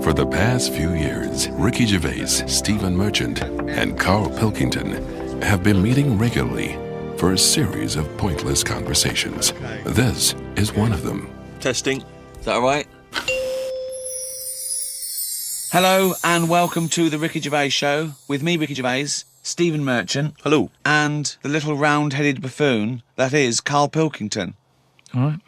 For the past few years, Ricky Gervais, Stephen Merchant, and Karl Pilkington have been meeting regularly for a series of pointless conversations. This is one of them. Testing. Is that all right? Hello and welcome to the Ricky Gervais Show with me, Ricky Gervais, Stephen Merchant. Hello. And the little round-headed buffoon that is Karl Pilkington. All right.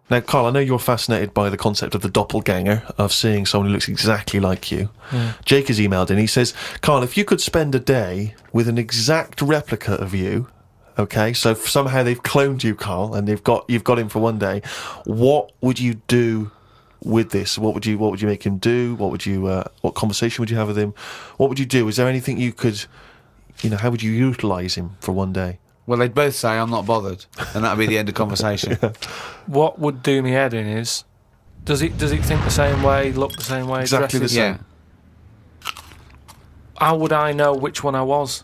Now, Karl, I know you're fascinated by the concept of the doppelganger, of seeing someone who looks exactly like you. Yeah. Jake has emailed in. He says, Karl, if you could spend a day with an exact replica of you, okay, so somehow they've cloned you, Karl, and you've got him for one day, what would you do with this? What would you make him do? What conversation would you have with him? What would you do? Is there anything you could, how would you utilise him for one day? Well, they'd both say, I'm not bothered, and that'd be the end of conversation. Yeah. What would do me head in is, does he think the same way, look the same way, Exactly dress the same. Yeah. How would I know which one I was?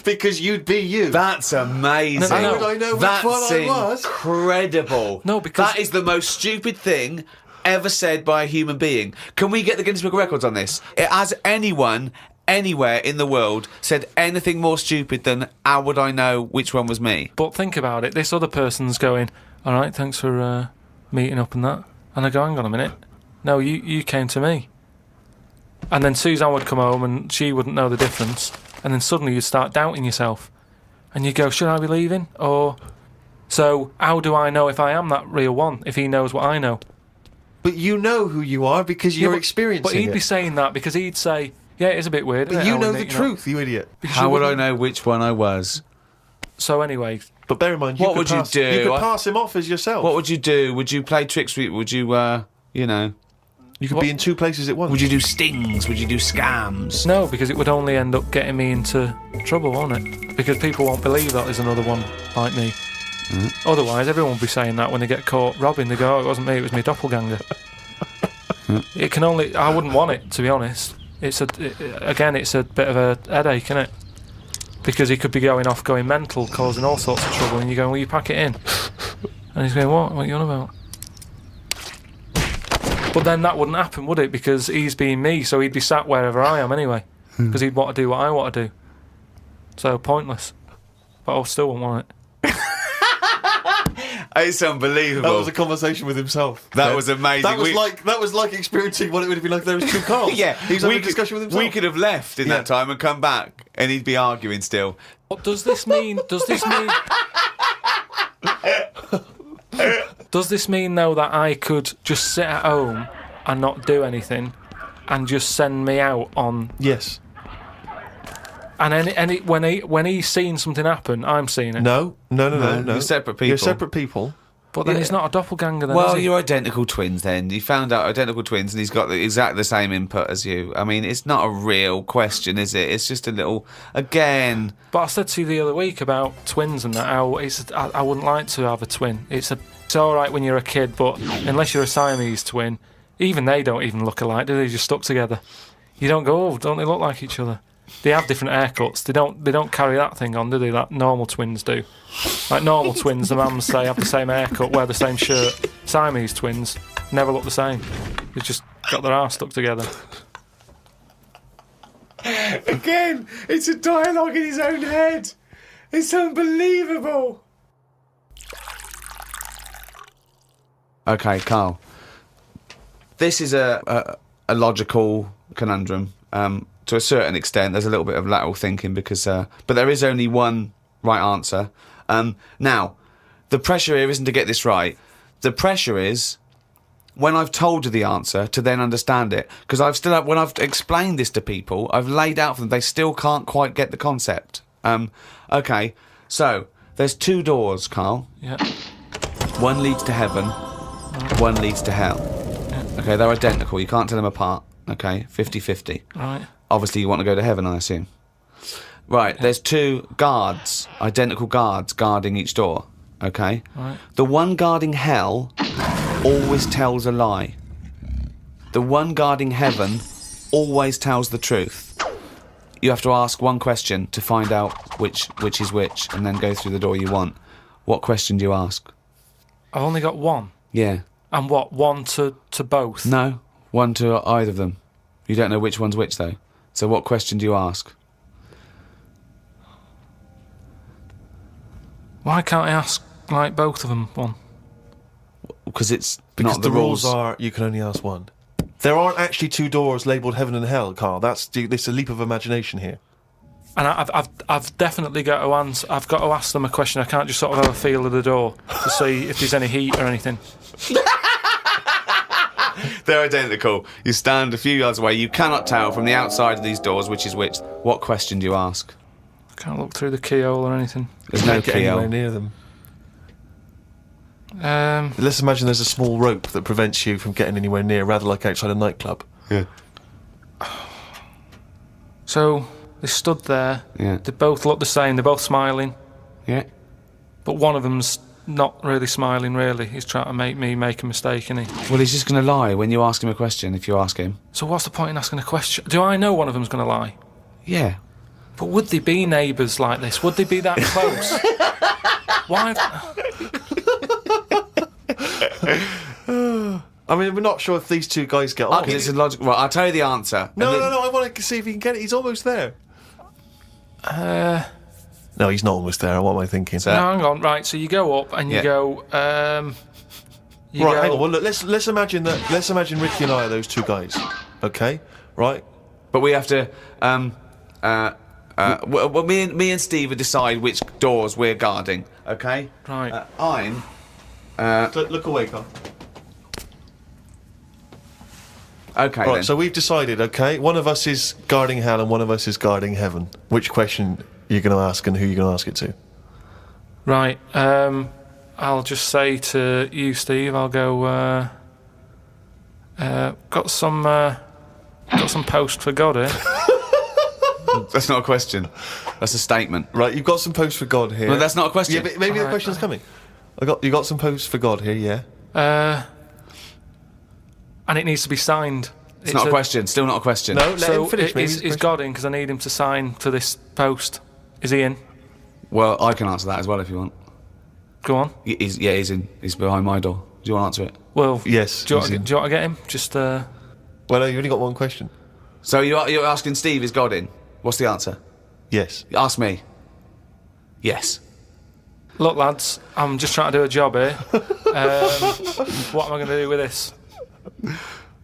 Because you'd be you. That's amazing. No. How would I know which That's one I was? Incredible. No, because... That is the most stupid thing ever said by a human being. Can we get the Guinness Book of Records on this? Has anyone anywhere in the world said anything more stupid than how would I know which one was me? But think about it, this other person's going, all right, thanks for meeting up and that. And I go, hang on a minute. No, you came to me. And then Suzanne would come home and she wouldn't know the difference. And then suddenly you'd start doubting yourself. And you go, should I be leaving? Or... So, how do I know if I am that real one, if he knows what I know? But you know who you are because you're experiencing But he'd it. be saying that because he'd say, yeah, it is a bit weird, But isn't you it? know the truth, you idiot. How would I know which one I was? So anyway... But bear in mind, What would you do? You could pass him off as yourself. What would you do? Would you play tricks? Would you, You could be in two places at once. Would you do stings? Would you do scams? No, because it would only end up getting me into trouble, won't it? Because people won't believe that there's another one like me. Otherwise, everyone would be saying that when they get caught robbing. They go, oh, it wasn't me, it was my doppelganger. It can only... I wouldn't want it, to be honest. It's a bit of a headache, isn't it? Because he could be going mental, causing all sorts of trouble, and you're going, will you pack it in? And he's going, what? What are you on about? But then that wouldn't happen, would it? Because he's being me, so he'd be sat wherever I am anyway. Because he'd want to do what I want to do. So, pointless. But I still wouldn't want it. It's unbelievable. That was a conversation with himself. That was amazing. That was like experiencing what it would have been like if there was two Karls. Yeah, he was having a discussion with himself. We could have left in that time and come back, and he'd be arguing still. What does this mean? Does this mean, though, that I could just sit at home and not do anything and just send me out on... Yes. And when he's seen something happen, I'm seeing it. No. You're separate people. You're separate people. But then he's not a doppelganger then, Well, is he? you're identical twins then. You found out identical twins and he's got exactly the same input as you. I mean, it's not a real question, is it? It's just a little... Again... But I said to you the other week about twins and that, how I wouldn't like to have a twin. It's all right when you're a kid, but unless you're a Siamese twin, even they don't even look alike, do they? They're just stuck together. You don't go, oh, don't they look like each other? They have different haircuts. They don't carry that thing on, do they? That normal twins do. Like normal twins, the mums say have the same haircut, wear the same shirt. Siamese twins never look the same. They've just got their arse stuck together. Again, it's a dialogue in his own head. It's unbelievable. Okay, Karl. This is a logical conundrum. To a certain extent, there's a little bit of lateral thinking because, but there is only one right answer. Now, the pressure here isn't to get this right. The pressure is when I've told you the answer to then understand it. Because when I've explained this to people, I've laid out for them, they still can't quite get the concept. Okay, so there's two doors, Karl. Yeah. One leads to heaven, one leads to hell. Yeah. Okay, they're identical. You can't tell them apart. Okay, 50-50. Right. Obviously, you want to go to heaven, I assume. Right, there's two guards, identical guards, guarding each door. Okay? Right. The one guarding hell always tells a lie. The one guarding heaven always tells the truth. you have to ask one question to find out which is which, and then go through the door you want. What question do you ask? I've only got one. Yeah. And what? One to both? No, one to either of them. You don't know which one's which, though. So what question do you ask? Why can't I ask, like, both of them one? Because it's Because not the rules are you can only ask one. There aren't actually two doors labelled heaven and hell, Carl. It's a leap of imagination here. And I've definitely got to answer. I've got to ask them a question. I can't just sort of have a feel of the door to see if there's any heat or anything. They're identical. You stand a few yards away. You cannot tell from the outside of these doors which is which. What question do you ask? I can't look through the keyhole or anything. There's no Can't get anywhere keyhole. near them. Let's imagine there's a small rope that prevents you from getting anywhere near, rather like outside a nightclub. Yeah. So they stood there. Yeah. They both look the same. They're both smiling, Yeah. but one of them's not really smiling. Really, he's trying to make me make a mistake, isn't he? Well, he's just going to lie when you ask him a question. If you ask him. So what's the point in asking a question? Do I know one of them's going to lie? Yeah. But would they be neighbours like this? Would they be that close? Why? I mean, we're not sure if these two guys get on. Because it's a logical. Well, I'll tell you the answer. No, I want to see if he can get it. He's almost there. No, he's not almost there. What am I thinking? So- No, hang on. Right, so you go up and you Yeah. go. You Right, go, hang on. Well, look, let's imagine that. Let's imagine Ricky and I are those two guys. Okay, right? But we have to. Well, me and Steve will decide which doors we're guarding. Okay. Right. I'm. Look away, Carl. Okay. Right, then. so we've decided. Okay, one of us is guarding hell and one of us is guarding heaven. Which question you're going to ask and who you're going to ask it to? Right. I'll just say to you, Steve. I'll go. Got some post for God here. That's not a question. That's a statement. Right, you've got some posts for God here. Well, that's not a question. Yeah, but maybe the Alright. question's coming. You got some posts for God here, yeah. And it needs to be signed. It's not a question. Still not a question. No, let So him finish. Maybe is God in? Because I need him to sign for this post. Is he in? Well, I can answer that as well if you want. Go on. He's in. He's behind my door. Do you want to answer it? Well, Yes, Do you, he's want, in. do you want to get him? Just Well, no, you've only got one question. So you're asking Steve, is God in? What's the answer? Yes. Ask me. Yes. look, lads. I'm just trying to do a job here. What am I going to do with this?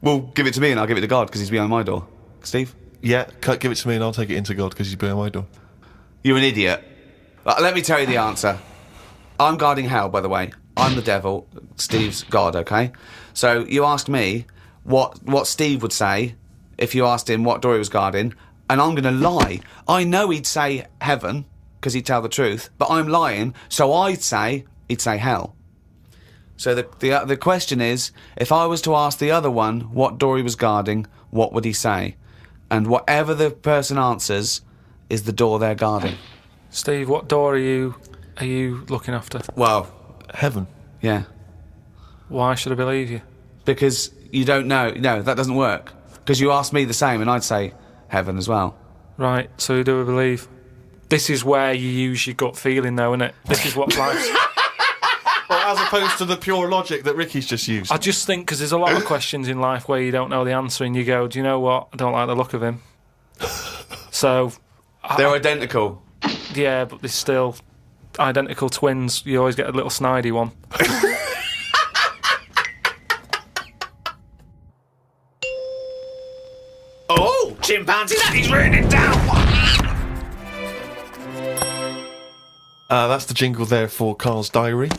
Well, give it to me and I'll give it to God because he's behind my door. Steve? Yeah, give it to me and I'll take it into God because he's behind my door. You're an idiot. Let me tell you the answer. I'm guarding hell, by the way. I'm the devil. Steve's God, okay? So you asked me what Steve would say if you asked him what door he was guarding, and I'm going to lie. I know he'd say heaven because he'd tell the truth, but I'm lying, so he'd say hell. So the question is, if I was to ask the other one what door he was guarding, what would he say? And whatever the person answers is the door they're guarding. Steve, what door are you looking after? Well, Heaven. yeah. Why should I believe you? Because you don't know. No, that doesn't work. Because you asked me the same and I'd say heaven as well. Right, so who do I believe? This is where you use your gut feeling, though, isn't it? This is what life's... Well, as opposed to the pure logic that Ricky's just used. I just think because there's a lot of questions in life where you don't know the answer and you go, do you know what? I don't like the look of him. So... They're identical. Yeah, but they're still identical twins. You always get a little snidey one. Oh, chimpanzee, that is raining down. That's the jingle there for Carl's diary.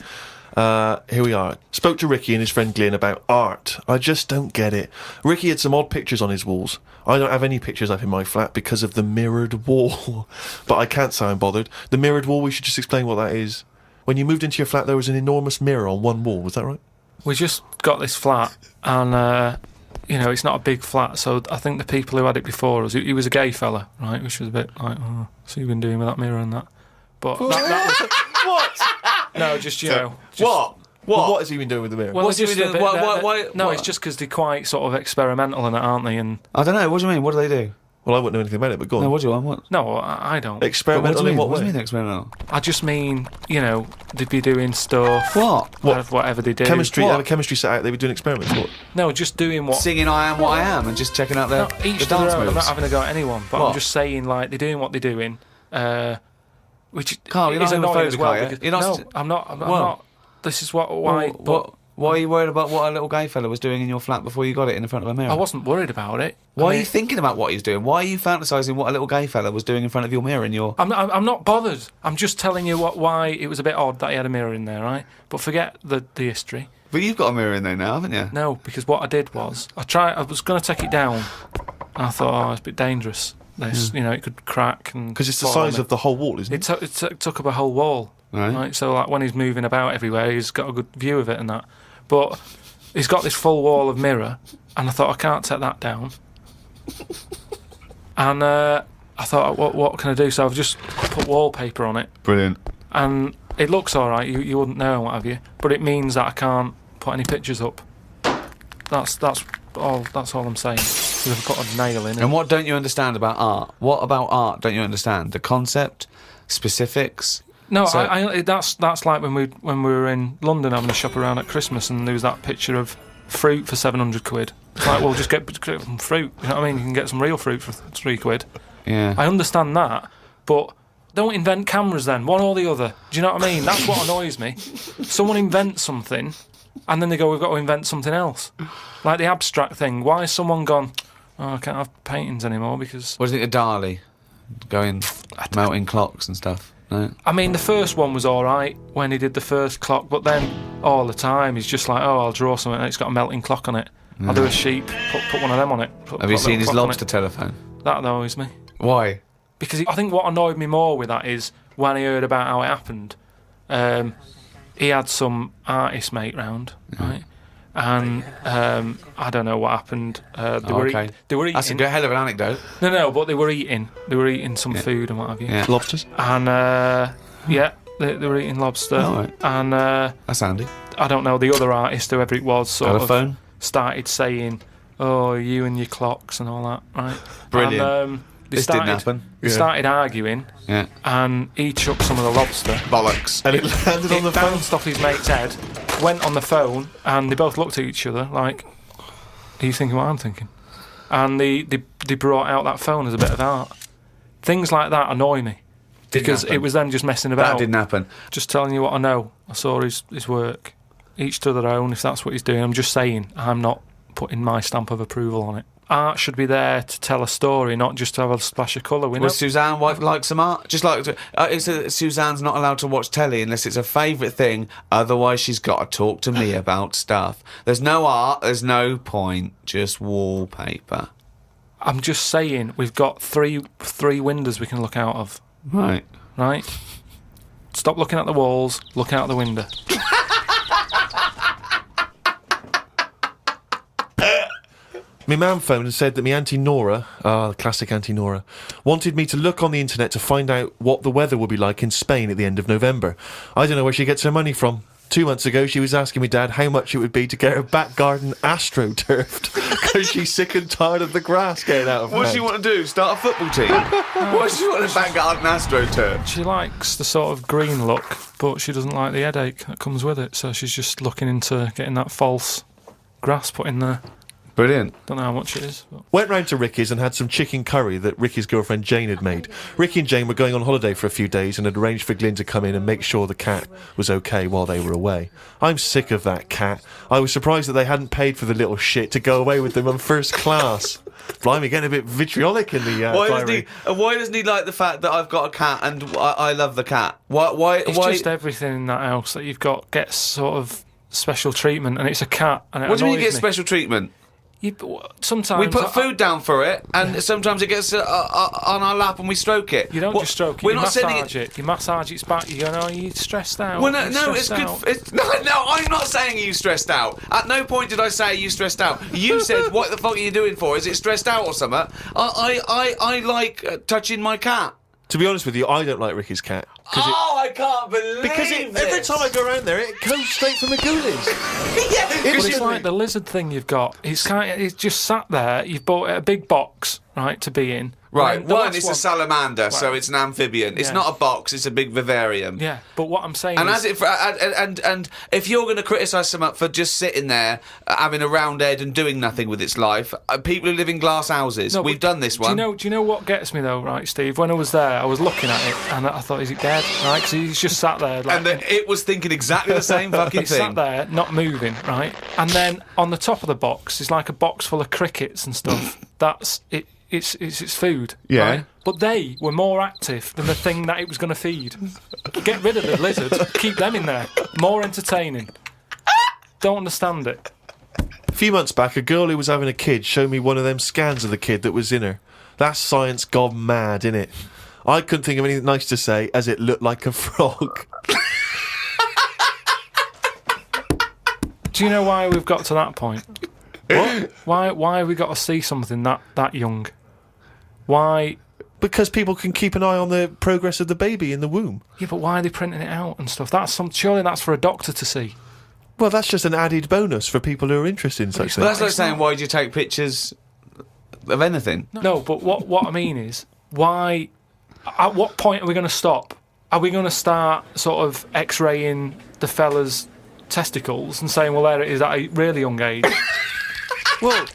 Here we are. Spoke to Ricky and his friend Glyn about art. I just don't get it. Ricky had some odd pictures on his walls. I don't have any pictures up in my flat because of the mirrored wall. But I can't say I'm bothered. The mirrored wall, we should just explain what that is. When you moved into your flat, there was an enormous mirror on one wall. Was that right? We just got this flat and, it's not a big flat, so I think the people who had it before us, he was a gay fella, right, which was a bit like, oh, so you've been doing with that mirror and that. But that was... What? No, just, Just, What? What has he been doing with the mirror? Well, What's he just been a doing? bit- Why- No, what? it's just because they're quite sort of experimental in it, aren't they? And I don't know. What do you mean? What do they do? Well, I wouldn't know anything about it, but go on. No, what do you want? What? No, I don't. Experimental in what What do way? you mean experimental? I just mean, they'd be doing stuff. What? Whatever they do. Chemistry. They What? have a chemistry set out. They were doing experiments. What? No, just doing what. Singing "I Am What I Am" and just checking out No, the each to dance their own. I'm not moves. having a go at anyone, but What? I'm just saying, like, they're doing what they're doing, which Carl, you're is not annoying as homophobic, well. are you? Because, You're not no, st- I'm not. I'm Well, not. This is why. Why are you worried about what a little gay fella was doing in your flat before you got it in front of a mirror? I wasn't worried about it. Why are you thinking about what he's doing? Why are you fantasising what a little gay fella was doing in front of your mirror in your... I'm not bothered. I'm just telling you why it was a bit odd that he had a mirror in there, right? But forget the history. But you've got a mirror in there now, haven't you? No, because what I did was I was going to take it down, and I thought, it's a bit dangerous. This, it could crack and Because it's the fall on size me. of the whole wall, isn't it? It took up a whole wall, Right. So like when he's moving about everywhere, he's got a good view of it and that. But he's got this full wall of mirror, and I thought I can't take that down. And I thought, what can I do? So I've just put wallpaper on it, Brilliant. and it looks all right. You wouldn't know, what have you? But it means that I can't put any pictures up. That's all. That's all I'm saying. Because I've got a nail in it. And what don't you understand about art? What about art don't you understand? The concept? Specifics? No, So- that's like when we were in London having a shop around at Christmas, and there was that picture of fruit for 700 quid. It's like, well, just get some fruit. You know what I mean? You can get some real fruit for 3 quid. Yeah. I understand that, but don't invent cameras then, one or the other. Do you know what I mean? That's what annoys me. Someone invents something, and then they go, we've got to invent something else. Like the abstract thing. Why has someone gone, I can't have paintings anymore because... What do you think of Dali? Going, melting clocks and stuff? No? I mean, the first one was all right when he did the first clock, but then all the time he's just like, I'll draw something and it's got a melting clock on it. I'll do a sheep, put one of them on it. Have you put a seen little his clock on lobster it. telephone? That annoys me. Why? Because I think what annoyed me more with that is when I heard about how it happened, he had some artist mate round, right? And I don't know what happened. They were okay. they were eating. That's a good hell of an anecdote. No, but they were eating. They were eating some food and what have you. Yeah. Lobsters? And they were eating lobster. Oh, right. And That's handy. I don't know, the other artist, whoever it was, sort Got a of phone? started saying, you and your clocks and all that, right? Brilliant. And, This didn't happen. They started arguing, Yeah. and he chucked some of the lobster. Bollocks. And it landed on the It phone. bounced off his mate's head, went on the phone, and they both looked at each other like, are you thinking what I'm thinking? And they brought out that phone as a bit of art. Things like that annoy me. Because happen. it was them just messing about. That didn't happen. Just telling you what I know. I saw his work. Each to their own, if that's what he's doing. I'm just saying, I'm not putting my stamp of approval on it. Art should be there to tell a story, not just to have a splash of colour. We know. Well, Suzanne like some art. Just like Suzanne's not allowed to watch telly unless it's a favourite thing. Otherwise, she's got to talk to me about stuff. There's no art. There's no point. Just wallpaper. I'm just saying, we've got three windows we can look out of. Right. Right? Stop looking at the walls. Look out the window. My mum phoned and said that my Auntie Nora, the classic Auntie Nora, wanted me to look on the internet to find out what the weather would be like in Spain at the end of November. I don't know where she gets her money from. 2 months ago, she was asking me dad how much it would be to get her back garden astroturfed because she's sick and tired of the grass getting out of What does she hand. want to do? Start a football team? What does she want to back garden AstroTurf? She likes the sort of green look, but she doesn't like the headache that comes with it. So she's just looking into getting that false grass put in there. Brilliant. Don't know how much it is. But. Went round to Ricky's and had some chicken curry that Ricky's girlfriend Jane had made. Ricky and Jane were going on holiday for a few days and had arranged for Glyn to come in and make sure the cat was okay while they were away. I'm sick of that cat. I was surprised that they hadn't paid for the little shit to go away with them on first class. Blimey, getting a bit vitriolic in the Why doesn't he like the fact that I've got a cat and I love the cat? Why? It's just everything in that house that you've got gets sort of special treatment, and it's a cat. And it What do you mean you annoys get me. special treatment? Sometimes We put food down for it, and sometimes it gets on our lap and we stroke it. You don't just stroke it. We're You not sending massage it. You massage its back. You go, no, you're stressed out. Well, You're no, it's stressed good. out." No, I'm not saying you stressed out. At no point did I say you stressed out. You said, "What the fuck are you doing for? Is it stressed out or something?" I like touching my cat. To be honest with you, I don't like Ricky's cat. Oh, I can't believe Because every time I go around there, it goes straight from the ghoulies. But it's like the lizard thing you've got. It's just sat there. You've bought a big box, right, to be in. Right, And the one, last it's a salamander, so it's an amphibian. It's Yeah. not a box, it's a big vivarium. Yeah, but what I'm saying And is... and if you're going to criticise someone for just sitting there, having a round head and doing nothing with its life, people who live in glass houses, No, we've but done this one. Do you know what gets me though, right, Steve? When I was there, I was looking at it and I thought, is it dead? Right, because he's just sat there. Like, And then it was thinking exactly the same fucking It's sat thing. there, not moving, right? And then on the top of the box is like a box full of crickets and stuff. That's it. It's food, Yeah. right? But they were more active than the thing that it was going to feed. Get rid of the lizards. Keep them in there. More entertaining. Don't understand it. A few months back, a girl who was having a kid showed me one of them scans of the kid that was in her. That's science gone mad, innit? I couldn't think of anything nice to say, as it looked like a frog. Do you know why we've got to that point? What? Why have we got to see something that young? Why? Because people can keep an eye on the progress of the baby in the womb. Yeah, but why are they printing it out and stuff? Surely that's for a doctor to see. Well, that's just an added bonus for people who are interested in such But that's things. like saying, why do you take pictures of anything? No, but what I mean is, why? At what point are we going to stop? Are we going to start sort of X-raying the fella's testicles and saying, well, there it is at a really young age? Well,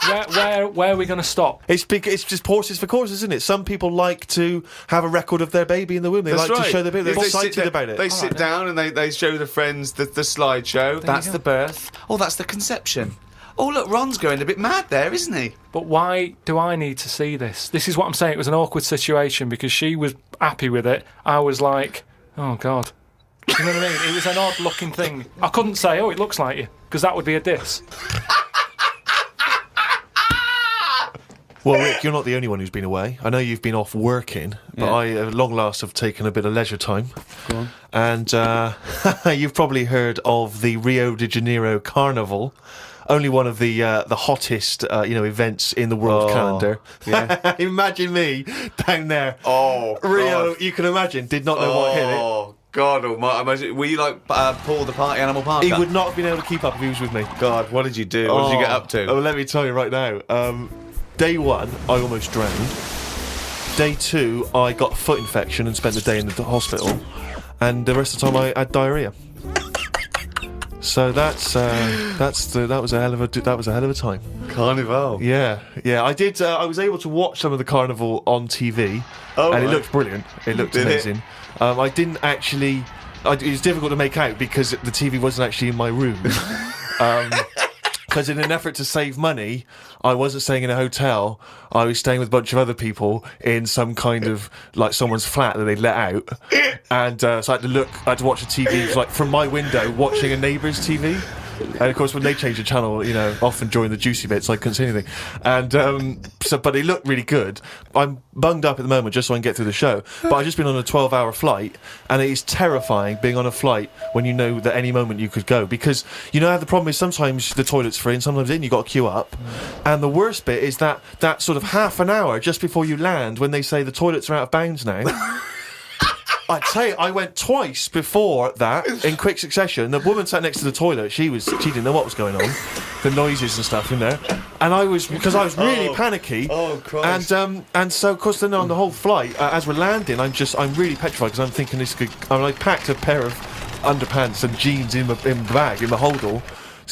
where are we going to stop? It's just horses for courses, isn't it? Some people like to have a record of their baby in the womb. They That's like right. to show their baby. They're They sit excited down- about it. They sit down and they show the friends the slideshow. That's the birth. Oh, that's the conception. Oh, look, Ron's going a bit mad there, isn't he? But why do I need to see this? This is what I'm saying. It was an awkward situation because she was happy with it. I was like, oh, God. Do you know what I mean? It was an odd-looking thing. I couldn't say, oh, it looks like you, because that would be a diss. Well, Rick, you're not the only one who's been away. I know you've been off working, but Yeah. I, at long last, have taken a bit of leisure time. Go on. And you've probably heard of the Rio de Janeiro Carnival. Only one of the hottest events in the world calendar. yeah. Imagine me down there. Oh, Rio, God. you can imagine, did not know what hit it. Oh, God almighty. Were you like Paul the Party Animal Parker? He would not have been able to keep up if he was with me. God, what did you do? What did you get up to? Oh, let me tell you right now. Day one, I almost drowned. Day two, I got a foot infection and spent the day in the hospital. And the rest of the time, I had diarrhea. So that was a hell of a time. Carnival. Yeah. I did. I was able to watch some of the carnival on TV, and it right. looked brilliant. It looked Did it? amazing. I didn't actually. It was difficult to make out because the TV wasn't actually in my room. Because in an effort to save money, I wasn't staying in a hotel. I was staying with a bunch of other people in some kind of like someone's flat that they'd let out, and so I had to watch the TV. It was like from my window, watching a neighbour's TV. And of course, when they change the channel, often during the juicy bits, I couldn't see anything. And but it looked really good. I'm bunged up at the moment just so I can get through the show. But I've just been on a 12-hour flight, and it is terrifying being on a flight when you know that any moment you could go. Because you know how the problem is sometimes the toilet's free and sometimes you've got to queue up. And the worst bit is that sort of half an hour just before you land when they say the toilets are out of bounds now. I tell you, I went twice before that in quick succession. The woman sat next to the toilet. She didn't know what was going on, the noises and stuff in there, and I was really panicky. Oh, Christ. And so of course then on the whole flight, as we're landing, I'm really petrified because I'm thinking I packed a pair of underpants and jeans in the bag in the holdall.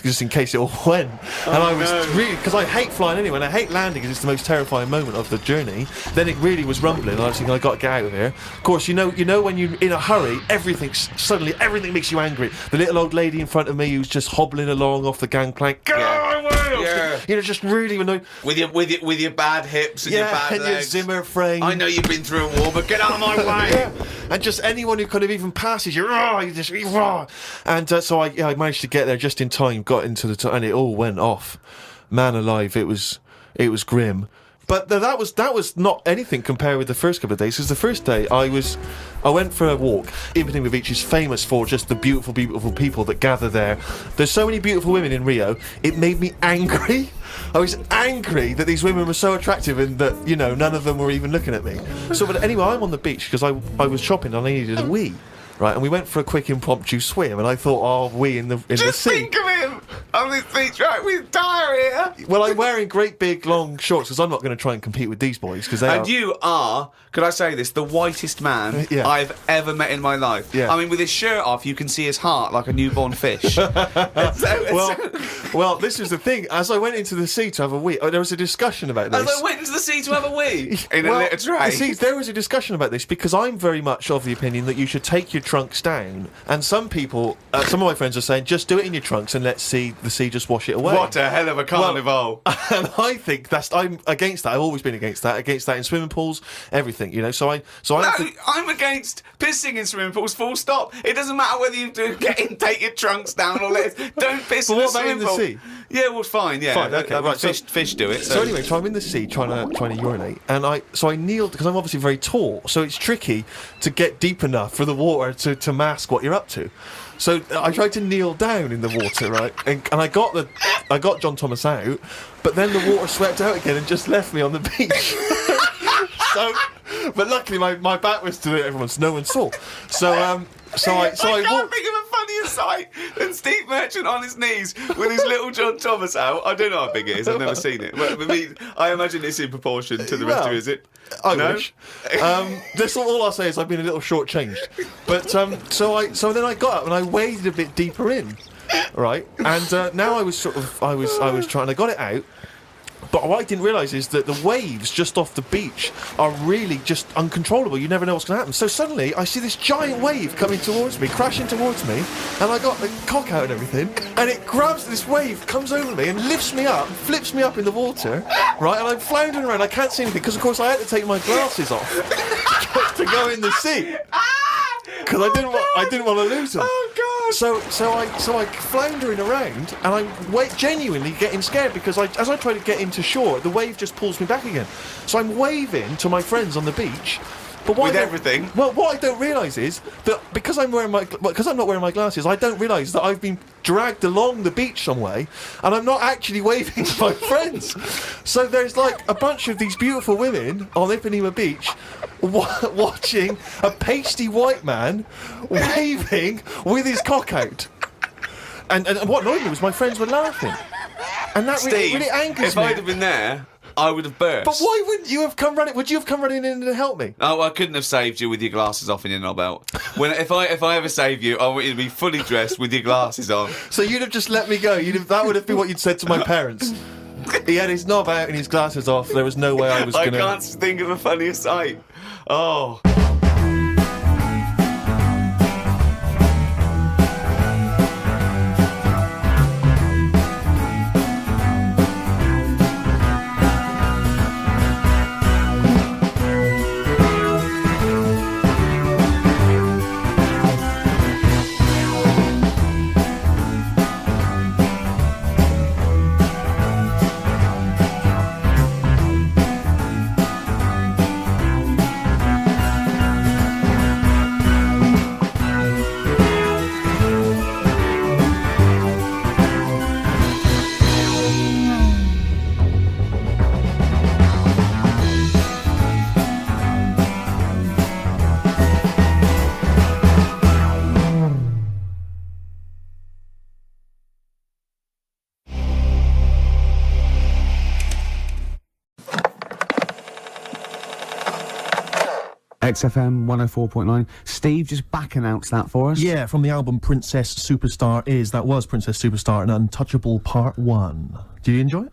Just in case it all went. And I was really, because I hate flying anyway, and I hate landing because it's the most terrifying moment of the journey. Then it really was rumbling, and I was thinking, I've got to get out of here. Of course, you know when you're in a hurry, suddenly everything makes you angry. The little old lady in front of me who's just hobbling along off the gangplank. Just really annoyed. With your bad hips and your bad and legs. your Zimmer frame. I know you've been through a war, but get out of my way. Yeah. And just anyone who kind of even passes you, and so I managed to get there just in time, got into and it all went off. Man alive, it was grim. But that was not anything compared with the first couple of days, because the first day I went for a walk. Ipswich Beach is famous for just the beautiful, beautiful people that gather there. There's so many beautiful women in Rio, it made me angry. I was angry that these women were so attractive and that, none of them were even looking at me. So, but anyway, I'm on the beach because I was shopping and I needed a wee. right? And we went for a quick impromptu swim, and I thought, oh, we in the sea. Just think of him on this beach, right, with diarrhea. Well, I'm wearing great big long shorts because I'm not going to try and compete with these boys because they And are. you are, could I say this, the whitest man Yeah. I've ever met in my life. Yeah. I mean, with his shirt off, you can see his heart like a newborn fish. Well, this is the thing. As I went into the sea to have a wee, there was a discussion about this. As I went into the sea to have a wee in Well, a litter tray. See, there was a discussion about this because I'm very much of the opinion that you should take your trunks down, and some people, some of my friends are saying, just do it in your trunks and let the sea just wash it away. What a hell of a carnival. And I think I'm against that. I've always been against that in swimming pools, everything, you know. I'm against pissing in swimming pools, full stop. It doesn't matter whether you do take your trunks down or don't piss But in the what about swimming in the pool. sea? Yeah, well, fine, yeah. Fine, okay, right, Fish do it. So anyway, so I'm in the sea trying to urinate, and I kneeled because I'm obviously very tall, so it's tricky to get deep enough for the water to mask what you're up to. So I tried to kneel down in the water, right, and I got John Thomas out, but then the water swept out again and just left me on the beach. But luckily my back was to everyone, so no one saw. I can't think of a funnier sight than Steve Merchant on his knees with his little John Thomas out. I don't know how big it is. I've never seen it. But I imagine it's in proportion to the rest of it, is it? I No? wish. That's all I'll say is I've been a little shortchanged. But so then I got up and I waded a bit deeper in, right? And now I was trying. I got it out. But what I didn't realise is that the waves just off the beach are really just uncontrollable. You never know what's going to happen. So suddenly I see this giant wave coming towards me, crashing towards me, and I got the cock out and everything, and it grabs this wave, comes over me and lifts me up, flips me up in the water, right? And I'm floundering around. I can't see anything because, of course, I had to take my glasses off to go in the sea because I didn't want to lose them. Oh, God. So I floundering around, and I'm genuinely getting scared because as I try to get into shore, the wave just pulls me back again. So I'm waving to my friends on the beach. But With everything? Well, what I don't realise is that because I'm not wearing my glasses, I don't realise that I've been dragged along the beach some way, and I'm not actually waving to my friends. So there's like a bunch of these beautiful women on Ipanema Beach watching a pasty white man waving with his cock out. And what annoyed me was my friends were laughing. And that Steve, really angers if me. I'd have been there, I would have burst. But why wouldn't you have come running? Would you have come running in to help me? Oh, I couldn't have saved you with your glasses off and your knob out. If I ever save you, I want you to be fully dressed with your glasses on. So you'd have just let me go. That would have been what you'd said to my parents. He had his knob out and his glasses off. There was no way I was going to... I can't think of a funnier sight. Oh. XFM 104.9. Steve, just back announced that for us. Yeah, from the album Princess Superstar That was Princess Superstar and Untouchable Part 1. Did you enjoy it?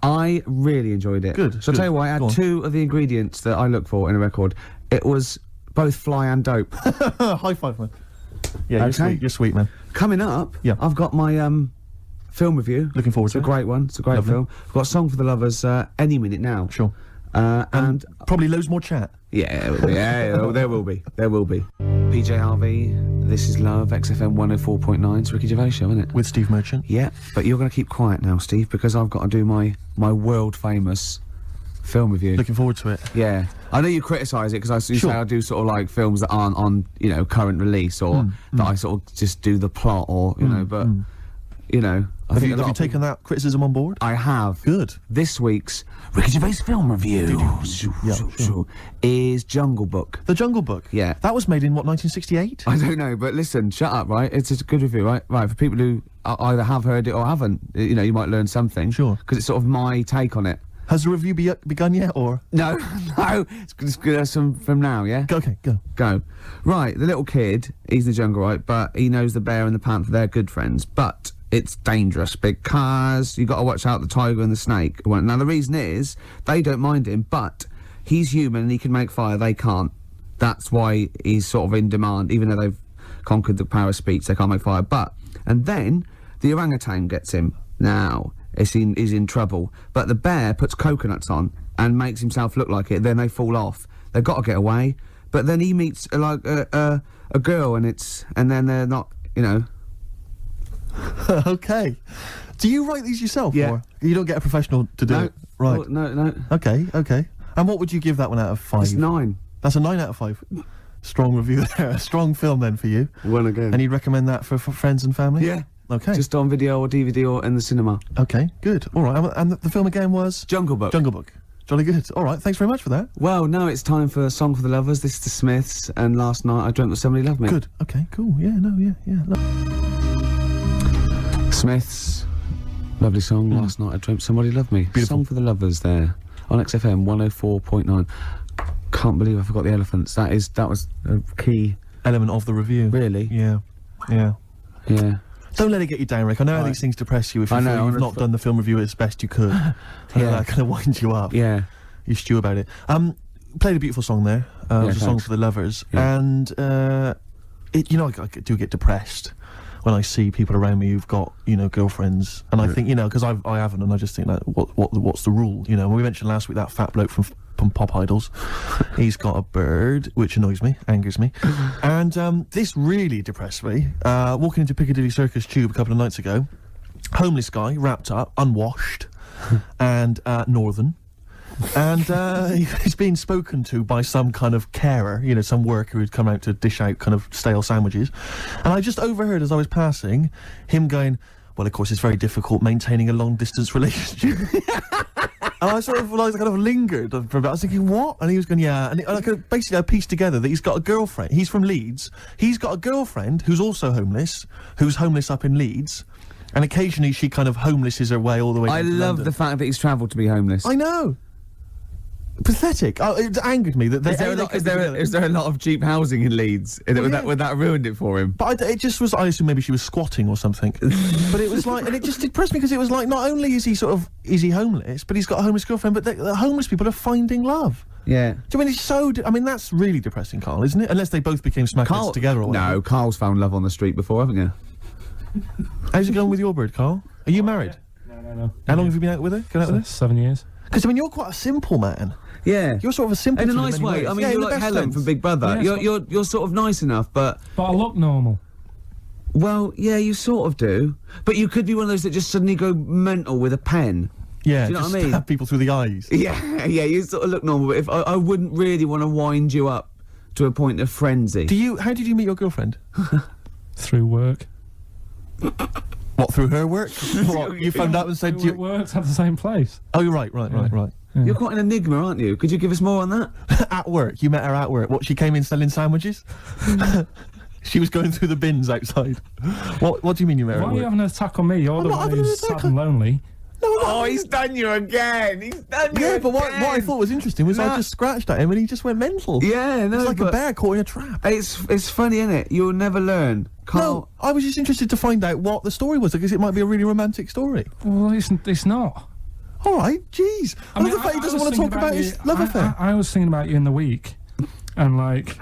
I really enjoyed it. Good, So I'll good. tell you what, I Go had on. two of the ingredients that I look for in a record. It was both fly and dope. High five, man. Yeah, you're Okay. sweet. You're sweet, man. Coming up, Yeah. I've got my film review. Looking forward It's to a it. great one. It's a great Lovely. film. I've got a song for the lovers any minute now. Sure. And Probably loads more chat. yeah, there will be. There will be. PJ Harvey, This Is Love, XFM 104.9. It's Ricky Gervais show, isn't it? With Steve Merchant. Yeah, but you're going to keep quiet now, Steve, because I've got to do my world famous film review. Looking forward to it. Yeah, I know you criticise it because you Sure. say I do sort of like films that aren't on current release or that I sort of just do the plot or but you know, I Have think you, a lot have you of taken people- that criticism on board? I have. Good. This week's Ricky Gervais film review Yeah, sure. is Jungle Book. The Jungle Book. Yeah. That was made in, what, 1968? I don't know, but listen, shut up, right? It's a good review, right? Right, for people who either have heard it or haven't, you know, you might learn something. Sure. Because it's sort of my take on it. Has the review begun yet, or...? No, no, it's good from now, yeah? Okay, go. Go. Right, the little kid, he's in the jungle, right? But he knows the bear and the panther, they're good friends. But it's dangerous because you got to watch out the tiger and the snake. Well, now, the reason is they don't mind him, but he's human and he can make fire, they can't. That's why he's sort of in demand, even though they've conquered the power of speech, they can't make fire. And then the orangutan gets him. Now, he's in trouble. But the bear puts coconuts on and makes himself look like it, then they fall off. They've got to get away. But then he meets, like, a girl, and then they're not, you know... Okay. Do you write these yourself? Yeah. Or you don't get a professional to do No. it? Right. Oh, no. Okay. And what would you give that one out of 5? It's 9. That's a 9 out of 5. Strong review there. A strong film then for you. One again. And you'd recommend that for friends and family? Yeah. Okay. Just on video or DVD or in the cinema. Okay, good. All right. And the film again was? Jungle Book. Jungle Book. Jolly good. All right. Thanks very much for that. Well, now it's time for a Song for the Lovers. This is the Smiths, and Last Night I Dreamt That Somebody Loved Me. Good. Okay, cool. Yeah, no, yeah. Smiths, lovely song. Last Night I Dreamt Somebody Loved Me. Beautiful. Song for the Lovers there on XFM 104.9. Can't believe I forgot the elephants. That was a key. Element of the review. Really? Yeah. Yeah. Don't let it get you down, Rick. I know how these things depress you if you I know, feel you've I'm not done the film review as best you could. Yeah. That kind of winds you up. Yeah. You stew about it. Played a beautiful song there. It was a song thanks. for the lovers. Yeah. And, I do get depressed when I see people around me who've got, girlfriends. And I think, because I haven't, and I just think, like, what's the rule? When we mentioned last week that fat bloke from Pop Idols, he's got a bird, which annoys me, angers me. And this really depressed me. Walking into Piccadilly Circus Tube a couple of nights ago, homeless guy, wrapped up, unwashed, and northern. And he's being spoken to by some kind of carer, some worker who'd come out to dish out kind of stale sandwiches. And I just overheard as I was passing him going, well, of course, it's very difficult maintaining a long-distance relationship. And I sort of kind of lingered for a bit. I was thinking, what? And he was going, yeah. And I pieced together that he's got a girlfriend. He's from Leeds. He's got a girlfriend who's also homeless, who's homeless up in Leeds. And occasionally she kind of homelesses her way all the way I down to love London. the fact that he's travelled to be homeless. I know. Pathetic. Oh, it angered me that Is there a lot of cheap housing in Leeds? Would that ruined it for him? But it just was. I assume maybe she was squatting or something. But it was like, and it just depressed me because it was like, not only is he homeless, but he's got a homeless girlfriend. But the homeless people are finding love. Yeah. Do you mean it's so? That's really depressing, Carl, isn't it? Unless they both became smackheads together or whatever. No, Carl's found love on the street before, haven't you? How's it going with your bird, Carl? Are you married? No. How long have you been out with her? Going out with her? 7 years. Because you're quite a simple man. Yeah. You're sort of a simple. In a nice way. I mean, yeah, you're in the like best Helen sense. from Big Brother. Yeah, You're sort of nice enough, but I look normal. well, yeah, you sort of do. But you could be one of those that just suddenly go mental with a pen. Yeah, Do you know just what I mean? stab people through the eyes. Yeah, you sort of look normal. But if I wouldn't really want to wind you up to a point of frenzy. How did you meet your girlfriend? Through work. What, through her work? What, you phoned up and said, We worked at the same place. oh, you're right. You're quite an enigma, aren't you? Could you give us more on that? At work, you met her at work. What, she came in selling sandwiches? She was going through the bins outside. What do you mean you met her Why at are you work? having an attack on me? You're the not one having an who's attack sad and lonely. No, I'm not. Oh, he's done you again. Yeah, but what I thought was interesting was I No. just scratched at him and he just went mental. Yeah, no, It's like a but bear caught in a trap. It's funny, isn't it? You'll never learn. No, I was just interested to find out what the story was because it might be a really romantic story. Well, it's not. All right, jeez. I love the fact he doesn't want to talk about his love affair. I was thinking about you in the week, and like,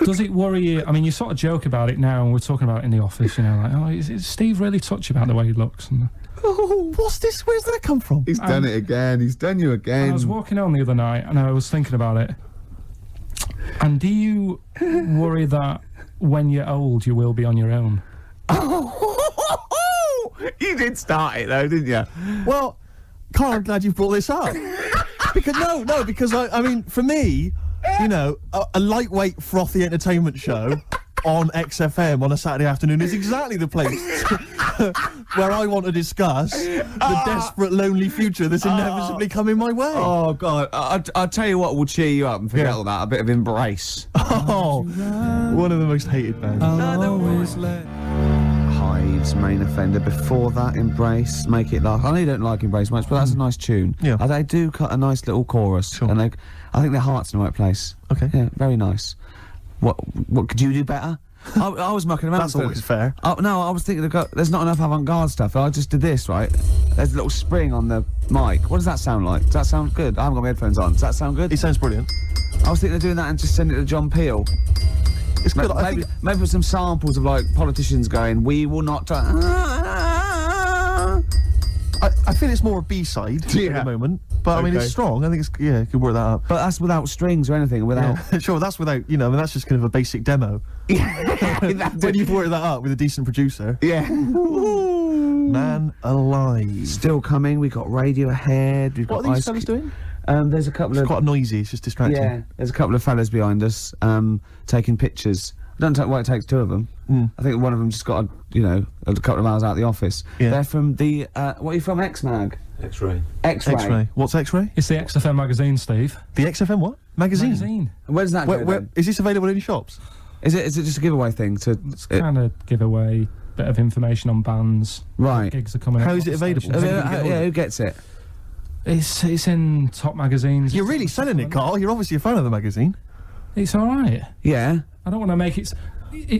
does it worry you? I mean, you sort of joke about it now, and we're talking about it in the office. Like, oh, is Steve really touchy about the way he looks? And Oh, what's this? Where's that come from? He's done it again. He's done you again. I was walking home the other night, and I was thinking about it. And do you worry that when you're old, you will be on your own? You did start it though, didn't you? Well, Carl, I'm glad you brought this up. because I mean, for me, a lightweight, frothy entertainment show on XFM on a Saturday afternoon is exactly the place where I want to discuss the desperate, lonely future that's inevitably coming my way. Oh God! I'll tell you what will cheer you up and forget Yeah. all that. A bit of Embrace. Oh, one of the most hated bands. Hives, Main Offender. Before that, Embrace, Make It Last. I know you don't like Embrace much, but that's a nice tune. Yeah. They do cut a nice little chorus, Sure. and I think their heart's in the right place. Okay. Yeah, very nice. What could you do better? I was mucking around. That's always fair. Oh, no, I was thinking there's not enough avant-garde stuff. I just did this, right? There's a little spring on the mic. What does that sound like? Does that sound good? I haven't got my headphones on. Does that sound good? It sounds brilliant. I was thinking of doing that and just send it to John Peel. It's good. I Maybe, think maybe with some samples of like politicians going, "We will not." I feel it's more a B-side at Yeah. the moment, but I mean Okay. it's strong. I think you could work that up. But that's without strings or anything. Without. Yeah. Sure, that's without, I mean, that's just kind of a basic demo. When you've worked that up with a decent producer, Yeah. man alive. Still coming. We got Radiohead. We've What got are these Ice fellas doing? There's a couple It's of quite noisy, it's just distracting. yeah. There's a couple of fellas behind us taking pictures. I don't know why it takes two of them. I think one of them just got a couple of hours out of the office. Yeah. They're from the what are you from? X-Mag. X-ray. X-Ray. X-Ray. What's X-Ray? It's the XFM magazine, Steve. The XFM what? Magazine. Where does that go? Where, then? is this available in shops? Is it just a giveaway thing to? It's kind of giveaway, bit of information on bands. Right. Gigs are coming How up. is it available? stations. How do you get hold of it? Who gets it? It's in top magazines. You're really selling it, Carl. You're obviously a fan of the magazine. It's all right. Yeah. I don't want to make it.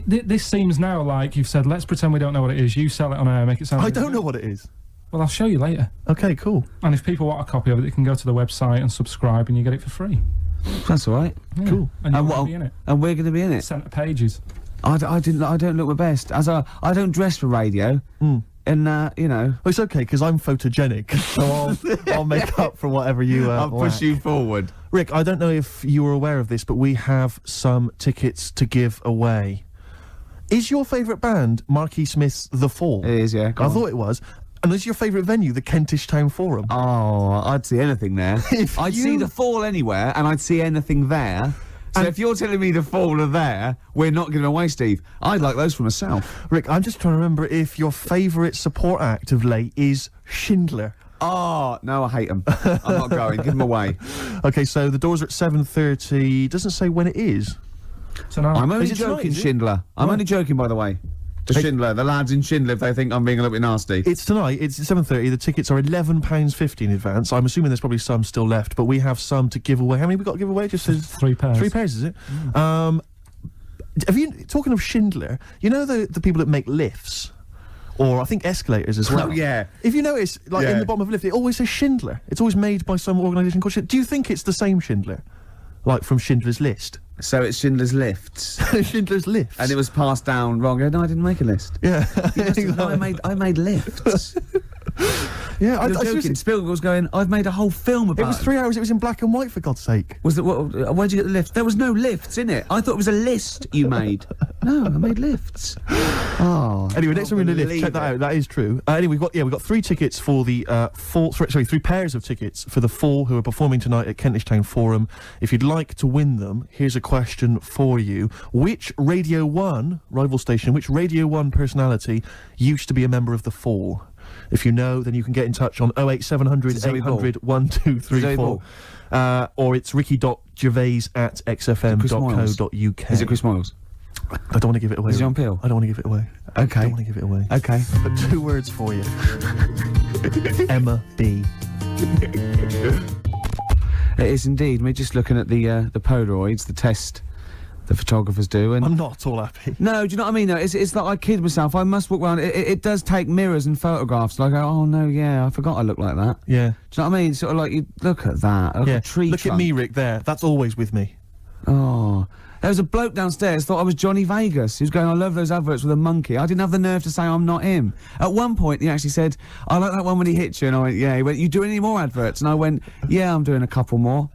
This seems now like you've said, let's pretend we don't know what it is. You sell it on air, make it sound. I really don't good. know what it is. Well, I'll show you later. Okay, cool. And if people want a copy of it, they can go to the website and subscribe, and you get it for free. That's all right. Yeah. Cool. And you're And going to be in it. And we're going to be in it. Centre pages. I don't look my best. I don't dress for radio. And Well, it's okay because I'm photogenic, so I'll make up for whatever you. lack. you forward. Rick, I don't know if you were aware of this, but we have some tickets to give away. Is your favourite band Marquis Smith's The Fall? It is, yeah. Go I on. thought it was. And is your favourite venue the Kentish Town Forum? Oh, I'd see anything there. If I'd you- see the Fall anywhere, and I'd see anything there. So And- if you're telling me the Fall are there, we're not giving away, Steve. I'd like those for myself. Rick, I'm just trying to remember if your favourite support act of late is Schindler. Oh, no, I hate them. I'm not going. Give them away. Okay, so the doors are at 7:30. Doesn't say when it is. Tonight. I'm only Is it tonight, joking, is it? Schindler. I'm Right. only joking, by the way. To Schindler, the lads in Schindler, if they think I'm being a little bit nasty. It's tonight. It's 7:30. The tickets are £11.50 in advance. I'm assuming there's probably some still left, but we have some to give away. How many we got to give away? Just says 3 pairs. 3 pairs, is it? Have you talking of Schindler? You know the people that make lifts, or I think escalators as well. Oh, yeah. If you notice, like in Yeah. the bottom of a lift, it always says Schindler. It's always made by some organisation called Schindler. Do you think it's the same Schindler, like from Schindler's List? So it's Schindler's Lifts. Schindler's Lifts. And it was passed down wrong. No, I didn't make a list. yeah. No, I made lifts. Yeah, I You're joking. seriously- Spielberg was going, I've made a whole film about It was 3 hours. It was in black and white, for God's sake. Was it, where'd you get the lift? There was no lifts in it. I thought it was a list you made. No, I made lifts. Oh. Anyway, next time we're in the lift, believe check that it. out. That is true. Anyway, we've got 3 tickets for the Fall. Sorry, 3 pairs of tickets for the Fall who are performing tonight at Kentish Town Forum. If you'd like to win them, here's a question for you: which Radio 1 rival station, which Radio 1 personality used to be a member of the Fall? If you know, then you can get in touch on 08700 Zoe Ball. 800 1234. Zoe Ball. Or it's ricky.gervais@xfm.co.uk. Is it Chris Miles? I don't want to give it away. Is it John Peel? I don't want to give it away. Okay. I don't want to give it away. Okay. But 2 words for you. Emma B. It is indeed. We're just looking at the Polaroids, the test the photographers do, and I'm not at all happy. no, do you know what I mean? No, it's like I kid myself. I must walk around. It does take mirrors and photographs. Like, oh no, yeah, I forgot I look like that. Yeah. Do you know what I mean? Sort of like you look at that. Look Yeah. at a tree Look at trunk. me, Rick, there. That's always with me. Oh. There was a bloke downstairs thought I was Johnny Vegas. He was going, I love those adverts with a monkey. I didn't have the nerve to say I'm not him. At one point, he actually said, I like that one when he hits you. And I went, yeah. He went, you do any more adverts? And I went, yeah, I'm doing a couple more.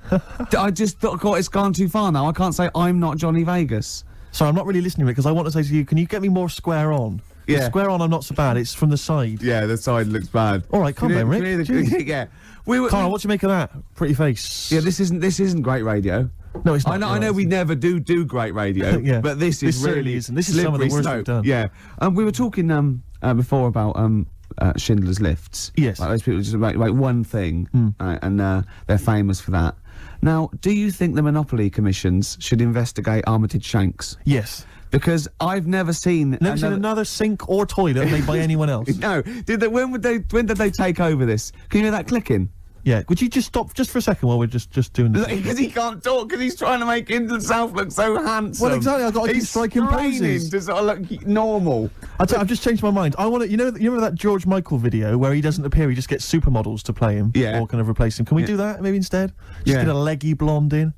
I just thought, God, it's gone too far now. I can't say I'm not Johnny Vegas. Sorry, I'm not really listening, Rick, because I want to say to you, can you get me more square on? Yeah. The square on, I'm not so bad. It's from the side. Yeah, the side looks bad. All right, calm down, Rick. Jeez. Yeah. We were, Carl, what do you make of that? Pretty face. yeah, this isn't great radio. No, it's not. I know we never do great radio, Yeah. but this This is certainly really isn't. This is some of the slippery worst we've slope. done. Yeah, we were talking before about Schindler's Lists. Yes. Like those people just make one thing, and they're famous for that. Now, do you think the Monopoly commissions should investigate Armitage Shanks? Yes. Because I've never seen another sink or toilet made by anyone else. No, when did they take over this? Can you hear that clicking? Yeah, would you just stop just for a second while we're just doing this? Because he can't talk, because he's trying to make South look so handsome. Well, exactly, I've got to keep striking poses. To sort of look normal. I've just changed my mind. I want to, you remember that George Michael video where he doesn't appear, he just gets supermodels to play him? Yeah. Or kind of replace him. Can we do that maybe instead? Just get a leggy blonde in?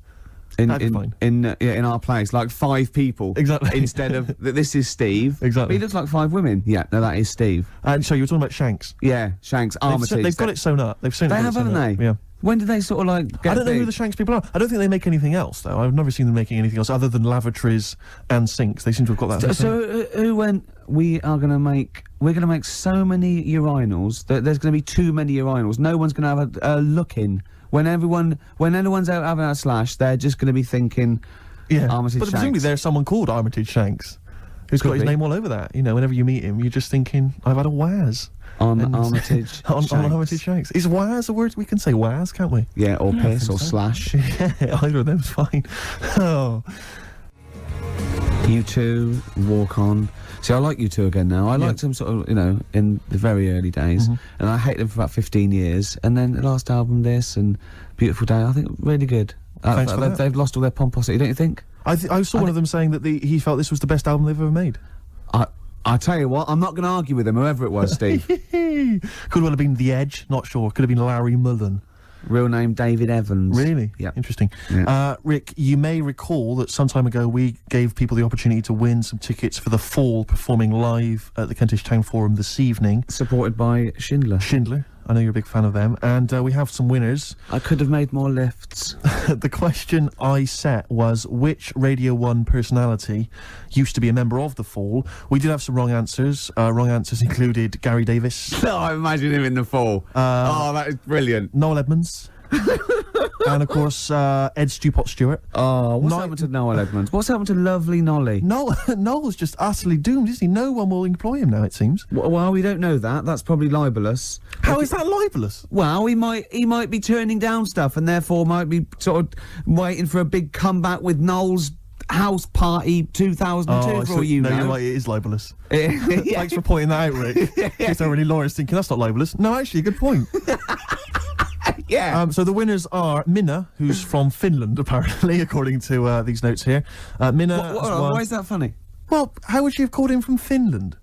That'd be fine. In our place, like 5 people. Exactly. Instead of, this is Steve. Exactly. But he looks like 5 women. Yeah, no, that is Steve. And so you were talking about Shanks. Yeah, Shanks, Armitage. They've got it sewn up. They've sewn it. They have, haven't they? Yeah. When did they sort of like get I don't know big? who the Shanks people are. I don't think they make anything else, though. I've never seen them making anything else other than lavatories and sinks. They seem to have got that. So who went, we're going to make so many urinals that there's going to be too many urinals. No one's going to have a look in. When anyone's out having a slash, they're just going to be thinking, Armitage but Shanks. presumably there's someone called Armitage Shanks who's got his name all over that. Whenever you meet him, you're just thinking, I've had a Waz. On Armitage on Shanks. Armitage Shanks. Is Waz a word? We can say Waz, can't we? Yeah, or piss or slash. Yeah, either of them's fine. Oh. U2, Walk On. See, I like U2 again now. I liked them sort of, in the very early days, and I hated them for about 15 years. And then the last album, this and Beautiful Day, I think really good. Thanks for that. They've lost all their pomposity, don't you think? I saw one of them saying that he felt this was the best album they've ever made. I tell you what, I'm not going to argue with him, whoever it was, Steve. Could well have been The Edge, not sure. Could have been Larry Mullen. Real name David Evans. Really? Yeah. Interesting. Yeah. Rick, you may recall that some time ago we gave people the opportunity to win some tickets for The Fall performing live at the Kentish Town Forum this evening. Supported by Schindler. I know you're a big fan of them. And we have some winners. I could have made more lifts. The question I set was, which Radio 1 personality used to be a member of The Fall? We did have some wrong answers. Wrong answers included Gary Davis. No, I imagine him in The Fall. That is brilliant. Noel Edmonds. And, of course, Ed Stewpot Stewart. Oh, what's happened to Noel Edmonds? What's happened to lovely Nolly? Noel's just utterly doomed, isn't he? No one will employ him now, it seems. Well, we don't know that. That's probably libelous. How is that libelous? Well, he might be turning down stuff and therefore might be sort of waiting for a big comeback with Noel's House Party 2002 for all you know. No, you're right, it is libelous. Yeah. Thanks for pointing that out, Rick. In case there are any lawyers thinking that's not libelous. No, actually, good point. Yeah. So the winners are Minna, who's from Finland, apparently, according to these notes here. Minna. Why is that funny? Well, how would she have called him from Finland?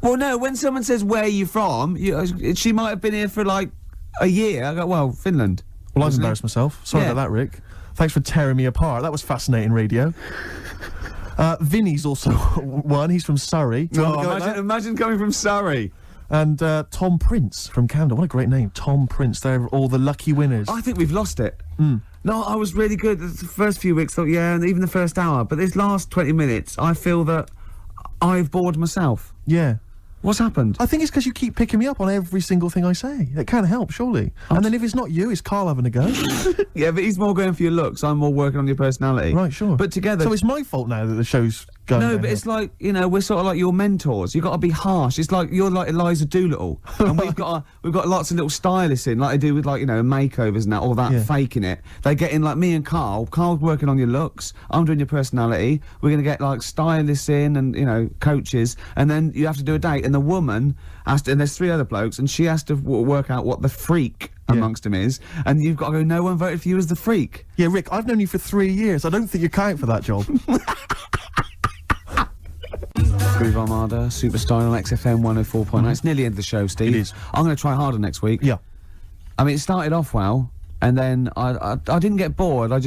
Well, no, when someone says, where are you from, she might have been here for like a year. I go, well, Finland. Well, I've embarrassed myself. Sorry about that, Rick. Thanks for tearing me apart. That was fascinating radio. Vinny's also one. He's from Surrey. Imagine coming from Surrey. And Tom Prince from Canada. What a great name. Tom Prince. They're all the lucky winners. I think we've lost it. No, I was really good. The first few weeks, thought, and even the first hour. But this last 20 minutes, I feel that I've bored myself. Yeah. What's happened? I think it's because you keep picking me up on every single thing I say. That can't help, surely. And then if it's not you, it's Carl having a go. Yeah, but he's more going for your looks. I'm more working on your personality. Right, sure. But together... So it's my fault now that the show's going No, downhill. but it's like, we're sort of like your mentors. You've got to be harsh. It's like you're like Eliza Doolittle. And we've got lots of little stylists in, like they do with makeovers and that, all that, faking it. They get in, like me and Carl. Carl's working on your looks. I'm doing your personality. We're going to get, like, stylists in and, coaches. And then you have to do a date. And the woman has to, and there's 3 other blokes, and she has to work out what the freak amongst them is. And you've got to go, no one voted for you as the freak. Yeah, Rick, I've known you for 3 years. I don't think you count for that job. Groove Armada, Superstar on XFM 104.9. It's nearly the end of the show, Steve. It is. I'm going to try harder next week. Yeah. I mean, it started off well, and then I didn't get bored. I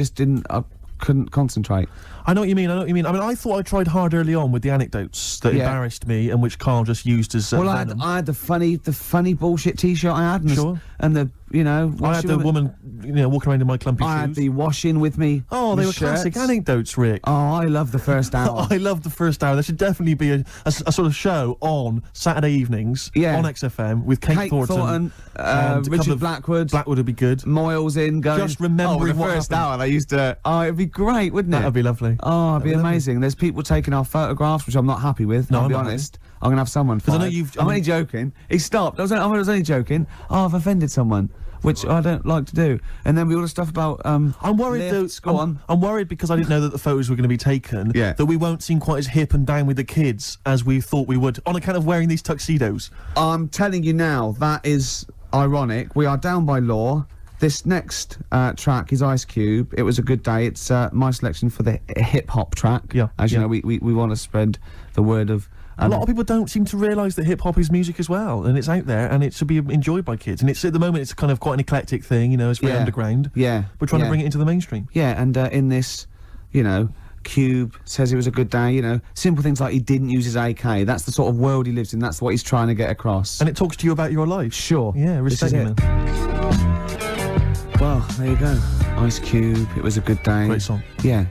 couldn't concentrate. I know what you mean. I mean, I thought I tried hard early on with the anecdotes that embarrassed me and which Carl just used as well, venom. I had the funny bullshit T-shirt I had, and Sure. and the you know. I had the woman, walking around in my clumpy shoes. I had the washing with me. Oh, they were classic anecdotes, Rick. Oh, I love the first hour. I love the first hour. There should definitely be a sort of show on Saturday evenings on XFM with Kate Thornton and Richard Blackwood. Blackwood would be good. Moyles in going. Just remembering the first hour they used to. Oh, it'd be great, wouldn't it? That'd be lovely. Oh, it'd be amazing. There's people taking our photographs, which I'm not happy with. No, I'll be I'm not honest. I'm gonna have someone. Because I know I'm only joking. He stopped. I was only joking. Oh, I've offended someone, which I don't like to do. And then all the stuff about. I'm worried lifts, though. I'm worried because I didn't know that the photos were going to be taken. Yeah. That we won't seem quite as hip and down with the kids as we thought we would on account of wearing these tuxedos. I'm telling you now, that is ironic. We are down by law. This next track is Ice Cube. It Was a Good Day. It's my selection for the hip-hop track. Yeah. As you know, we want to spread the word of... a lot of people don't seem to realise that hip-hop is music as well, and it's out there, and it should be enjoyed by kids. And it's at the moment, it's kind of quite an eclectic thing, it's very underground. Yeah. We're trying to bring it into the mainstream. Yeah, and in this, Cube says it was a good day, simple things like he didn't use his AK. That's the sort of world he lives in. That's what he's trying to get across. And it talks to you about your life. Sure. Yeah, respect you, man. Well, there you go. Ice Cube, It Was a Good Day. Great song. Yeah.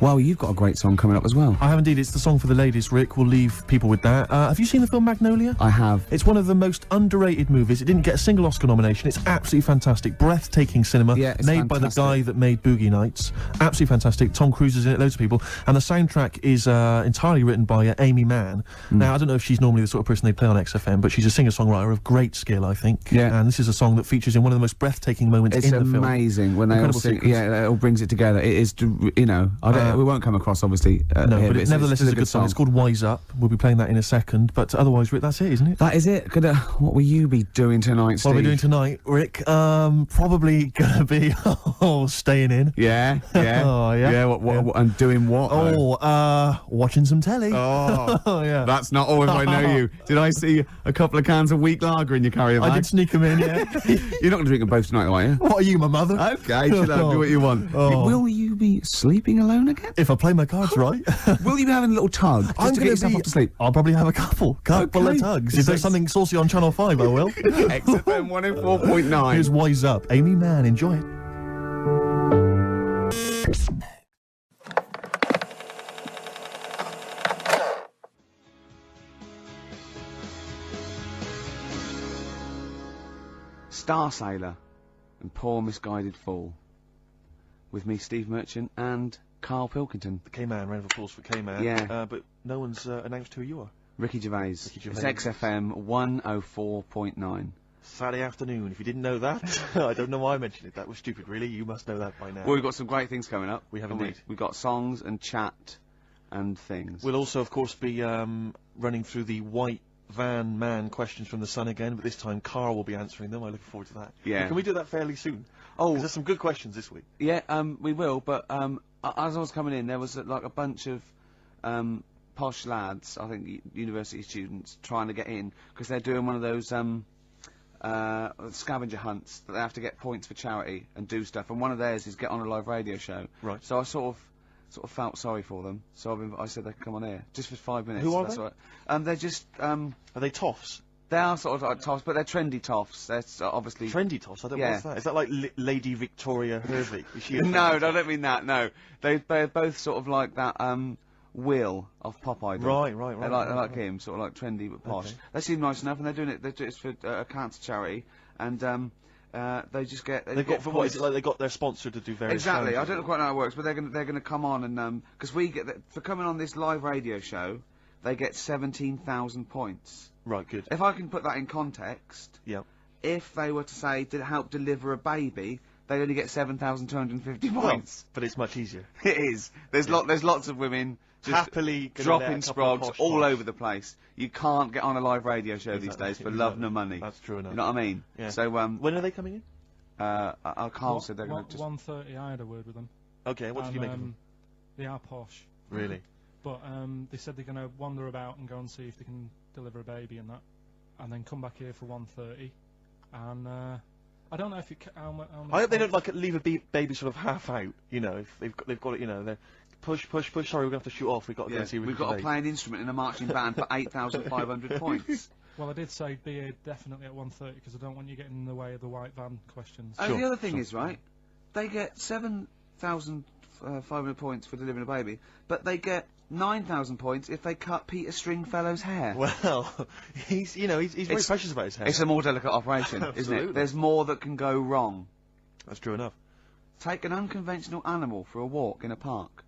Well, you've got a great song coming up as well. I have indeed. It's the song for the ladies, Rick. We'll leave people with that. Have you seen the film Magnolia? I have. It's one of the most underrated movies. It didn't get a single Oscar nomination. It's absolutely fantastic. Breathtaking cinema. Yeah, it's made by the guy that made Boogie Nights. Absolutely fantastic. Tom Cruise is in it, loads of people. And the soundtrack is entirely written by Amy Mann. Now, I don't know if she's normally the sort of person they play on XFM, but she's a singer-songwriter of great skill, I think. Yeah. And this is a song that features in one of the most breathtaking moments in the film. It's amazing when they all sing. Yeah, it all brings it together. It is, we won't come across, obviously. No, here, but it nevertheless is a good song. It's called Wise Up. We'll be playing that in a second. But otherwise, Rick, that's it, isn't it? That is it. What will you be doing tonight, Steve? What are we doing tonight, Rick? Probably gonna be staying in. Yeah. Oh, yeah. Yeah. What and doing what? Watching some telly. Oh, yeah. That's not all if I know you. Did I see a couple of cans of weak lager in your carrier bag? I did sneak them in. Yeah. You're not gonna drink them both tonight, are you? What are you, my mother? Okay, do what you want. Will you be sleeping alone again? If I play my cards right. Will you be having a little tug just to get yourself off to sleep? I'll probably have a couple of tugs. If there's something saucy on Channel 5, I will. XFM 104.9. Here's Wise Up. Amy Mann, enjoy it. Star Sailor and Poor Misguided Fool. With me, Steve Merchant, and Karl Pilkington. The K-Man, round of applause for K-Man. Yeah. But no one's announced who you are. Ricky Gervais. It's XFM 104.9. Saturday afternoon. If you didn't know that, I don't know why I mentioned it. That was stupid, really. You must know that by now. Well, we've got some great things coming up. We have indeed. We've got songs and chat and things. We'll also, of course, be running through the White Van Man questions from the Sun again, but this time Karl will be answering them. I look forward to that. Yeah. Can we do that fairly soon? Oh, there's some good questions this week. Yeah, we will. But as I was coming in, there was like a bunch of posh lads, I think university students, trying to get in because they're doing one of those scavenger hunts that they have to get points for charity and do stuff. And one of theirs is get on a live radio show. Right. So I sort of felt sorry for them. So I said they could come on here just for 5 minutes. Who are that's they? All right. They're just Are they toffs? They are sort of like toffs, but they're trendy toffs. They're obviously trendy toffs. I don't know what's that. Is that like Lady Victoria Hervey? Is she no, I don't mean that. No, they're both sort of like that. Will of Pop Idol. Right. They like him, sort of like trendy but posh. Okay. They seem nice enough, and they're doing it. They do it for a cancer charity, and they just get. They've got for what? Is it like they got their sponsor to do various? Exactly. I don't know quite know how it works, but they're gonna come on and because we get for coming on this live radio show, they get 17,000 points. Right. Good. If I can put that in context. Yeah. If they were to say to help deliver a baby, they only get 7,250 points. Well, but it's much easier. It is. There's lots of women just happily dropping sprogs all over the place. You can't get on a live radio show these days for love nor money. That's true enough. You know what I mean? Yeah. So when are they coming in? Karl said they're going to just 1:30. I had a word with them. Okay. What did you make of them? They are posh. Really? But they said they're going to wander about and go and see if they can deliver a baby and that, and then come back here for 1:30. And I don't know if it. I hope they don't like leave a baby sort of half out. If they've got it. They're push. Sorry, we're going to have to shoot off. We've got to go see. We've got to play an instrument in a marching band for 8,500 points. Well, I did say be here definitely at 1:30 because I don't want you getting in the way of the white van questions. And the other thing is, right, they get 7,500 points for delivering a baby, but they get 9,000 points if they cut Peter Stringfellow's hair. Well, he's very precious about his hair. It's a more delicate operation, isn't it? Absolutely. There's more that can go wrong. That's true enough. Take an unconventional animal for a walk in a park.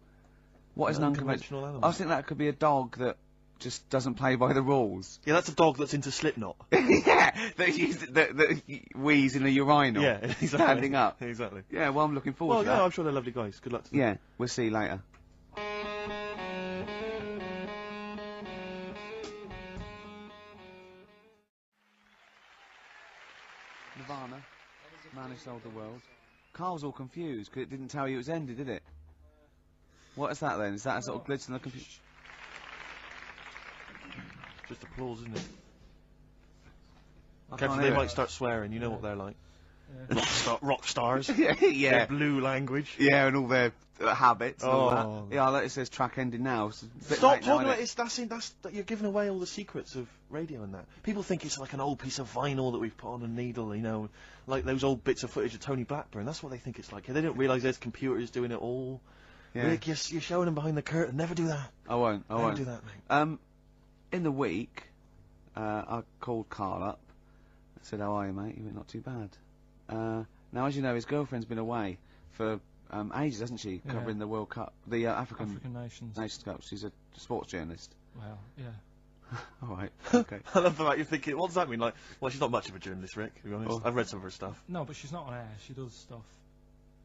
What is an unconventional animal? I was thinking that could be a dog that just doesn't play by the rules. Yeah, that's a dog that's into Slipknot. Yeah, that wheeze in a urinal. Yeah, exactly. Standing up. Exactly. Yeah, well, I'm looking forward to that. Yeah, I'm sure they're lovely guys. Good luck to them. Yeah, we'll see you later. Nirvana, Man Who Sold the World. Carl's all confused because it didn't tell you it was ended, did it? What is that then? Is that a sort of glitch in the computer? Just applause, isn't it? I Careful, can't they hear might it. start swearing. You know what they're like. Yeah. Rock stars. Yeah, Their blue language. yeah, and all their habits and all Oh. that. Yeah, it says track ending now. It's a bit Stop late now, talking about innit? it. That's you're giving away all the secrets of radio and that. People think it's like an old piece of vinyl that we've put on a needle, you know, like those old bits of footage of Tony Blackburn. That's what they think it's like. They don't realise there's computers doing it all. Yeah. Rick, you're showing them behind the curtain. Never do that. I won't. Never do that, mate. In the week, I called Karl up. I said, "How are you, mate?" He went, "Not too bad." Now, as you know, his girlfriend's been away for ages, hasn't she? Yeah. Covering the World Cup, the African Nations. Cup. She's a sports journalist. Well, yeah. All right. Okay. I love the fact you're thinking, what does that mean? Like, well, she's not much of a journalist, Rick, to be honest. Oh. I've read some of her stuff. No, but she's not on air. She does stuff,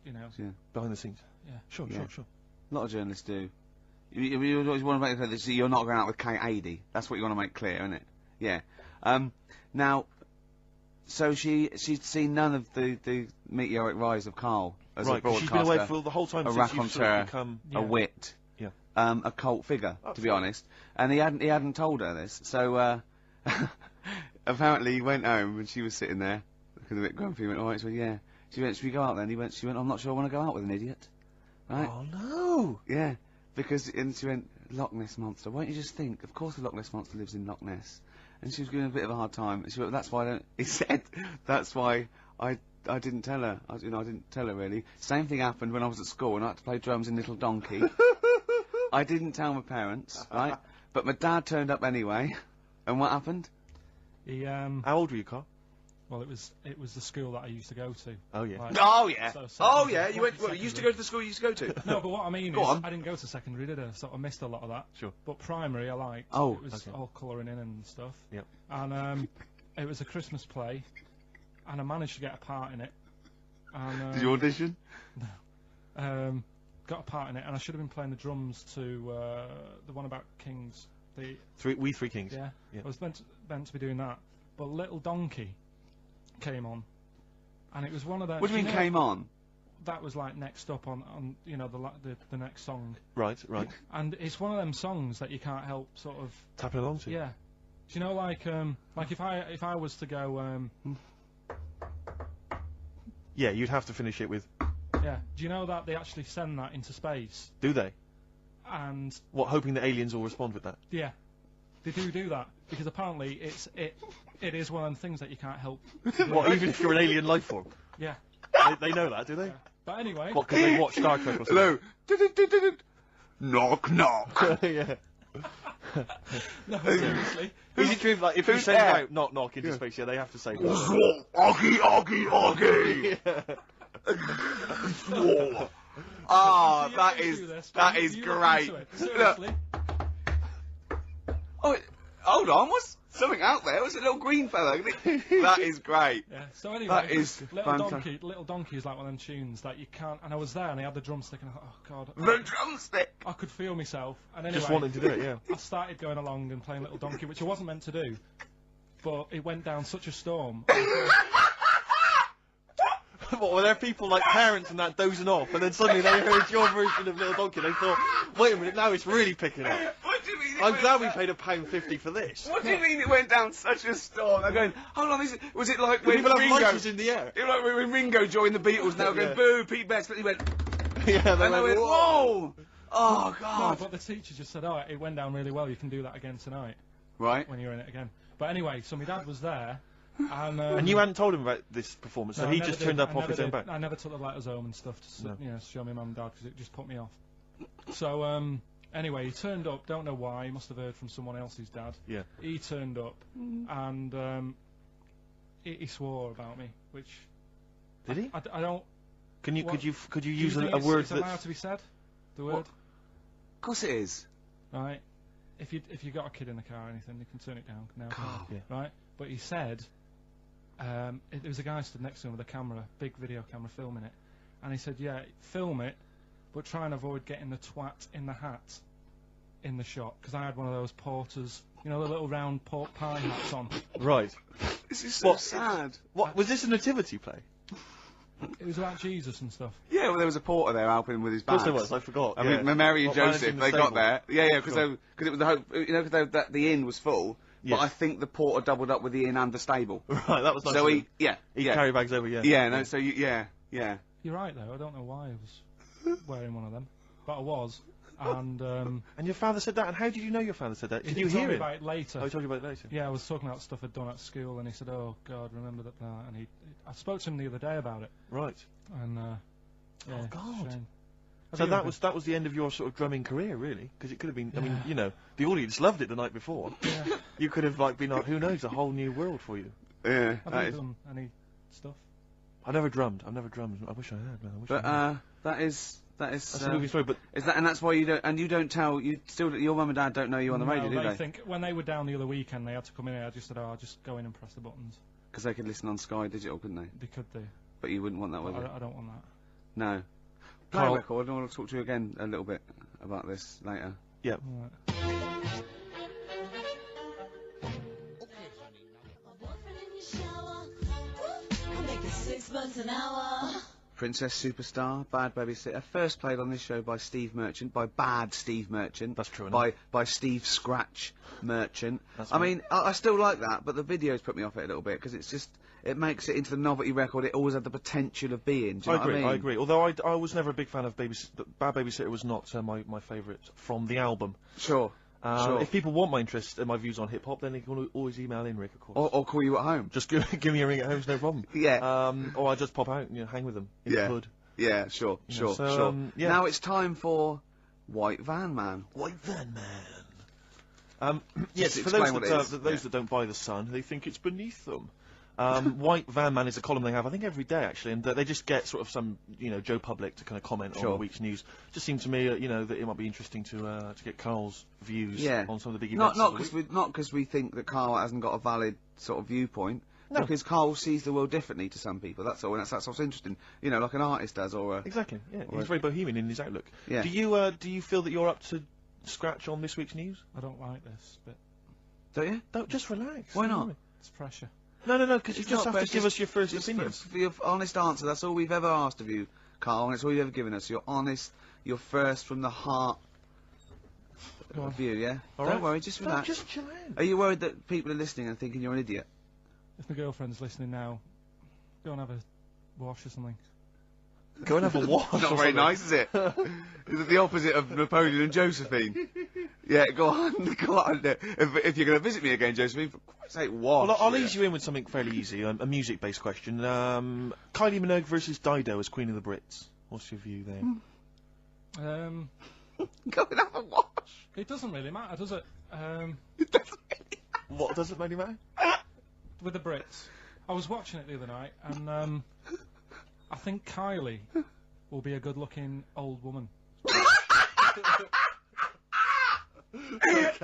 you know. Yeah. Behind the scenes. Yeah. Sure, Yeah. sure. A lot of journalists do. You always want to make clear that you're not going out with Kate Adie. That's what you want to make clear, isn't it? Yeah. Now, so she'd seen none of the meteoric rise of Karl as a Right, 'cause broadcaster, she's been away for the whole time a since you've sort of raconteur, become... Yeah. a wit, Yeah. a cult figure, to be honest. And he hadn't told her this. So apparently he went home and she was sitting there looking a bit grumpy. He went, "All right," so yeah. She went, "Should we go out then?" She went, "I'm not sure I want to go out with an idiot." Right? Oh, no! Yeah, and she went, "Loch Ness Monster, won't you just think, of course the Loch Ness Monster lives in Loch Ness." And she was giving a bit of a hard time, and she went, "That's why he said, "That's why I didn't tell her, I didn't tell her really." Same thing happened when I was at school and I had to play drums in Little Donkey. I didn't tell my parents, right? But my dad turned up anyway, and what happened? He How old were you, Carl? well, it was the school that I used to go to. Oh, yeah. Like, Oh yeah, So oh secondary- yeah, you went, secondary. you used to go to the school you used to go to? No, but what I mean Go is, on. I didn't go to secondary, did I? So I missed a lot of that. Sure. But primary, I liked. Oh, it was okay. all colouring in and stuff. Yep. And it was a Christmas play, and I managed to get a part in it. And Did you audition? got a part in it, and I should have been playing the drums to the one about Kings. The We Three Kings. yeah, Yeah. I was meant to be doing that, but Little Donkey came on, and it was one of those. What do you mean came on? That was like next up on you know the next song, Right. and it's one of them songs that you can't help sort of Tapping along to. yeah. Do you know like if I was to go Yeah, you'd have to finish it with... yeah. Do you know that they actually send that into space? Do they? And What, hoping that aliens will respond with that? yeah, they do that because apparently it is one of them things that you can't help. What, even if you're an alien life form? Yeah. They know that, do they? Yeah. But anyway, What, because they watch Star Trek or something? Hello. Knock knock. Yeah. no, seriously. Is it true, like, if you who's send there? out knock knock into space, yeah, they have to say that. Oggy, oggy, oggy. Ah, Do you that ever is do this? that Do is you look great. into it? Look. Seriously. Oh, hold on, what's something out there? Was a little green fella? That is great. Yeah. So anyway, That is Little Donkey is like one of them tunes that you can't. And I was there, and I had the drumstick, and I thought, oh god, The drumstick. I could feel myself. And anyway, Just wanting to do it, yeah. I started going along and playing Little Donkey, which I wasn't meant to do, but it went down such a storm. What, were there people like parents and that dozing off, and then suddenly they heard your version of Little Donkey, and they thought, wait a minute, now it's really picking up. What do you mean? I'm glad we paid £1.50 for this. What do you mean it went down such a storm? I'm going, hold on, was it like when People have Ringo... lunches in the air. It was like when Ringo joined the Beatles, now going, Yeah. boo, Pete Best, but he went, Yeah, they and they went, whoa. whoa! Oh, No, God. but the teacher just said, oh, it went down really well, you can do that again tonight. Right. when you're in it again. But anyway, so my dad was there, and And you hadn't told him about this performance, so no, I he never just did. turned up I off never his own did. back. I never took the letters home and stuff to No. show my mum and dad because it just put me off. So anyway, he turned up. Don't know why. He must have heard from someone else's dad. Yeah. He turned up, and he swore about me, which Did he? I don't. Could you what- could you Do you use think a it's- word it's allowed that's to be said? The word, Of course it is. right? If you got a kid in the car or anything, you can turn it down now, can't you? Yeah. Right? But he said, there was a guy stood next to him with a camera, big video camera, filming it, and he said, yeah, film it, but try and avoid getting the twat in the hat in the shot, because I had one of those porters, you know, the little round pork pie hats on. right? This is so What? sad. What was this a nativity play? It was about Jesus and stuff. Yeah, well, there was a porter there helping with his Of course bags. there was. I forgot. I yeah. mean, Mary and What, Joseph, managing the they got stable? there. Yeah, because Sure. it was the hope, you know, because the inn was full. Yes. But I think the porter doubled up with the inn and the stable. Right, that was nice. So of he, him. yeah, He yeah, carry bags over. Yeah. yeah. No, so yeah. You're right, though. I don't know why I was wearing one of them, but I was. And And your father said that. And how did you know your father said that? Did he you told hear me it? about it later. Oh, he told you about it later. Yeah, I was talking about stuff I'd done at school, and he said, "Oh God, remember that?" And I spoke to him the other day about it, Right. and yeah, Oh, God. shame. So that was the end of your sort of drumming career, really, because it could have been. I mean, you know, the audience loved it the night before. Yeah. You could have like been like, who knows, a whole new world for you. Yeah. Have That you is, done any stuff? I've never drummed. I wish I had, man. I wish I but had. that is That's a movie story, but is that, and that's why you don't tell, your mum and dad don't know you on the radio, No, do they they? think when they were down the other weekend, they had to come in here. I just said, "Oh, I'll just go in and press the buttons." Because they could listen on Sky Digital, couldn't they? They could do. But you wouldn't want that, would you? I don't want that. No. Play a Carl- record. I want to talk to you again a little bit about this later. yeah. Right. My boyfriend in your shower. I'm making $6 an hour. Princess Superstar, Bad Babysitter, first played on this show by Steve Merchant, by Bad Steve Merchant. That's true By Steve Scratch Merchant. That's I right. mean, I still like that, but the videos put me off it a little bit because it's just, it makes it into the novelty record it always had the potential of being. Do you know what I mean? I agree. Although I was never a big fan of Bad Babysitter was not my favourite from the album. Sure. Sure. If people want my interest and my views on hip hop, then they can always email in, Rick, of course. Or call you at home. Just give me a ring at home, it's no problem. Yeah. Or I just pop out and hang with them in the hood. Yeah, sure, sure, so, sure. yeah. Now it's time for White Van Man. White Van Man. Yes, Just for those explain what it is. those Yeah. that don't buy the Sun, they think it's beneath them. White Van Man is a column they have, I think, every day actually, and they just get sort of some, Joe Public to kind of comment on Sure. the week's news. Just seemed to me, that it might be interesting to get Carl's views Yeah. on some of the big Not events. of the because week. not because we think that Carl hasn't got a valid sort of viewpoint. No. Because Carl sees the world differently to some people. That's all. And that's what's interesting. Like an artist does, or a. Exactly. Yeah, Or- he's very bohemian in his outlook. Yeah. Do you feel that you're up to scratch on this week's news? I don't like this, but Don't you? Don't just relax. Why not? it's pressure. No, because you It's just not, have but to give it's us your first just opinion. for your honest answer. That's all we've ever asked of you, Carl, and it's all you've ever given us. Your honest, your first from the heart Go on. view. Yeah. All Don't right. worry. Just No, relax. just chill out. Are you worried that people are listening and thinking you're an idiot? If my girlfriend's listening now, go and have a wash or something. Go and have a wash. Not or very something. nice, is it? Is it the opposite of Napoleon and Josephine? Yeah, go on, go on. If you're going to visit me again, Josephine, for Christ's sake, wash. Well, I'll ease you in with something fairly easy, a music-based question. Kylie Minogue versus Dido as Queen of the Brits. What's your view there? Go and have a wash. It doesn't really matter, does it? What does it really matter? With the Brits, I was watching it the other night, and I think Kylie will be a good-looking old woman.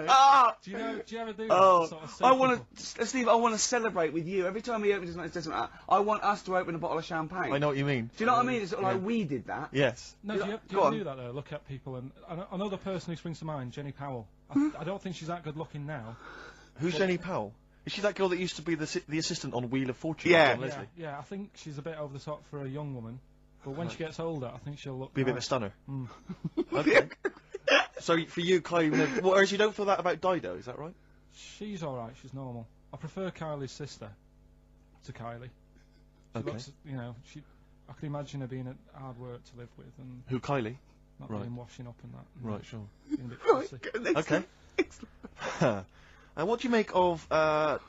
Ah! Do you ever do that Oh, sort of I thing? want to, Steve. I want to celebrate with you every time he opens his mouth. It doesn't matter. I want us to open a bottle of champagne. I know what you mean. Do you know what I mean? It's sort of like we did that. Yes. No, You do know- you, do, go you on. do that though? Look at people, and another person who springs to mind, Jenny Powell. I don't think she's that good looking now. Who's Jenny Powell? Is she that girl that used to be the assistant on Wheel of Fortune? Yeah. John Leslie? Yeah, I think she's a bit over the top for a young woman, but when she gets older, I think she'll look Be a bit of a nice. stunner. Mm. Okay. So for you, Kylie Minogue, whereas you don't feel that about Dido, is that right? She's all right. She's normal. I prefer Kylie's sister to Kylie. She Okay. looks, I can imagine her being a hard work to live with and Who, Kylie? not Right. being washing up and that. and Right, sure. being a bit Right. fussy. go next. Okay. And what do you make of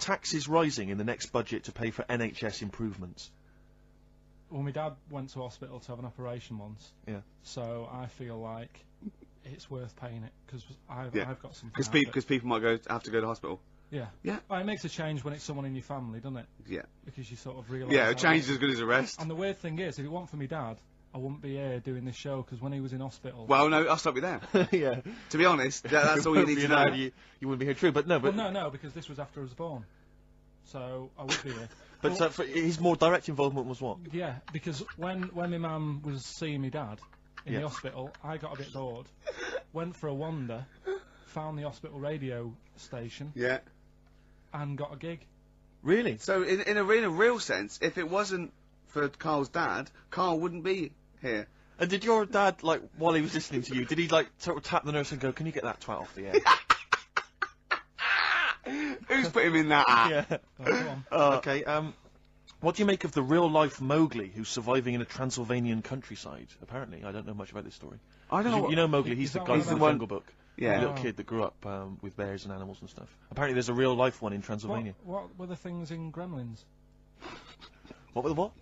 taxes rising in the next budget to pay for NHS improvements? Well, my dad went to hospital to have an operation once. Yeah. So I feel like it's worth paying it because I've got something. Because people might have to go to hospital. Yeah. Yeah. Well, it makes a change when it's someone in your family, doesn't it? Yeah. Because you sort of realise. Yeah, a change is as good as a rest. And the weird thing is, if it weren't for my dad, I wouldn't be here doing this show because when he was in hospital. Well, no, I'll stop you there. Yeah. To be honest, that's all you need to know. You wouldn't be here, true, but no, but Well, no, because this was after I was born. So I would be here. but his more direct involvement was what? Yeah, because when my mum was seeing my dad in the hospital, I got a bit bored, went for a wander, found the hospital radio station, Yeah. and got a gig. Really? So in a real sense, if it wasn't for Carl's dad, Carl wouldn't be here. And did your dad, like, while he was listening to you, did he, like, sort of tap the nurse and go, can you get that twat off the air? Who's put him in that act? Yeah. Oh, go on. Okay, what do you make of the real-life Mowgli who's surviving in a Transylvanian countryside? Apparently, I don't know much about this story. I don't know. You know Mowgli, he's Is the that guy one from of the them? Jungle Book. Yeah. The little kid that grew up with bears and animals and stuff. Apparently there's a real-life one in Transylvania. What were the things in Gremlins? What were the what?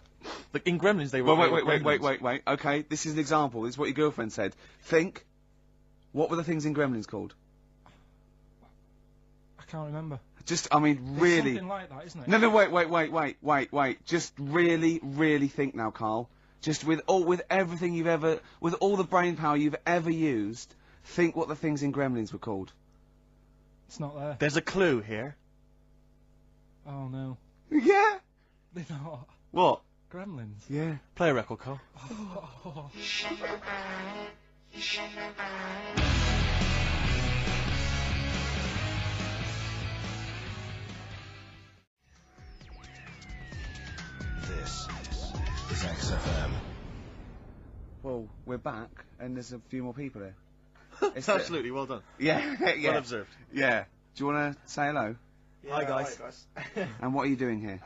Like, in Gremlins they were... Well, they were wait. gremlins. Okay, this is an example. This is what your girlfriend said. Think. What were the things in Gremlins called? I can't remember. Just, I mean, It's really. something like that, isn't it? No, wait. Just really think now, Carl. Just with everything with all the brain power you've ever used, think what the things in Gremlins were called. It's not there. There's a clue here. Oh no. Yeah. They're not. What? Gremlins. Yeah. Play a record, Carl. This is XFM. Well, we're back, and there's a few more people here. It's absolutely well done. Yeah, yeah. Well observed. Yeah. Do you want to say hello? Hi guys. And what are you doing here?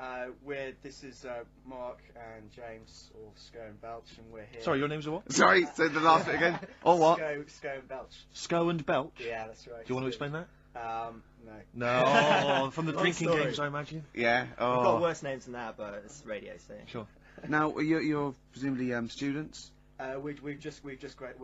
This is Mark and James, or Sco and Belch, and we're here. Sorry, your name's what? Sorry, say the last bit again. Or what? Sco and Belch. Sco and Belch? Yeah, that's right. Do you want to explain that? No. No, from the Long drinking story. games, I imagine. Yeah. We've got Oh. worse names than that, but it's radio, so. Sure. Now you're presumably we've We've just we kind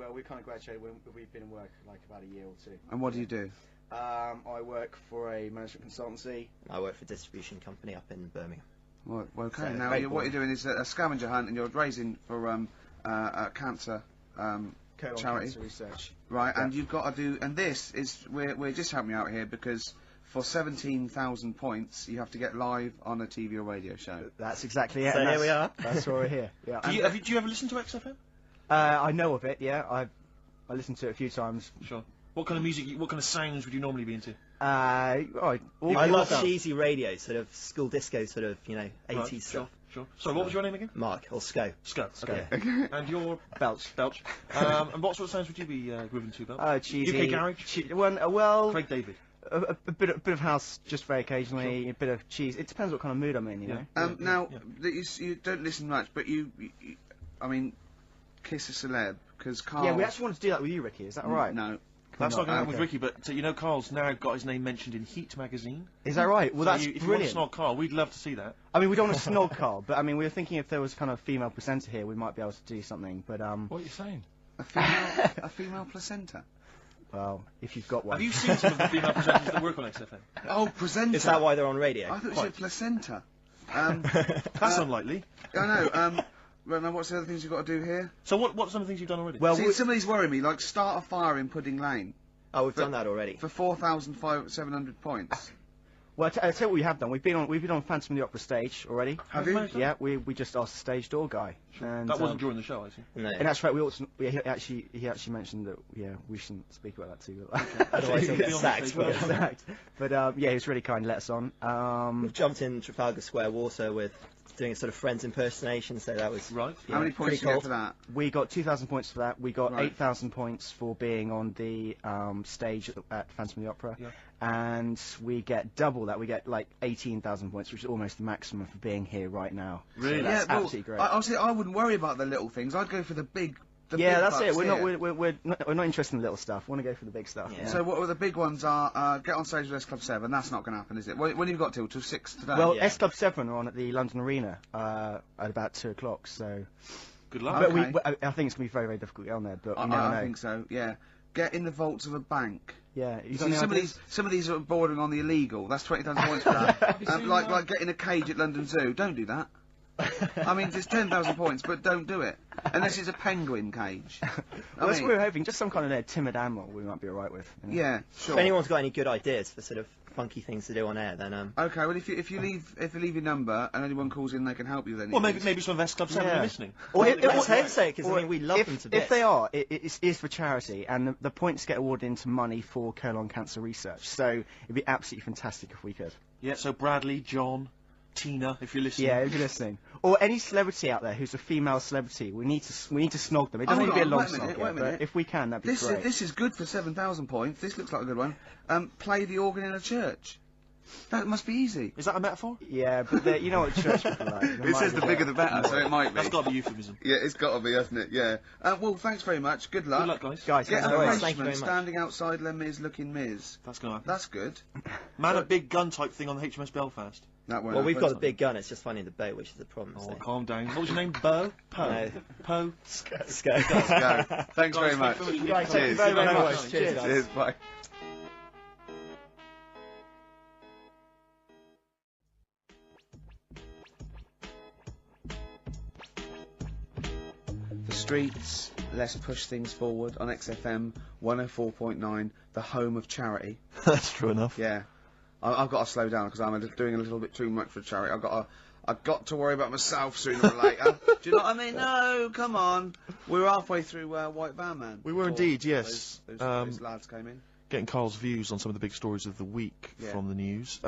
of graduated. We've been in work like about a year or two. And what do you do? I work for a management consultancy. I work for a distribution company up in Birmingham. Well, okay. So, Now very what you're boring. doing is a scavenger hunt, and you're raising for a cancer Colon charity, cancer research. right? Yeah. And you've got to do. And this is we're just helping you out here because for 17,000 points you have to get live on a TV or radio show. That's exactly it. So and here we that's- That's why we're here. Yeah. Do you ever listen to XFM? I know of it. Yeah. I listened to it a few times. Sure. What kind of music, what kind of sounds would you normally be into? I love cheesy radio, sort of school disco, sort of, 80s Right, stuff. Sure. Sorry, what was your name again? Mark, or Sco. Sco. Sco. Okay. And you're Belch. Belch. And what sort of sounds would you be grooving to, Belch? Cheesy. UK garage? Well, Craig David. a bit of house just very occasionally, a bit of cheese. It depends what kind of mood I'm in, you know. Now that you don't listen much, but you I mean, kiss a celeb because Carl. Yeah, we actually want to do that with you, Ricky. Is that all right? No. That's not going to happen with Okay. Ricky, but Carl's now got his name mentioned in Heat magazine. Is that right? Well, So that's if you want to brilliant. snog Carl, we'd love to see that. I mean, we don't want to snog Carl, but I mean, we were thinking if there was kind of a female presenter here, we might be able to do something. But What are you saying? A female placenta. well, if you've got one. Have you seen some of the female presenters that work on XFM? Oh, presenter. Is that why they're on radio? I thought you Quite. said placenta. That's unlikely. I know. Well, now what's the other things you've got to do here? So what are some of the things you've done already? Well, See, some of these worry me. Like start a fire in Pudding Lane Oh, we've done that already. for 4,700 points. Well, I tell you what we have done. We've been on Phantom of the Opera stage already. Have you? Yeah, we just asked the stage door guy. And, That wasn't during the show, I see. No. And that's right. He actually mentioned that. Yeah, we shouldn't speak about that too. Otherwise he'll get Be on sacked. stage, but- yeah. Exact. But yeah, he was really kind to let us on. We've jumped in Trafalgar Square Water with doing a sort of Friends impersonation, so that was Right. How many points pretty did you get cool. for that? We got 2,000 points for that. We got Right. 8,000 points for being on the stage at Phantom of the Opera. Yeah. And we get double that. We get like 18,000 points, which is almost the maximum for being here right now. Really? So that's well, absolutely great. Honestly, I wouldn't worry about the little things. I'd go for the big Yeah, big that's it. bucks We're here. not we're not interested in the little stuff. We want to go for the big stuff. Yeah. So what were the big ones are, get on stage with S Club 7, that's not going to happen, is it? When have you got till 6 today? Well, Yeah. S Club 7 are on at the London Arena at about 2 o'clock. So, Good luck. but Okay. I think it's gonna be very, very difficult to get on there. But I, we never I know. think so, yeah. Get in the vaults of a bank. Yeah, You see, some of these are bordering on the illegal. That's 20,000 points for that. Like getting a cage at London Zoo. Don't do that. I mean, it's 10,000 points, but don't do it. Unless it's a penguin cage. Well, I that's mean, what we're hoping. Just some kind of timid animal we might be alright with. You know? yeah, sure. If anyone's got any good ideas for sort of funky things to do on air, then Okay, well, if you leave your number and anyone calls in, they can help you with anything. Well, maybe some of S Club 7 are listening. Or let's hope so, because I mean we love them to bits. If they are, it is for charity, and the points get awarded into money for colon cancer research. So it'd be absolutely fantastic if we could. Yeah, so Bradley, John, Tina, if you're listening. Yeah, if you're listening, or any celebrity out there who's a female celebrity, we need to snog them. It doesn't need to be a long snog, wait a minute. but if we can, that'd be great. This is good for 7,000 points. This looks like a good one. Play the organ in a church. That must be easy. Is that a metaphor? Yeah, but you know what church people are like. It says the bigger the better, so it might be. That's got to be euphemism. Yeah, it's got to be, hasn't it? Yeah. Well, thanks very much. Good luck. Good luck, guys. Guys, Get thanks a very much. Thank you Frenchman very much. standing outside Les Mis looking Miz. That's going to happen. That's good. Man a big gun type thing on the HMS Belfast. That won't well, we've happen. got a big gun. It's just finding the boat, which is the problem. Oh, so. calm down. What was your name? Bo? Poe? No. Poe? Let's go. Let's go. Thanks very much. Thank you Guys, thank you Cheers. very, very Cheers. much. Cheers, guys. Cheers, bye. The streets, let's push things forward on XFM 104.9, the home of charity. That's true enough. Yeah. I've got to slow down because I'm doing a little bit too much for charity. I've got to worry about myself sooner or later. Do you know what I mean? No, come on. We were halfway through White Van Man. We were before indeed, yes. Those lads came in. Getting Carl's views on some of the big stories of the week Yeah. from the news.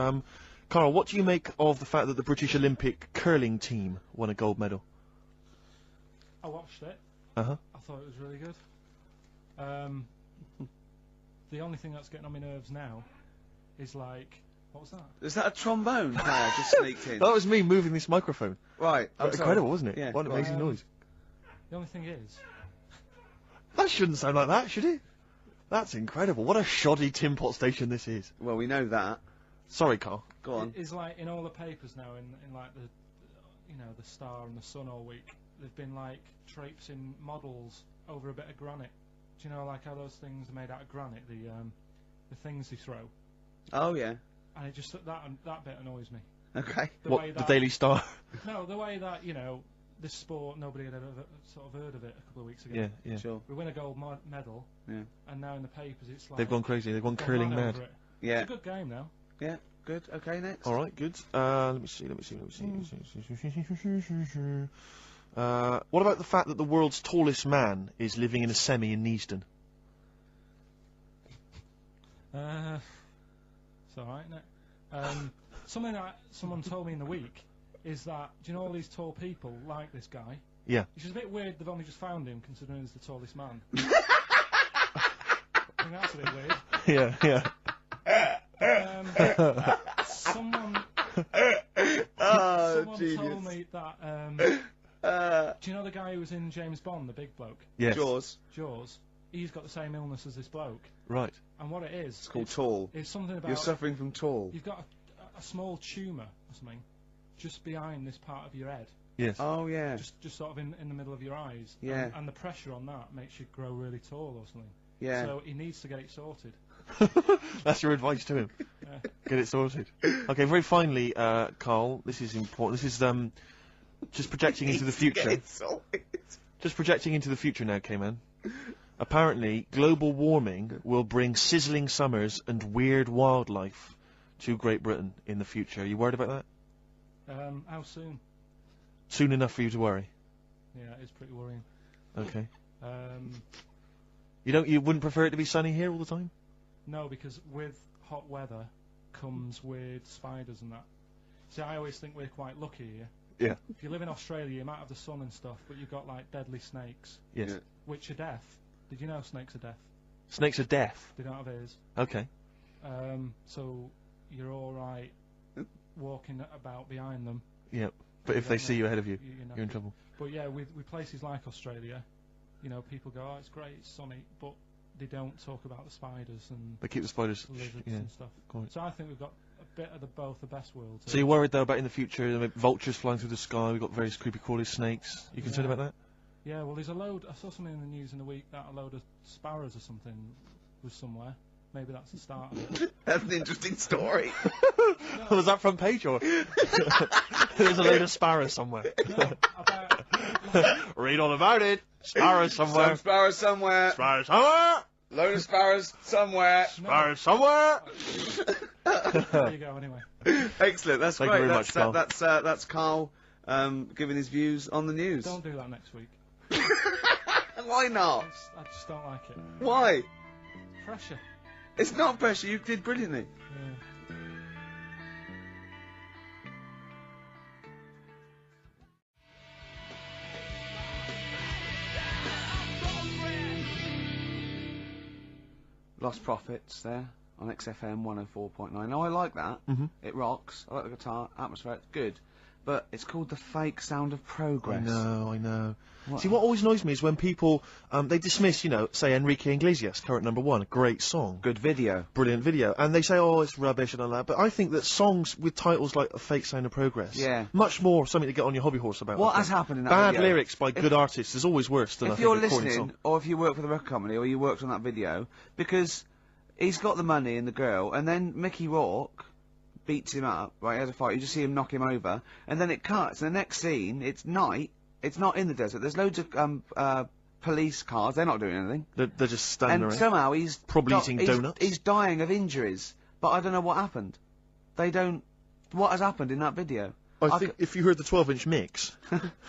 Carl, what do you make of the fact that the British Olympic curling team won a gold medal? I watched it. Uh-huh. I thought it was really good. The only thing that's getting on my nerves now is like, what was that? Is that a trombone player just sneaked in? That was me moving this microphone. Right. I'm sorry. Incredible, wasn't it? Yeah, What an go on. amazing noise. The only thing is, That shouldn't sound like that, should it? That's incredible. What a shoddy tin pot station this is. Well, we know that. Sorry, Carl. Go on. is like in all the papers now, in like the, the Star and the Sun all week, they've been like traipsing models over a bit of granite. Do you know like how those things are made out of granite? The things they throw, Oh, yeah. and it just that bit annoys me. Okay. The What, way the that, Daily Star? No, the way that this sport nobody had ever sort of heard of it a couple of weeks ago. Yeah, yeah. Sure. We win a gold medal, Yeah. and now in the papers it's like They've gone crazy. They've gone curling mad mad. over it. Yeah. It's a good game now. Yeah. Good. Okay, next. All right, good. Let me see. What about the fact that the world's tallest man is living in a semi in Neasden? It's alright, isn't it? Something that someone told me in the week is that, do you know all these tall people like this guy? Yeah. It's just a bit weird they've only just found him, considering he's the tallest man. I think that's a bit weird. Yeah, yeah. Someone genius. told me that, do you know the guy who was in James Bond, the big bloke? Yes. Jaws? He's got the same illness as this bloke. Right. And what it is... It's called tall. It's something about... You're suffering from tall. You've got a small tumour or something just behind this part of your head. Yes. Oh, yeah. Just sort of in the middle of your eyes. Yeah. And the pressure on that makes you grow really tall or something. Yeah. So he needs to get it sorted. That's your advice to him. Yeah. Get it sorted. Okay, very finally, Carl, this is important. This is just projecting into the future. Just projecting into the future now, K-Man. Apparently, global warming will bring sizzling summers and weird wildlife to Great Britain in the future. Are you worried about that? How soon? Soon enough for you to worry. Yeah, it's pretty worrying. Okay. Um, You wouldn't prefer it to be sunny here all the time? no, because with hot weather comes weird spiders and that. See, I always think we're quite lucky here. Yeah. If you live in Australia, you might have the sun and stuff, but you've got like deadly snakes, Yes. Yeah. which are deaf. Did you know snakes are deaf? Snakes are deaf. They don't have ears. Okay. So you're all right walking about behind them. Yeah. But if they see you ahead of you, You're you're in trouble. But yeah, with places like Australia, you know, people go, oh, it's great, it's sunny, but they don't talk about the spiders and They keep the spiders. lizards Yeah. and stuff. Quite. So I think we've got a bit of both the best worlds. So you're worried though about in the future, vultures flying through the sky? We've got various creepy crawly snakes. You concerned about that? Yeah, well, there's a load. I saw something in the news in the week that a load of sparrows or something was somewhere. Maybe that's the start of it. That's an interesting story. Was that front page or? There's a load of sparrows somewhere. No, about, Read all about it. Sparrows somewhere. Some sparrows somewhere. Sparrows somewhere. Load of sparrows somewhere. Sparrows somewhere. there you go. Anyway, Excellent. That's Thank you great. very much, Carl. That's Carl giving his views on the news. don't do that next week. Why not? I just don't like it. Why? Pressure. It's not pressure. You did brilliantly. Yeah. Lost Profits there on XFM 104.9. Now I like that. It rocks. I like the guitar, atmosphere. It's good. But it's called the fake sound of progress. I know. What? See, what always annoys me is when people, they dismiss, you know, say Enrique Iglesias, current #1, great song. Good video. Brilliant video. And they say, oh, it's rubbish and all that. But I think that songs with titles like A Fake Sound of Progress, Yeah. much more something to get on your hobby horse about. What I has think. happened in that Bad video? lyrics by good artists is always worse than I If think you're a recording listening, song. or if you work for the record company, or you worked on that video, because he's got the money and the girl, and then Mickey Rourke beats him up, right, he has a fight, you just see him knock him over, and then it cuts, and the next scene, it's night, it's not in the desert, there's loads of, police cars, they're not doing anything. They're just standing And around. somehow he's Probably eating donuts. He's dying of injuries, but I don't know what happened. They don't, what has happened in that video? I think if you heard the 12-inch mix,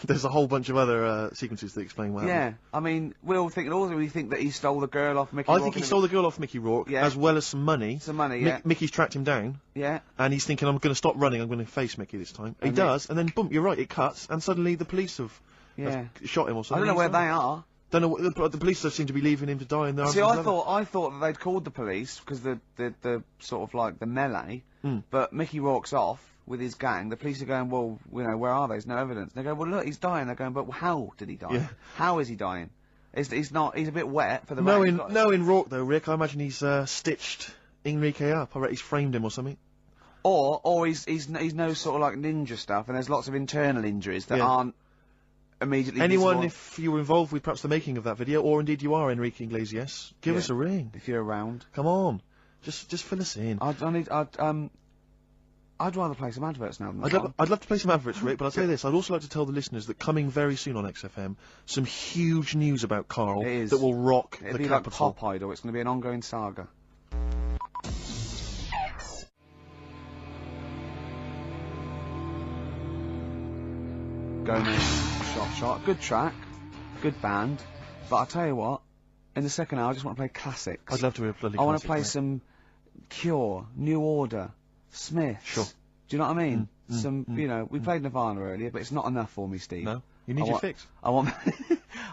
there's a whole bunch of other sequences that explain what happened. Yeah, I mean, we'll think, also we think that he stole the girl off Mickey I Rourke think he and stole the girl off Mickey Rourke, Yeah. as well as some money. some money, yeah. Mickey's tracked him down, Yeah. and he's thinking, I'm going to stop running, I'm going to face Mickey this time. He And does, and then boom, you're right, it cuts, and suddenly the police have Yeah. shot him or I something. don't know where He's they gone. are. Don't know, the police seem to be leaving him to die in the arms See, of I his lover. thought that they'd called the police because the sort of like the melee, Mm. but Mickey Rourke's off with his gang. The police are going, well, you know, where are they? There's no evidence. They go, well, look, he's dying. They're going, but how did he die? Yeah. How is he dying? He's not. He's a bit wet for the rain. He's got- Knowing Rourke though, Rick, I imagine he's stitched Enrique up. I reckon he's framed him or something. Or he's no sort of like ninja stuff, and there's lots of internal injuries that Yeah. aren't immediately Anyone, visible if you were involved with perhaps the making of that video, or indeed you are Enrique Iglesias, give Yeah. us a ring. if you're around. Come on, just fill us in. I'd rather play some adverts now than I'd love to play some adverts, Rick, but I'll tell you this, I'd also like to tell the listeners that coming very soon on XFM, some huge news about Karl It is. that will rock It'll the be like capital. Pop Idol. It's going to be an ongoing saga. Going in, shot. Good track, good band. But I'll tell you what, in the second hour, I just want to play classics. I'd love to hear a bloody I want to classic, play mate. some Cure, New Order, Smiths. Sure. Do you know what I mean? You know, we played Nirvana earlier, but it's not enough for me, Steve. No, you need I your want- fix. I want.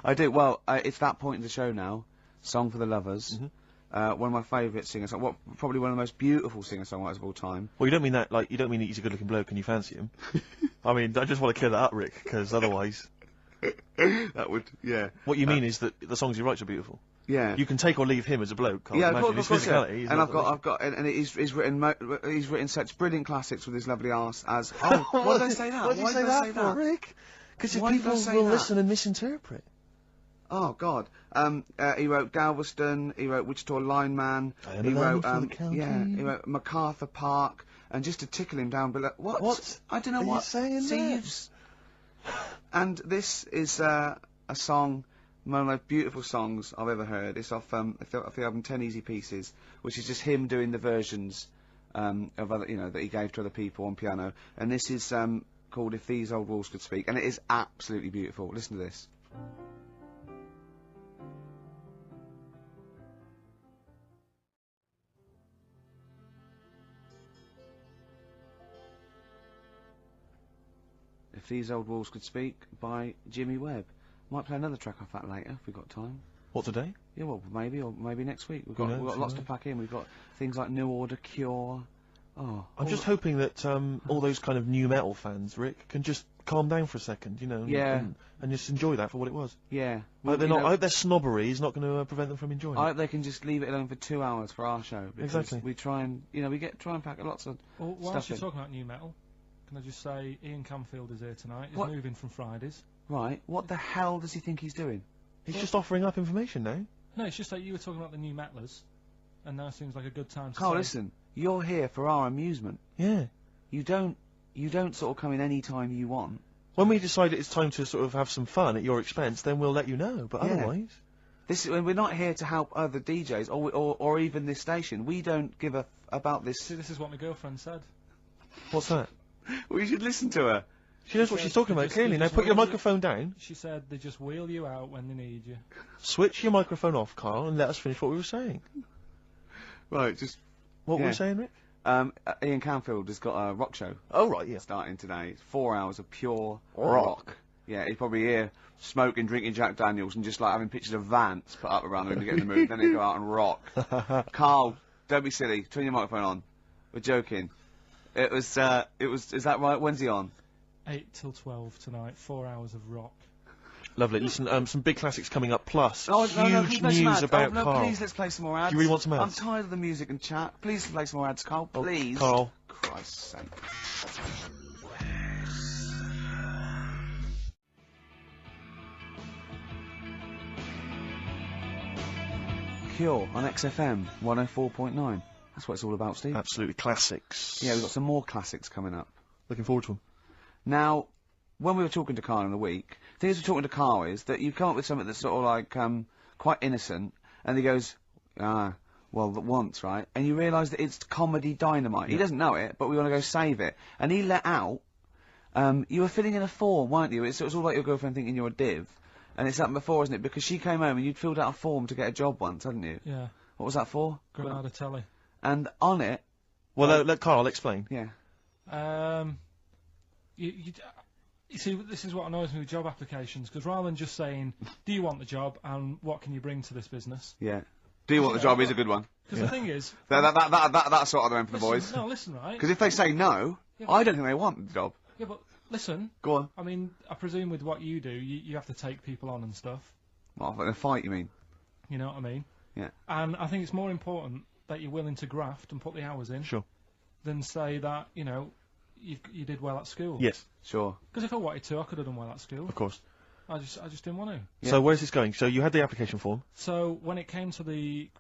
I do. Well, it's that point in the show now. Song for the Lovers. One of my favourite singers. Probably one of the most beautiful singer-songwriters of all time. Well, you don't mean that, like, you don't mean that he's a good-looking bloke and you fancy him. I mean, I just want to clear that up, Rick, because otherwise... That would, yeah. What you mean is that the songs he writes are beautiful. Yeah. You can take or leave him as a bloke, can't Yeah, you? of Imagine course, his of course, physicality. yeah. is And not and he's written such brilliant classics with his lovely arse as. Oh, why did I say that? Why did you say that for, Rick? Because Why did I people say will that? listen and misinterpret. Oh God. He wrote Galveston. He wrote Wichita Lineman. I am He alone wrote for the county. yeah. He wrote MacArthur Park. And just to tickle him down below. What? I don't know are you what. saying See, there? and this is a song, one of the most beautiful songs I've ever heard. It's off the album 10 Easy Pieces, which is just him doing the versions of other, you know, that he gave to other people on piano. And this is called If These Old Walls Could Speak, and it is absolutely beautiful. Listen to this. If These Old Walls Could Speak by Jimmy Webb. Might play another track off that later if we've got time. What, today? Yeah, well, maybe, or maybe next week. We've Who got knows, lots yeah. to pack in. We've got things like New Order, Cure, Oh. I'm just hoping that all those kind of new metal fans, Rick, can just calm down for a second, you know, and just enjoy that for what it was. Yeah. I hope their snobbery is not going to prevent them from enjoying I it. hope they can just leave it alone for 2 hours for our show. Because Exactly. we try and, try and pack lots of Well, whilst stuff you're in. talking about new metal, can I just say Ian Camfield is here tonight. He's What? moving from Fridays. Right, what the hell does he think he's doing? He's just offering up information now. No, it's just that you were talking about the new metalers, and now seems like a good time to Carl, say- listen, you're here for our amusement. Yeah. You don't sort of come in any time you want. When we decide it's time to sort of have some fun at your expense, then we'll let you know. But Yeah. otherwise, We're not here to help other DJs or even this station. We don't give a about this. See, this is what my girlfriend said. what's that? We should listen to her. She knows what she's talking about clearly. Now put your microphone down. She said they just wheel you out when they need you. Switch your microphone off, Carl, and let us finish what we were saying. Right, just What were Yeah. we saying, Rick? Ian Canfield has got a rock show Oh right, yeah. starting today. It's 4 hours of pure Rock. Yeah, he's probably here smoking, drinking Jack Daniels, and just like having pictures of Vance put up around him to get in the mood. Then he'll go out and rock. Carl, don't be silly. Turn your microphone on. We're joking. Is that right? When's he on? 8 till 12 tonight, 4 hours of rock. Lovely. Listen, some big classics coming up, plus No, huge can you play some news ads? about no, Carl. please, let's play some more ads. You really want some ads? I'm tired of the music and chat. Please play some more ads, Carl. Please. Carl. Christ's sake. Cure on XFM 104.9. That's what it's all about, Steve. Absolutely classics. Yeah, we've got some more classics coming up. Looking forward to them. Now, when we were talking to Carl in the week, the thing is we're talking to Carl is that you come up with something that's sort of like, quite innocent, and he goes, well, once, right? And you realise that it's comedy dynamite. He doesn't know it, but we want to go save it. And he let out, you were filling in a form, weren't you? It was all like your girlfriend thinking you're a div. And it's happened before, isn't it? Because she came home and you'd filled out a form to get a job once, hadn't you? Yeah. What was that for? Granada Telly. And on it, Well, let Carl explain. yeah. You see, this is what annoys me with job applications, because rather than just saying, do you want the job and what can you bring to this business? Yeah. Do you want the job is a good one. Because the thing is... That's sort of the one for the boys. No, listen, right? Because if they say no, Yeah, I don't think they want the job. Yeah, but listen. Go on. I mean, I presume with what you do, you have to take people on and stuff. Well, in a fight, you mean? You know what I mean? Yeah. And I think it's more important that you're willing to graft and put the hours in Sure. than say that, you know, you did well at school. Yes, Sure. Because if I wanted to, I could have done well at school. of course. I just didn't want to. Yeah. So where's this going? So you had the application form. So when it came to the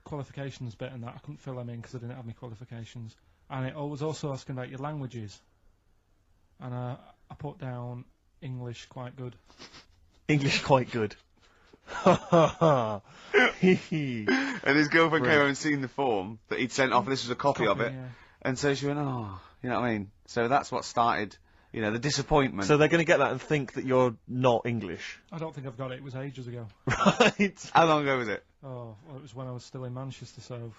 qualifications bit and that, I couldn't fill them in because I didn't have any qualifications. And it was also asking about your languages. And I put down English quite good. English quite good. Ha ha ha. Hee hee. And his girlfriend came over and seen the form that he'd sent off, and this was a copy of it. Yeah. And so she went, oh, you know what I mean? So that's what started, you know, the disappointment. So they're going to get that and think that you're not English. I don't think I've got it. It was ages ago. Right. How long ago was it? Oh, well, it was when I was still in Manchester, so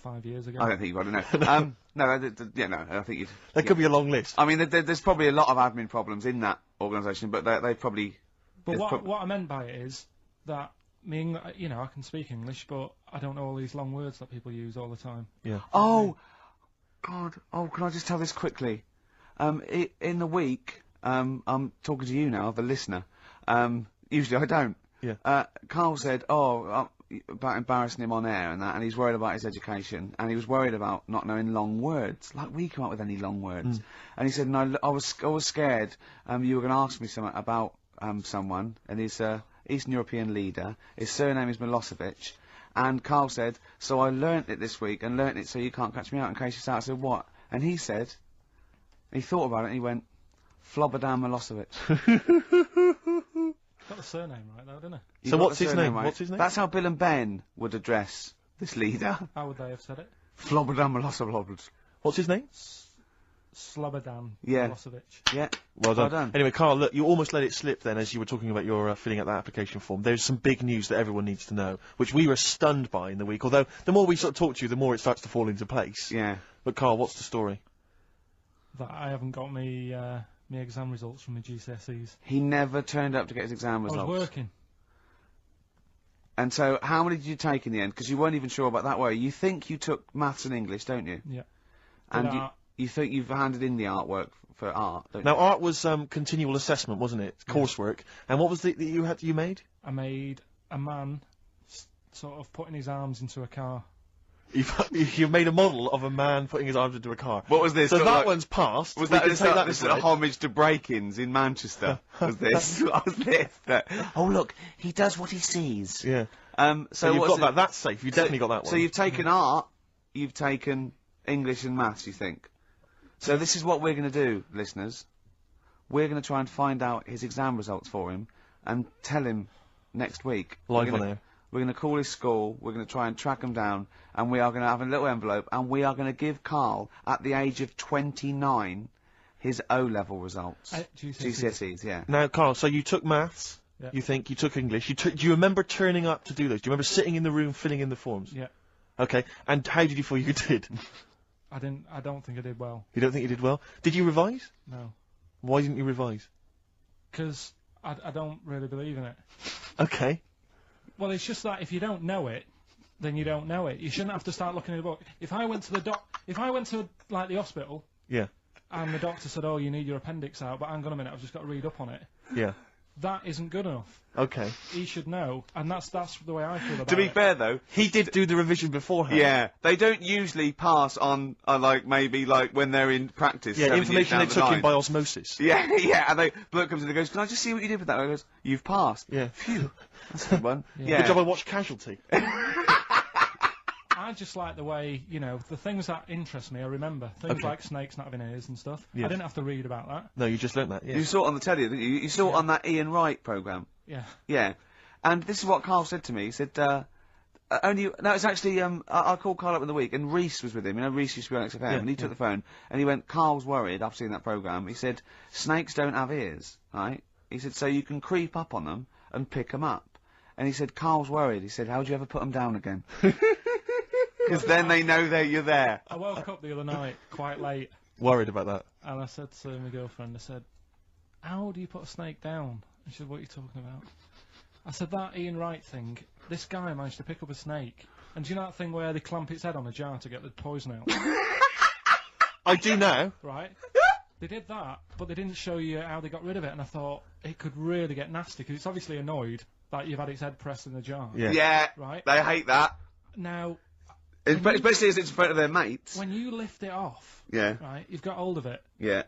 5 years ago. I don't think you've got to know. No, I think you'd... There could be a long list. I mean, there's probably a lot of admin problems in that organisation, but they probably... But it's what I meant by it is that you know, I can speak English, but I don't know all these long words that people use all the time. Yeah. Oh, God. Oh, can I just tell this quickly? In the week, I'm talking to you now, the listener. Usually I don't. Yeah. Carl said, about embarrassing him on air and that, and he's worried about his education, and he was worried about not knowing long words. Like, we come up with any long words. And he said, no, I was scared, you were going to ask me something about, someone, and he's Eastern European leader. His surname is Milosevic. And Carl said, so I learnt it this week, and learnt it so you can't catch me out in case you start. I said, what? And he said, he thought about it, and he went, Flobodan Milosevic. Got the surname right, though, didn't he? So what's his surname name? right. What's his name? That's how Bill and Ben would address this leader. How would they have said it? Flobodan Milosevic. What's his name? Slobodan Yeah. Milosevic. Yeah. Well done. done. Anyway, Carl, look, you almost let it slip then as you were talking about your filling out that application form. There's some big news that everyone needs to know, which we were stunned by in the week, although the more we sort of talk to you, the more it starts to fall into place. Yeah. But Carl, what's the story? That I haven't got me exam results from my GCSEs. He never turned up to get his exam I results. was working. And so, how many did you take in the end? Because you weren't even sure about that, were you? You think you took maths and English, don't you? Yeah. And art. you think you've handed in the artwork for art, don't Now, you? art was continual assessment, wasn't it? Coursework. And what was it that you made? I made a man sort of putting his arms into a car. You made a model of a man putting his arms into a car. What was this? So Sort of that like- one's passed. Was We that can this, take that this aside. homage to break-ins in Manchester? Was this? What was this? Oh look, he does what he sees. Yeah. So So you've what's got it- that. That's safe. You definitely got that one. So you've taken art, you've taken English and maths, you think? So this is what we're going to do, listeners. We're going to try and find out his exam results for him and tell him next week. Live We're on gonna- air. We're going to call his school, we're going to try and track him down, and we are going to have a little envelope, and we are going to give Karl, at the age of 29, his O-level results. GCSEs, yeah. Now, Karl, so you took maths. Yeah. You think you took English. Do you remember turning up to do those? Do you remember sitting in the room filling in the forms? Yeah. Okay. And how did you feel you did? I don't think I did well. You don't think you did well? Did you revise? No. Why didn't you revise? Because I don't really believe in it. Okay. Well, it's just that if you don't know it, then you don't know it. You shouldn't have to start looking at a book. If I went to like the hospital Yeah. and the doctor said, "Oh, you need your appendix out," but hang on a minute, I've just got to read up on it. Yeah. That isn't good enough. Okay. He should know, and that's the way I feel about it. To be fair though, He did do the revision beforehand. yeah, they don't usually pass on, like, maybe, like, when they're in practice. Yeah, 7 years information down they the took in line. by osmosis. Yeah, yeah, and bloke comes in and goes, "Can I just see what you did with that?" And I goes, "You've passed." Yeah. Phew, that's a good one. Yeah. Good job I watched Casualty. I just like the way, the things that interest me, I remember. Things Okay. like snakes not having ears and stuff. Yes. I didn't have to read about that. No, you just learnt that, yeah. You saw it on the telly, didn't you? You saw it on that Ian Wright programme. Yeah. Yeah. And this is what Karl said to me. He said, it's actually, I called Karl up in the week, and Reese was with him. You know, Reese used to be on XFM, Yeah, and he took the phone, and he went, "Karl's worried, I've seen that programme." He said, "Snakes don't have ears, right?" He said, "So you can creep up on them and pick them up." And he said, "Karl's worried." He said, "How do you ever put them down again?" Because then they know that you're there. I woke up the other night quite late, Worried about that. and I said to my girlfriend, I said, "How do you put a snake down?" And she said, "What are you talking about?" I said, "That Ian Wright thing, this guy managed to pick up a snake. And do you know that thing where they clamp its head on a jar to get the poison out?" I do now. Right? They did that, but they didn't show you how they got rid of it, and I thought it could really get nasty, because it's obviously annoyed that you've had its head pressed in the jar. Yeah. Yeah. Right? They hate that. Now, Especially as it's in front of their mates. when you lift it off, Yeah. right, you've got hold of it. Yeah.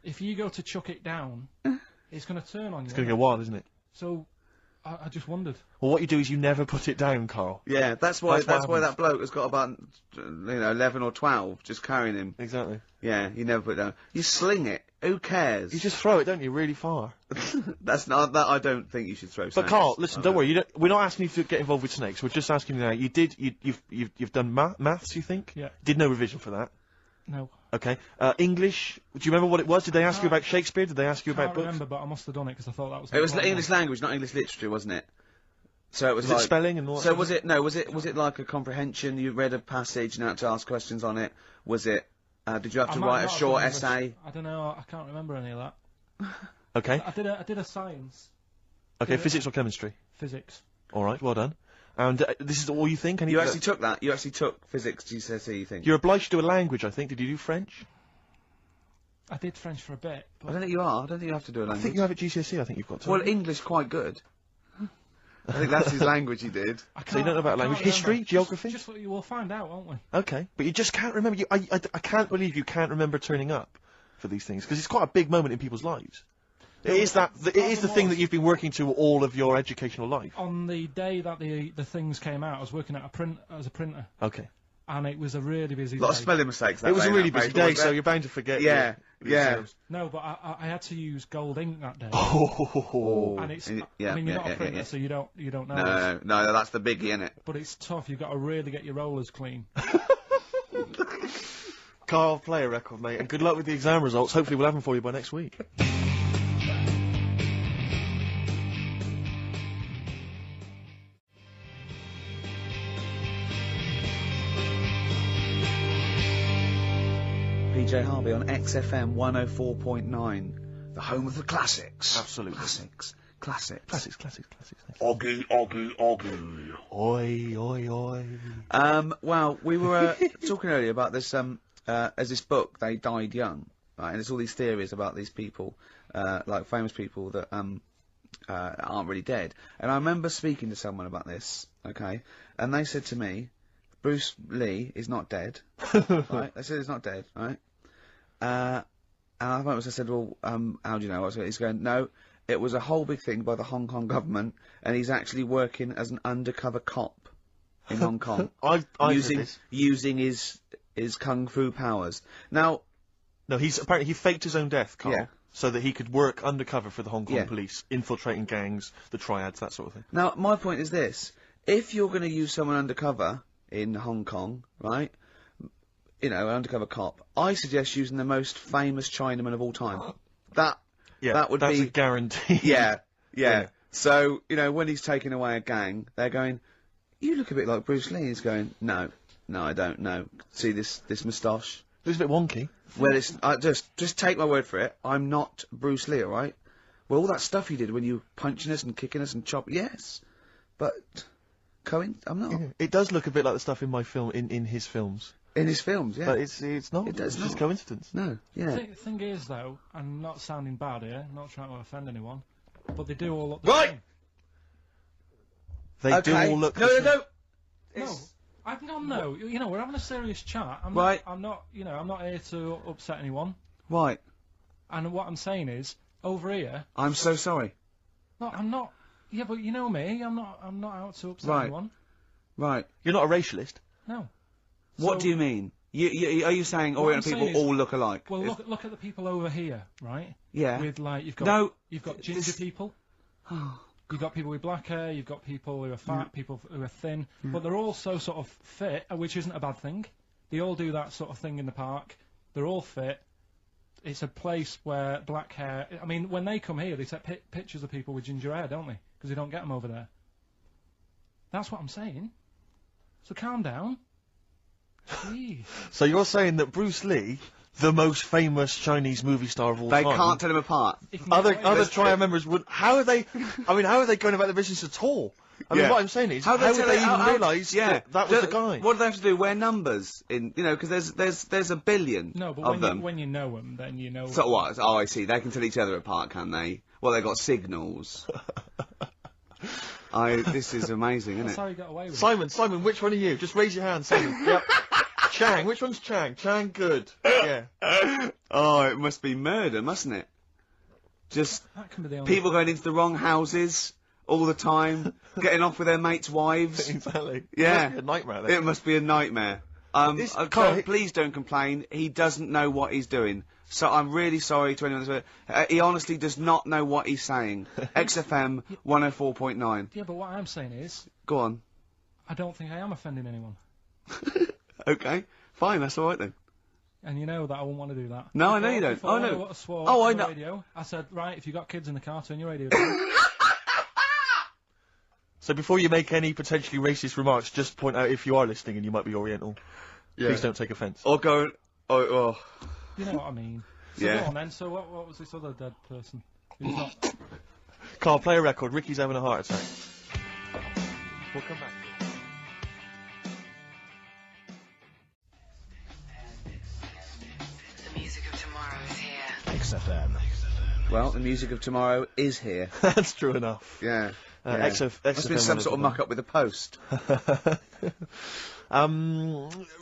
If you go to chuck it down, it's going to turn on you. It's going to go wild, isn't it? So, I just wondered. Well, what you do is you never put it down, Karl. Yeah, that's why That's what that happens. bloke has got about 11 or 12 just carrying him. Exactly. Yeah, you never put it down. You sling it. Who cares? You just throw it, don't you, really far. That's not that. I don't think you should throw. But snakes. Karl, listen, I don't worry. We're not asking you to get involved with snakes. We're just asking you now. You've done maths, you think? Yeah. Did no revision for that. No. Okay. English. Do you remember what it was? Did they ask you about Shakespeare? Did they ask you I about can't books? remember, but I must have done it because I thought that was. It was the English language, not English literature, wasn't it? So it was Was it like spelling and all that So sort was it? No, was it like a comprehension? You read a passage and had to ask questions on it. Was it? Did you have to write a short essay? I don't know. I can't remember any of that. Okay. I did a science, Okay. Physics or chemistry? physics. All right. Well done. And this is all you think? You actually took that. You actually took physics GCSE. You think? You're obliged to do a language, I think. Did you do French? I did French for a bit. I But don't think you are. I don't think you have to do a I language. think you have at GCSE. I think you've got to. Well, English quite good. I think that's his language he did. I So you don't know about I can't language. History? remember. Geography? Just we'll find out, won't we? Okay, but you just can't remember. I can't believe you can't remember turning up for these things because it's quite a big moment in people's lives. It is that. It is the thing that you've been working to all of your educational life. On the day that the things came out, I was working at as a printer, Okay. and it was a really busy A lot of day. spelling mistakes. That It was day, a really that busy paper, day, wasn't so it? you're bound to forget. Yeah, your yeah. exams. No, but I had to use gold ink that day, Oh. and it's. Yeah, I mean, you're yeah, not yeah, a printer, yeah. so you don't know. this. No, that's the biggie, innit? But it's tough. You've got to really get your rollers clean. Karl, play a record, mate, and good luck with the exam results. Hopefully, we'll have them for you by next week. PJ Harvey on XFM 104.9, the home of the classics. Absolutely. Classics. Classics. Oggy. Oi. Well, we were talking earlier about this as this book, They Died Young, right? And there's all these theories about these people, like famous people that aren't really dead. And I remember speaking to someone about this, okay, and they said to me, Bruce Lee is not dead, right? They said he's not dead, right? And I said, well, how do you know? He's going, no, it was a whole big thing by the Hong Kong government, and he's actually working as an undercover cop in Hong Kong, using his kung fu powers. Now, no, apparently he faked his own death, Carl, Yeah. so that he could work undercover for the Hong Kong Yeah. police, infiltrating gangs, the triads, that sort of thing. Now, my point is this: if you're going to use someone undercover in Hong Kong, right? You know, an undercover cop. I suggest using the most famous Chinaman of all time. That would that's be a guarantee. Yeah. Yeah. So, you know, when he's taking away a gang, they're going, you look a bit like Bruce Lee. He's going, no, I don't know. See this moustache? It was a bit wonky. Well, just take my word for it. I'm not Bruce Lee, alright? Well, all that stuff you did when you punching us and kicking us and chopping, yes. But, I'm not. Yeah. It does look a bit like the stuff in my film, in his films. In his films, yeah. But it's not. It does it's just not. coincidence. No, yeah. The thing is, though, I'm not sounding bad here, not trying to offend anyone, but they do all look the Right! same. They do all look. No. No, you know, we're having a serious chat. Right. I'm not here to upset anyone. Right. And what I'm saying is, over here, I'm so sorry. no, I'm not. Yeah, but you know me, I'm not out to upset Right. anyone. Right. You're not a racialist. No. What So- do you mean? Are you saying What Orient I'm people saying is- all look alike? Well, look at the people over here, right? Yeah. With like you've got No, ginger this- people. You've got people with black hair. You've got people who are fat, people who are thin, but they're all so sort of fit, which isn't a bad thing. They all do that sort of thing in the park. They're all fit. It's a place where black hair. I mean, when they come here, they take pictures of people with ginger hair, don't they? Because they don't get them over there. That's what I'm saying. So calm down. Jeez. So you're saying that Bruce Lee, the most famous Chinese movie star of all They time, can't tell them apart. other triad members would. How are they? I mean, how are they going about the business at all? I mean, Yeah. what I'm saying is, how tell would they it- even realise yeah. that was the guy? What do they have to do? Wear numbers in, you know, because there's a billion No, but of them. when you know them, then you know. So what? Oh, I see. They can tell each other apart, can they? Well, they got signals. This is amazing, isn't That's it? how you got away with it. Simon, which one are you? Just raise your hand, Simon. Yep. Chang, which one's Chang? Chang, good. Yeah. Oh, it must be murder, mustn't it? Just That can be the only. people going into the wrong houses all the time, getting off with their mates' wives. Exactly. Yeah. It must be a nightmare. Then. It must be a nightmare. Please don't complain. He doesn't know what he's doing. So I'm really sorry to anyone that's... he honestly does not know what he's saying. XFM 104.9. Yeah, but what I'm saying is, Go on. I don't think I am offending anyone. Okay. Fine, that's alright then. And you know that I wouldn't want to do that. No, I know you don't. Before Oh, no. I swore Oh, I on the know. Radio, I said, right, if you got kids in the car, turn your radio down. So before you make any potentially racist remarks, just point out if you are listening and you might be Oriental. Yeah. Please don't take offence. Or go... Oh. You know what I mean. So Yeah. go on then, so what was this other dead person? Who's not... Carl, play a record. Ricky's having a heart attack. We'll come back. The music of tomorrow is here. XFM. Well, the music of tomorrow is here. That's true enough. Yeah. XFM Must have been some sort of muck-up with the post.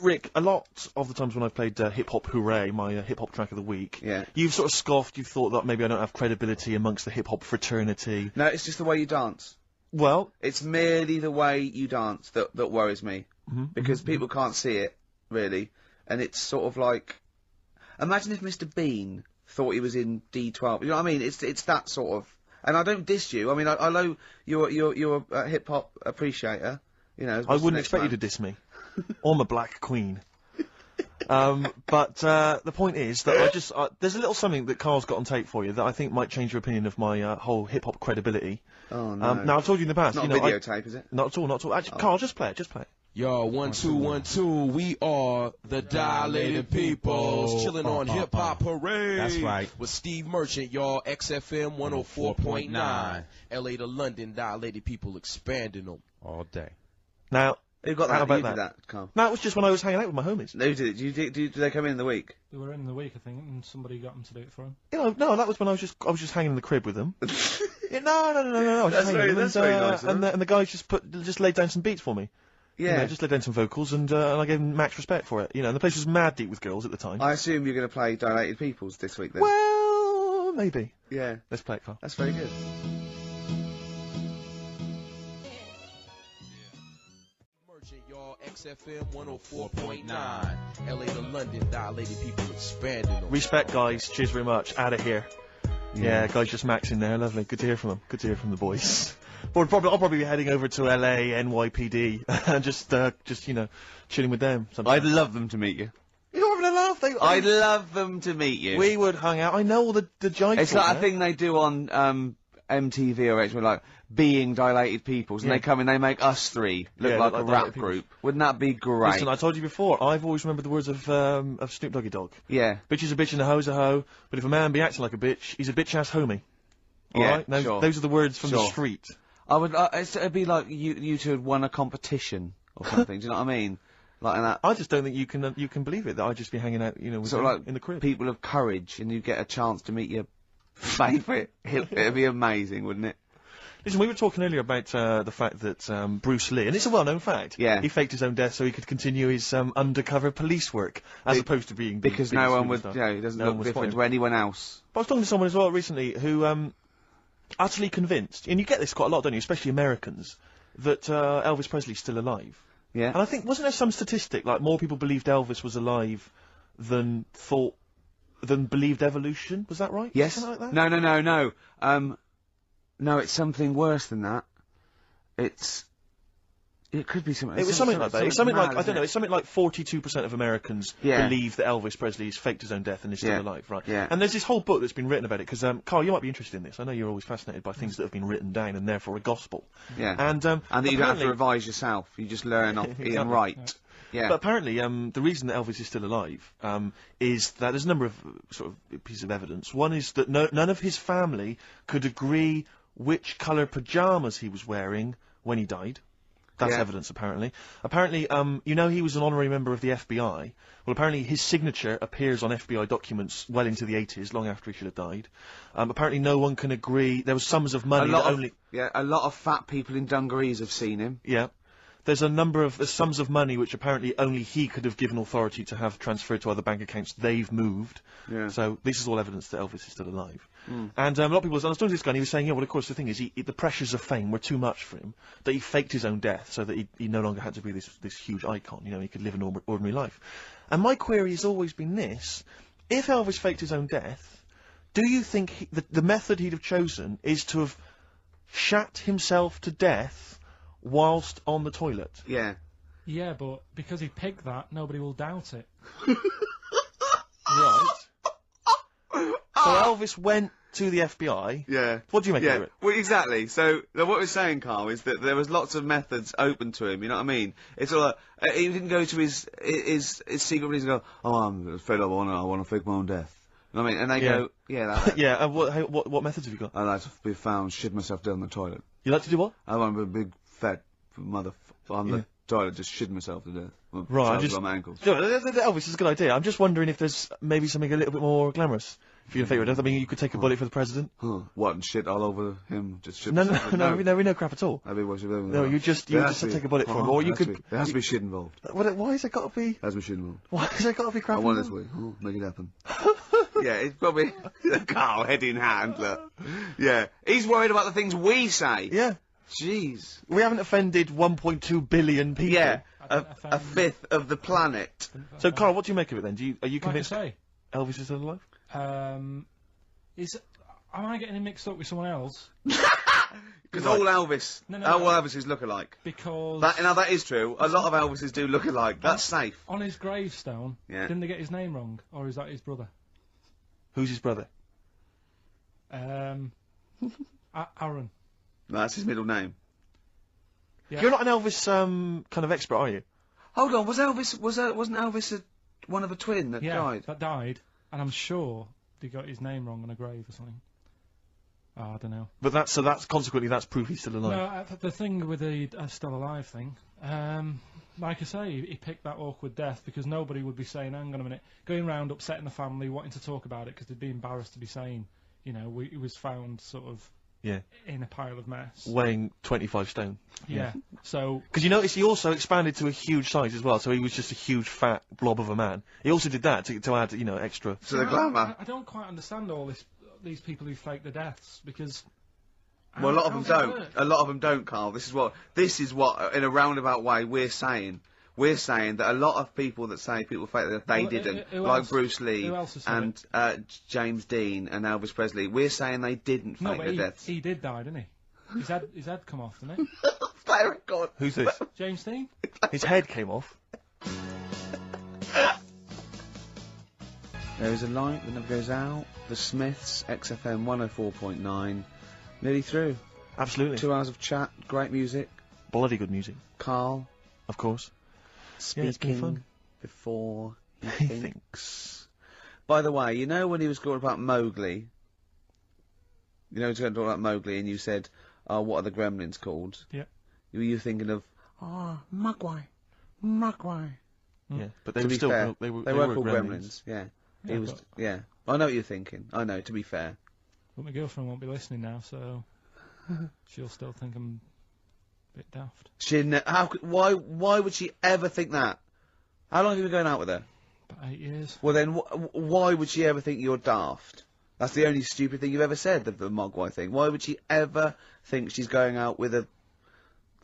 Rick, a lot of the times when I've played Hip Hop Hooray, my hip hop track of the week, Yeah. you've sort of scoffed, you've thought that maybe I don't have credibility amongst the hip hop fraternity. No, it's just the way you dance. Well, It's merely the way you dance that worries me. Because people can't see it, really. And it's sort of like... Imagine if Mr. Bean thought he was in D12. You know what I mean? It's that sort of... And I don't diss you. I mean, I know you're a hip-hop appreciator. You know, I wouldn't expect you to diss me. I'm a black queen. But the point is that I just... there's a little something that Carl's got on tape for you that I think might change your opinion of my whole hip-hop credibility. Oh, no. Now, I've told you in the past, Not you a know... videotape, is it? Not at all, not at all. Actually, Carl, just play it. Yo, 1 2 1 2. We are the Dilated Peoples, chilling on Hip Hop Parade. That's right. With Steve Merchant, y'all. XFM 104.9. LA to London, Dilated People expanding them all day. Now, Who got How that? about You that? did that, Carl. No, it was just when I was hanging out with my homies. Who did it? Did they come in the week? They were in the week, I think, and somebody got them to do it for him. You know, no, that was when I was just hanging in the crib with them. Yeah, no. I was just That's hanging very- with them, that's very nice of and the guys just laid down some beats for me. Yeah. You know, just laid down some vocals, and I gave them max respect for it. You know, and the place was mad deep with girls at the time. I assume you're going to play Dilated Peoples this week then. Well, maybe. Yeah. Let's play it, Carl. That's very good. Merchant, y'all. XFM 104.9. LA to London, dilated people expanding. on- Respect, guys. Cheers very much. Out of here. Yeah, guys, just maxing there. Lovely. Good to hear from them. Good to hear from the boys. But I'll probably be heading over to LA, NYPD, and just you know, chilling with them. I'd love them to meet you. You're having a laugh. I'd love them to meet you. We would hang out. I know all the jive. It's like a thing they do on MTV or H, like being Dilated Peoples, and Yeah. they come in, they make us three look Yeah, like look a like rap Dilated Peoples. group. Wouldn't that be great? Listen, I told you before. I've always remembered the words of Snoop Doggy Dogg. Yeah. Bitch is a bitch and a hoe's a hoe, but if a man be acting like a bitch, he's a bitch ass homie. All Yeah, right? sure. Those are the words from the Sure. street. I would. It'd be like you two had won a competition or something. Do you know what I mean? Like in that I just don't think you can believe it that I'd just be hanging out, you know, with sort them of like in the crib. people of courage, and you get a chance to meet your favourite. It'd be amazing, wouldn't it? Listen, we were talking earlier about the fact that Bruce Lee, and it's a well-known fact. Yeah. He faked his own death so he could continue his undercover police work, as opposed to being the Because biggest no one would. superstar. You know, he doesn't No one look would different spot him. to anyone else. But I was talking to someone as well recently who utterly convinced, and you get this quite a lot, don't you, especially Americans, that Elvis Presley's still alive. Yeah. And I think, wasn't there some statistic, like more people believed Elvis was alive than believed evolution? Was that right? Yes. Something like that? No. No, it's something worse than that. It could be something. It was something like that. It's something like, mad, I don't know, isn't it's something like 42% of Americans Yeah. believe that Elvis Presley has faked his own death and is still Yeah. alive, right? Yeah. And there's this whole book that's been written about it, because, Carl, you might be interested in this. I know you're always fascinated by things that have been written down and therefore a gospel. Yeah. And that you don't have to apparently- revise yourself. You just learn off Exactly. Ian Wright. Yeah. But apparently, the reason that Elvis is still alive is that there's a number of sort of pieces of evidence. One is that none of his family could agree which colour pyjamas he was wearing when he died. That's Yeah. evidence, apparently. Apparently, you know, he was an honorary member of the FBI. Well, apparently his signature appears on FBI documents well into the 80s, long after he should have died. Apparently no one can agree. There was sums of money that only... a lot of fat people in dungarees have seen him. Yeah. There's sums of money which apparently only he could have given authority to have transferred to other bank accounts. They've moved. Yeah. So this is all evidence that Elvis is still alive. Mm. And a lot of people, and I was talking to this guy, and he was saying, yeah, well, of course, the thing is, the pressures of fame were too much for him, that he faked his own death so that he no longer had to be this huge icon, you know, he could live an ordinary life. And my query has always been this: if Elvis faked his own death, do you think the method he'd have chosen is to have shat himself to death whilst on the toilet? Yeah. Yeah, but because he picked that, nobody will doubt it. Right. So Elvis went to the FBI. Yeah. What do you make of it? Well, exactly. So what we're saying, Carl, is that there was lots of methods open to him. You know what I mean? It's all like, he didn't go to his secret police and go, "Oh, I'm fed up. I want to fake my own death." You know what I mean? And they Yeah. go, "Yeah, that." Yeah. And what methods have you got? I like to be found, shit myself down the toilet. You like to do what? I want to be a big fat mother on the toilet, just shitting myself to death. Right. On my ankles. Yeah, Elvis is a good idea. I'm just wondering if there's maybe something a little bit more glamorous for your favourite death. I mean, you could take a bullet for the president. Huh. What, and shit all over him? Just shit No, myself? we know crap at all. That'd be what you do. No, you just take a bullet for him, or you could. There has to be shit involved. Why has it got to be? There has to be shit involved. Why has it got to be crap? I want it this way. Oh, make it happen. Yeah, it's probably Carl head in hand. Look. Yeah, he's worried about the things we say. Yeah. Jeez. We haven't offended 1.2 billion people. Yeah, a fifth of the planet. So, Carl, what do you make of it then? Are you Like I convinced say, Elvis is still alive? am I getting him mixed up with someone else? Because all Elvis, all Elvises look alike. Because Now that is true. A lot of Elvises do look alike. That's safe. on his gravestone, Yeah. didn't they get his name wrong, or is that his brother? Who's his brother? Aaron. No, that's his middle name. Yeah. You're not an Elvis kind of expert, are you? Hold on, wasn't Elvis one of a twin that died? That died, and I'm sure they got his name wrong on a grave or something. Oh, I don't know. But that's consequently that's proof he's still alive. No, the thing with the still alive thing, Like I say, he picked that awkward death because nobody would be saying, hang on a minute, going round upsetting the family, wanting to talk about it because they'd be embarrassed to be saying, you know, he was found sort of in a pile of mess. Weighing 25 stone. Yeah. So... Because you notice he also expanded to a huge size as well, so he was just a huge fat blob of a man. He also did that to add, you know, extra... To the glamour. I don't quite understand these people who fake the deaths, because... Well, a lot of them don't. A lot of them don't, Carl. This is what, in a roundabout way, we're saying. We're saying that a lot of people that say people fake their death, they didn't. Like Bruce Lee and James Dean and Elvis Presley. We're saying they didn't fake their deaths. He did die, didn't he? His head come off, didn't it? Play a record. Who's this? James Dean? His head came off. There is a light that never goes out. The Smiths, XFM 104.9. Nearly through. Absolutely. 2 hours of chat, great music. Bloody good music. Carl. Of course. Speaking fun. before he thinks. By the way, you know when he was talking about Mowgli? You know he was going to talk about Mowgli and you said, oh, what are the gremlins called? Yeah. Were you thinking of, Mogwai. Mogwai. Yeah, but they were still... Fair, they were called gremlins. Yeah. He was... Yeah. I know what you're thinking. I know, to be fair. But my girlfriend won't be listening now, so... she'll still think I'm... bit daft. Why would she ever think that? How long have you been going out with her? About 8 years. Well then, why would she ever think you're daft? That's the only stupid thing you've ever said, the Mogwai thing. Why would she ever think she's going out with a,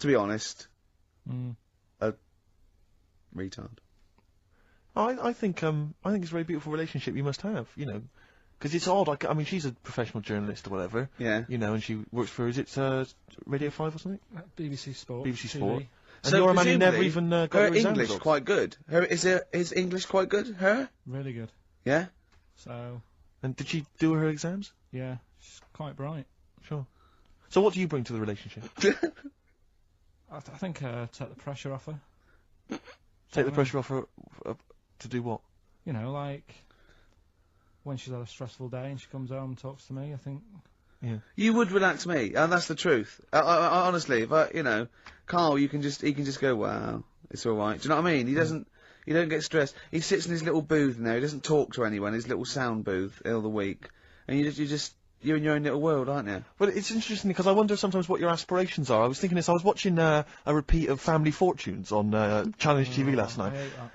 to be honest, a retard? I think it's a very beautiful relationship you must have, you know. Because it's odd, I mean, she's a professional journalist or whatever. Yeah. You know, and she works for, is it, Radio 5 or something? BBC Sport. BBC Sport. TV. And so you're a man who never even got her your exam English results. quite good. Is English quite good? Her? Really good. Yeah? So... And did she do her exams? Yeah, she's quite bright. Sure. So what do you bring to the relationship? I think take the pressure off her. Take the pressure off her to do what? You know, like... when she's had a stressful day and she comes home and talks to me, I think... Yeah. You would relax me, and that's the truth. I honestly, if you know, Carl, he can just go, wow, it's alright. Do you know what I mean? He doesn't, you don't get stressed. He sits in his little booth now, he doesn't talk to anyone, his little sound booth, all the week. And you're in your own little world, aren't you? Well, it's interesting because I wonder sometimes what your aspirations are. I was thinking this, I was watching a repeat of Family Fortunes on Challenge TV last night.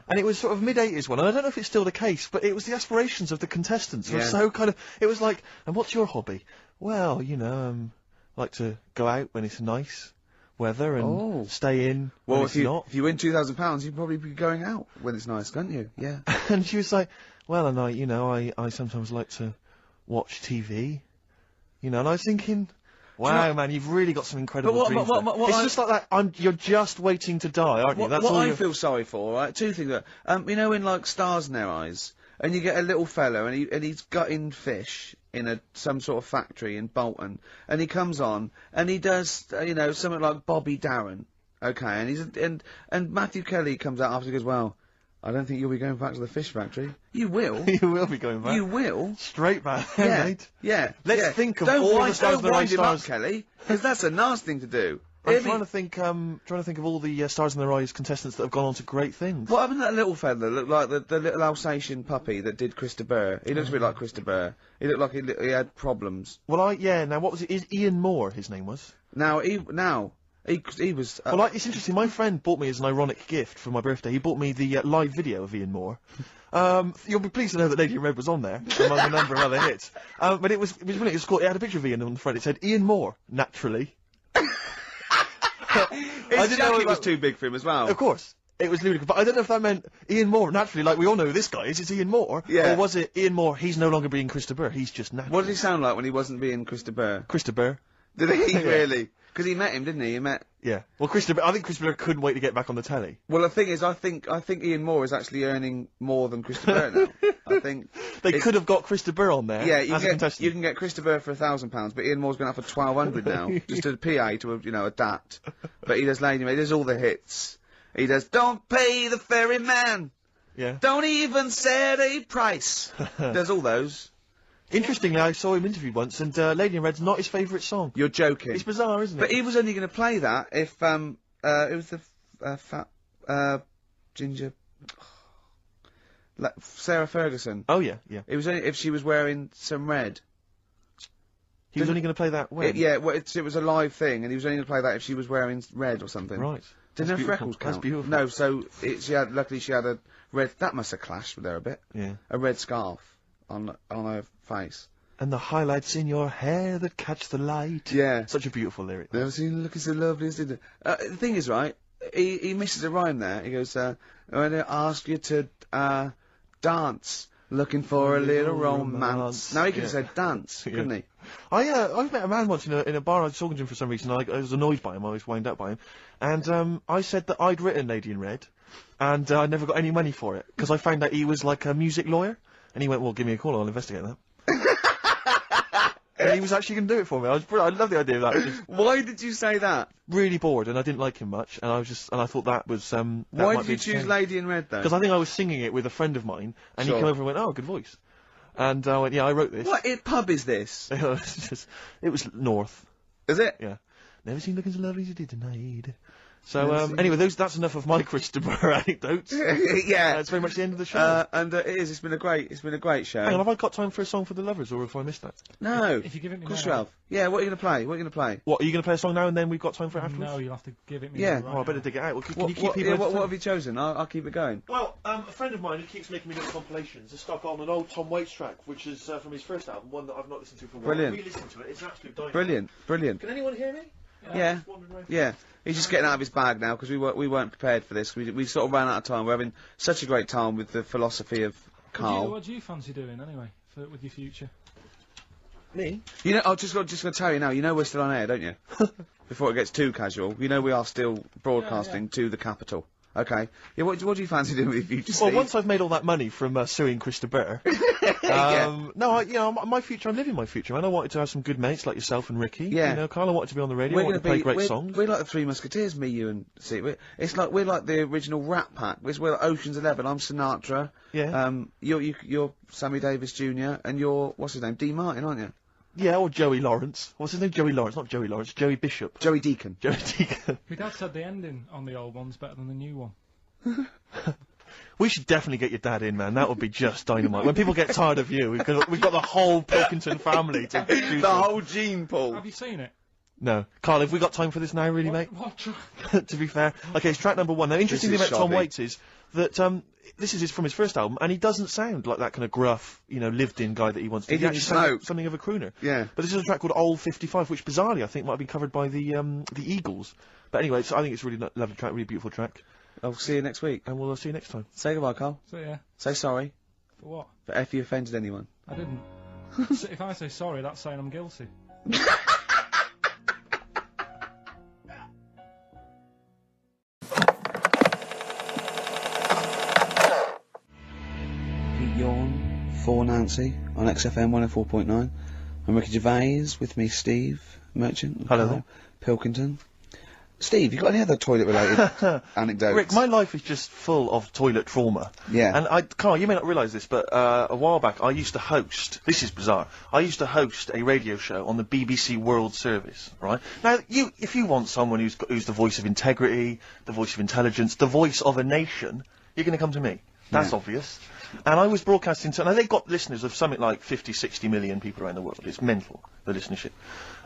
And it was sort of mid-80s one, and I don't know if it's still the case, but it was the aspirations of the contestants. Were so kind of, it was like, and what's your hobby? Well, you know, like to go out when it's nice weather and stay in when it's not. If you win £2,000, you'd probably be going out when it's nice, can't you? Yeah. And she was like, well, and I sometimes like to watch TV. You know, and I was thinking, wow, man, you've really got some incredible dreams. It's just like that. You're just waiting to die, aren't you? That's what all I feel sorry for, right? Two things. You know, in like Stars in Their Eyes, and you get a little fella, and he's gutting fish in some sort of factory in Bolton, and he comes on, and he does, you know, something like Bobby Darin, okay, and Matthew Kelly comes out after and goes, well, I don't think you'll be going back to the fish factory. You will. You will be going back. You will. Straight back, yeah, mate. Yeah. Let's think of all the Stars in Their Eyes stars. Don't wind him up, Kelly, because that's a nasty thing to do. I'm trying to think of all the Stars in Their Eyes contestants that have gone on to great things. What happened to that little fella that looked like the little Alsatian puppy that did Chris de Burgh? He looks a bit like Chris de Burgh. He looked like he had problems. Well, now what was it? Is Ian Moore his name was? He was... well, it's interesting, my friend bought me as an ironic gift for my birthday, he bought me the live video of Ian Moore. You'll be pleased to know that Lady in Red was on there, among a number of other hits. But it was brilliant, it had a picture of Ian on the front, it said, Ian Moore, naturally. I didn't know it was too big for him as well. Of course. It was ludicrous, but I don't know if that meant Ian Moore, naturally, like we all know who this guy is, it's Ian Moore. Yeah. Or was it Ian Moore, he's no longer being Chris de Burgh, he's just natural. What did he sound like when he wasn't being Chris de Burgh? Chris de Burgh. Did he really? Because he met him, didn't he? Yeah. Well, I think Chris de Burgh couldn't wait to get back on the telly. Well, the thing is, I think Ian Moore is actually earning more than Chris de Burgh now. I think they could have got Chris de Burgh on there. Yeah, you can get Chris de Burgh for £1,000, but Ian Moore's going for 1,200 now, just a PA to a DAT. But he does Lady Made, he does all the hits. He does Don't Pay the Ferryman. Yeah. Don't even set a price. Does all those. Interestingly, I saw him interviewed once, and Lady in Red's not his favourite song. You're joking. It's bizarre, isn't it? But he was only going to play that if it was fat ginger. Sarah Ferguson. Oh yeah, yeah. It was only if she was wearing some red. He was only going to play that when? Well, it was a live thing, and he was only going to play that if she was wearing red or something. Right. Didn't That's her freckles beautiful. That's count? beautiful. No, so luckily she had a red. That must have clashed with her a bit. Yeah. A red scarf on her face. And the highlights in your hair that catch the light. Yeah. Such a beautiful lyric. Never seen you looking so lovely as did. The thing is, right? He misses a rhyme there. He goes, "I'm gonna ask you to dance, looking for a little romance." Now he could have said dance, couldn't he? I've met a man once in a bar. I was talking to him for some reason. I was annoyed by him. I was wound up by him, and I said that I'd written Lady in Red, and I never got any money for it because I found out he was like a music lawyer, and he went, "Well, give me a call. I'll investigate that." And he was actually going to do it for me. I love the idea of that. Just Why did you say that? really bored, and I didn't like him much, and I thought that was Why did you choose Lady in Red though? Because I think I was singing it with a friend of mine, and he came over and went, "Oh, good voice," and I went, "Yeah, I wrote this." What pub is this? It was North. Is it? Yeah. Never seen looking so lovely as you did tonight. So, anyway, that's enough of my Christopher anecdotes. Yeah. It's very much the end of the show. And it is. It's been a great show. Hang on, have I got time for a song for the lovers, or have I missed that? No. If you give it me Of course now. you have. Yeah, what are you going to play? What are you going to play? What, are you going to play a song now and then we've got time for it afterwards? No, you'll have to give it me. Yeah. now, Oh, I better now. dig it out. Well, can you keep What, people what entertained? have you chosen? I'll keep it going. Well, a friend of mine who keeps making me little compilations has stuck on an old Tom Waits track, which is from his first album, one that I've not listened to for a while. Brilliant. Re-listened to it, it's absolute dynamite. Brilliant. Can anyone hear me? Yeah. Just wandering around. Yeah. He's just getting out of his bag now because we weren't prepared for this. We sort of ran out of time. We're having such a great time with the philosophy of Karl. What do you fancy doing anyway with your future? Me? You know, I'm just going to tell you now. You know we're still on air, don't you? Before it gets too casual, you know we are still broadcasting to the capital. Okay. Yeah. What do you fancy doing with your future? Well, Steve? once I've made all that money from suing Christopher, no, my future, I'm living my future, man. I wanted to have some good mates like yourself and Ricky. Yeah. You know, Karl, I wanted to be on the radio. I wanted to play great songs. We're like the Three Musketeers, me, you, and Steve. We're like the original Rat Pack. We're like Ocean's 11. I'm Sinatra. Yeah. You're Sammy Davis Jr. and you're what's his name? Dean Martin, aren't you? Yeah, or Joey Lawrence. What's his name? Joey Lawrence, not Joey Lawrence. Joey Bishop. Joey Deacon. Joey Deacon. My dad said the ending on the old one's better than the new one. We should definitely get your dad in, man. That would be just dynamite. When people get tired of you, we've got the whole Pilkington family to choose The from. whole gene pool. Have you seen it? No. Karl, have we got time for this now, really, mate? What? To be fair. Okay, it's track number 1. Now, interesting thing This about is Tom shoddy. Waits is that, this is from his first album, and he doesn't sound like that kind of gruff, lived-in guy that he wants to be. He didn't actually sounds smoke. something of a crooner. Yeah. But this is a track called Old 55, which bizarrely, I think, might have been covered by the Eagles. But anyway, I think it's a really lovely track, really beautiful track. I'll see you next week. And we'll see you next time. Say goodbye, Karl. So yeah. Say sorry For what? for if you offended anyone. I didn't. So if I say sorry, that's saying I'm guilty. Yawn for Nancy on XFM 104.9. I'm Ricky Gervais, with me Steve Merchant. and Hello Karl Pilkington. Steve, you got any other toilet-related anecdotes? Rick, my life is just full of toilet trauma. Yeah. And Karl, you may not realise this, but a while back I used to host, this is bizarre, I used to host a radio show on the BBC World Service, right? Now, if you want someone who's the voice of integrity, the voice of intelligence, the voice of a nation, you're going to come to me. That's obvious. And I was broadcasting to, now they've got listeners of something like 50, 60 million people around the world. It's mental, the listenership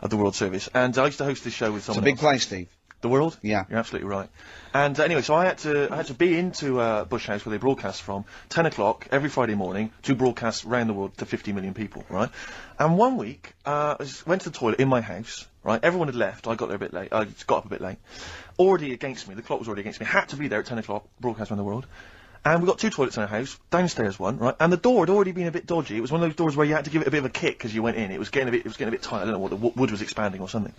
of the World Service. And I used to host this show with It's a someone big else. place, Steve. The World? Yeah. You're absolutely right. And anyway, so I had to be into Bush House, where they broadcast from, 10 o'clock every Friday morning, to broadcast round the world to 50 million people, right? And one week, I went to the toilet in my house, right? Everyone had left. I got there a bit late. I got up a bit late. Already against me. The clock was already against me. Had to be there at 10 o'clock, broadcast around the world. And we got 2 toilets in our house, downstairs one, right? And the door had already been a bit dodgy. It was one of those doors where you had to give it a bit of a kick as you went in. It was getting a bit tight. I don't know what, the wood was expanding or something.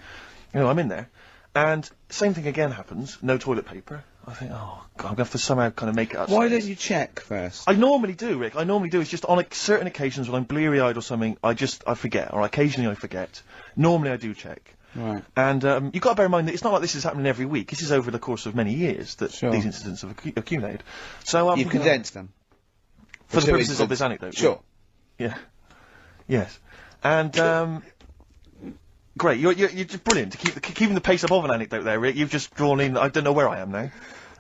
I'm in there. And same thing again happens. No toilet paper. I think, oh God, I'm gonna have to somehow kind of make it upstairs. Why don't you check first? I normally do, Rick. I normally do. It's just on certain occasions when I'm bleary-eyed or something, I forget, or occasionally I forget. Normally I do check. Right. And you've got to bear in mind that it's not like this is happening every week. This is over the course of many years that Sure. these incidents have accumulated. So You've condensed them. for the Two purposes of incidents. this anecdote. Sure. Yeah. Yes. And great. You're just brilliant to keeping the pace up of an anecdote there, Rick. You've just drawn in. I don't know where I am now.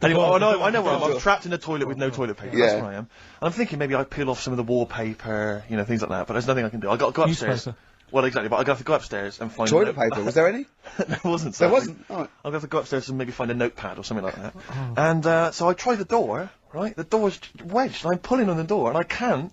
Anyway, door, I know the where door. I'm trapped in a toilet with no toilet paper. Yeah. That's where I am. And I'm thinking maybe I peel off some of the wallpaper, you know, things like that. But there's nothing I can do. I got to go upstairs. Newspaper. Well, exactly. But I have to go upstairs and find Toilet paper, was there any? There wasn't. There sadly. wasn't? Alright. I'll have to go upstairs and maybe find a notepad or something like that. And so I try the door, right? The door's wedged, and I'm pulling on the door, and I can't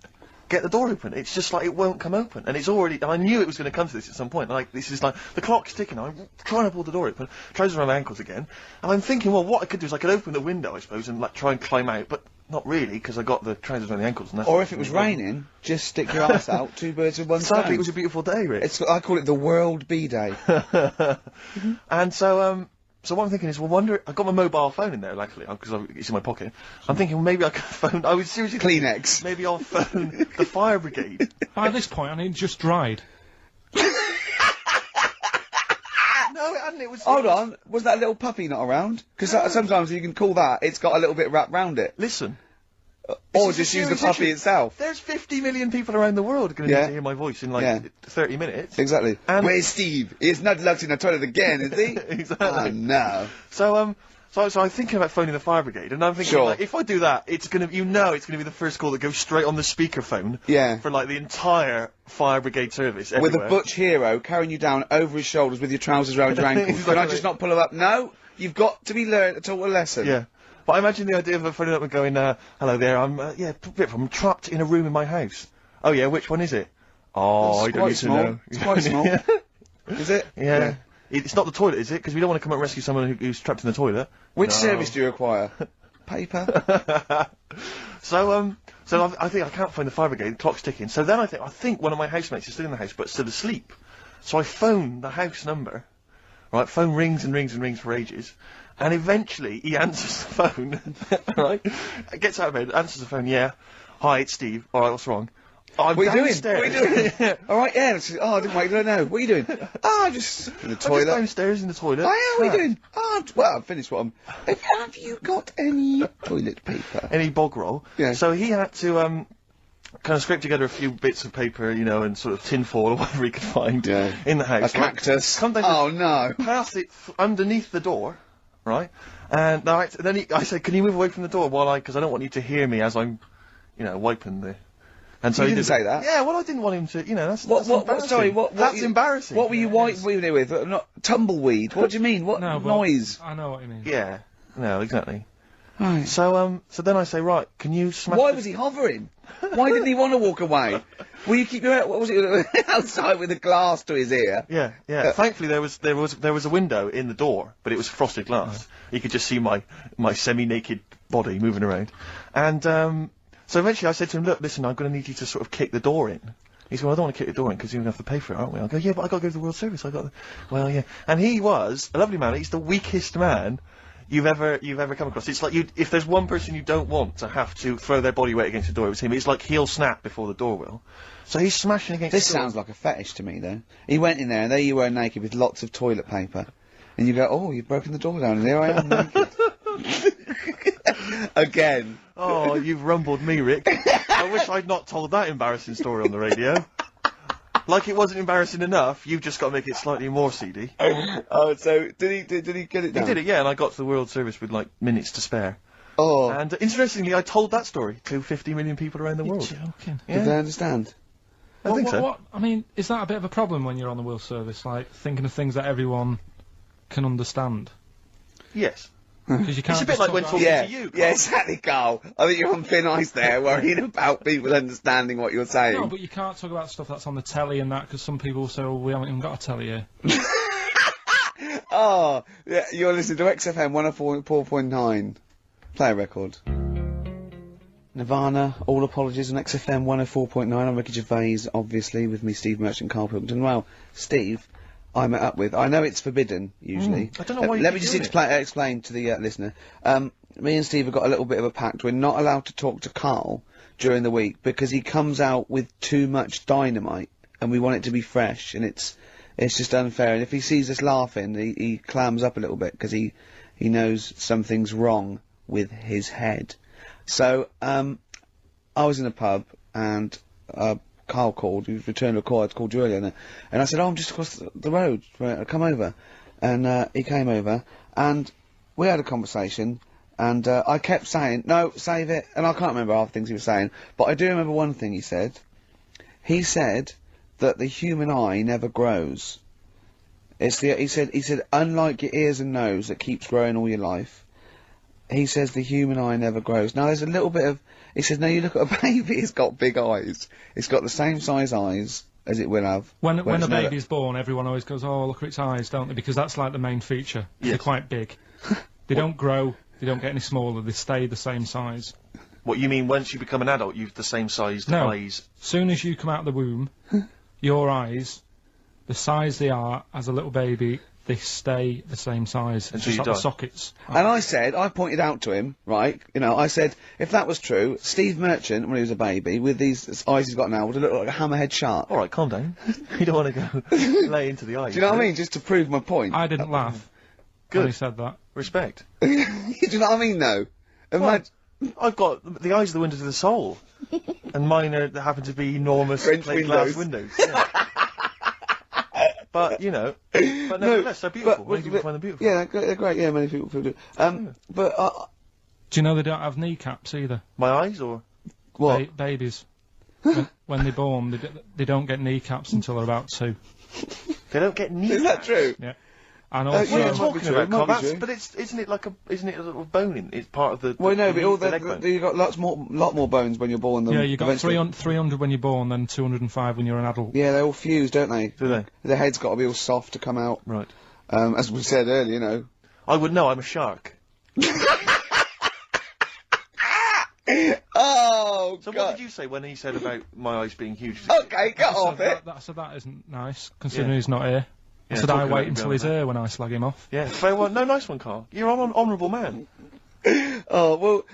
get the door open. It's just like it won't come open, and it's already. I knew it was going to come to this at some point. Like this is like the clock's ticking. I'm trying to pull the door open, trousers around my ankles again, and I'm thinking, well, what I could do is I could open the window, I suppose, and like try and climb out, but not really because I got the trousers around the ankles. And that's Or if it was raining, just stick your ass out, 2 birds with one stone. Sadly, it was a beautiful day, Rick. I call it the World B-Day. And so what I'm thinking is, well, I've got my mobile phone in there, actually, because it's in my pocket. I'm thinking, well, maybe I could phone, I was seriously thinking, Kleenex. maybe I'll phone the fire brigade. By this point, I mean, just dried. No, it hadn't, it was... Hold on, was that little puppy not around? Because sometimes you can call that, it's got a little bit wrapped round it. Listen. Or This is just a use the serious puppy issue. itself. There's 50 million people around the world going to Yeah. need to hear my voice in, like, 30 minutes. Exactly. And- Where's Steve? He's not locked in the toilet again, is he? Exactly. Oh, no. So I'm thinking about phoning the fire brigade, and I'm thinking, Sure. like, if I do that, it's gonna be the first call that goes straight on the speakerphone. Yeah. For, like, the entire fire brigade service With everywhere. a butch hero carrying you down over his shoulders with your trousers round your ankles. Can I Exactly. just not pull him up? No, you've got to be taught a lesson. Yeah. But I imagine the idea of phoning up and going, hello there, I'm trapped in a room in my house. Oh yeah, which one is it? Oh, I It's don't quite need small. to know. It's quite small. Is it? Yeah. It's not the toilet, is it? Because we don't want to come and rescue someone who's trapped in the toilet. Which No. service do you require? Paper? So I think I can't find the fire brigade. The clock's ticking. So then I think one of my housemates is still in the house, but still asleep. So I phone the house number. Right, phone rings and rings and rings for ages, and eventually he answers the phone. Right, gets out of bed, answers the phone. Yeah, hi, it's Steve. All right, what's wrong? I'm What are you doing? downstairs. What are you doing? All right, yeah. I didn't wait. I don't know. What are you doing? Just in the I'm just toilet. downstairs in the toilet. Oh, yeah, what are you doing? Well, I've finished what I'm... Have you got any toilet paper? Any bog roll. Yeah. So he had to kind of scrape together a few bits of paper, you know, and sort of tinfoil or whatever he could find in the house. A cactus. Come down Oh, no. Pass it underneath the door, right? And then I said, "Can you move away from the door because I don't want you to hear me as I'm, you know, wiping the." And so You he didn't say that? Yeah, well, I didn't want him to. You know, that's What, embarrassing. sorry, That's embarrassing. What were you wiping it with? Not tumbleweed. What do you mean? What No, but noise? I know what you mean. Yeah. No, exactly. Right. So then I say, right, can you smash? Why was he hovering? Why didn't he want to walk away? Will you keep your what was it outside with a glass to his ear? Yeah. Thankfully, there was a window in the door, but it was frosted glass. You could just see my semi-naked body moving around, and so eventually I said to him, "Look, listen, I'm going to need you to sort of kick the door in." He said, "Well, I don't want to kick the door in because you're going to have to pay for it, aren't we?" I go, "Yeah, but I got to go to the World Service. Well, yeah." And he was a lovely man. He's the weakest man you've ever come across. It's like if there's one person you don't want to have to throw their body weight against the door, it was him. It's like he'll snap before the door will. So he's smashing against This the door. sounds like a fetish to me, though. He went in there, and there you were naked with lots of toilet paper. And you go, oh, you've broken the door down, and there I am naked. Again. Oh, you've rumbled me, Rick. I wish I'd not told that embarrassing story on the radio. Like it wasn't embarrassing enough, you've just got to make it slightly more seedy. Oh, so did he get it done? He did it, yeah, and I got to the World Service with, like, minutes to spare. Oh. And interestingly, I told that story to 50 million people around the world. Joking. Did they understand? I think so. I mean, is that a bit of a problem when you're on the World Service? Like, thinking of things that everyone can understand? Yes. Because you can't It's a bit just like talk when about- talking Yeah, to you, yeah, exactly, Carl. I think you're on thin ice there, worrying about people understanding what you're saying. No, but you can't talk about stuff that's on the telly and that, because some people say, oh, we haven't even got a telly here. Oh, yeah, you're listening to XFM 104.9. Play a record. Nirvana, all apologies on XFM 104.9. I'm Ricky Gervais, obviously, with me, Steve Merchant, Karl Pilkington. Well, Steve, I met up with. I know it's forbidden, usually. I don't know why you Let me keep just doing explain to the listener. Me and Steve have got a little bit of a pact. We're not allowed to talk to Carl during the week because he comes out with too much dynamite, and we want it to be fresh, and it's just unfair. And if he sees us laughing, he clams up a little bit because he knows something's wrong with his head. So I was in a pub and Carl called. He returned a call. I'd called you earlier, and I said, "Oh, I'm just across the road. Come over." And he came over, and we had a conversation. And I kept saying, no, save it. And I can't remember half the things he was saying, but I do remember one thing he said. He said that the human eye never grows. He said, unlike your ears and nose that keeps growing all your life, he says the human eye never grows. Now there's a little bit of, he says, now you look at a baby, it's got big eyes. It's got the same size eyes as it will have. When a baby's born, everyone always goes, oh, look at its eyes, don't they? Because that's like the main feature. They're quite big. They don't grow, they don't get any smaller, they stay the same size. What, you mean once you become an adult, you've the same sized eyes? Soon as you come out of the womb, your eyes, the size they are as a little baby, they stay the same size. It's just like the sockets. And I pointed out to him, right, you know, I said, if that was true, Steve Merchant, when he was a baby, with these eyes he's got now, would have looked like a hammerhead shark. Alright, calm down. You don't want to go lay into the eyes. Do you know what I mean? Just to prove my point. I didn't laugh when he said that. Respect. Do you know what I mean, though? I've got the eyes are the windows of the soul, and mine happen to be enormous plate glass windows. Yeah. But you know, but nevertheless, they're beautiful. Many people find them beautiful. Yeah, they're great. Yeah, many people do. But do you know they don't have kneecaps either? My eyes, or what? Babies. when they're born, they don't get kneecaps until they're about 2. They don't get kneecaps. Is that true? Yeah. And also, what are you talking about, Carl? But isn't it a little bone it's part of the. Well, no, but leg you've got lot more bones when you're born than. Yeah, you got 300 when you're born, then 205 when you're an adult. Yeah, they all fuse, don't they? Do they? The head's got to be all soft to come out. Right. As we said earlier, you know. I would know. I'm a shark. Oh, so God. what did you say when he said about my eyes being huge? Okay, get off it. So that isn't nice, considering he's not here. Yeah, so I wait until he's here when I slag him off. Yeah, very well. No, nice one, Carl. You're an honourable man. Oh, well,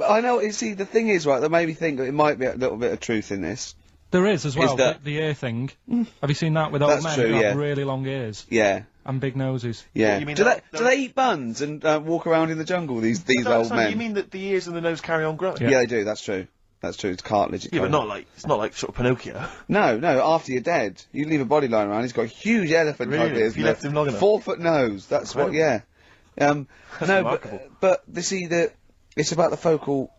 I know, you see, the thing is, right, that made me think that it might be a little bit of truth in this. There is, as well, the ear thing. Have you seen that with old men who have really long ears? Yeah. And big noses. Yeah. Do they eat buns and walk around in the jungle, these old men? You mean that the ears and the nose carry on growing? Yeah, they do, that's true. That's true, it's cartilage. Yeah, but it's not like sort of Pinocchio. No, after you're dead. You leave a body lying around, he's got a huge elephant type ears. If you left him long enough. 4-foot nose, that's what, yeah. That's remarkable. But it's about the focal,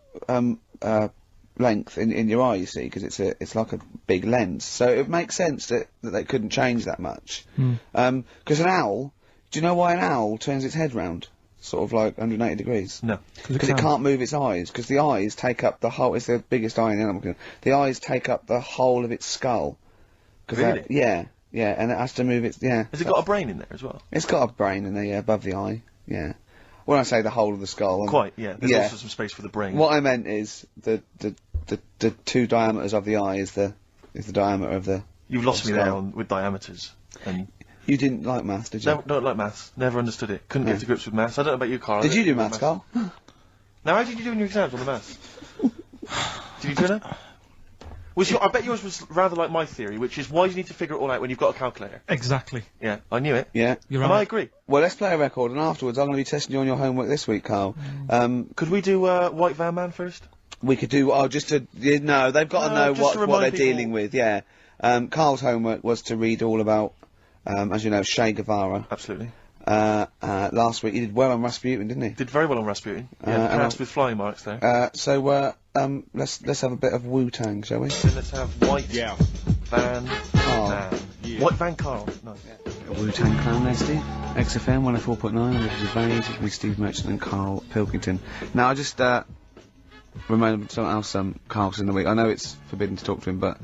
length in your eye, you see, because it's like a big lens. So it makes sense that they couldn't change that much. Because an owl, do you know why an owl turns its head round? Sort of like 180 degrees. No. Because it can't move its eyes, because the eyes take up the whole, it's the biggest eye in the animal kingdom. The eyes take up the whole of its skull. Really? Yeah, and it has to move its, Has it got a brain in there as well? It's got a brain in there, yeah, above the eye, yeah. When I say the whole of the skull... Quite, yeah. There's also some space for the brain. What I meant is the 2 diameters of the eye is the diameter of the... You've lost me there with diameters. And you didn't like maths, did you? No, don't like maths. Never understood it. Couldn't get to grips with maths. I don't know about you, Carl. Did you do maths, Carl? Now, how did you do in your exams on the maths? Did you turn up? I bet yours was rather like my theory, which is why do you need to figure it all out when you've got a calculator? Exactly. Yeah, I knew it. Yeah. You're right. And I agree. Well, let's play a record, and afterwards I'm going to be testing you on your homework this week, Carl. Could we do White Van Man first? We could do, they've got to know what they're dealing with, yeah. Carl's homework was to read all about, as you know, Che Guevara. Absolutely. Last week he did well on Rasputin, didn't he? Did very well on Rasputin. Yeah, passed with flying marks there. Let's have a bit of Wu-Tang, shall we? Then let's have White Van Man. Yeah. White Van Carl. Nice. Wu-Tang Clan there, Steve. XFM 104.9, I'm Ricky Gervais, with Steve Merchant and Karl Pilkington. Now, I just, remembered something else, Carl's in the week. I know it's forbidden to talk to him, but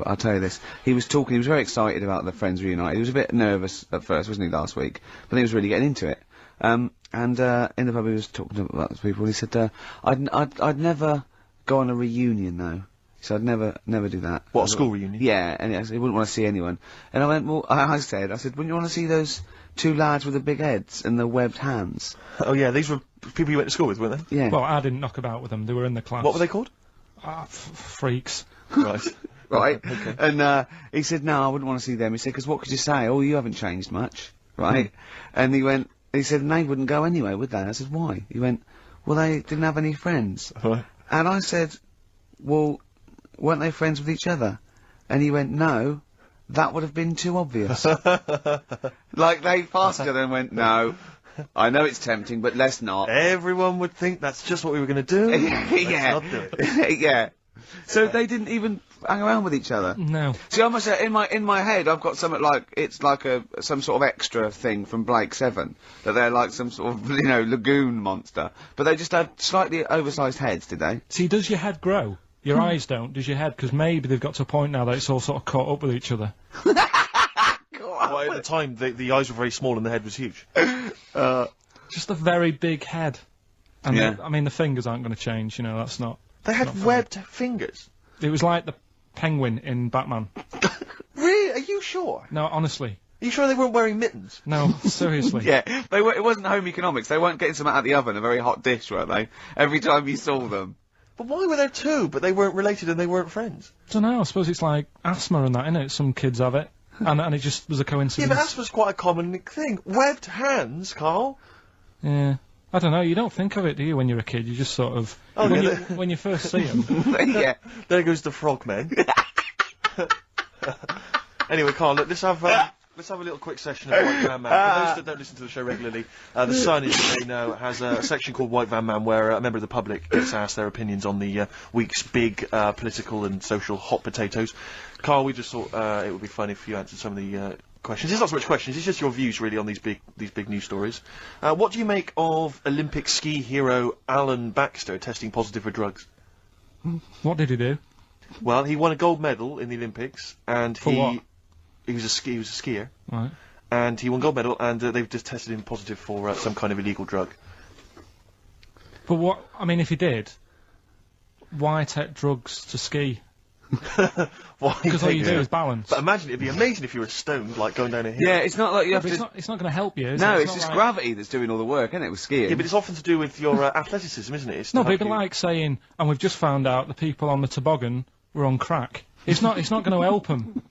I'll tell you this. He was very excited about the Friends reunited. He was a bit nervous at first, wasn't he, last week? But he was really getting into it. And in the pub he was talking about the people, and he said, I'd never go on a reunion, though. So I'd never do that. What, a school reunion? Yeah, and he wouldn't want to see anyone. And I went, well, I said, wouldn't you want to see those 2 lads with the big heads and the webbed hands? Oh yeah, these were people you went to school with, weren't they? Yeah. Well, I didn't knock about with them. They were in the class. What were they called? Freaks. Right. Right. Okay. And he said, no, I wouldn't want to see them. He said, because what could you say? Oh, you haven't changed much. Right? And he said, and they wouldn't go anyway, would they? I said, why? He went, well, they didn't have any friends. Right. And I said, well, weren't they friends with each other? And he went, no, that would have been too obvious. Like, they passed each other and went, no, I know it's tempting, but let's not. Everyone would think that's just what we were going to do. Yeah. Let's not do it. Yeah. So they didn't even hang around with each other. No. See, I must say, in my head, I've got something like it's like some sort of extra thing from Blake 7 that they're like some sort of lagoon monster, but they just had slightly oversized heads, did they? See, does your head grow? Your eyes don't. Does your head? Because maybe they've got to a point now that it's all sort of caught up with each other. Well, at the time, the eyes were very small and the head was huge. Just a very big head. And Yeah. the fingers aren't going to change. That's not. They not had funny. webbed fingers. It was like the penguin in Batman. Really? Are you sure? No, honestly. Are you sure they weren't wearing mittens? No, seriously. Yeah, it wasn't home economics. They weren't getting some out of the oven, a very hot dish, were they? Every time you saw them. But why were there two, but they weren't related and they weren't friends? I don't know. I suppose it's like asthma and that, innit? Some kids have it. And it just was a Yeah, coincidence. but asthma's quite a common thing. Webbed hands, Carl. Yeah. I don't know. You don't think of it, do you, when you're a kid? You just sort of... Oh, when, yeah, when you first see them. Yeah. There goes the frogmen. Anyway, Carl, look, let's have a little quick session of White Van Man. For those that don't listen to the show regularly, the Sun, as you may know, has a section called White Van Man where a member of the public gets asked their opinions on the week's big political and social hot potatoes. Carl, we just thought it would be fun if you answered some of the questions. It's not so much questions, it's just your views really on these big news stories. What do you make of Olympic ski hero Alan Baxter testing positive for drugs? What did he do? Well, he won a gold medal in the Olympics, and For what? he was a skier, Right. and he won gold medal, and they've just tested him positive for some kind of illegal drug. But what... if he did, why take drugs to ski? Why? Because all you do is balance. But imagine, it'd be amazing if you were stoned, like going down a hill. Yeah, it's not like you have But to... it's not going to help you, is No, it? it's not just like- gravity that's doing all the work, isn't it, with skiing? Yeah, but it's often to do with your athleticism, isn't it? It's to No, but help it'd be you- like saying, and we've just found out the people on the toboggan were on crack. It's not going to help them.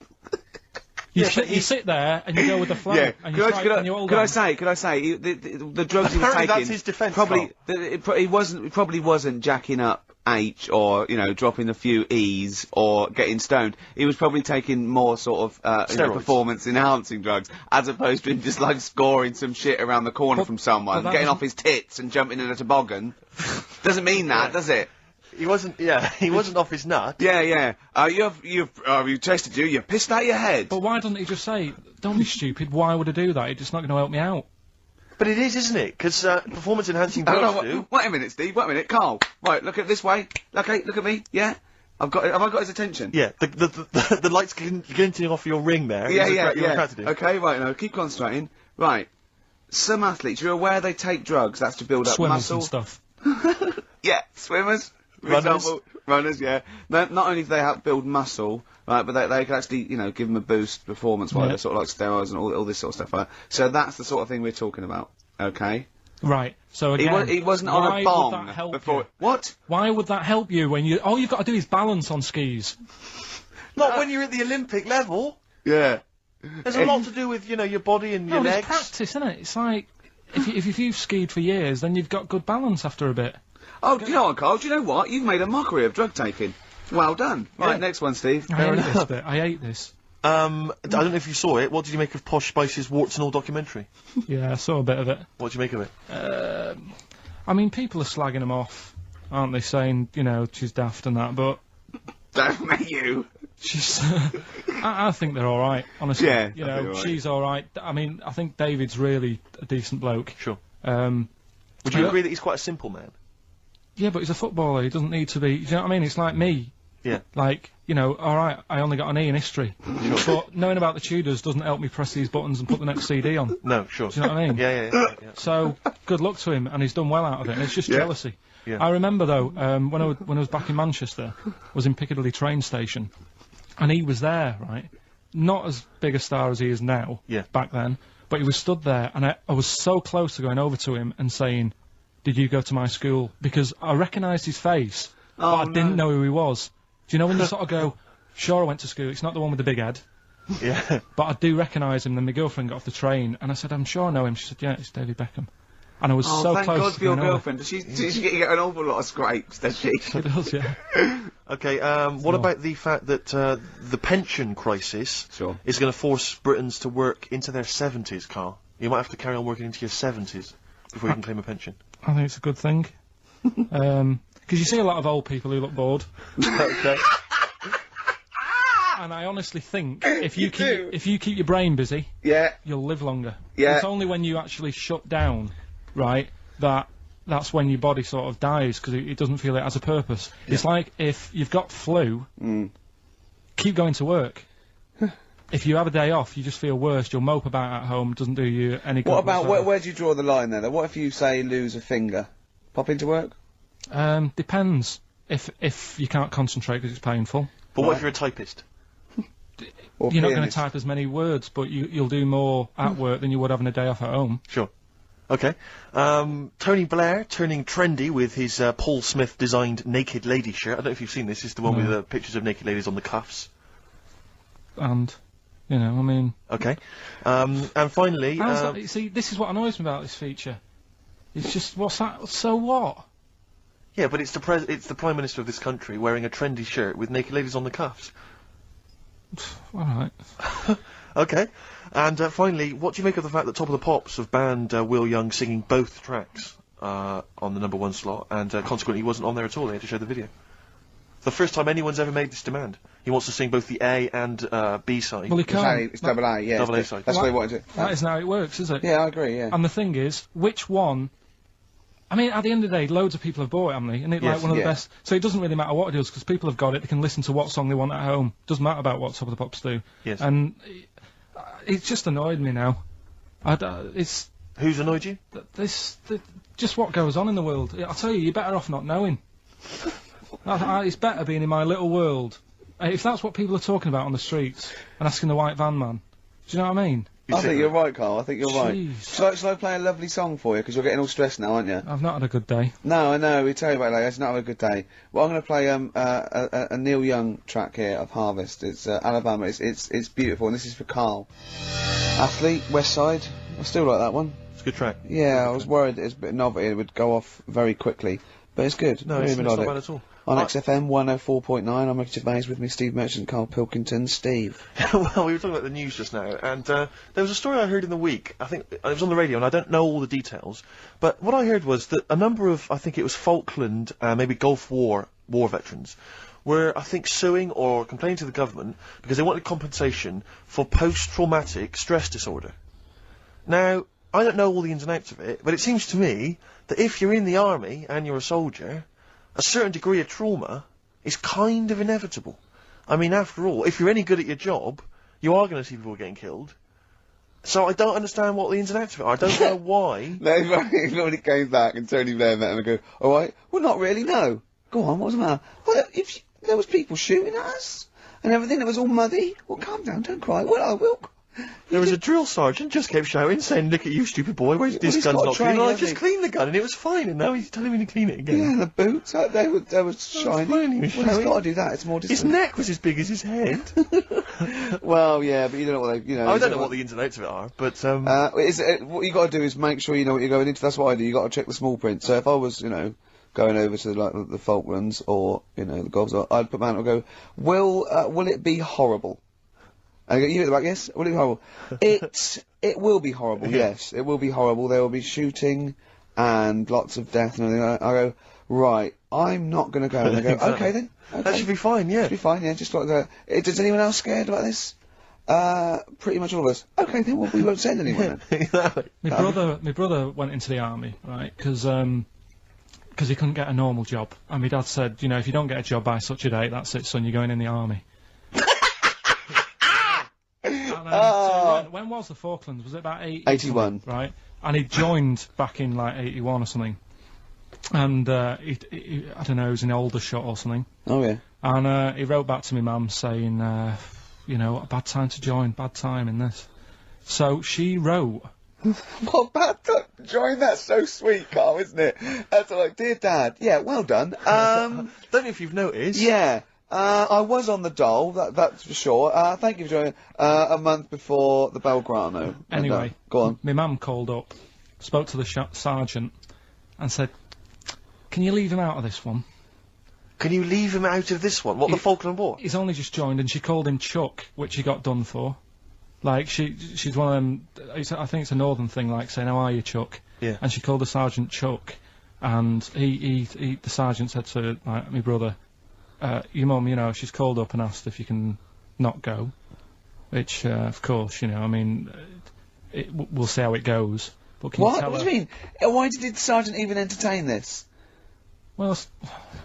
You sit there and you go with the flow. Yeah, And you hold could on. I say, the drugs he was Apparently taking... that's his defence, Probably, he probably wasn't jacking up H or, dropping a few E's or getting stoned. He was probably taking more sort of, Steroids. performance-enhancing drugs, as opposed to him just, scoring some shit around the corner from someone, that getting doesn't- off his tits and jumping in a toboggan. Doesn't mean that, does it? He wasn't off his nut. Yeah. You tested you. You pissed out your head. But why doesn't he just say, don't be stupid, why would I do that? It's just not going to help me out. But it is, isn't it? Because performance-enhancing drugs do. Wait a minute, Steve. Wait a minute, Carl. Right, look at this way. Okay, look at me. Yeah, have I got his attention? Yeah, the lights glinting off your ring there. Yeah. You're attracted. Okay, right. Now keep concentrating. Right. Some athletes, you're aware they take drugs. That's to build up Swimmers muscle. and stuff. Yeah, swimmers. For Runners. example, runners, yeah. Not only do they help build muscle, right, but they can actually, give them a boost performance-wise, Yeah. sort of like steroids and all this sort of stuff like that. So that's the sort of thing we're talking about, okay? Right, so again... He wasn't on a why bong would that help before... you? What? Why would that help you when all you've got to do is balance on skis? Not when you're at the Olympic level. Yeah. There's a lot to do with, your body and your No, it's legs. practice, isn't it? It's like, if you've skied for years, then you've got good balance after a bit. Oh, do you know what, Carl? Do you know what? You've made a mockery of drug taking. Well done. Right, Yeah. next one, Steve. I hate this bit. I hate this. I don't know if you saw it. What did you make of Posh Spice's warts and all documentary? Yeah, I saw a bit of it. What did you make of it? People are slagging them off, aren't they? Saying, she's daft and that, but Don't make you. she's... I think they're alright, honestly. Yeah, I think they're all right. She's alright. I think David's really a decent bloke. Sure. Um, Would you agree that he's quite a simple man? yeah, but he's a footballer. He doesn't need to be... Do you know what I mean? It's like me. Yeah. Like, alright, I only got an E in history. But knowing about the Tudors doesn't help me press these buttons and put the next CD on. No, sure. Do you know what I mean? Yeah. So, good luck to him, and he's done well out of it, and it's just Yeah. jealousy. Yeah. I remember, though, when I was back in Manchester, was in Piccadilly train station, and he was there, right? Not as big a star as he is now, Yeah. back then, but he was stood there, and I was so close to going over to him and saying, did you go to my school? Because I recognised his face, but I didn't know who he was. Do you know when you sort of go, sure, I went to school, it's not the one with the big head, Yeah. but I do recognise him. Then my girlfriend got off the train, and I said, I'm sure I know him. She said, yeah, it's David Beckham. And I was Oh, so thank close God to for your going over. girlfriend. Does she get an awful lot of scrapes, does she? She does, yeah. Okay, what about the fact that the pension crisis Sure. is going to force Britons to work into their 70s, Carl? You might have to carry on working into your 70s before you can claim a pension. I think it's a good thing. Because you see a lot of old people who look bored. Okay. And I honestly think if you keep your brain busy, Yeah. you'll live longer. Yeah. It's only when you actually shut down, right, that's when your body sort of dies because it doesn't feel it has a purpose. Yeah. It's like if you've got flu, keep going to work. If you have a day off, you just feel worse. You'll mope about at home. Doesn't do you any good. What about whatsoever. where do you draw the line there? Though? What if you say lose a finger? Pop into work? Depends. If you can't concentrate because it's painful. But what if you're a typist? Or You're not going to pianist? type as many words, but you'll do more at work than you would having a day off at home. Sure. Okay. Tony Blair turning trendy with his Paul Smith designed naked lady shirt. I don't know if you've seen this. It's the one with the pictures of naked ladies on the cuffs. And, you know, I mean... Okay. And finally... how's that? You see, this is what annoys me about this feature. It's just, what's that? So what? Yeah, but it's the Prime Minister of this country wearing a trendy shirt with naked ladies on the cuffs. Alright. Okay. And finally, what do you make of the fact that Top of the Pops have banned Will Young singing both tracks on the #1 slot, and consequently he wasn't on there at all, they had to show the video. The first time anyone's ever made this demand. He wants to sing both the A and B side. Well, he can't. It's double A, yeah. Double A side. That's what he wanted to... That isn't how it works, is it? Yeah, I agree, yeah. And the thing is, which one... I mean, at the end of the day, loads of people have bought it, haven't they? Isn't it Yes, like one of the yeah. best... So it doesn't really matter what it does, because people have got it, they can listen to what song they want at home. Doesn't matter about what Top of the Pops do. Yes. And it's just annoyed me now. It's... Who's annoyed you? Just what goes on in the world. I'll tell you, you're better off not knowing. It's better being in my little world. If that's what people are talking about on the streets and asking the white van man, do you know what I mean? I think you're right, Carl. I think you're right. Jeez. Shall I play a lovely song for you? Because you're getting all stressed now, aren't you? I've not had a good day. No, I know. We tell you about it later. It's not having a good day. Well, I'm going to play a Neil Young track here of Harvest. It's Alabama. It's beautiful, and this is for Carl. Athlete, West Side. I still like that one. It's a good track. Yeah, I was worried it's a bit novelty. It would go off very quickly, but it's good. No, Really it's not melodic. bad at all. On XFM 104.9, I'm Ricky Gervais, with me Steve Merchant, Karl Pilkington. Steve. Well, we were talking about the news just now, and there was a story I heard in the week. I think it was on the radio, and I don't know all the details. But what I heard was that a number of, I think it was Falkland, maybe Gulf War veterans, were, I think, suing or complaining to the government because they wanted compensation for post-traumatic stress disorder. Now, I don't know all the ins and outs of it, but it seems to me that if you're in the army and you're a soldier, a certain degree of trauma is kind of inevitable. I mean, after all, if you're any good at your job, you are going to see people getting killed. So I don't understand what the ins and outs of it are. I don't know why. No, when it came back and Tony Blair met him and go, alright, well not really, no. Go on, what's the matter? Well, if there was people shooting at us and everything, it was all muddy. Well, calm down, don't cry. Well, I will. There was a drill sergeant just kept shouting, saying, "Look at you, stupid boy! Where's this he's gun's got not trained, clean?" And I hasn't just he? cleaned the gun, and it was fine. And now he's telling me to clean it again. Yeah, the boots, they were shiny. fine, he was Well, he's showing. got to do that, it's more His distant. neck was as big as his head. Well, yeah, but you don't know what they, you know. I don't know what the ins and outs of it are, but what you got to do is make sure you know what you're going into. That's what I do. You got to check the small print. So if I was, going over to the Falklands or the Gulf, I'd put my hand and go, will it be horrible? And I go, you hit the back, yes. Will it be horrible? It will be horrible. Yes, it will be horrible. There will be shooting and lots of death and everything. I go, right. I'm not going to go. And they go, Exactly. okay then. Okay. that should be fine. Yeah. Should be fine. Yeah, just like that. Does anyone else scared about this? Pretty much all of us. Okay, then we won't send anyone then. Exactly. My brother went into the army, right? Because he couldn't get a normal job, and my dad said, if you don't get a job by such a date, that's it, son. You're going in the army. So when was the Falklands? Was it about 81. Right? And he joined back in like 81 or something. And he I don't know, he was in Aldershot or something. Oh yeah. And he wrote back to my mum saying, a bad time to join, bad time in this. So she wrote. What bad time to join? That's so sweet, Carl, isn't it? That's like, dear Dad. Yeah, well done. Don't know if you've noticed. Yeah. I was on the dole, that's for sure. Thank you for joining. A month before the Belgrano. Anyway, go on. My mum called up, spoke to the sergeant, and said, "Can you leave him out of this one?" Can you leave him out of this one? What, the Falkland War? He's only just joined, and she called him Chuck, which he got done for. Like she's one of them. I think it's a northern thing, like saying, "How are you, Chuck?" Yeah. And she called the sergeant Chuck, and the sergeant said to like my brother, "Your mum, you know, she's called up and asked if you can not go," which of course, you know, I mean, we'll see how it goes. But can you What? tell What her- do you mean? Why did the sergeant even entertain this? Well,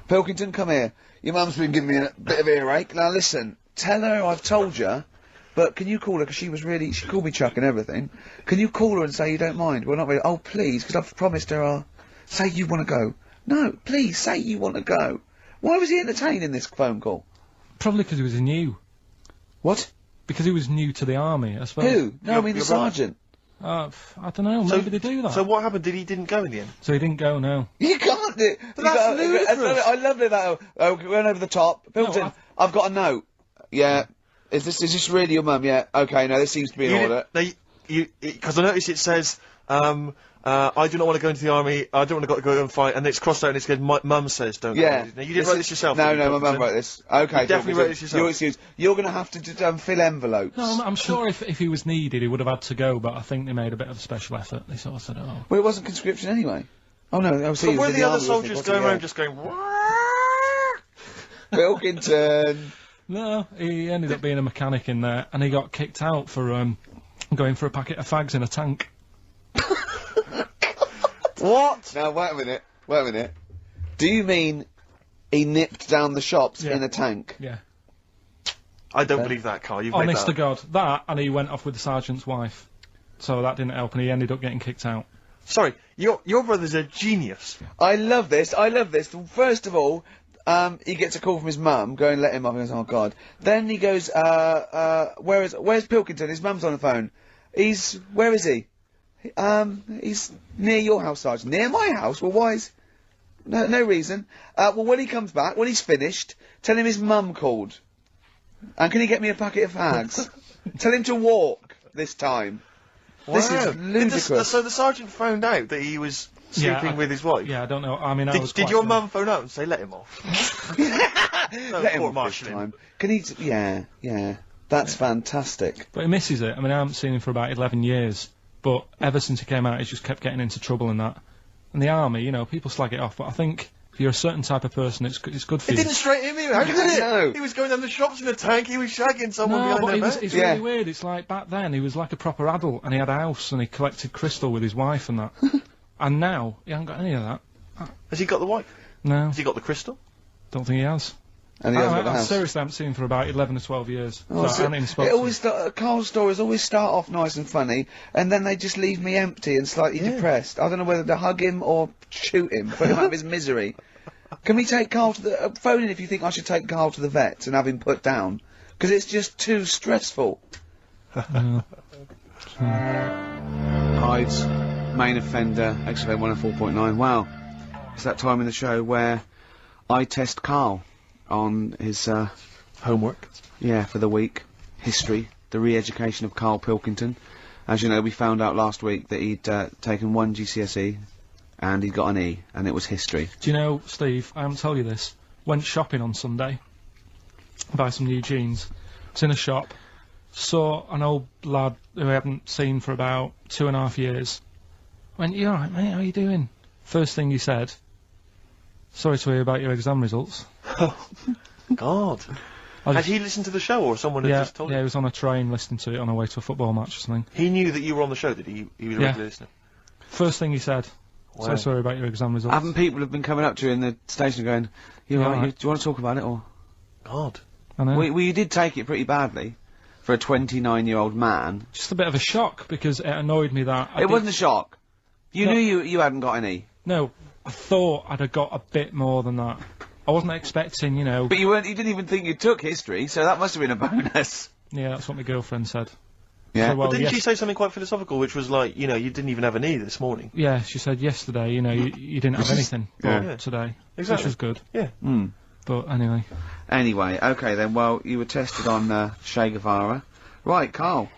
Pilkington, come here. Your mum's been giving me a bit of earache. Now listen, tell her I've told you, but can you call her, because she called me Chuck and everything. Can you call her and say you don't mind? Well, not really. Oh, please, because I've promised her I'll say you want to go. No, please, say you want to go. Why was he entertaining this phone call? probably because he was new. What? Because he was new to the army, I suppose. Who? No, I mean the sergeant. I don't know. Maybe they do that. So what happened? He didn't go in the end? So he didn't go. No. You can't do. But that's ludicrous. I love that. Oh, we went over the top. Pilkington, No, I've got a note. Yeah. Is this really your mum? Yeah. Okay. No, this seems to be in order. Because I noticed it says, I do not want to go into the army. I don't want to go and fight, and it's crossed out and it says, Mum says don't. Yeah. Go. Now, you didn't write this yourself. No, did you, no, my mum Pilkington? wrote this. Okay. You definitely wrote this yourself. Your excuse. You're going to have to fill envelopes. No, I'm sure if he was needed, he would have had to go. But I think they made a bit of a special effort. They sort of said, "Oh, Well, it wasn't conscription anyway. Oh no. I was But were the other soldiers going around just going, Pilkington. no." He ended up being a mechanic in there, and he got kicked out for going for a packet of fags in a tank. what? Now wait a minute. Do you mean he nipped down the shops in a tank? Yeah. I don't believe that, Carl. You've made Honest that to up. God, that, and he went off with the sergeant's wife. So that didn't help, and he ended up getting kicked out. Sorry, your brother's a genius. I love this. First of all, he gets a call from his mum, go and let him up, and he goes, oh God. Then he goes, where's Pilkington? His mum's on the phone. Where is he? He's near your house, Sergeant. Near my house? Well, why is... No reason. Well, when he comes back, when he's finished, tell him his mum called. And can he get me a packet of fags? Tell him to walk this time. This is ludicrous. So the sergeant found out that he was sleeping with his wife? Yeah, I don't know. I mean, Did your mum phone out and say, let him off? Let him off this time. Can he... Yeah. That's fantastic. But he misses it. I mean, I haven't seen him for about 11 years. But ever since he came out, he's just kept getting into trouble and that. And the army, you know, people slag it off, but I think if you're a certain type of person, it's good for It you. didn't straighten him out, did it? No. He was going down the shops in a tank, he was shagging someone No, behind but their back. it's really weird. It's like back then, he was like a proper adult, and he had a house, and he collected crystal with his wife and that. And now, he hasn't got any of that. Has he got the wife? No. Has he got the crystal? Don't think he has. And he hasn't got the I house. seriously haven't seen him for about 11 or 12 years. Oh, So I haven't even spoken it to always him. Carl's stories always start off nice and funny, and then they just leave me empty and slightly depressed. I don't know whether to hug him or shoot him, put him out of his misery. Can we take Carl to the... phone in if you think I should take Carl to the vet and have him put down. Because it's just too stressful. Hyde's main offender, XFM 104.9. Wow. It's that time in the show where I test Carl on his... homework. Yeah, for the week. History. The re-education of Karl Pilkington. As you know, we found out last week that he'd taken one GCSE and he'd got an E, and it was history. Do you know, Steve, I haven't told you this. Went shopping on Sunday. Buy some new jeans. Was in a shop. Saw an old lad who I haven't seen for about 2.5 years. Went, you alright, mate? How you doing? First thing he said, sorry to hear about your exam results. God. Had he listened to the show, or someone had just told Yeah, he him? was on a train listening to it on the way to a football match or something. He knew that you were on the show, did he? He was a regular listener. First thing he said, Wow. so sorry about your exam results. Haven't people have been coming up to you in the station going, you alright, alright? do you want to talk about it, or...? God. I know. Well, you did take it pretty badly for a 29-year-old man. Just a bit of a shock, because it annoyed me that... It wasn't a shock. You No. knew you hadn't got any. No, I thought I'd have got a bit more than that. I wasn't expecting, you know... But you didn't even think you took history, so that must have been a bonus. Yeah, that's what my girlfriend said. Yeah. So, well, But didn't yes- she say something quite philosophical, which was like, you know, you didn't even have an E this morning? Yeah, she said yesterday, you know, you didn't have anything Yeah. today. Exactly. Which was good. Yeah. But anyway. Anyway, okay then, well, you were tested on Che Guevara. Right, Carl.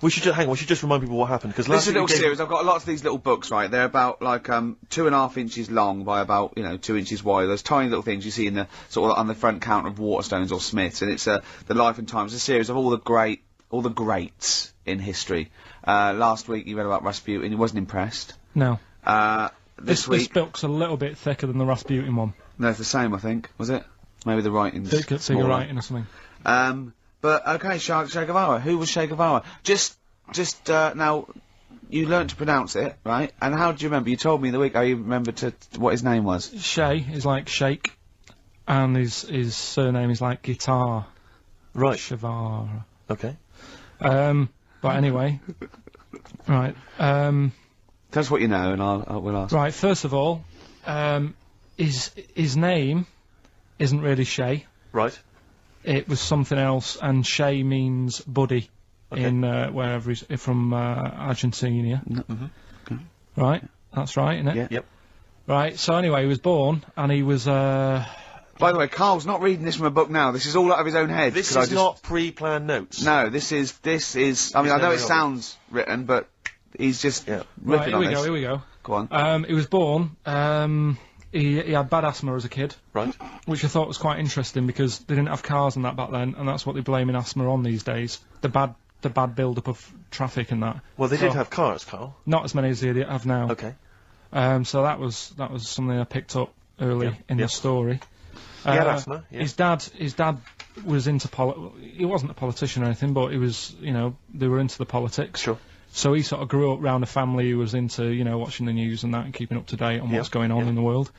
We should just remind people what happened, because This last is a week little we gave- series. I've got lots of these little books, right? They're about like 2.5 inches long by about 2 inches wide. Those tiny little things you see in the sort of on the front counter of Waterstones or Smiths, and it's the Life and Times. It's a series of all the great all the greats in history. Last week you read about Rasputin. He wasn't impressed. No. This This week, book's a little bit thicker than the Rasputin one. no, it's the same. I think was it? Maybe the writing's Thicker smaller. writing or something. But okay, Che Guevara. Who was Che Guevara? Just now, you learnt to pronounce it, right? And how do you remember? You told me in the week how you remembered what his name was. Che is like shake, and his surname is like guitar. Right. Chavar. Okay. But anyway, right. Tell us what you know, and we'll ask. Right. First of all, his name isn't really Che. Right. It was something else, and Che means buddy Okay. in wherever he's from Argentina. Right. That's right, isn't it? Yeah. Yep. Right. So anyway, he was born, and he was. By the way, Carl's not reading this from a book now. This is all out of his own head. This 'cause is not pre-planned notes. No, this is. I mean, I know it sounds written, but he's just Right. ripping Here on we this. go. Here we go. Go on. He was born. He had bad asthma as a kid. Right. Which I thought was quite interesting because they didn't have cars and that back then, and that's what they're blaming asthma on these days. The bad build-up of traffic and that. Well, they So, did have cars, Carl. not as many as they have now. Okay. So that was something I picked up early in the story. He had asthma. Yeah. His dad was into he wasn't a politician or anything, but he was, they were into the politics. Sure. So he sort of grew up around a family who was into, watching the news and that and keeping up to date on what's going on in the world.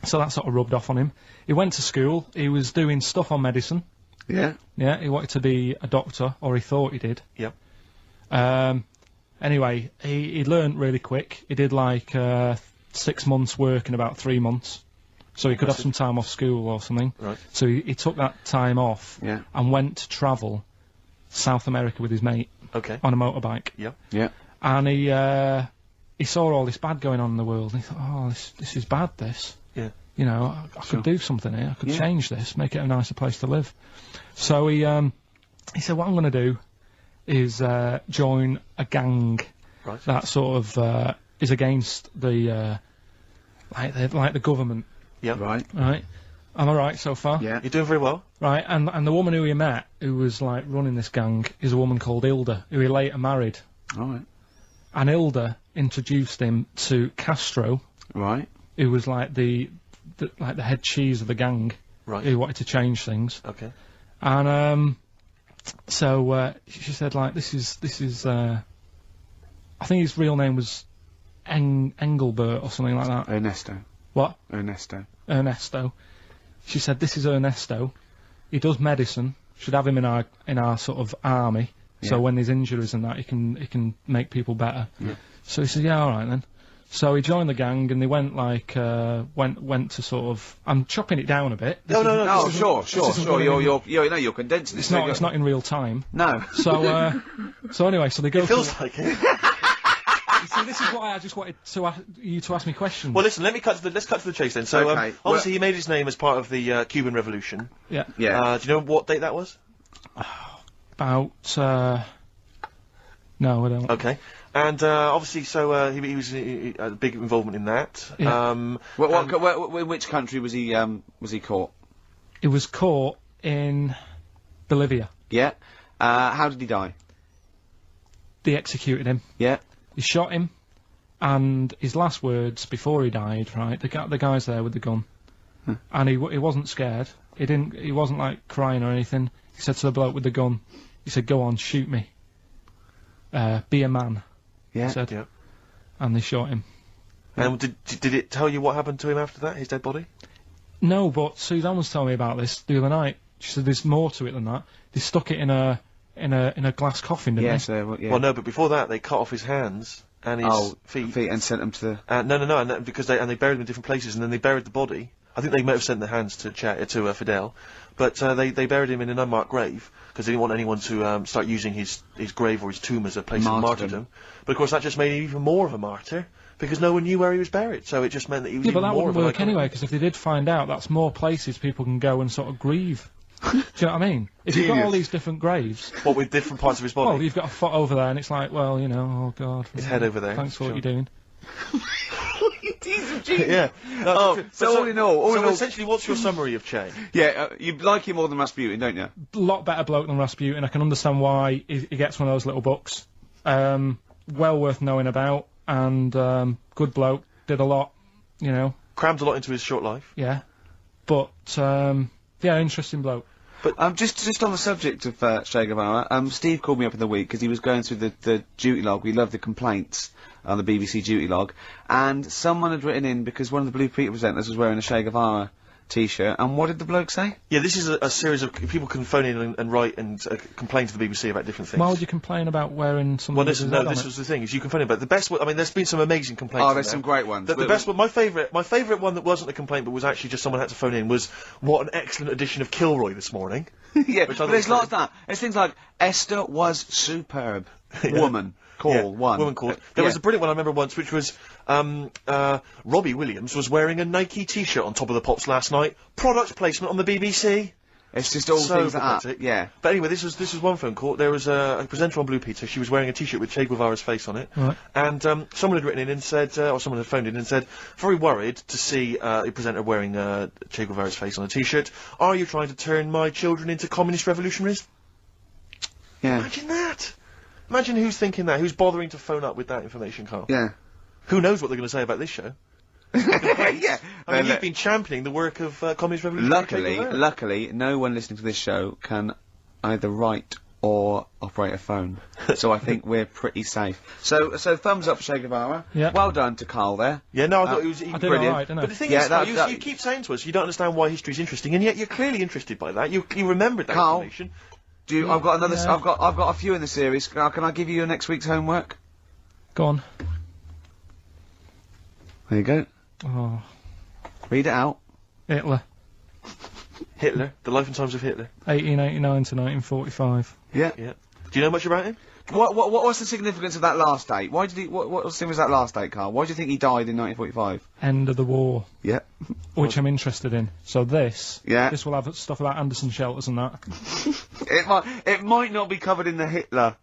So that sort of rubbed off on him. He went to school. He was doing stuff on medicine. Yeah. Yeah, he wanted to be a doctor, or he thought he did. Yep. Anyway, he learnt really quick. He did like 6 months work in about 3 months. So he could have some time off school or something. Right. So he took that time off and went to travel South America with his mate Okay. on a motorbike. Yep. Yeah. And he saw all this bad going on in the world, and he thought, oh, this is bad, this. Yeah. I could do something here. I could change this, make it a nicer place to live. So he said, what I'm going to do is join a gang Right. that sort of is against the like the government. Yeah. Right. Right. Am I right so far? Yeah. You're doing very well. Right. And the woman who he met, who was like running this gang, is a woman called Hilda, who he later married. All right. And Hilda introduced him to Castro, Right. who was like the head cheese of the gang, Right. who wanted to change things. Okay. And so she said, like, this is I think his real name was Engelbert or something like that. Ernesto. What? Ernesto. She said, this is Ernesto. He does medicine. Should have him in our sort of army. So when there's injuries and that, he can make people better. Yeah. So he said, yeah, all right then. So he joined the gang, and they went like went to sort of. I'm chopping it down a bit. No. Oh, sure. isn't gonna be- You're condensing It's this. not. It's not in real time. No. So anyway, so they go. It feels like it. See, this is why I just wanted you to ask me questions. Well, listen. Let's cut to the chase then. So, Okay, obviously, he made his name as part of the Cuban Revolution. Yeah. Yeah. Do you know what date that was? About. No, I don't. Okay. And obviously, so he was a big involvement in that. Yeah. In which country was he caught? It was caught in Bolivia. Yeah. How did he die? They executed him. Yeah. He shot him, and his last words before he died, right? The guy's there with the gun, and he wasn't scared. He wasn't like crying or anything. He said to the bloke with the gun, he said, "Go on, shoot me. Be a man." Yeah. He said, Yeah. and they shot him. And did it tell you what happened to him after that? His dead body? No, but Suzanne was telling me about this the other night. She said there's more to it than that. They stuck it in a glass coffin, didn't Yes. they? Yeah. Well, no, but before that, they cut off his hands and his feet. and sent them to the. No, and because they buried him in different places, and then they buried the body. I think they might have sent the hands to Fidel, but they buried him in an unmarked grave because they didn't want anyone to start using his grave or his tomb as a place of martyrdom. But of course, that just made him even more of a martyr because no one knew where he was buried. So it just meant that he was Yeah, but even that more wouldn't of work an anyway, because if they did find out, that's more places people can go and sort of grieve. Do you know what I mean? If you've got all these different graves, What with different parts of his body? well, you've got a foot over there, and it's like, well, oh God. His head over there. Thanks for Sure. what you're doing. Yeah. No, Oh, but so all in all, essentially, what's your summary of Che? yeah, you like him more than Rasputin, don't you? Lot better bloke than Rasputin. I can understand why he gets one of those little books. Well worth knowing about, and good bloke. Did a lot, you know. Crammed a lot into his short life. Yeah. But, yeah, interesting bloke. But just on the subject of Che Guevara, Steve called me up in the week because he was going through the duty log. We love the complaints on the BBC duty log, and someone had written in because one of the Blue Peter presenters was wearing a Che Guevara T-shirt. And what did the bloke say? Yeah, this is a series of people can phone in and write and complain to the BBC about different things. Why would you complain about wearing something? Well, this was the thing. Is you can phone in, but the best one. I mean, there's been some amazing complaints. Oh, there's some great ones. The best one, my favourite one that wasn't a complaint, but was actually just someone had to phone in, was what an excellent edition of Kilroy this morning. Yeah, but there's lots of that. There's things like Esther was superb. Woman. Call one. Woman called. There was a brilliant one I remember once, which was Robbie Williams was wearing a Nike T-shirt on Top of the Pops last night. Product placement on the BBC. It's just all things like that. Yeah. But anyway, this was one phone call. There was a presenter on Blue Peter. She was wearing a T-shirt with Che Guevara's face on it. Right. And someone had written in and said, or someone had phoned in and said, very worried to see a presenter wearing Che Guevara's face on a T-shirt. Are you trying to turn my children into communist revolutionaries? Yeah. Imagine that. Imagine who's thinking that. Who's bothering to phone up with that information, Carl? Yeah. Who knows what they're going to say about this show? Yeah. I mean, you've been championing the work of communist revolution. Luckily, no one listening to this show can either write or operate a phone. So I think we're pretty safe. So thumbs up for Che Guevara. Yeah. Well done to Carl there. Yeah, no, I thought it was I did brilliant. alright, didn't I? But the thing Yeah, is, Carl, you keep saying to us you don't understand why history's interesting, and yet you're clearly interested by that. You remembered that Carl, information. I've got another. Yeah. I've got a few in the series. Can I give you your next week's homework? Go on. There you go. Oh, Read it out. Hitler. Hitler, the life and times of Hitler. 1889 to 1945. Yeah. Yeah. Do you know much about him? What's the significance of that last date? Why did he? What was that last date, Carl? Why do you think he died in 1945? End of the war. Yeah. Which I'm interested in. So this. Yeah. This will have stuff about Anderson shelters and that. It might not be covered in the Hitler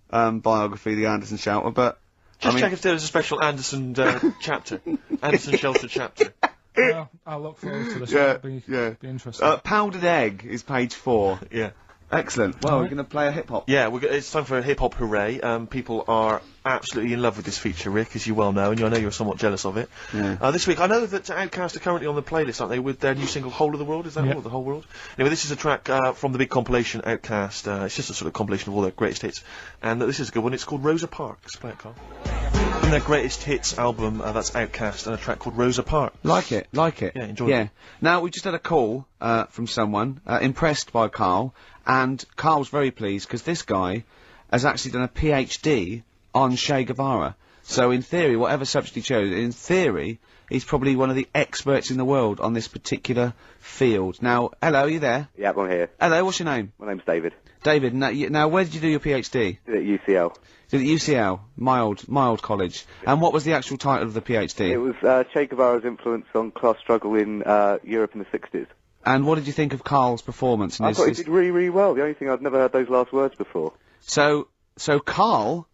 biography, the Anderson Shelter, but Just check if there was a special Anderson chapter. Anderson Shelter chapter. Well, I'll look forward to this. Yeah, It'll be interesting. Powdered Egg is page 4. Yeah. Excellent. Well, we're going to play a hip hop. Yeah, it's time for a hip hop hooray. People are absolutely in love with this feature, Rick, as you well know, and I know you're somewhat jealous of it. Yeah. This week, I know that Outkast are currently on the playlist, aren't they, with their new single "Whole of the World"? Is that all? The whole world? Anyway, this is a track from the big compilation Outkast. It's just a sort of compilation of all their greatest hits, and this is a good one. It's called Rosa Parks. Play it, Carl. From their greatest hits album, that's Outkast, and a track called Rosa Parks. Like it. Yeah, enjoy it. Now, we just had a call from someone impressed by Carl, and Carl's very pleased because this guy has actually done a PhD on Che Guevara. So in theory, whatever subject he chose, in theory, he's probably one of the experts in the world on this particular field. Now, hello, are you there? Yeah, I'm here. Hello, what's your name? My name's David. David, now where did you do your PhD? Did it at UCL. Did it at UCL? My old college. And what was the actual title of the PhD? It was Che Guevara's influence on class struggle in Europe in the 60s. And what did you think of Carl's performance? I thought he did really, really well. The only thing, I'd never heard those last words before. So Carl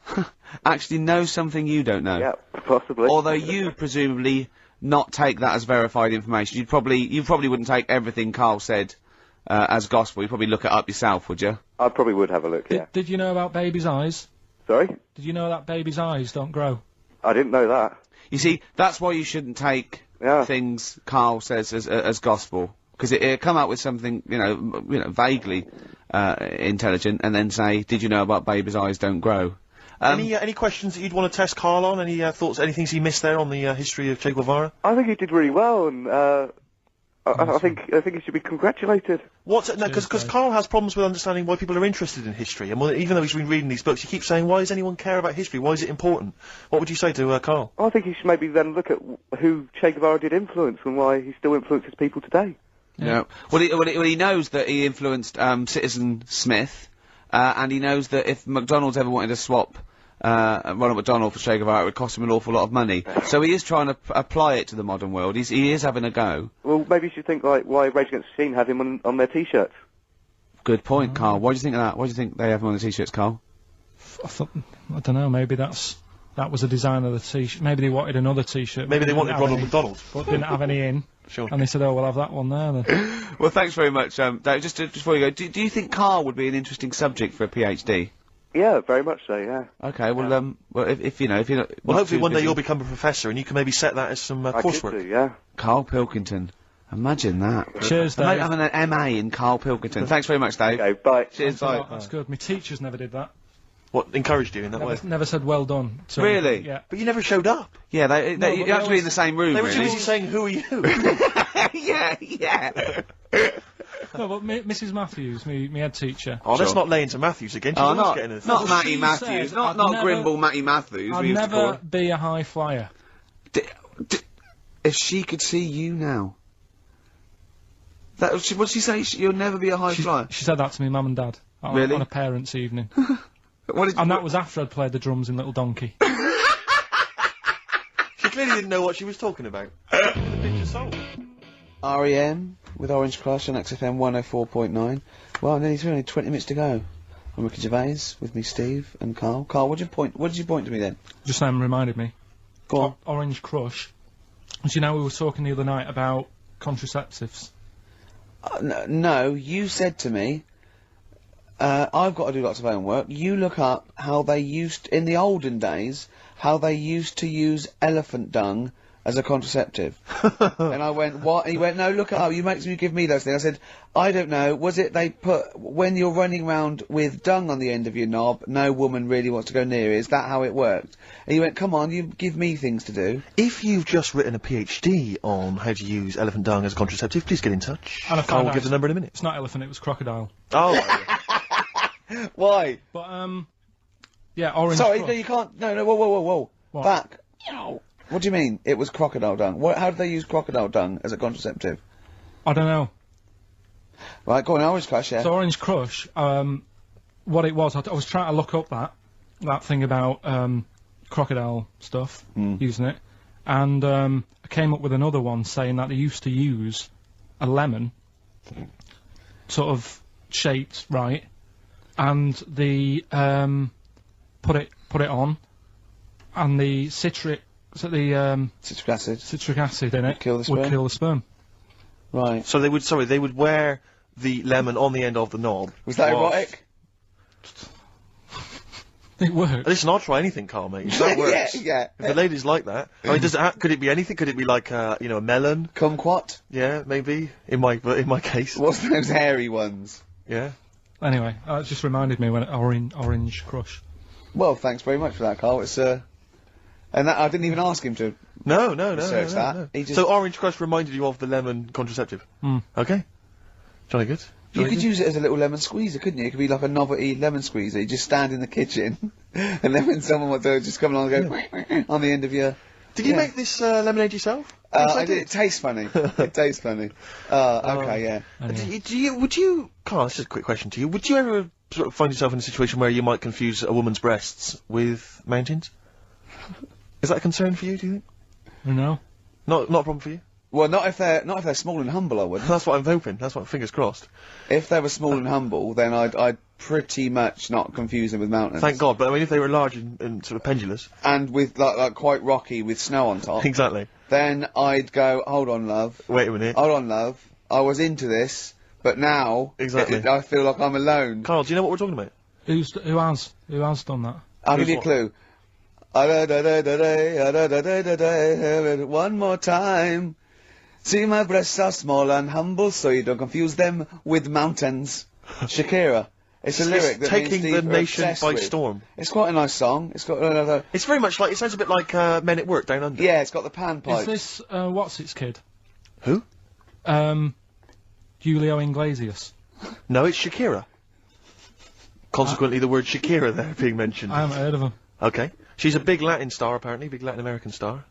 actually knows something you don't know. Yeah, possibly. Although you presumably not take that as verified information. You probably wouldn't take everything Carl said as gospel. You'd probably look it up yourself, would you? I probably would have a look, yeah. Did you know about babies' eyes? Sorry? Did you know that babies' eyes don't grow? I didn't know that. You see, that's why you shouldn't take things Carl says as gospel. Because it'll come out with something, you know, vaguely intelligent, and then say, "Did you know about babies' eyes don't grow?" Any questions that you'd want to test Carl on? Any thoughts? Any things he missed there on the history of Che Guevara? I think he did really well, and I think he should be congratulated. Because Carl has problems with understanding why people are interested in history, and even though he's been reading these books, he keeps saying, "Why does anyone care about history? Why is it important?" What would you say to Carl? I think he should maybe then look at who Che Guevara did influence and why he still influences people today. Yeah. Well, he knows that he influenced Citizen Smith, and he knows that if McDonald's ever wanted to swap Ronald McDonald for Che Guevara, it would cost him an awful lot of money. So he is trying to apply it to the modern world. He is having a go. Well, maybe you should think like why Rage Against the Machine have him on their T-shirts. Good point, Carl. Why do you think of that? Why do you think they have him on the T-shirts, Carl? I don't know. Maybe that's that was a design of the t-shirt. Maybe they wanted another t-shirt. Maybe they didn't wanted have Ronald any, McDonald. but didn't have any in. Sure. And they said, "Oh, we'll have that one there then." Well, thanks very much, Dave. Just before you go, do you think Karl would be an interesting subject for a PhD? Yeah, very much so, yeah. Okay, well, well, if you know, if you're not... Well, not hopefully too one day busy- you'll become a professor and you can maybe set that as some I coursework. could do, yeah. Karl Pilkington. Imagine that. Cheers, Imagine Dave. having an MA in Karl Pilkington. Thanks very much, Dave. Okay, bye. Cheers, Oh, bye. that's good. My teachers never did that. What encouraged you in that way? Never said well done. So, Really? Yeah. But you never showed up. Yeah, No, you but have they to be in always- the same room, They were too really. busy saying, "Who are you?" yeah. No, but Mrs. Matthews, me head teacher. Oh, let's Sure. not lay into Matthews again. She's Oh, always not getting a not Matty she Matthews, said not I'd never- Grimble Matty Matthews. I'd we used to call never her. be a high flyer. If she could see you now. What'd she say? You'll never be a high flyer. She said that to me, mum and dad, on, Really? on a parents' evening. What did And that was after I'd played the drums in Little Donkey. She clearly didn't know what she was talking about. REM with Orange Crush on XFM 104.9. Well, nearly through, only 20 minutes to go. I'm Ricky Gervais, with me Steve and Karl. Karl, what did you point to me then? Just reminded me. Go on. Orange Crush. As you know, we were talking the other night about contraceptives. No, you said to me, I've got to do lots of homework. You look up how they used, in the olden days, how they used to use elephant dung as a contraceptive. And I went, what? And he went, no, look it up. You make me give me those things. I said, I don't know. Was it they put, when you're running around with dung on the end of your knob, no woman really wants to go near it. Is that how it worked? And he went, come on, you give me things to do. If you've just written a PhD on how to use elephant dung as a contraceptive, please get in touch. And I I found will out give the number in a minute. It's not elephant, it was crocodile. Oh, Why? But, yeah, Orange Sorry, Crush. no, you can't. No, whoa. What? Back. What do you mean? It was crocodile dung. How did they use crocodile dung as a contraceptive? I don't know. Right, go on, Orange Crush, yeah. So Orange Crush, what it was, I was trying to look up that thing about crocodile stuff, using it, and I came up with another one saying that they used to use a lemon, sort of shaped right, and the put it on, and the citric acid in it Kill the would sperm? kill the sperm. Right. so they would wear the lemon on the end of the knob. Was that erotic? It worked. Listen, I'll try anything, Karl, mate. If that works. Yeah. If the ladies like that. I mean, could it be anything? Could it be like, a melon? Kumquat? Yeah, maybe. In my case. What's those hairy ones? Yeah. Anyway, it just reminded me when Orange Crush. Well, thanks very much for that, Karl. It's, and that, I didn't even ask him to No. research that. no. He just... So Orange Crush reminded you of the lemon contraceptive? Okay. Jolly good. You could use it as a little lemon squeezer, couldn't you? It could be like a novelty lemon squeezer. You just stand in the kitchen, and then when someone wants to just come along and go on the end of your... Did you make this lemonade yourself? I did. It tastes funny. It tastes funny. Okay, yeah. Would you, Karl, this is a quick question to you. Would you ever sort of find yourself in a situation where you might confuse a woman's breasts with mountains? Is that a concern for you, do you think? No. Not a problem for you? Well, not if they're small and humble, I wouldn't. That's what I'm hoping. That's what, fingers crossed. If they were small and humble, then I'd pretty much not confuse them with mountains. Thank God, but I mean, if they were large and sort of pendulous. And with, like quite rocky with snow on top. Exactly. Then I'd go, hold on, love. Wait a minute. Hold on, love. I was into this, but now... Exactly. I feel like I'm alone. Karl, do you know what we're talking about? Who has done that? I'll give you a clue. One more time. See, my breasts are small and humble, so you don't confuse them with mountains. Shakira. It's a lyric that me and taking Steve the are nation obsessed by with. storm. It's quite a nice song. It's got another... It's very much like, it sounds a bit like Men at Work Down Under. Yeah, it's got the panpipes. Is this, what's its kid? Who? Julio Iglesias. No, it's Shakira. Consequently, the word Shakira there being mentioned. I haven't heard of him. Okay. She's a big Latin star, apparently, big Latin American star.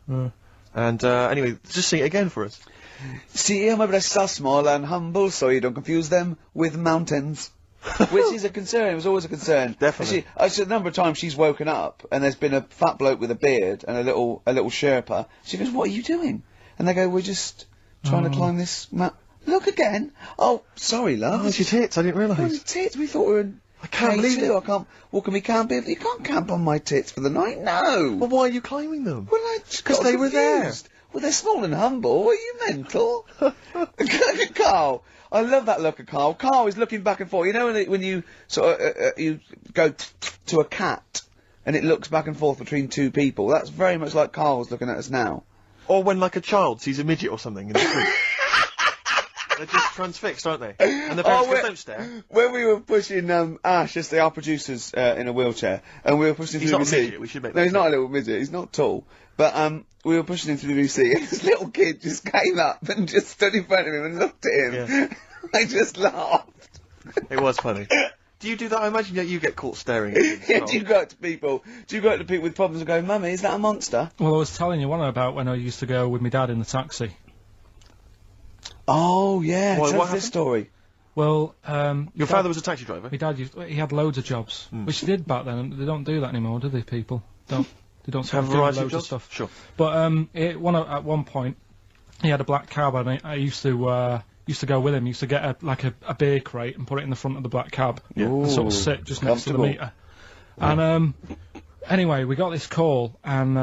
And, anyway, just sing it again for us. See, my breasts are small and humble, so you don't confuse them with mountains. Which is a concern. It was always a concern. Definitely. A number of times she's woken up and there's been a fat bloke with a beard and a little Sherpa. She goes, "What are you doing?" And they go, "We're just trying to climb this mountain." Look again. Oh, sorry, love. Oh, it's your tits. I didn't Oh, realise. your tits. We thought we were in... I can't believe it. I can't walk on me camping. You can't camp on my tits for the night. No. Well, why are you climbing them? Well, I just 'Cause got they were there. confused. Well, they're small and humble. Are you mental? Carl, I love that look of Carl. Carl is looking back and forth. You know when you sort of you go to a cat and it looks back and forth between two people. That's very much like Carl's looking at us now. Or when, like, a child sees a midget or something in the street. They're just transfixed, aren't they? And the parents go, don't stare. When we were pushing Ash, yesterday, our producer's in a wheelchair, and we were pushing He's through not the a VC. midget, we should make No, that he's not a little midget. He's not tall. But we were pushing him through the VC, and this little kid just came up and just stood in front of him and looked at him. Yeah. I just laughed. It was funny. Do you do that? I imagine that you get caught staring at him. Yeah, do you go up to people with problems and go, Mummy, is that a monster? Well, I was telling you one about when I used to go with my dad in the taxi. Oh, yeah. What Tell us this happened? story. Well, Your father was a taxi driver? my dad he had loads of jobs, which they did back then. And they don't do that anymore, do they? People they don't sort Have of a do variety loads of of jobs? stuff. Sure. But at one point, he had a black cab, and I used to go with him. He used to get a beer crate and put it in the front of the black cab, and sort of sit just next to the meter. And anyway, we got this call, and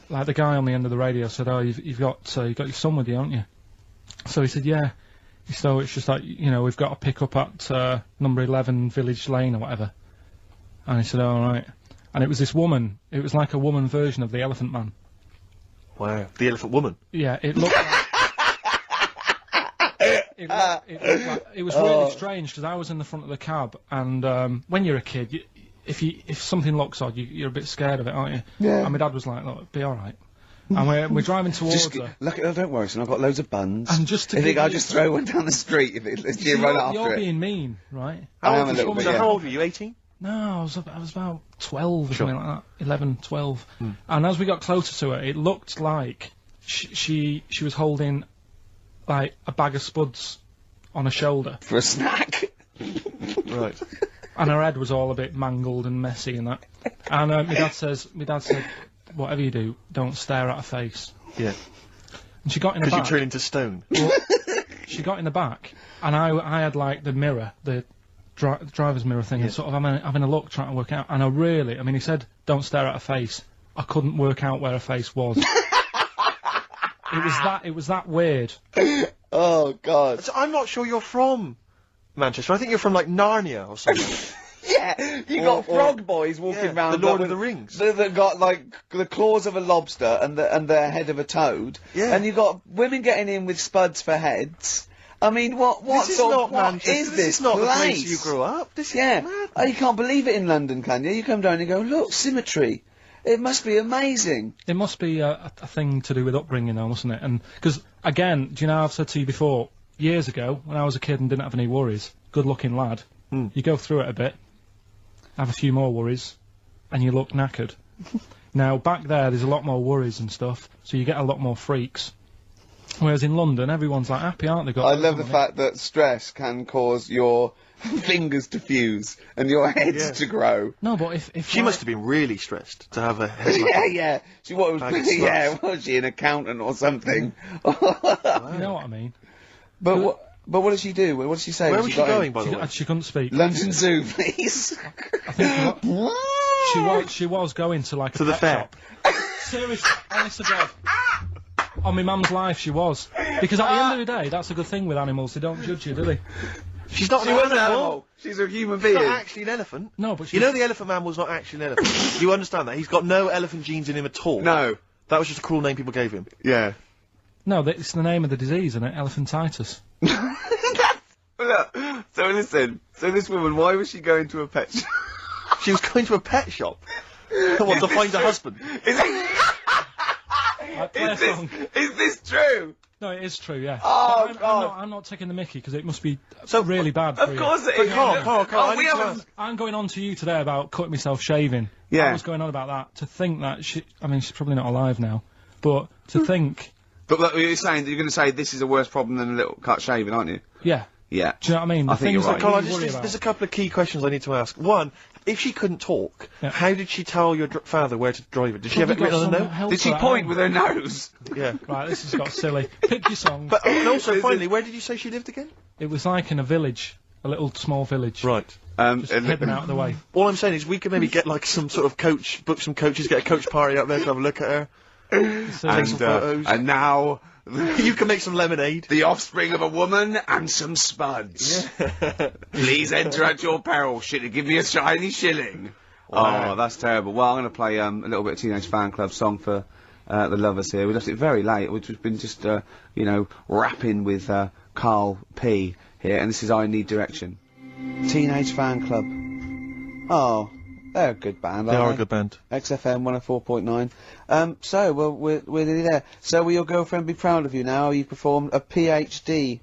like the guy on the end of the radio said, "Oh, you've got your son with you, haven't you?" So he said, "Yeah." So it's just like, we've got to pick up at number 11 Village Lane or whatever. And he said, "Oh, all right." And it was this woman. It was like a woman version of the Elephant Man. Wow. The Elephant Woman? Yeah, it looked like... it was really strange, because I was in the front of the cab, and when you're a kid, if something looks odd, you're a bit scared of it, aren't you? Yeah. And my dad was like, "Look, it'll be all right." And we're driving towards her. Look, don't worry, son, I've got loads of buns. And just to I think give I'll you- just throw one down the street if you run after You're it. being mean, right? I am a little bit, So yeah. how old were you, 18? No, I was about 12 or something like that. 11, 12. And as we got closer to her, it looked like she was holding like a bag of spuds on her shoulder. For a snack. Right. And her head was all a bit mangled and messy and that. And my dad said, "Whatever you do, don't stare at her face." Yeah. And she got in the Because back. you turn into stone. She got in the back, and I had like the mirror, the driver's mirror thing, and sort of having a look, trying to work out. And he said, "Don't stare at her face." I couldn't work out where her face was. It was that weird. Oh, God. So I'm not sure you're from Manchester. I think you're from, like, Narnia or something. Yeah, you got frog boys walking around. The Lord of the Rings. That got like the claws of a lobster and the head of a toad. Yeah. And you got women getting in with spuds for heads. I mean, what This is sort not of what Manchester. is This this is not the place? place you grew up. This is Yeah. mad. Oh, you can't believe it in London, can you? You come down and go, look, symmetry. It must be amazing. It must be a thing to do with upbringing, though, mustn't it? And because again, do you know I've said to you before, years ago when I was a kid and didn't have any worries, good-looking lad, you go through it a bit, have a few more worries, and you look knackered. Now back there's a lot more worries and stuff, so you get a lot more freaks. Whereas in London, everyone's like happy, aren't they? I love the fact that stress can cause your fingers to fuse and your heads to grow. No, but if She must have been really stressed to have a head like Yeah. She was was she an accountant or something? You know what I mean? But what did she do? What did she say? Where when was she got going, in? by the way? She couldn't speak. London Zoo, please. I think she was going to like To a the pet fair. shop. Seriously, honest to God. On my mum's life, she was. Because at the end of the day, that's a good thing with animals. They don't judge you, do they? She's not She an was an animal. animal. She's a human She's being. not actually an elephant. No, but You know the Elephant Man was not actually an elephant. You understand that? He's got no elephant genes in him at all. No. That was just a cruel name people gave him. Yeah. No, it's the name of the disease, isn't it? Elephantitis. Look, so listen. So this woman, why was she going to a pet shop? She was going to a pet shop. What, to find a husband? Is this true? No, it is true, yeah. Oh, But God. I'm not taking the mickey, because it must be really bad for Of you. course it But is. Carl, I we need to haven't. ask. I'm going on to you today about cutting myself shaving. Yeah. I was going on about that. To think that she's probably not alive now, but to think, But look, you're going to say this is a worse problem than a little cut shaving, aren't you? yeah. Yeah. Do you know what I mean? The I think things you're that right. Carl, we worry about. there's a couple of key questions I need to ask. One, if she couldn't talk, Yeah. how did she tell your father where to drive it? Did she have it Probably written got on a some note? help Did she for that point home. with her nose? Yeah. Right, this has got silly. Pick your song. But and also, finally, where did you say she lived again? It was like in a village, a little small village. Right. Just hidden out of the way. All I'm saying is we could maybe get like some sort of coach, book some coaches, get a coach party up there to have a look at her. Take some photos. And now you can make some lemonade. the offspring of a woman and some spuds. Please enter at your peril. Give me a shiny shilling. Wow. Oh, that's terrible. Well, I'm going to play a little bit of Teenage Fan Club song for the lovers here. We left it very late. We've been just, you know, rapping with Karl P here, and this is I Need Direction. Teenage Fan Club. Oh, they're a good band, They aren't are a good band. XFM 104.9. So, well, we're nearly there. So, will your girlfriend be proud of you now? You performed a PhD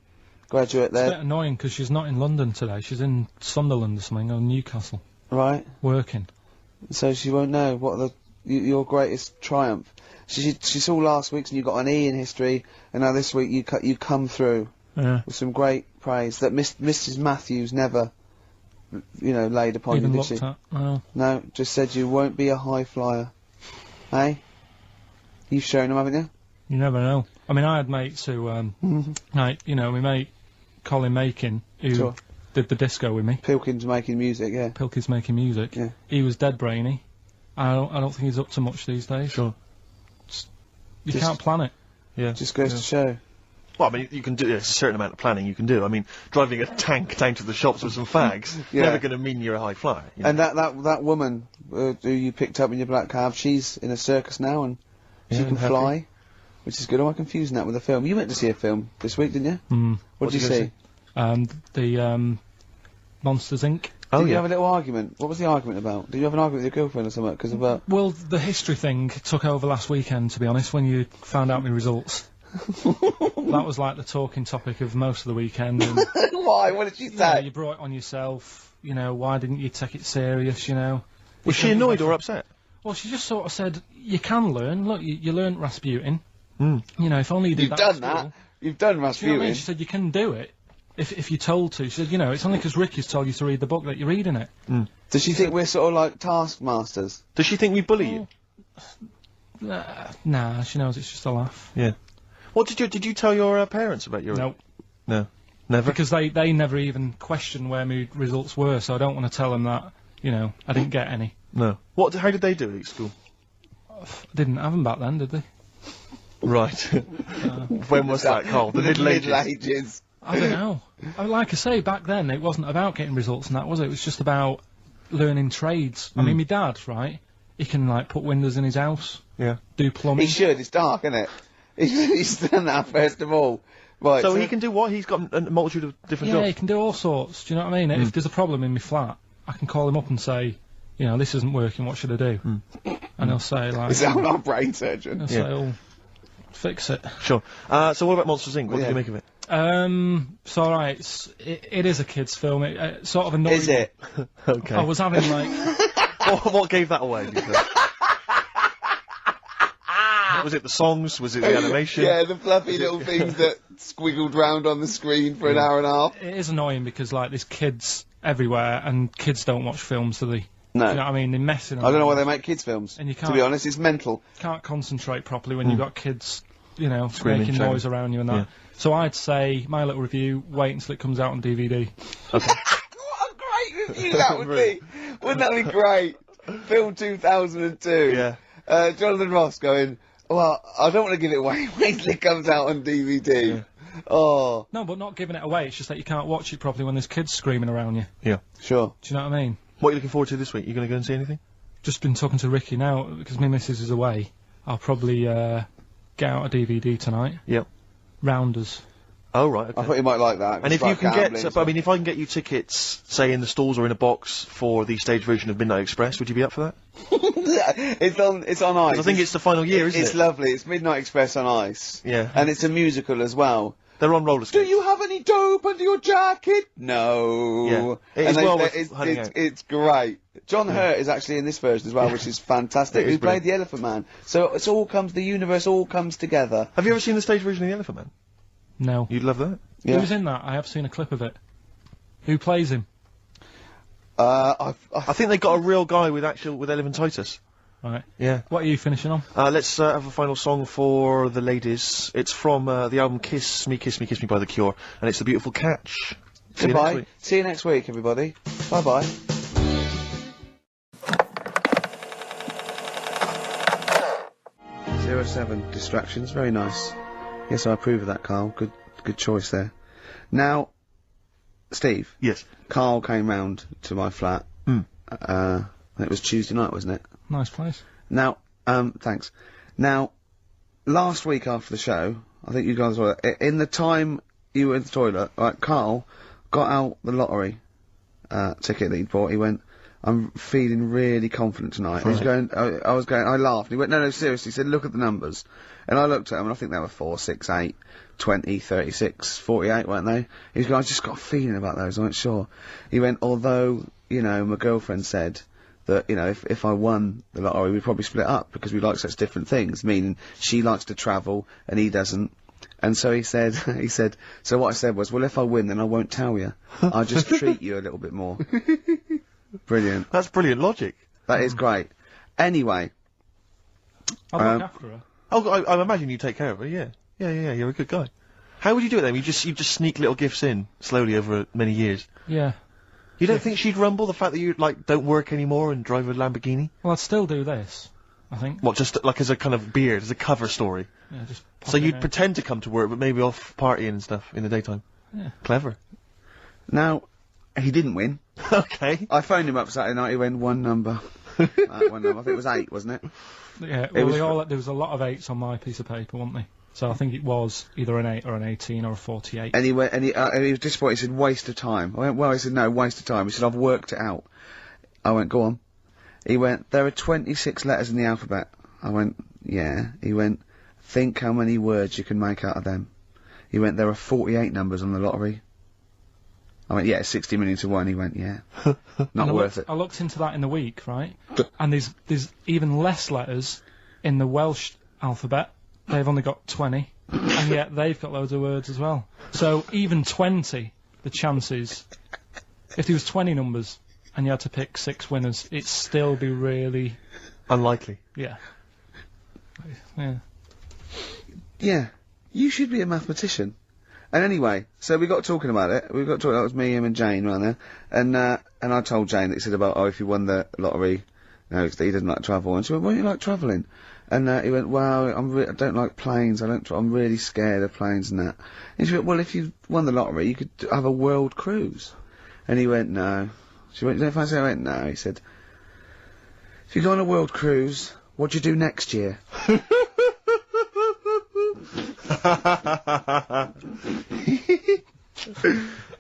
graduate It's a bit there, annoying because she's not in London today. She's in Sunderland or something, or Newcastle, right? working. So she won't know what your greatest triumph. She saw last week's and you got an E in history, and now this week you come through Yeah. with some great praise that Mrs. Matthews never, you know, laid upon Even you, looked did she? at. No. No, just said you won't be a high flyer. Hey? You've shown them, haven't you? You never know. I mean, I had mates who, like, you know, my mate Colin Makin, who Sure. did the disco with me. Pilkington making music, yeah. Pilkey's making music. Yeah. He was dead brainy. I don't think he's up to much these days. Sure. You Just- can't plan it. Yeah. Just goes to show. Well, I mean, you can do. There's a certain amount of planning you can do. I mean, driving a tank down to the shops with some fags, Yeah. never going to mean you're a high flyer. You know? And that woman who you picked up in your black cab, she's in a circus now and she Yeah, can happy. fly, which is good. Am I confusing that with a film? You went to see a film this week, didn't you? Mm. What did you did you see? The Monsters Inc. Oh, Did you yeah. have a little argument? What was the argument about? Did you have an argument with your girlfriend or something? Because of Well, the history thing took over last weekend, to be honest, when you found out my results. That was like the talking topic of most of the weekend. And, why? What did she you know, say? you brought it on yourself. You know, why didn't you take it serious? You know. Was she annoyed or upset? Well, she just sort of said, "You can learn. Look, you learnt Rasputin. Mm. You know, if only you did You've that." done at that. school." You've done Do you know what I Rasputin. mean? She said, "You can do it if you're told to." She said, "You know, it's only because Ricky's told you to read the book that you're reading it." Does she think we're sort of like taskmasters? Does she think we bully you? Nah, she knows it's just a laugh. Yeah. What did you tell your parents about your? Nope. No. Never. Because they never even questioned where my results were, so I don't want to tell them that, you know, I didn't get any. No. What? How did they do it at school? Didn't have them back then, did they? Right. When was that, Carl? The Middle Ages. I don't know. Like I say, back then it wasn't about getting results and that, was it? It was just about learning trades. I mean, my dad, right? He can like put windows in his house. Yeah. Do plumbing. He should. It's dark, isn't it? He's done that first of all. Right. So he can do what? He's got a multitude of different Yeah, jobs. he can do all sorts. Do you know what I mean? If there's a problem in my flat, I can call him up and say, you know, this isn't working. What should I do? And he'll say like, Is that our brain surgeon? he'll say, "Oh, fix it." Sure. So what about Monsters Inc? What did you make of it? It's alright. It is a kids' film. It sort of annoyed Is it? Okay. I was having like what gave that away? Do you think? Was it the songs? Was it the animation? Yeah, the fluffy little things that squiggled round on the screen for an hour and a half. it is annoying because like there's kids everywhere and kids don't watch films, do they? No. Do you know what I mean? They're messing I don't know why around. they make kids films. And you To can't- be honest, it's mental. Can't concentrate properly when you've got kids, you know, Screaming, making shouting. noise around you and that. Yeah. So I'd say my little review, wait until it comes out on DVD. What a great review that would be! Wouldn't that be great? Film 2002. Yeah. Jonathan Ross going, well, I don't want to give it away. Wait till it comes out on DVD. Oh. No, but not giving it away. It's just that you can't watch it properly when there's kids screaming around you. Yeah. Sure. Do you know what I mean? What are you looking forward to this week? You going to go and see anything? Just been talking to Ricky now because my missus is away. I'll probably get out a DVD tonight. Yep. Rounders. Oh, right. Okay. I thought you might like that. And It's if you like can gambling, get, I mean, if I can get you tickets, say in the stalls or in a box for the stage version of Midnight Express, would you be up for that? it's on ice. 'Cause I think it's the final year, isn't it? It's lovely. It's Midnight Express on ice. Yeah. And it's a musical as well. They're on roller Do skates. you have any dope under your jacket? No. Yeah. It And is well worth it's, hunting out. it's great. John Hurt is actually in this version as well, which is fantastic. It is Who played brilliant. the Elephant Man. So it's all comes, the universe all comes together. Have you ever seen the stage version of The Elephant Man? No. You'd love that. Yeah. Who's in that? I have seen a clip of it. Who plays him? I think they got a real guy with elephantitis. Right. Yeah. What are you finishing on? Let's have a final song for the ladies. It's from the album Kiss Me, Kiss Me, Kiss Me by The Cure, and it's The Beautiful Catch. See you next Goodbye. week. See you next week, everybody. Bye-bye. Seven distractions. Very nice. Yes, I approve of that, Carl. Good choice there. Now, Steve. Yes. Carl came round to my flat. It was Tuesday night, wasn't it? Nice place. Now, thanks. Now, last week after the show, I think you guys were in the time you were in the toilet. Right, Carl got out the lottery ticket that he'd bought. He went, "I'm feeling really confident tonight." He was going. I was going. I laughed. He went, "No, seriously." He said, "Look at the numbers," and I looked at them, and I think they were 4, 6, 8, 20, 36, 48, weren't they? He was going, "I just got a feeling about those." I went, "Sure." He went, "Although, you know, my girlfriend said that, you know, if I won the lottery, we'd probably split up because we like such different things, meaning she likes to travel and he doesn't." And so he said, so what I said was, "Well, if I win, then I won't tell you. I'll just treat you a little bit more." Brilliant. That's brilliant logic. That is great. Anyway. I'll look after her. Oh, I imagine you take care of her, yeah. Yeah, you're a good guy. How would you do it then? You just sneak little gifts in, slowly over many years? Yeah. You don't think she'd rumble the fact that you, like, don't work anymore and drive a Lamborghini? Well, I'd still do this, I think. What, just, like, as a kind of beard, as a cover story? Yeah, just So you'd pretend to come to work, but maybe off partying and stuff in the daytime? Yeah. Clever. Now, he didn't win. Okay. I phoned him up Saturday night, he went one number. One number. I think it was 8, wasn't it? Yeah, well, there was a lot of 8s on my piece of paper, wasn't there? So I think it was either an 8 or an 18 or a 48. And he went, and he was disappointed. He said, "Waste of time." I went, "Well," he said, "No, waste of time." He said, "I've worked it out." I went, "Go on." He went, "There are 26 letters in the alphabet." I went, "Yeah." He went, "Think how many words you can make out of them." He went, "There are 48 numbers on the lottery." I went, "Yeah, 60 million to 1. He went, "Yeah." Not worth it. I looked into that in the week, right? And there's even less letters in the Welsh alphabet. They've only got 20, and yet they've got loads of words as well. So even 20, the chances, if there was 20 numbers and you had to pick 6 winners, it'd still be really unlikely. Yeah. Yeah. Yeah. You should be a mathematician. And anyway, so we got talking about it. We got talking. That was me, him, and Jane around there. And I told Jane that he said about, if you won the lottery, he doesn't like travel. And she went, "Why do you like travelling?" And he went, "Well, I don't like planes. I'm really scared of planes and that." And she went, "Well, if you won the lottery, you could have a world cruise." And he went, "No." She went, "You don't fancy it?" I went, "No." He said, "If you go on a world cruise, what do you do next year?"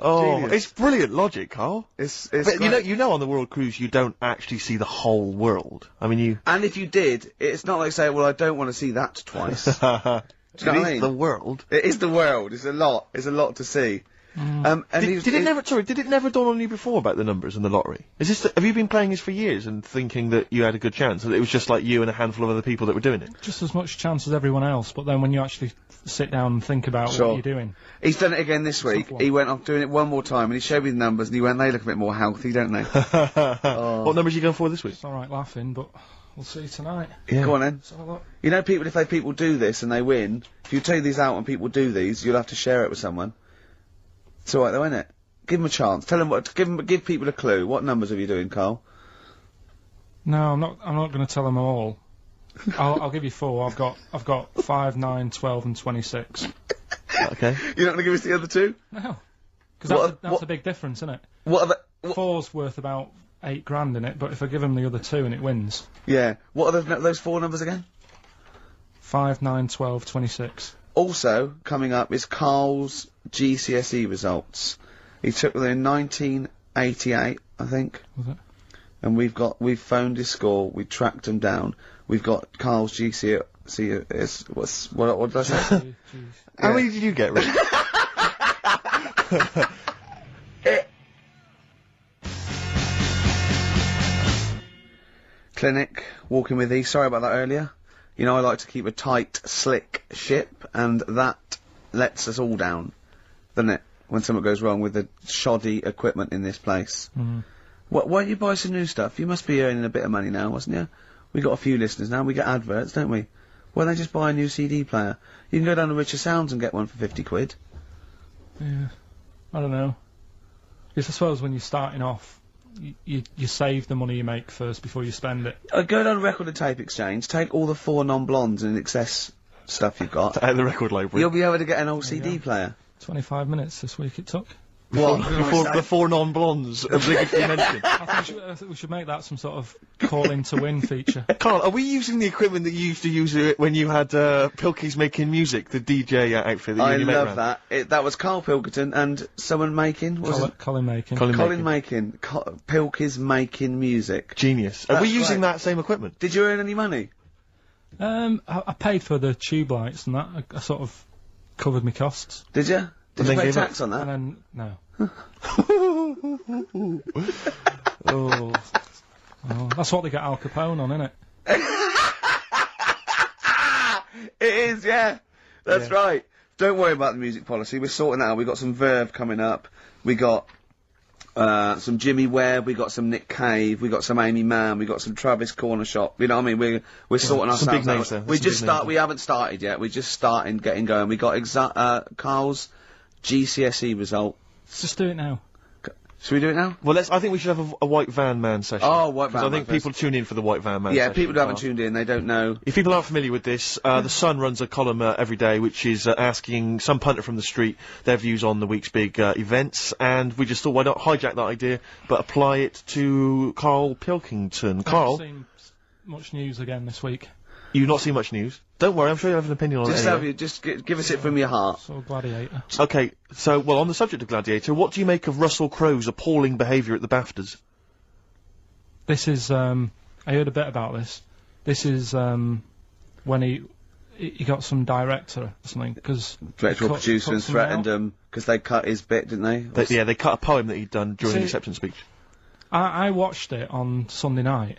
Oh, Genius. it's brilliant logic, Carl. It's But great. you know on the world cruise you don't actually see the whole world. I mean, you... And if you did, it's not like saying, "Well, I don't want to see that twice." Do you know what I mean? the world. It is the world. It's a lot. It's a lot to see. And Did it never dawn on you before about the numbers and the lottery? Have you been playing this for years and thinking that you had a good chance, and it was just like you and a handful of other people that were doing it? Just as much chance as everyone else, but then when you actually sit down and think about what you're doing. He's done it again this week. He went off doing it one more time, and he showed me the numbers, and he went, "They look a bit more healthy, don't they?" What numbers are you going for this week? It's alright laughing, but we'll see tonight. Yeah. Go on then. So look. You know, if people do this and they win, if you take these out and people do these, you'll have to share it with someone. It's alright though, isn't it? Give them a chance. Tell them give people a clue. What numbers are you doing, Carl? No, I'm not going to tell them all. I'll give you 4. I've got 5, 9, 12, and 26. Okay. You're not going to give us the other 2? No, because that's a big difference, isn't it? What are the... 4's worth about 8 grand in it, but if I give them the other 2 and it wins. Yeah. What are those 4 numbers again? 5, 9, 12, 26. Also, coming up is Carl's GCSE results. He took them in 1988, I think. Was it? And we've phoned his score, we tracked him down. We've got Carl's GCSE, what did I say? How many did you get, Rick? Clinic, walking with thee. Sorry about that earlier. You know I like to keep a tight, slick ship, and that lets us all down, doesn't it? When something goes wrong with the shoddy equipment in this place. Why don't you buy some new stuff? You must be earning a bit of money now, wasn't you? We got a few listeners now, we get adverts, don't we? Why don't they just buy a new CD player? You can go down to Richer Sounds and get one for 50 quid. Yeah. I don't know. Because I suppose when you're starting off, you save the money you make first before you spend it. Go down to Record and Tape Exchange, take all the 4 non-blondes and excess stuff you've got. Out of the record library. You'll be able to get an old CD player. 25 minutes this week it took. Before the 4 non-blondes obligatory mention. I think we should make that some sort of call-in to win feature. Carl, are we using the equipment that you used to use when you had Pilkey's Making Music, the DJ outfit that you love that. That was Karl Pilkington and someone making... Colin Making. Colin Making. Pilkey's Making Music. Genius. Are we using that same equipment? Did you earn any money? I paid for the tube lights and that. I sort of covered my costs. Did you? Did you pay tax on that? And then, no. Oh, that's what they get Al Capone on, isn't it? It is, yeah. That's right. Don't worry about the music policy. We're sorting that out. We've got some Verve coming up. We got some Jimmy Webb. We got some Nick Cave. We got some Amy Mann. We got some Travis Corner Shop. You know what I mean? We're sorting ourselves big names out. there. We haven't started yet. We're just starting, getting going. We got Carl's GCSE result. Just do it now. Should we do it now? Well, I think we should have a White Van Man session. Oh, White Van Man. I think people tune in for the White Van Man Yeah, session. people who haven't tuned in, they don't know. If people aren't familiar with this, The Sun runs a column every day which is asking some punter from the street their views on the week's big events, and we just thought, why not hijack that idea, but apply it to Karl Pilkington. Carl? I haven't seen much news again this week. You've not seen much news? Don't worry, I'm sure you have an opinion on it. Just give us it from your heart. So Gladiator. Okay, so, well, on the subject of Gladiator, what do you make of Russell Crowe's appalling behaviour at the BAFTAs? This is, I heard a bit about this. This is, when he got some director or something, because... Director or producer and threatened him, because they cut his bit, didn't they? Yeah, they cut a poem that he'd done during the acceptance speech. I watched it on Sunday night.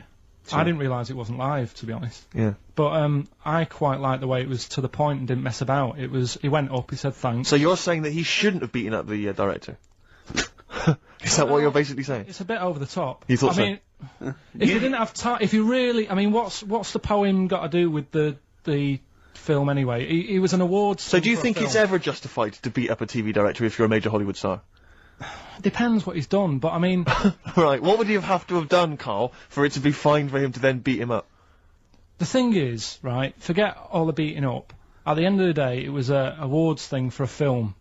Sure. I didn't realise it wasn't live, to be honest. Yeah. But I quite liked the way it was to the point and didn't mess about. He went up, he said thanks. So you're saying that he shouldn't have beaten up the director? Is that what you're basically saying? It's a bit over the top. You thought I mean, if you didn't have time, if you really, I mean, what's the poem got to do with the film anyway? He was an awards. So do you think it's ever justified to beat up a TV director if you're a major Hollywood star? Depends what he's done, but I mean... Right, what would you have to have done, Carl, for it to be fine for him to then beat him up? The thing is, right, forget all the beating up. At the end of the day, it was a awards thing for a film.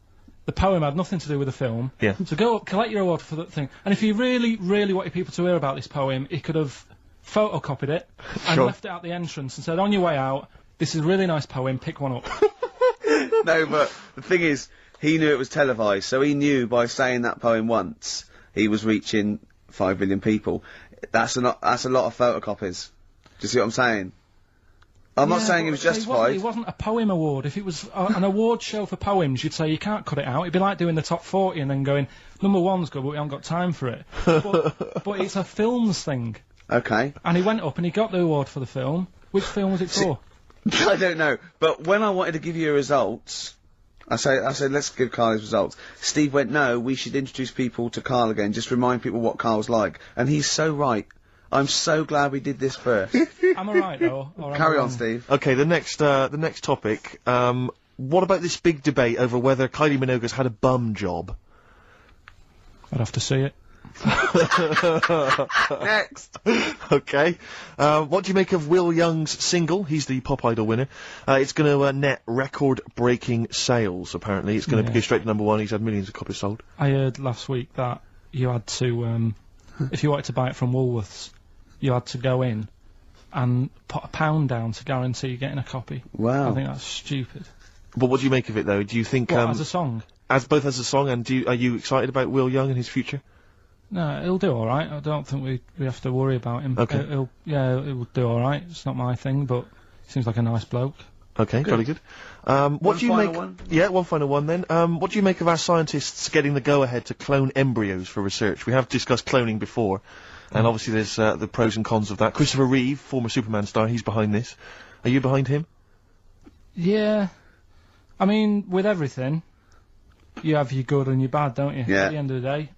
The poem had nothing to do with the film. Yeah. So go up, collect your award for that thing. And if he really, really wanted people to hear about this poem, he could have photocopied it and left it at the entrance and said, on your way out, this is a really nice poem, pick one up. No, but the thing is... He knew it was televised, so he knew by saying that poem once, he was reaching 5 million people. That's a lot of photocopies. Do you see what I'm saying? I'm not saying it was justified. It wasn't a poem award. If it was an award show for poems, you'd say you can't cut it out. It'd be like doing the top 40 and then going, number 1's good, but we haven't got time for it. but it's a films thing. Okay. And he went up and he got the award for the film. Which film was it for? I don't know. But when I wanted to give you results... I said, let's give Carl his results. Steve went, no, we should introduce people to Carl again, just remind people what Carl's like. And he's so right. I'm so glad we did this first. Am I right, though? Carry on, Steve. Okay, the next topic. What about this big debate over whether Kylie Minogue's had a bum job? I'd have to see it. Next. Okay. What do you make of Will Young's single? He's the Pop Idol winner. It's going to net record-breaking sales, apparently. It's going to go straight to #1. He's had millions of copies sold. I heard last week that you had to, if you wanted to buy it from Woolworths, you had to go in and put £1 down to guarantee getting a copy. Wow. I think that's stupid. But what do you make of it, though? Do you think... as a song? Both as a song, and are you excited about Will Young and his future? No, he'll do all right. I don't think we have to worry about him. Okay. He'll do all right. It's not my thing, but he seems like a nice bloke. Okay, very good. What do you make? Yeah, one final one then. What do you make of our scientists getting the go-ahead to clone embryos for research? We have discussed cloning before, and obviously there's the pros and cons of that. Christopher Reeve, former Superman star, he's behind this. Are you behind him? Yeah. I mean, with everything, you have your good and your bad, don't you? Yeah. At the end of the day.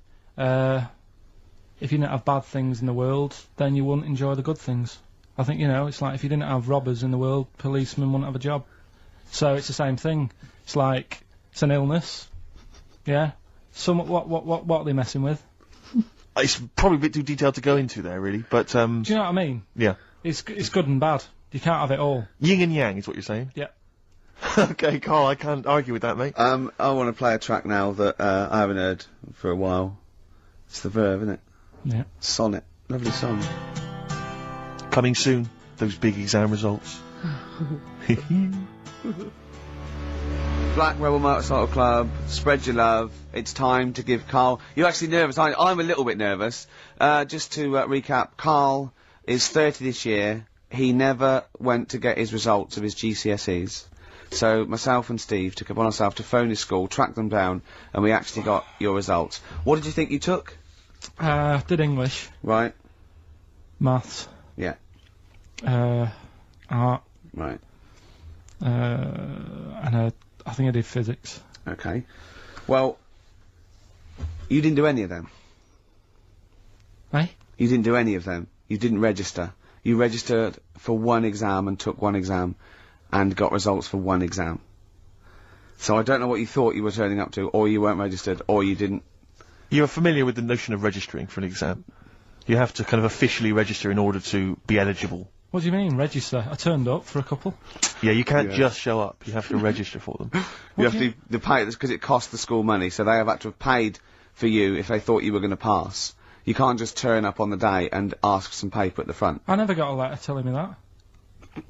If you didn't have bad things in the world, then you wouldn't enjoy the good things. I think, it's like if you didn't have robbers in the world, policemen wouldn't have a job. So it's the same thing. It's like, it's an illness. Yeah? What are they messing with? It's probably a bit too detailed to go into there, really. But Do you know what I mean? yeah, It's good and bad. You can't have it all. yin and yang is what you're saying. Yeah. Okay, Carl, I can't argue with that, mate. I want to play a track now that I haven't heard for a while. It's the Verve, isn't it? Yeah. Sonnet. Lovely song. Coming soon, those big exam results. Black Rebel Motorcycle Club, spread your love. It's time to give Carl... You're actually nervous, aren't you? I'm a little bit nervous. Just to recap, Carl is 30 this year. He never went to get his results of his GCSEs. So myself and Steve took it upon ourselves to phone his school, track them down, and we actually got your results. What did you think you took? Did English, Right. maths, Yeah. art, Right. and I think I did physics. Okay. Well, you didn't do any of them. Eh? You didn't do any of them. You didn't register. You registered for one exam and took one exam and got results for one exam. So I don't know what you thought you were turning up to, or you weren't registered, or you didn't. You're familiar with the notion of registering for an exam. You have to kind of officially register in order to be eligible. What do you mean, register? I turned up for a couple. Yeah, you can't just show up. You have to register for them. You have to pay this because it costs the school money, so they have had to have paid for you if they thought you were going to pass. You can't just turn up on the day and ask for some paper at the front. I never got a letter telling me that.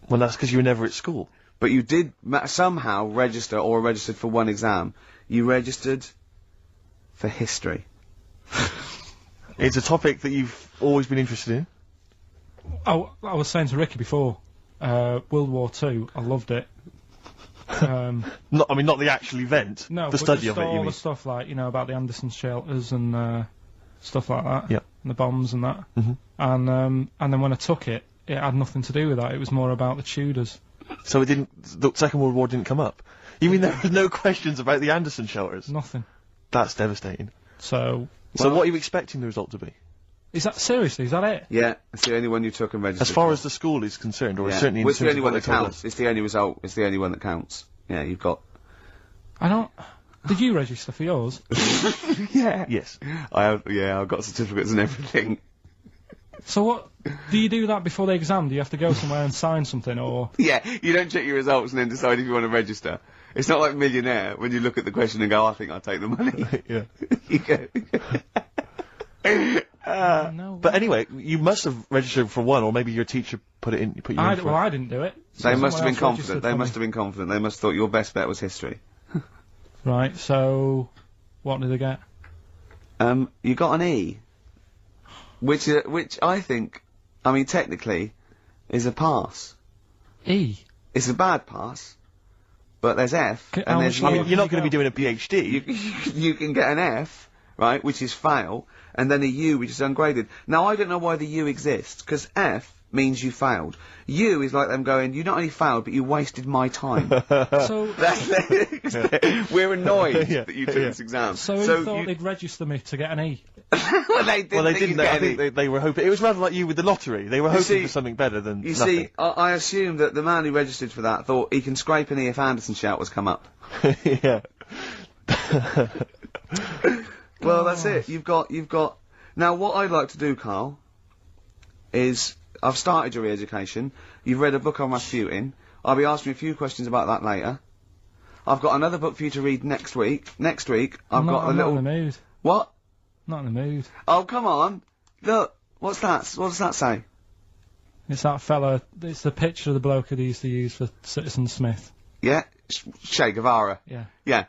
Well, that's because you were never at school. But you did somehow register or registered for one exam. You registered for history. It's a topic that you've always been interested in. Oh, I was saying to Ricky before, World War II, I loved it. Not the actual event. No, the but study just of it. all You the mean? stuff like, about the Anderson shelters and stuff like that. Yeah. And the bombs and that. Mhm. And then when I took it, it had nothing to do with that. It was more about the Tudors. So it didn't. The Second World War didn't come up. You mean there were no questions about the Anderson shelters? Nothing. That's devastating. So what are you expecting the result to be? is that seriously? Is that it? Yeah, it's the only one you took and registered. As far for. as the school is concerned, or Yeah. certainly in Well, it's the terms only of one what that they told counts. us. It's the only result. It's the only one that counts. Yeah, you've got. I don't. Did you register for yours? Yeah. Yes. I've got certificates and everything. So what? Do you do that before the exam? Do you have to go somewhere and sign something, or? Yeah, you don't check your results and then decide if you want to register. It's not like Millionaire when you look at the question and go, I think I'll take the money. Yeah. You go. No. But anyway, you must have registered for one, or maybe your teacher put you in for I it. didn't do it. So They must have been someone else confident. registered They for must me. have been confident. They must have thought your best bet was history. Right. So, what did they get? You got an E, which I think, technically, is a pass. E. It's a bad pass, but there's F, How and there's much I you mean, you're not going to be doing a PhD. you can get an F, right, which is fail, and then a U, which is ungraded. Now, I don't know why the U exists, because F means you failed. U is like them going, you not only failed, but you wasted my time. So, We're annoyed Yeah, that you took yeah. this exam. so who thought they'd register me to get an E? well, they didn't. Well, they think didn't. you'd I get think any. they were hoping. It was rather like you with the lottery. They were hoping see- for something better than You nothing. see, I assume that the man who registered for that thought he can scrape an E if Anderson shout come up. Yeah. Well, that's it. You've got. Now, what I'd like to do, Carl, is I've started your re-education. You've read a book on Rasputin. I'll be asking you a few questions about that later. I've got another book for you to read next week. Next week, I've got a I'm little. not in the mood. What? Not in the mood. Oh, come on! Look, what's that? What does that say? It's that fella. It's the picture of the bloke that he used to use for Citizen Smith. Yeah, Che Guevara. Yeah. Yeah.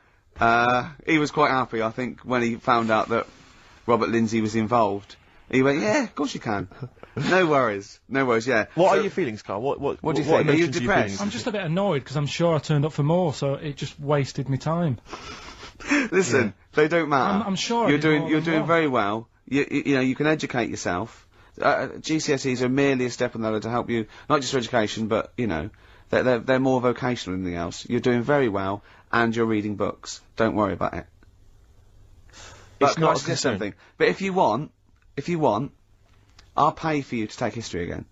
He was quite happy, I think, when he found out that Robert Lindsay was involved. He went, yeah, of course you can. No worries, yeah. What So- are your feelings, Carl? What What do you think? Are you emotions depressed? I'm just a bit annoyed because I'm sure I turned up for more, so it just wasted me time. Listen, they don't matter. I'm sure I you're did more doing than one. very well. You know, you can educate yourself. GCSEs are merely a step on the ladder to help you, not just for education, but you know, they're more vocational than anything else. You're doing very well, and you're reading books. Don't worry about it. But It's can I not a suggest concern. something? But if you want, I'll pay for you to take history again.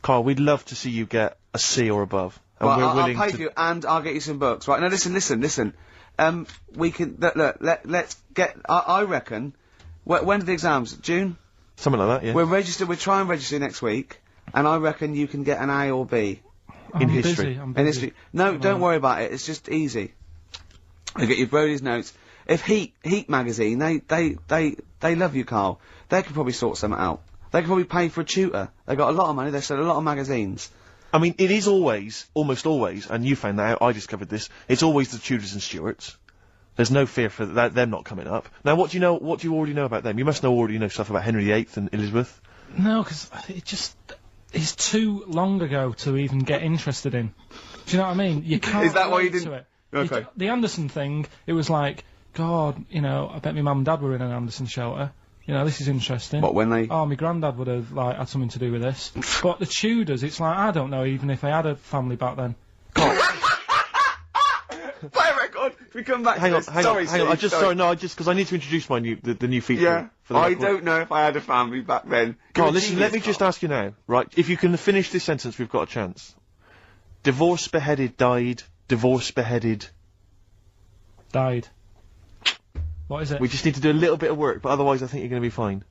Carl, we'd love to see you get a C or above. and Well, we're I'll willing pay to. for you, and I'll get you some books. Right, now listen. We can, let's get, I reckon, when are the exams? June? Something like that, yeah. We'll try and register next week, and I reckon you can get an A or B. In history. I'm In busy. history. No, don't worry about it, it's just easy. You get your Brody's notes. If Heat magazine, they love you, Carl. They could probably sort something out. They could probably pay for a tutor. They got a lot of money, they sell a lot of magazines. I mean, it is almost always, and you found that out, I discovered this, it's always the Tudors and Stuarts. There's no fear for them not coming up. Now, what do you already know about them? You must already know stuff about Henry VIII and Elizabeth. No, because it's too long ago to even get interested in. Do you know what I mean? You can't. Is that why you relate didn't- to it. Okay. The Anderson thing, it was like, God, you know, I bet my mum and dad were in an Anderson shelter. You know, this is interesting. What, when they... Oh, my granddad would have, like, had something to do with this. But the Tudors, it's like, I don't know even if I had a family back then. Play a record! We come back Hang to on, this. hang Sorry, on. Steve, Just because I need to introduce my the new feature. Yeah, For the I record. don't know if I had a family back then. Carl, You're a listen, let me genius, just Carl. ask you now, right? If you can finish this sentence, we've got a chance. Divorced, beheaded, died. Divorced, beheaded. Died. What is it? We just need to do a little bit of work, but otherwise I think you're going to be fine.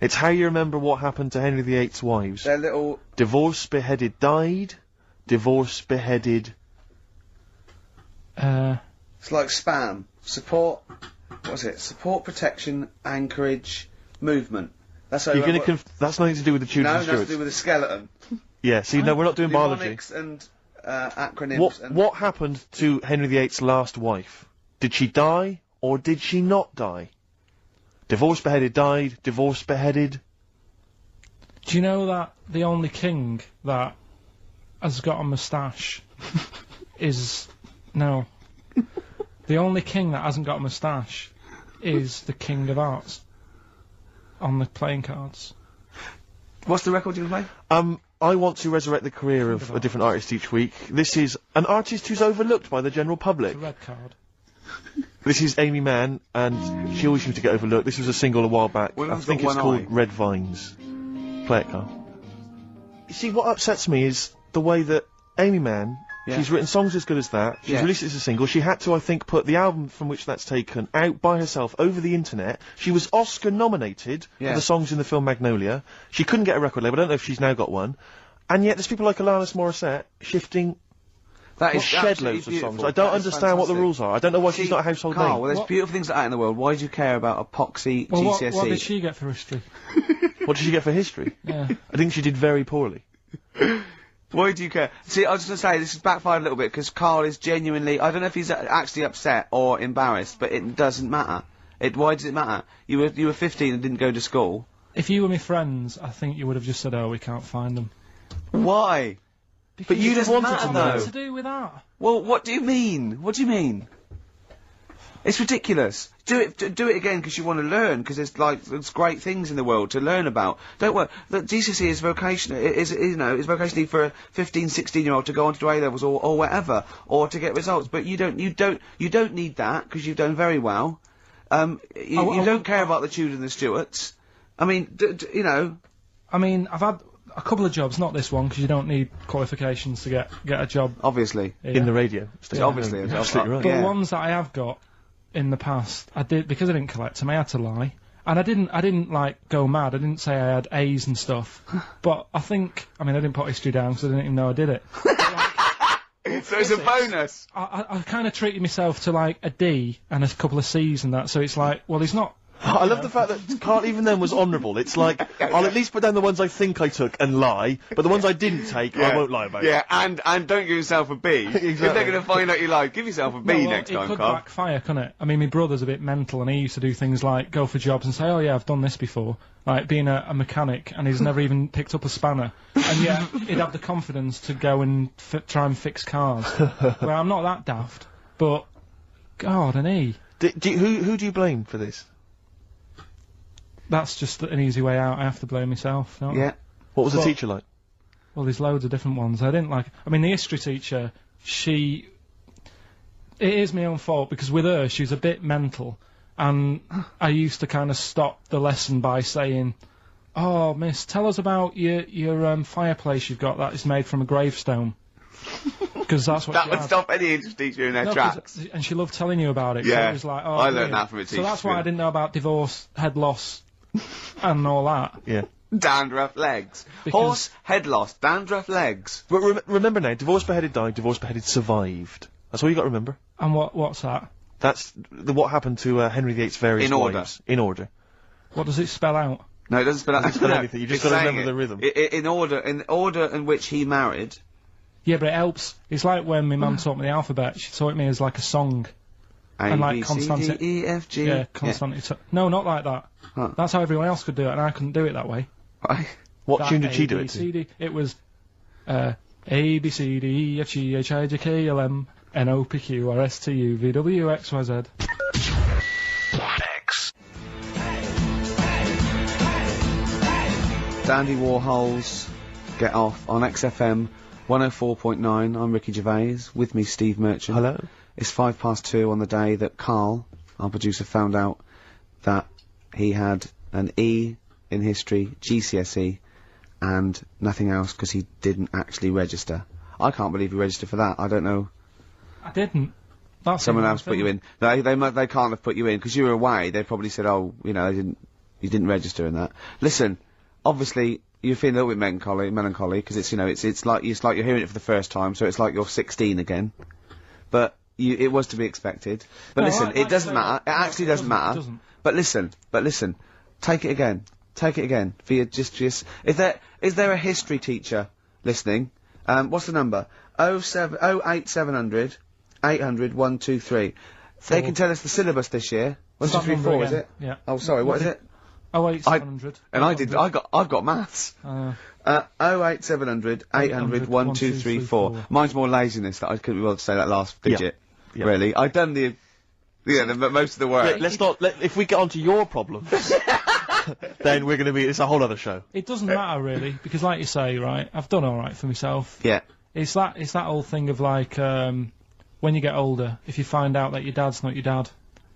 It's how you remember what happened to Henry VIII's wives. They're little... Divorced, beheaded, died. Divorced, beheaded. It's like spam. Support... What was it? Support, protection, anchorage, movement. That's how You're you going to that's nothing to do with the Tudors No, and that's to Stuarts. do with the skeleton. Yeah, see, no, we're not doing biology. Mnemonics and acronyms and... What happened to Henry VIII's last wife? Did she die, or did she not die? Divorced, beheaded, died. Divorced, beheaded. Do you know that the only king that has got a moustache is... No. The only king that hasn't got a moustache is the King of Hearts on the playing cards. What's the record you can play? I want to resurrect the career of a different artist each week. This is an artist who's overlooked by the general public. The red card. This is Amy Mann, and she always seems to get overlooked. This was a single a while back. Well, I I've think got it's one called eye. Red Vines. Play it, Carl. You see, what upsets me is the way that Amy Mann, she's written songs as good as that. She's released it as a single. She had to, I think, put the album from which that's taken out by herself over the internet. She was Oscar nominated for the songs in the film Magnolia. She couldn't get a record label. I don't know if she's now got one. And yet there's people like Alanis Morissette shifting That is shed absolutely loads of beautiful. songs. I don't That is understand what the fantastic. rules are. I don't know why See, she's not a household Carl, name. well, there's beautiful things like that in the world. Why do you care about epoxy Well, GCSE? what did she get for history? What did she get for history? Yeah. I think she did very poorly. Why do you care? See, I was just going to say, this has backfired a little bit, because Carl is genuinely, I don't know if he's actually upset or embarrassed, but it doesn't matter. Why does it matter? You were 15 and didn't go to school. If you were my friends, I think you would have just said, "Oh, we can't find them." Why? But you just wanted to know. Nothing to do with that. Well, what do you mean? What do you mean? It's ridiculous. Do it again because you want to learn, because there's great things in the world to learn about. Don't worry. Look, GCSE is vocational. Is vocationally for a 15, 16-year-old to go on to do A-levels or whatever, or to get results. But you don't need that because you've done very well. You don't care about the Tudors and the Stuarts. I mean, you know. I mean, I've had a couple of jobs, not this one, because you don't need qualifications to get a job. Obviously. In the radio. Yeah. Obviously. You're absolutely right. But the ones that I have got in the past, I did, because I didn't collect them, I had to lie. And I didn't like go mad. I didn't say I had A's and stuff. But I didn't put history down because I didn't even know I did it. So it's a bonus. I kind of treated myself to like a D and a couple of C's and that. So it's like, well, he's not. I love the fact that Carl even then was honourable. It's like, I'll at least put down the ones I think I took and lie, but the ones I didn't take, I won't lie about. Yeah, and don't give yourself a B. If they're going to find out you lied, give yourself a B next time, It could Carl. backfire, couldn't it? I mean, my brother's a bit mental, and he used to do things like go for jobs and say, "Oh yeah, I've done this before," like being a mechanic, and he's never even picked up a spanner, and yet he'd have the confidence to go and try and fix cars. Well, I'm not that daft, but God, and he. Who do you blame for this? That's just an easy way out. I have to blame myself. Don't I? Yeah. What was the teacher like? Well, there's loads of different ones. I didn't like. I mean, the history teacher, it is my own fault because with her, she was a bit mental, and I used to kind of stop the lesson by saying, "Oh, miss, tell us about your fireplace you've got that is made from a gravestone." Because that's what That she would had. stop any English teacher in their No, 'cause- tracks. and she loved telling you about it. So Yeah, it was like, oh, I learned brilliant. that from a So teacher, that's why I yeah. didn't know about divorce, head loss, and all that. Yeah. Dandruff legs. Because- Horse head loss. Dandruff legs. But remember now, divorce beheaded died, divorce beheaded survived. That's all you got to remember. And what's that? That's what happened to Henry VIII's various In order. wives. In order. What does it spell out? No, it doesn't spell out Doesn't spell anything, you just it's gotta saying remember it. the rhythm. In order in which he married. Yeah, but it helps. It's like when my mum taught me the alphabet. She taught me as like a song. A, And like B, C, constant- D, E, F, G. Yeah, constant. No, not like that. Huh. That's how everyone else could do it, and I couldn't do it that way. Right. What That tune did she do A, B, it to? C, D. It was A, B, C, D, E, F, G, H, I, J, K, L, M, N, O, P, Q, R, S, T, U, V, W, X, Y, Z. Dandy Warhols, Get Off on XFM 104.9. I'm Ricky Gervais. With me, Steve Merchant. Hello. It's 2:05 on the day that Karl, our producer, found out that he had an E in history, GCSE, and nothing else because he didn't actually register. I can't believe he registered for that. I don't know. I didn't. That's Someone the else put thing. you in. They can't have put you in because you were away. They probably said, oh, you know, you didn't register in that. Listen, obviously you're feeling a little bit melancholy because it's, you know, it's like you're hearing it for the first time, so it's like you're 16 again. But it was to be expected. But No, listen, like it doesn't I say, matter. It no, actually it doesn't doesn't, matter. it doesn't. But listen. Take it again. Take it again. For your just. Is there a history teacher listening? What's the number? 08700 800 123. They can tell us the syllabus this year. 1, 2, Start 3, number 4, is again. it? Yeah. Oh, sorry. What is it? 08700. And I've got maths. 08700 800 1234. Mine's more laziness that I couldn't be able to say that last digit. Yeah. Really. I've done most of the work. Let's not. If we get onto your problems, then we're going to be. It's a whole other show. It doesn't matter really, because like you say, right, I've done alright for myself. Yeah. It's that old thing of like, when you get older, if you find out that your dad's not your dad,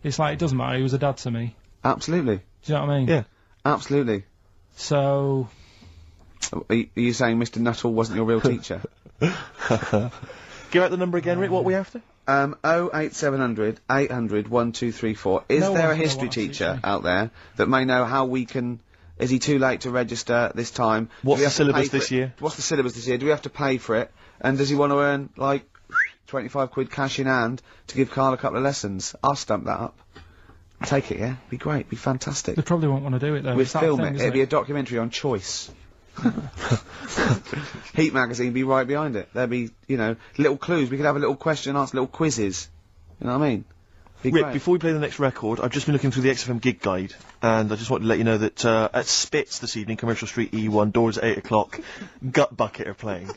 it's like, it doesn't matter, he was a dad to me. Absolutely. Do you know what I mean? Yeah. Absolutely. So, Are you saying Mr. Nuttall wasn't your real teacher? Give out the number again, Rick. What we after? 08700 800 1234. Is No there a one's gonna history wanna teach teacher me. out there that may know how we can? Is he too late to register this time? What's Do we the have to pay syllabus for this it? year? What's the syllabus this year? Do we have to pay for it? And does he want to earn like 25 quid cash in hand to give Karl a couple of lessons? I'll stump that up. Take it, yeah? Be great, be fantastic. they probably won't want to do it though. We'd It's that film thing, it. isn't It'd be a documentary on choice. Heat magazine be right behind it. There'd be, you know, little clues. We could have a little question and answer, little quizzes. You know what I mean? Be Rick, great. before we play the next record, I've just been looking through the XFM gig guide, and I just wanted to let you know that at Spitz this evening, Commercial Street E1, doors at 8 o'clock, Gut Bucket are playing.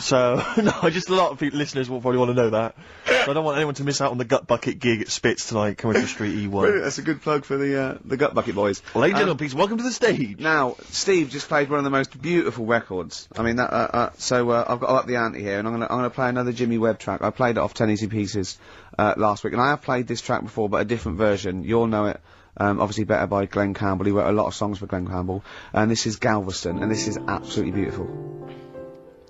So, no, just a lot of listeners will probably want to know that. So I don't want anyone to miss out on the Gut Bucket gig at Spitz tonight, Commercial Street E1. Brilliant, that's a good plug for the Gut Bucket boys. Ladies and gentlemen, please welcome to the stage. Now, Steve just played one of the most beautiful records. I mean, so I've got to up the ante here, and I'm gonna play another Jimmy Webb track. I played it off 10 Easy Pieces last week, and I have played this track before, but a different version. You'll know it. Obviously better by Glenn Campbell. He wrote a lot of songs for Glenn Campbell, and this is Galveston, and this is absolutely beautiful.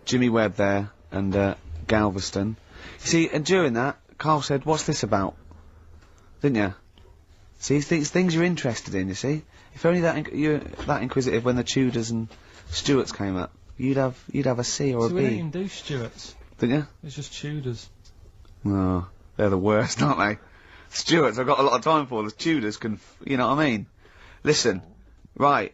Jimmy Webb there, and Galveston. You see, and during that, Karl said, "What's this about?" Didn't you? See, it's things you're interested in. You see, if only you're that inquisitive when the Tudors and Stuarts came up, you'd have a C or So a we B. didn't even do Stuarts. Didn't you? It's just Tudors. Oh, they're the worst, aren't they? Stuarts, I've got a lot of time for. The Tudors can, you know what I mean? Listen, right.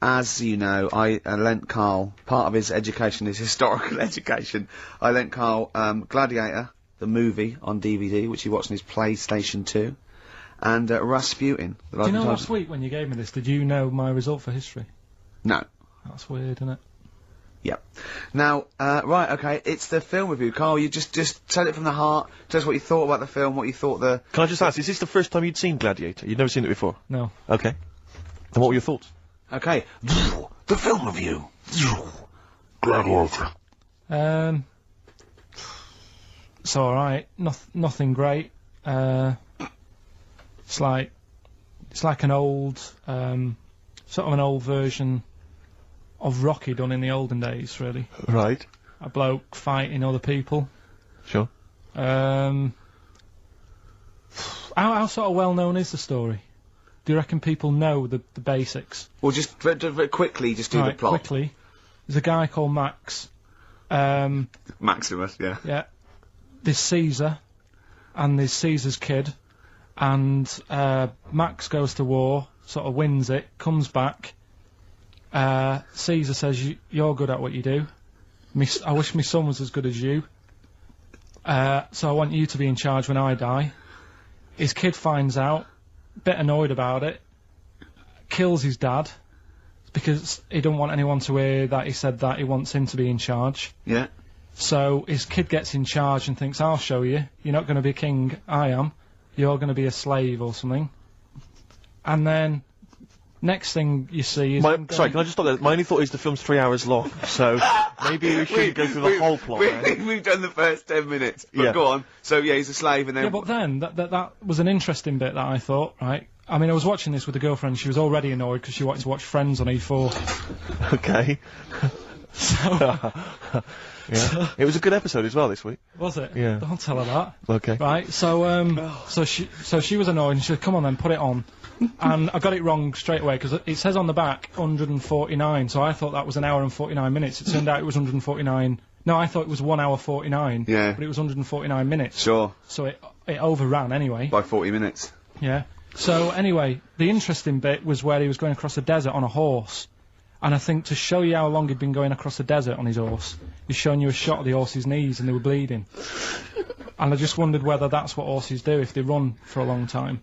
As you know, I lent Karl, part of his education is historical education. I lent Karl Gladiator, the movie, on DVD, which he watched on his PlayStation 2, and Rasputin. Do you know last week when you gave me this, did you know my result for history? No. That's weird, isn't it? Yep. Now, right, okay, it's the film review. Karl, you just tell it from the heart. Tell us what you thought about the film, what you thought the... Can I just ask, is this the first time you'd seen Gladiator? You'd never seen it before? No. Okay. And what were your thoughts? Okay. The film review. Gladiator. It's alright. Nothing great. It's like an old, sort of an old version of Rocky done in the olden days, really. Right. a bloke fighting other people. Sure. How sort of well known is the story? Do you reckon people know the basics? Well, just very quickly, just do the Right, plot. quickly. There's a guy called Max. Maximus, yeah. Yeah. There's Caesar, and there's Caesar's kid, and Max goes to war, sort of wins it, comes back. Caesar says, "You're good at what you do. I wish my son was as good as you. So I want you to be in charge when I die." His kid finds out, bit annoyed about it, kills his dad, because he don't want anyone to hear that he said that he wants him to be in charge. Yeah. So his kid gets in charge and thinks, "I'll show you. You're not going to be king, I am. You're going to be a slave or something." And then, next thing you see is... Sorry, can I just stop there? My only thought is the film's 3 hours long, so maybe we shouldn't go through the whole plot. We've done the first 10 minutes, but Yeah. go on. So, yeah, he's a slave, and then... Yeah, but then, that was an interesting bit that I thought, right? I mean, I was watching this with a girlfriend, she was already annoyed because she wanted to watch Friends on E4. Okay. Yeah. It was a good episode as well this week. Was it? Yeah. Don't tell her that. Okay. Right, so she was annoyed and she said, "Come on then, put it on." And I got it wrong straight away because it says on the back 149, so I thought that was an hour and 49 minutes. It turned out it was 149. No, I thought it was 1 hour 49. Yeah. But it was 149 minutes. Sure. So it overran anyway. By 40 minutes. Yeah. So anyway, the interesting bit was where he was going across the desert on a horse. And I think to show you how long he'd been going across the desert on his horse, he's showing you a shot of the horse's knees and they were bleeding. And I just wondered whether that's what horses do if they run for a long time.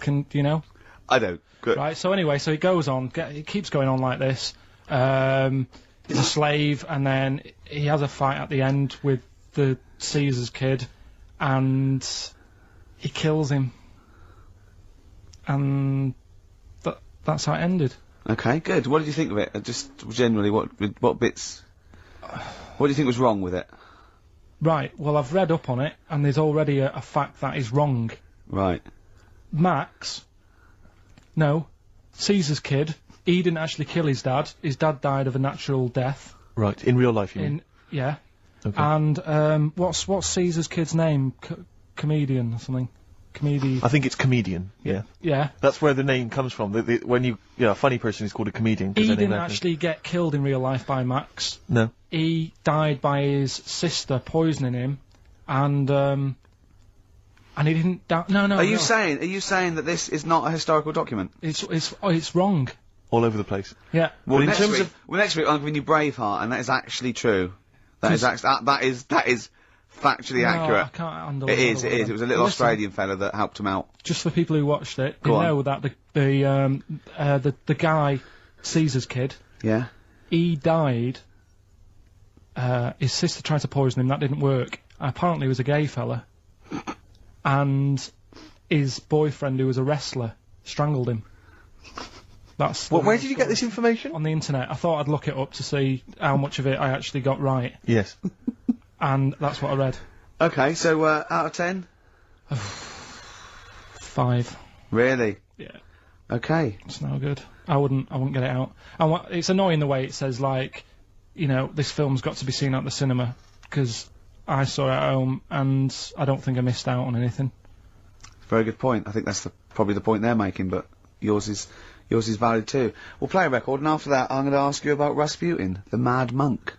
Do you know? I don't. Good. Right, so anyway, so he goes on, it keeps going on like this. He's a slave, and then he has a fight at the end with the Caesar's kid, and he kills him. And that's how it ended. Okay, good. What did you think of it? Just generally, what bits... What do you think was wrong with it? Right, well, I've read up on it, and there's already a fact that is wrong. Right. Caesar's kid, he didn't actually kill his dad. His dad died of a natural death. Right, in real life, you mean? Yeah. Okay. And, what's Caesar's kid's name? Comedian or something? I think it's comedian. Yeah. Yeah. That's where the name comes from. A funny person is called a comedian. He didn't actually get killed in real life by Max. No. He died by his sister poisoning him, and he didn't die. No. Are you saying that this is not a historical document? It's wrong. All over the place. Yeah. Well, next week I'm giving you Braveheart, and that is actually true. That is factually accurate. I can't handle it. It is. It was a little Australian fella that helped him out. Just for people who watched it, they know that the guy, Caesar's kid. Yeah. He died. His sister tried to poison him. That didn't work. Apparently, he was a gay fella, and his boyfriend, who was a wrestler, strangled him. That's. Where did you get this information? On the internet. I thought I'd look it up to see how much of it I actually got right. Yes. And that's what I read. Okay, so out of 10? 5. Really? Yeah. Okay. It's no good. I wouldn't get it out. And it's annoying the way it says, like, this film's got to be seen at the cinema, because I saw it at home and I don't think I missed out on anything. Very good point. I think that's probably the point they're making, but yours is valid too. We'll play a record, and after that I'm going to ask you about Rasputin, the Mad Monk.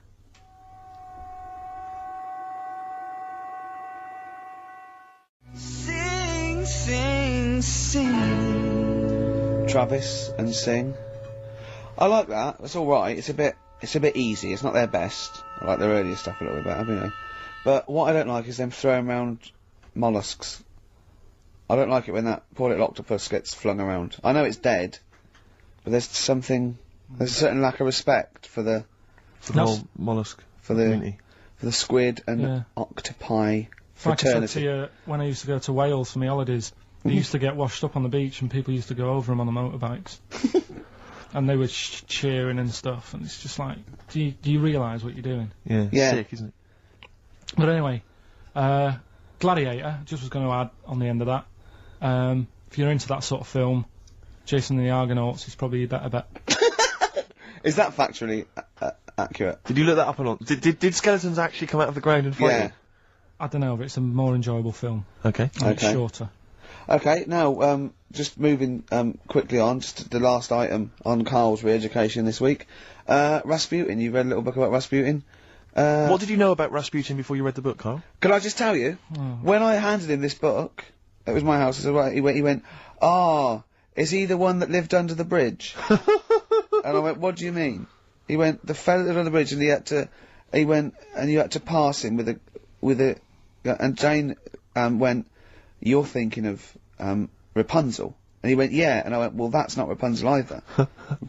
Sing. Travis and Sing. I like that. That's all right. It's a bit easy. It's not their best. I like their earlier stuff a little bit better, But what I don't like is them throwing around mollusks. I don't like it when that poor little octopus gets flung around. I know it's dead, but there's a certain lack of respect for the whole mollusk community. For the squid and octopi fraternity. Like I said to you, when I used to go to Wales for my holidays, they used to get washed up on the beach and people used to go over them on the motorbikes. And they were cheering and stuff, and it's just like, do you realise what you're doing? Yeah, sick, isn't it? But anyway, Gladiator, just was going to add on the end of that, if you're into that sort of film, Jason and the Argonauts is probably your better bet. Is that factually accurate. Did you look that up or not? Did skeletons actually come out of the ground and fight? Yeah. I don't know, but it's a more enjoyable film. Okay. And it's shorter. Okay, now, just moving quickly on, just the last item on Carl's re-education this week. Rasputin, you read a little book about Rasputin? What did you know about Rasputin before you read the book, Carl? Can I just tell you, when I handed him this book, it was my house, I said, right, he went, is he the one that lived under the bridge? And I went, what do you mean? He went, the fella that lived under the bridge, and he went, and you had to pass him with a, and Jane, went, you're thinking of, Rapunzel. And he went, yeah, and I went, well, that's not Rapunzel either.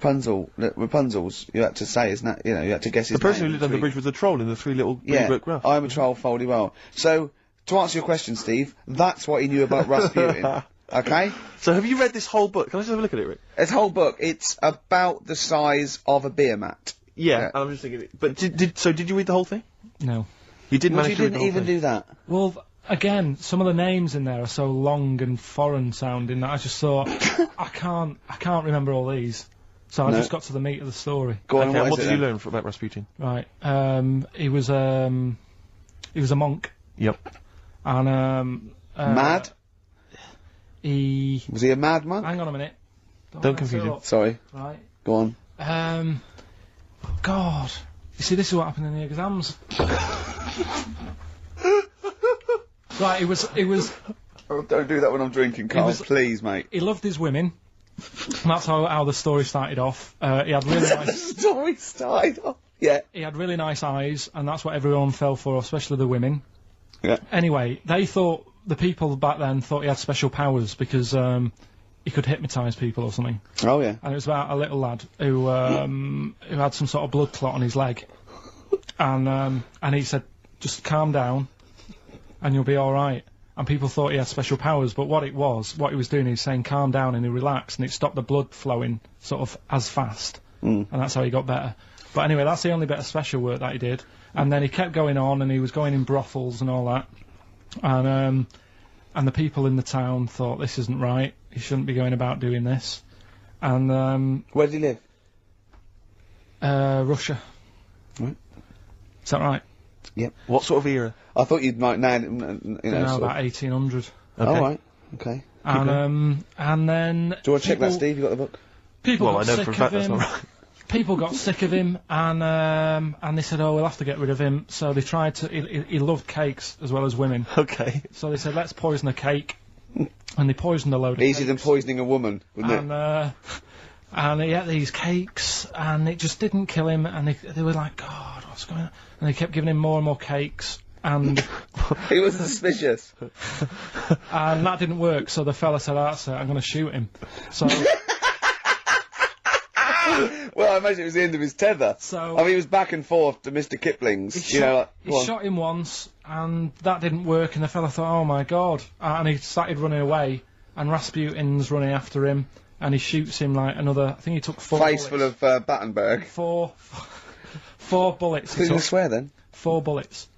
Rapunzel's, you had to say, isn't that, you know, you had to guess his The person name. who lived under the bridge was the troll in the three little Yeah, brick rough. I'm a troll, foldy well. So, to answer your question, Steve, that's what he knew about Rasputin. Okay? So have you read this whole book? Can I just have a look at it, Rick? This whole book, it's about the size of a beer mat. Yeah, I'm just thinking. But did you read the whole thing? No. You didn't Well, manage you to read the didn't whole even thing? do that. Well, again, some of the names in there are so long and foreign sounding that I just thought, I can't remember all these. So I just got to the meat of the story. Go on, Okay, what what is did it you then? learn about Rasputin? Right. He was a monk. Yep. And, Mad? Was he a madman? Hang on a minute. Don't confuse him. Sorry. Right. Go on. God. You see, this is what happened in the exams. Right, it was... Oh, don't do that when I'm drinking, Carl, please, mate. He loved his women. And that's how the story started off. He had really nice... story started off? Yeah. He had really nice eyes, and that's what everyone fell for, especially the women. Yeah. Anyway, the people back then thought he had special powers because he could hypnotise people or something. Oh, yeah. And it was about a little lad who had some sort of blood clot on his leg. And he said, just calm down and you'll be alright. And people thought he had special powers, but what he was doing, he was saying calm down and he relaxed and it stopped the blood flowing sort of as fast. And that's how he got better. But anyway, that's the only bit of special work that he did. And then he kept going on and he was going in brothels and all that. And the people in the town thought this isn't right. He shouldn't be going about doing this. And where did he live? Russia. Right. Is that right? Yep. What sort of era? I thought you'd like now, you know, No, sort about of. 1800. Okay. Oh, right. Okay. And then. Do you want to check that, Steve? You got the book? People Well, got I know sick for a of fact that's him. not right. People got sick of him, and they said, "Oh, we'll have to get rid of him." So they tried to. He loved cakes as well as women. Okay. So they said, "Let's poison a cake," and they poisoned a load of Easier than cakes. poisoning a woman, wouldn't it? And he ate these cakes, and it just didn't kill him. And they were like, "God, what's going on?" And they kept giving him more and more cakes, and He was suspicious. and that didn't work. So the fella said, "That's it. I'm going to shoot him." So. Well, I imagine it was the end of his tether. So I mean, he was back and forth to Mr. Kipling's. He go on. shot him once, and that didn't work, and the fella thought, oh my god, and he started running away, and Rasputin's running after him, and he shoots him like another, I think he took 4 Face bullets. full of Battenberg. Four bullets. Who's going to swear then? 4 bullets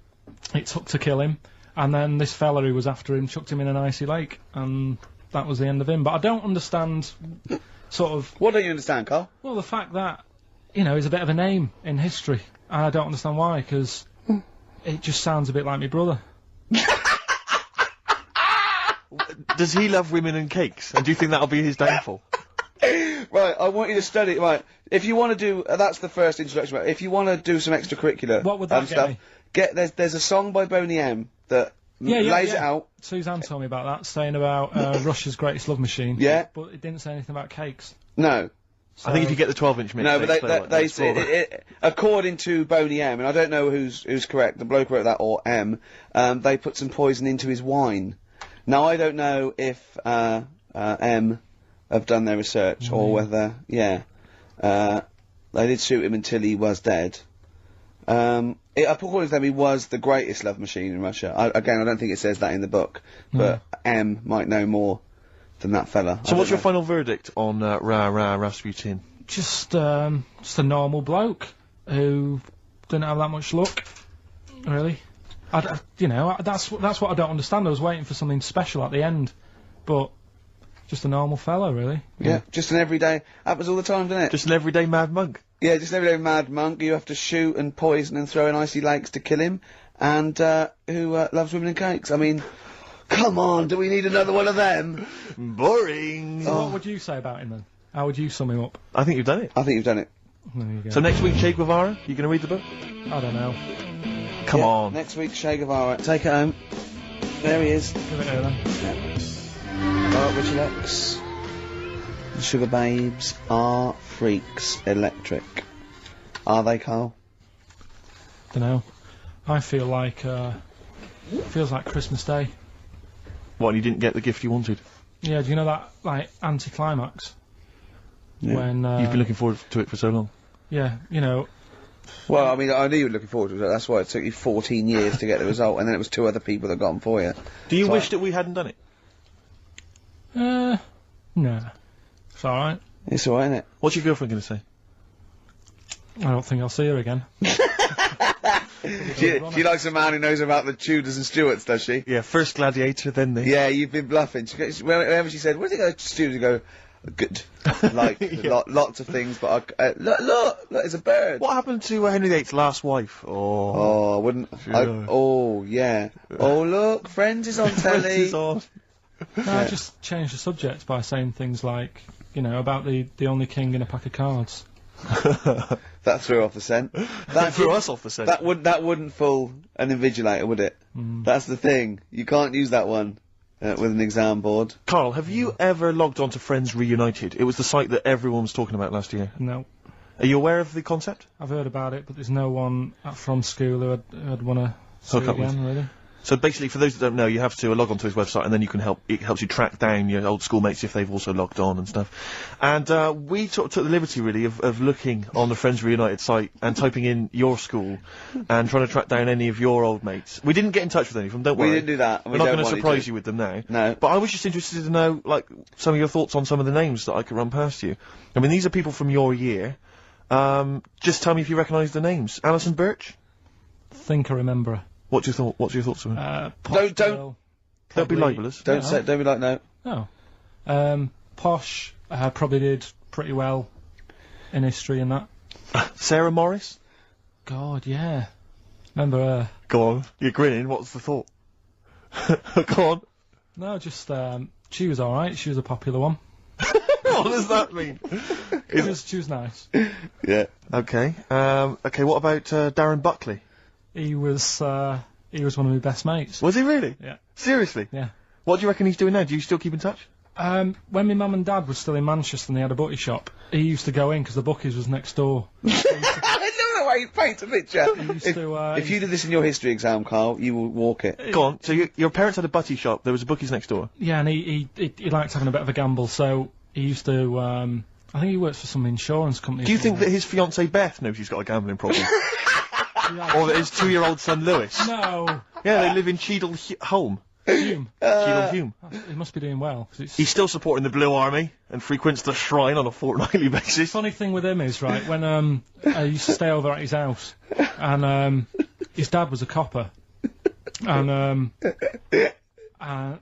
it took to kill him, and then this fella who was after him chucked him in an icy lake, and that was the end of him. But I don't understand, sort of... What don't you understand, Carl? Well, the fact that, you know, he's a bit of a name in history, and I don't understand why, because it just sounds a bit like my brother. Does he love women and cakes? And do you think that'll be his downfall? Right, I want you to study. Right, if you want to do, that's the first introduction. Right, if you want to do some extracurricular, What would that get stuff, me? There's a song by Boney M that lays it out. Suzanne told me about that, saying about Russia's greatest love machine. Yeah. But it didn't say anything about cakes. No. I think if you get the 12-inch mix, No, but they say say, according to Boney M, and I don't know who's correct, the bloke who wrote that or M, they put some poison into his wine. Now I don't know if M have done their research or whether, they did shoot him until he was dead. According to them, he was the greatest love machine in Russia. I don't think it says that in the book, but M might know more than that fella. So what's your final verdict on Rasputin? Just a normal bloke who didn't have that much luck, really. That's what I don't understand. I was waiting for something special at the end, but just a normal fella, really. Yeah, just an everyday. Happens all the time, doesn't it? Just an everyday mad monk. Yeah, just everyday mad monk. You have to shoot and poison and throw in icy lakes to kill him. And, who, loves women and cakes. I mean, come on, do we need another one of them? Boring. So what would you say about him then? How would you sum him up? I think you've done it. I think you've done it. There you go. So next week, Che Guevara, you going to read the book? I don't know. Come Yeah, on. Next week, Che Guevara. Take it home. There he is. Give it here then. Oh, Richard X. The Sugar Babes are freaks electric. Are they, Carl? Don't know. I feel like, feels like Christmas Day. What, you didn't get the gift you wanted? Yeah, do you know that, like, anticlimax? Yeah. When, You've been looking forward to it for so long. yeah, you know, Well, I mean, I knew you were looking forward to it. That's why it took you 14 years to get the result, and then it was 2 other people that got them for you. Do you So wish that we hadn't done it? no. It's alright. It's alright, isn't it? What's your girlfriend going to say? I don't think I'll see her again. She likes a man who knows about the Tudors and Stuarts, does she? Yeah, first Gladiator, then the... Yeah, you've been bluffing. Whenever she said, where did it go to Stuarts, you go, good. Like, lots of things, but look, it's a bird. What happened to Henry VIII's last wife? Oh, I wouldn't. Sure. Oh, yeah. Oh, look, Friends is on telly. Friends is on. No, I just changed the subject by saying things like, you know, about the only king in a pack of cards. That threw off the scent. That threw us off the scent. That wouldn't fool an invigilator, would it? That's the thing. You can't use that one with an exam board. Carl, have you ever logged on to Friends Reunited? It was the site that everyone was talking about last year. No. Are you aware of the concept? I've heard about it, but there's no one from school who'd want to see Hook it up with. again, really. So basically, for those that don't know, you have to log on to his website, and then you can it helps you track down your old schoolmates if they've also logged on and stuff. And we took the liberty, really, of looking on the Friends Reunited site and typing in your school and trying to track down any of your old mates. We didn't get in touch with any of them, don't worry. We didn't do that. We're not going to surprise you with them now. No. But I was just interested to know, like, some of your thoughts on some of the names that I could run past you. I mean, these are people from your year. Just tell me if you recognise the names. Alison Birch? Think I remember her. What's your thoughts on her? Don't be libelous. Don't be like no. No. Posh probably did pretty well in history and that. Sarah Morris? God, yeah. Remember her? Go on. You're grinning. What's the thought? Go on. No, just she was all right. She was a popular one. What does that mean? She was nice. Yeah. Okay. Okay. What about Darren Buckley? He was one of my best mates. Was he really? Yeah. Seriously? Yeah. What do you reckon he's doing now? Do you still keep in touch? When my mum and dad were still in Manchester and they had a butty shop, he used to go in because the bookies was next door. I don't know why you paint a picture. If you did this in your history exam, Carl, you will walk it. Go on. So your parents had a butty shop. There was a bookies next door. Yeah, and he liked having a bit of a gamble, so he used to. I think he works for some insurance company. Do you think that his fiancée Beth knows he's got a gambling problem? Or that his 2-year-old son Lewis? No. Yeah, they live in Cheadle Hume. Hume. Cheadle Hume. He must be doing well. 'Cause it's He's still supporting the Blue Army and frequents the shrine on a fortnightly basis. funny thing with him is, right, when I used to stay over at his house, and his dad was a copper, and I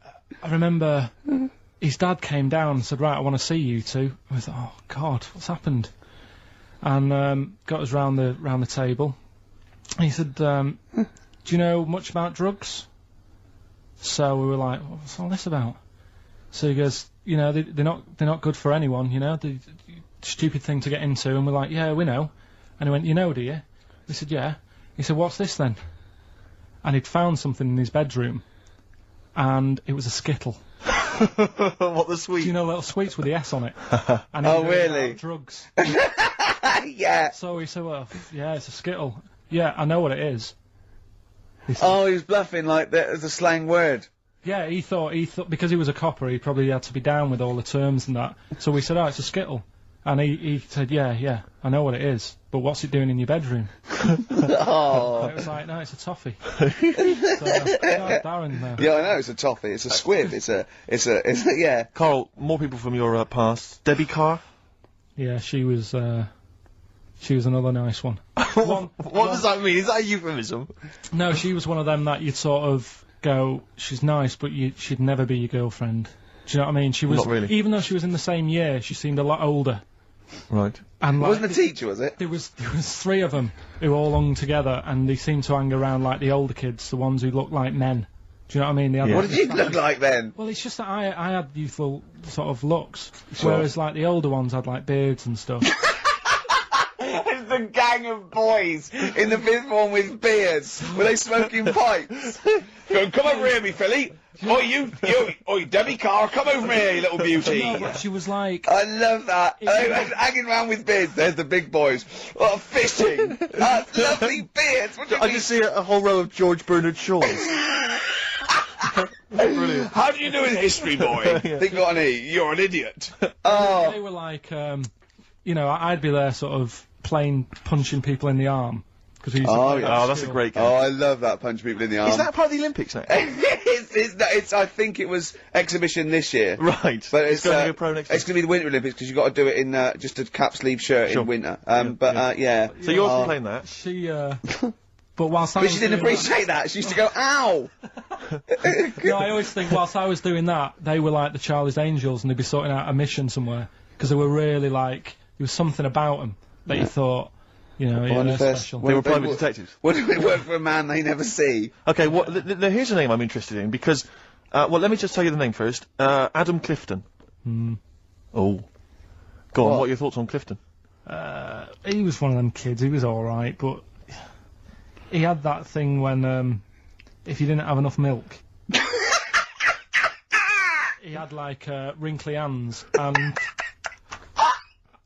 remember his dad came down and said, right, I want to see you two. I thought, oh God, what's happened? And got us round the table. He said, do you know much about drugs? So we were like, what's all this about? So he goes, you know, they're not good for anyone, you know, the stupid thing to get into. And we're like, yeah, we know. And he went, you know, do you? We said, yeah. He said, what's this then? And he'd found something in his bedroom, and it was a Skittle. What, the sweet? Do you know little sweets with the S on it? And Oh, really? Drugs. Yeah. So he said, well, yeah, it's a Skittle. Yeah, I know what it is. He said, Oh, he was bluffing like that as a slang word. yeah, he thought because he was a copper, he probably had to be down with all the terms and that. So we said, oh, it's a Skittle. And he said, yeah, I know what it is, but what's it doing in your bedroom? Oh. And it was like, no, it's a toffee. So, Darren now. Yeah, I know, it's a toffee, it's a squib, it's a, yeah. Carl, more people from your past. Debbie Carr? Yeah, she was another nice one. What does that mean? Is that a euphemism? No, she was one of them that you'd sort of go, she's nice, but she'd never be your girlfriend. Do you know what I mean? She was, Not really. even though she was in the same year, she seemed a lot older. Right. And It like, wasn't a teacher, was it? there was 3 of them who all hung together, and they seemed to hang around like the older kids, the ones who looked like men. Do you know what I mean? They had, Yeah. What did you look like then? Well, it's just that I had youthful sort of looks, whereas like the older ones had like beards and stuff. It's the gang of boys in the 5th form with beards. Were they smoking pipes? Come over here, me filly. Oi, Debbie Carr, come over here, you little beauty. No, but she was like, I love that. They were hanging around with beards. There's the big boys. Oh, fishing. Lovely beards. What do you I mean? just see a whole row of George Bernard Shaws. Brilliant. How do you do in history, boy? Think got an E. You're an idiot. they were like, you know, I'd be there sort of playing punching people in the arm. Cause we used to play that at that's a school. great game. Oh, I love that. Punch people in the arm. Is that part of the Olympics now? it's I think it was exhibition this year. Right. But it's going to go pro next It's going to be the Winter Olympics because you've got to do it in just a cap sleeve shirt in winter. Yeah. So you're playing that? She, but whilst I But was she didn't doing appreciate that. She used to go, ow! no, I always think whilst I was doing that, they were like the Charlie's Angels, and they'd be sorting out a mission somewhere because they were really like there was something about them that you thought, you know, they're special. They were private detectives. What do they work for a man they never see? Okay, well, here's a name I'm interested in because, well, let me just tell you the name first. Adam Clifton. Oh. Go on, what are your thoughts on Clifton? He was one of them kids. He was all right, but he had that thing when if you didn't have enough milk, he had like wrinkly hands and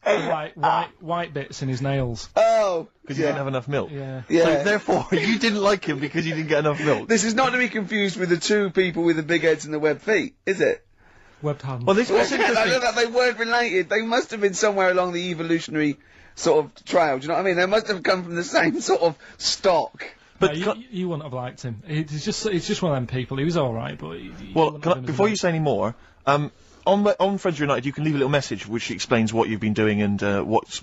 like white bits in his nails. Oh, because he didn't have enough milk. Yeah. So therefore, you didn't like him because you didn't get enough milk. This is not to be confused with the 2 people with the big heads and the webbed feet, is it? Webbed hands. Well, this was I interesting. know that they weren't related. They must have been somewhere along the evolutionary sort of trail. Do you know what I mean? They must have come from the same sort of stock. But you wouldn't have liked him. He's just one of them people. He was all right, but before you say any more, on Friends United, you can leave a little message which explains what you've been doing and what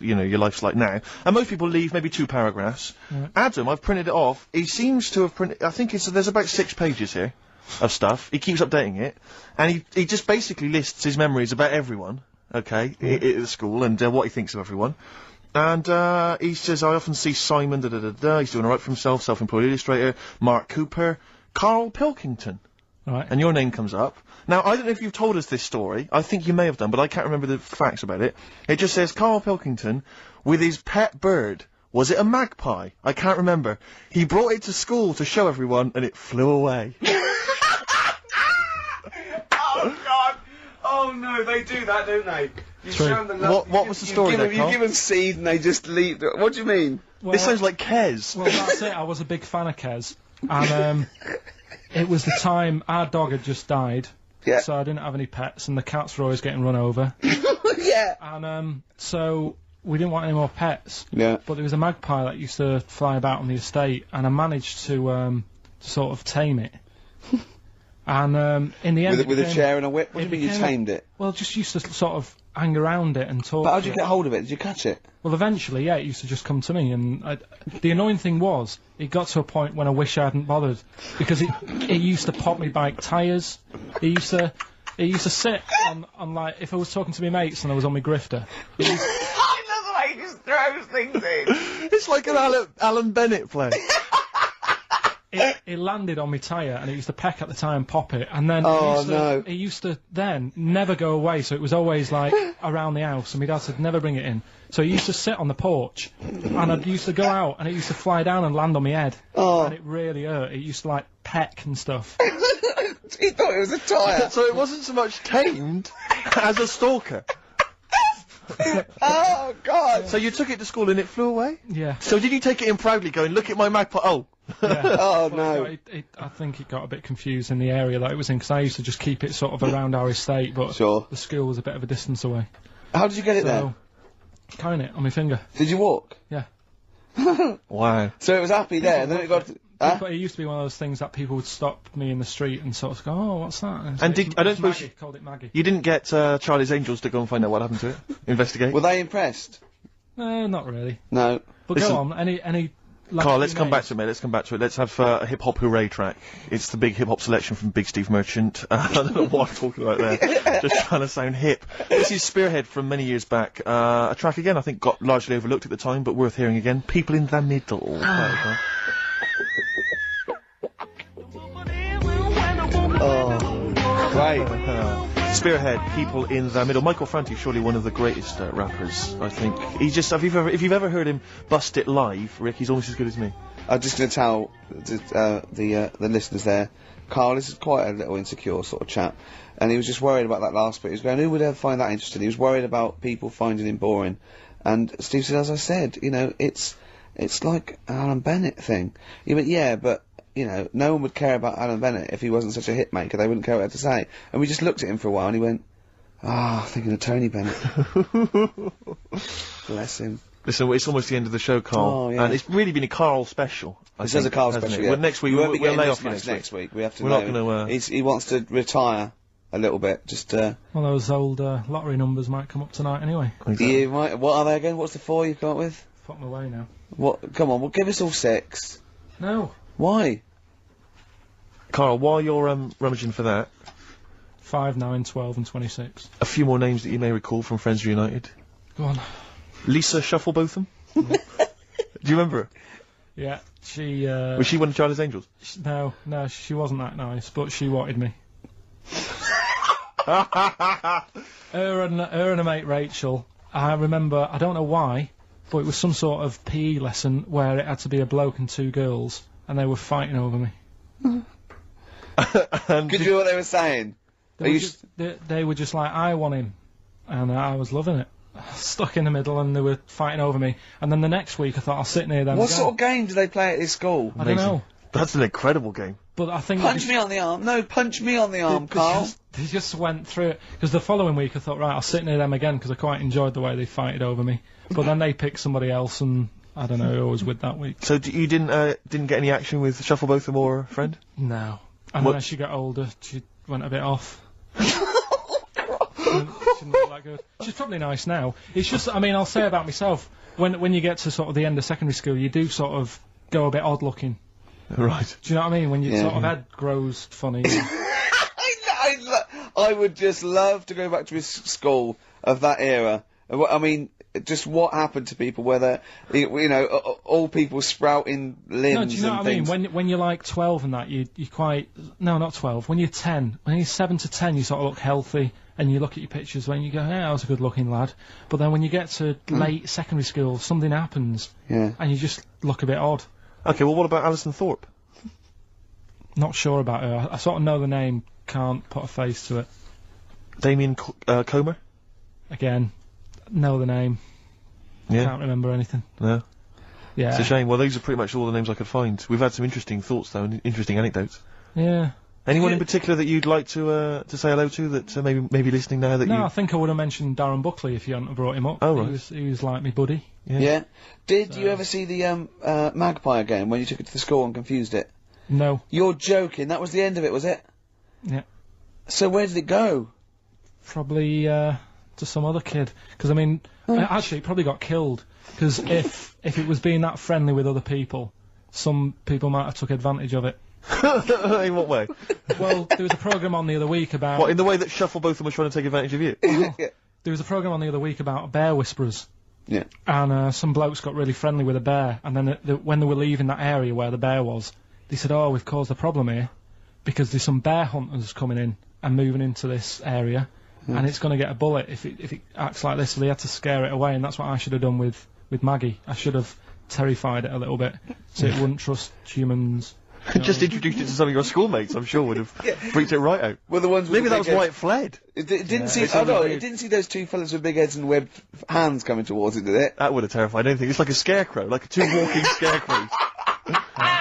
your life's like now. And most people leave maybe 2 paragraphs. Right. Adam, I've printed it off. He seems to have printed. I think there's about 6 pages here of stuff. He keeps updating it, and he just basically lists his memories about everyone. Okay, at the school and what he thinks of everyone. And he says, I often see Simon, he's doing alright for himself, self-employed illustrator, Mark Cooper, Karl Pilkington. Right. And your name comes up. Now, I don't know if you've told us this story. I think you may have done, but I can't remember the facts about it. It just says, Karl Pilkington, with his pet bird. Was it a magpie? I can't remember. He brought it to school to show everyone, and it flew away. Oh, God! Oh, no, they do that, don't they? You True. show them the love. What was the story there, You Carl? give them seed and they just leave. What do you mean? Well, This sounds like Kez. Well, that's it. I was a big fan of Kez, and it was the time our dog had just died. Yeah. So I didn't have any pets, and the cats were always getting run over. Yeah. And so we didn't want any more pets. Yeah. But there was a magpie that used to fly about on the estate, and I managed to sort of tame it. And in the end, With a chair and a whip? What do you mean you became tamed it? Well, just used to sort of hang around it and talk. But how to did you it. get hold of it? Did you catch it? Well, eventually, yeah, it used to just come to me, and the annoying thing was, it got to a point when I wish I hadn't bothered, because it used to pop me bike tyres. It used to sit on like, if I was talking to my mates and I was on my grifter. I love the way he just throws things in. It's like an Alan Bennett play. It landed on my tyre, and it used to peck at the tyre and pop it, and then it used to then never go away, so it was always like around the house, and my dad said never bring it in. So it used to sit on the porch, and I used to go out, and it used to fly down and land on my head, and it really hurt. It used to like peck and stuff. He thought it was a tyre. So it wasn't so much tamed as a stalker. Oh, God. So you took it to school and it flew away? Yeah. So did you take it in proudly going, look at my magpie, oh. Yeah. Oh, Well, no. I think it got a bit confused in the area that it was in, because I used to just keep it sort of around our estate, but Sure. the school was a bit of a distance away. How did you get it there? Carrying it on my finger. Did you walk? Yeah. Wow. So it was happy there, and then it got... But it used to be one of those things that people would stop me in the street and sort of go, oh, what's that? And I don't suppose Maggie, called it Maggie. you didn't get Charlie's Angels to go and find out what happened to it? Investigate? Were they impressed? Not really. No. But Listen. go on, any Carl, let's come back to it, mate. Let's come back to it. Let's have a hip hop hooray track. It's the big hip hop selection from Big Steve Merchant. I don't know what I'm talking about there. Just trying to sound hip. This is Spearhead from many years back. A track again, I think, got largely overlooked at the time, but worth hearing again. People in the Middle. Right. Spearhead, People in the Middle. Michael Franti, surely one of the greatest rappers, I think. He's just, if you've ever heard him bust it live, Rick, he's almost as good as me. I'm just going to tell the listeners there, Carl is quite a little insecure sort of chap, and he was just worried about that last bit. He was going, who would ever find that interesting? He was worried about people finding him boring. And Steve said, as I said, you know, it's like an Alan Bennett thing. He went, yeah, but you know, no one would care about Alan Bennett if he wasn't such a hit maker. They wouldn't care what he had to say. And we just looked at him for a while and he went, thinking of Tony Bennett. Bless him. Listen, it's almost the end of the show, Carl. Oh, yeah. And it's really been a Carl special. This is a Carl special, yeah. Well, next week, we'll lay off next week. We have to We're not going to... He wants to retire a little bit, just... Well, those old lottery numbers might come up tonight anyway. Exactly. You might... What are they again? What's the 4 you've come up with? Fuck my way now. What? Come on, well, give us all 6. No. Why? Carl, while you're rummaging for that... 5, 9, 12 and 26. A few more names that you may recall from Friends Reunited. Go on. Lisa Shufflebotham? Do you remember her? Yeah, she... Was she one of Charlie's Angels? No, she wasn't that nice, but she wanted me. her and a mate Rachel, I remember, I don't know why, but it was some sort of PE lesson where it had to be a bloke and 2 girls, and they were fighting over me. Could you hear what they were saying? They were just like, I want him, and I was loving it. Stuck in the middle, and they were fighting over me. And then the next week, I thought I'll sit near them. What sort of game do they play at this school? I don't know. That's an incredible game. But I think punch me on the arm. No, punch me on the arm, Carl. They just went through it. Because the following week, I thought, right, I'll sit near them again because I quite enjoyed the way they fighted over me. But then they picked somebody else, and I don't know who I was with that week. So you didn't get any action with Shufflebotham or a friend? No. And then as she got older, she went a bit off. She didn't look that good. She's probably nice now. It's just, I mean, I'll say about myself, when you get to sort of the end of secondary school, you do sort of go a bit odd looking. Right. Do you know what I mean? When your sort of head grows funny. I would just love to go back to his school of that era. I mean, just what happened to people, whether, you know, all people sprouting limbs. No, do you know what I mean? When you're like 12 and that, you quite... No, not 12. When you're 10, when you're 7 to 10, you sort of look healthy, and you look at your pictures when you go, yeah, I was a good-looking lad. But then when you get to late secondary school, something happens, and you just look a bit odd. Okay, well, what about Alison Thorpe? Not sure about her. I sort of know the name, can't put a face to it. Damien Comer? Again, know the name. Yeah. Can't remember anything. No. Yeah. It's a shame. Well, those are pretty much all the names I could find. We've had some interesting thoughts, though, and interesting anecdotes. Yeah. Anyone in particular that you'd like to say hello to that maybe listening now that I think I would have mentioned Darren Buckley if you hadn't have brought him up. Oh, right. He was like me buddy. Yeah. Did you ever see the Magpie game when you took it to the school and confused it? No. You're joking. That was the end of it, was it? Yeah. So where did it go? Probably to some other kid. Because I mean, actually, it probably got killed. Because if it was being that friendly with other people, some people might have took advantage of it. In what way? Well, there was a programme on the other week about... What, in the way that Shufflebotham was trying to take advantage of you? There was a programme on the other week about bear whisperers. Yeah. And some blokes got really friendly with a bear, and then when they were leaving that area where the bear was, they said, oh, we've caused a problem here, because there's some bear hunters coming in and moving into this area, and it's going to get a bullet if it acts like this, so they had to scare it away, and that's what I should have done with Maggie. I should have terrified it a little bit, so it wouldn't trust humans. Just introduced it to some of your schoolmates, I'm sure would have freaked it right out. Well, the ones with maybe that was why it fled. It didn't see. Oh no, it didn't see those 2 fellas with big heads and webbed hands coming towards it, did it? That would have terrified anything. It's like a scarecrow, like 2 walking scarecrows.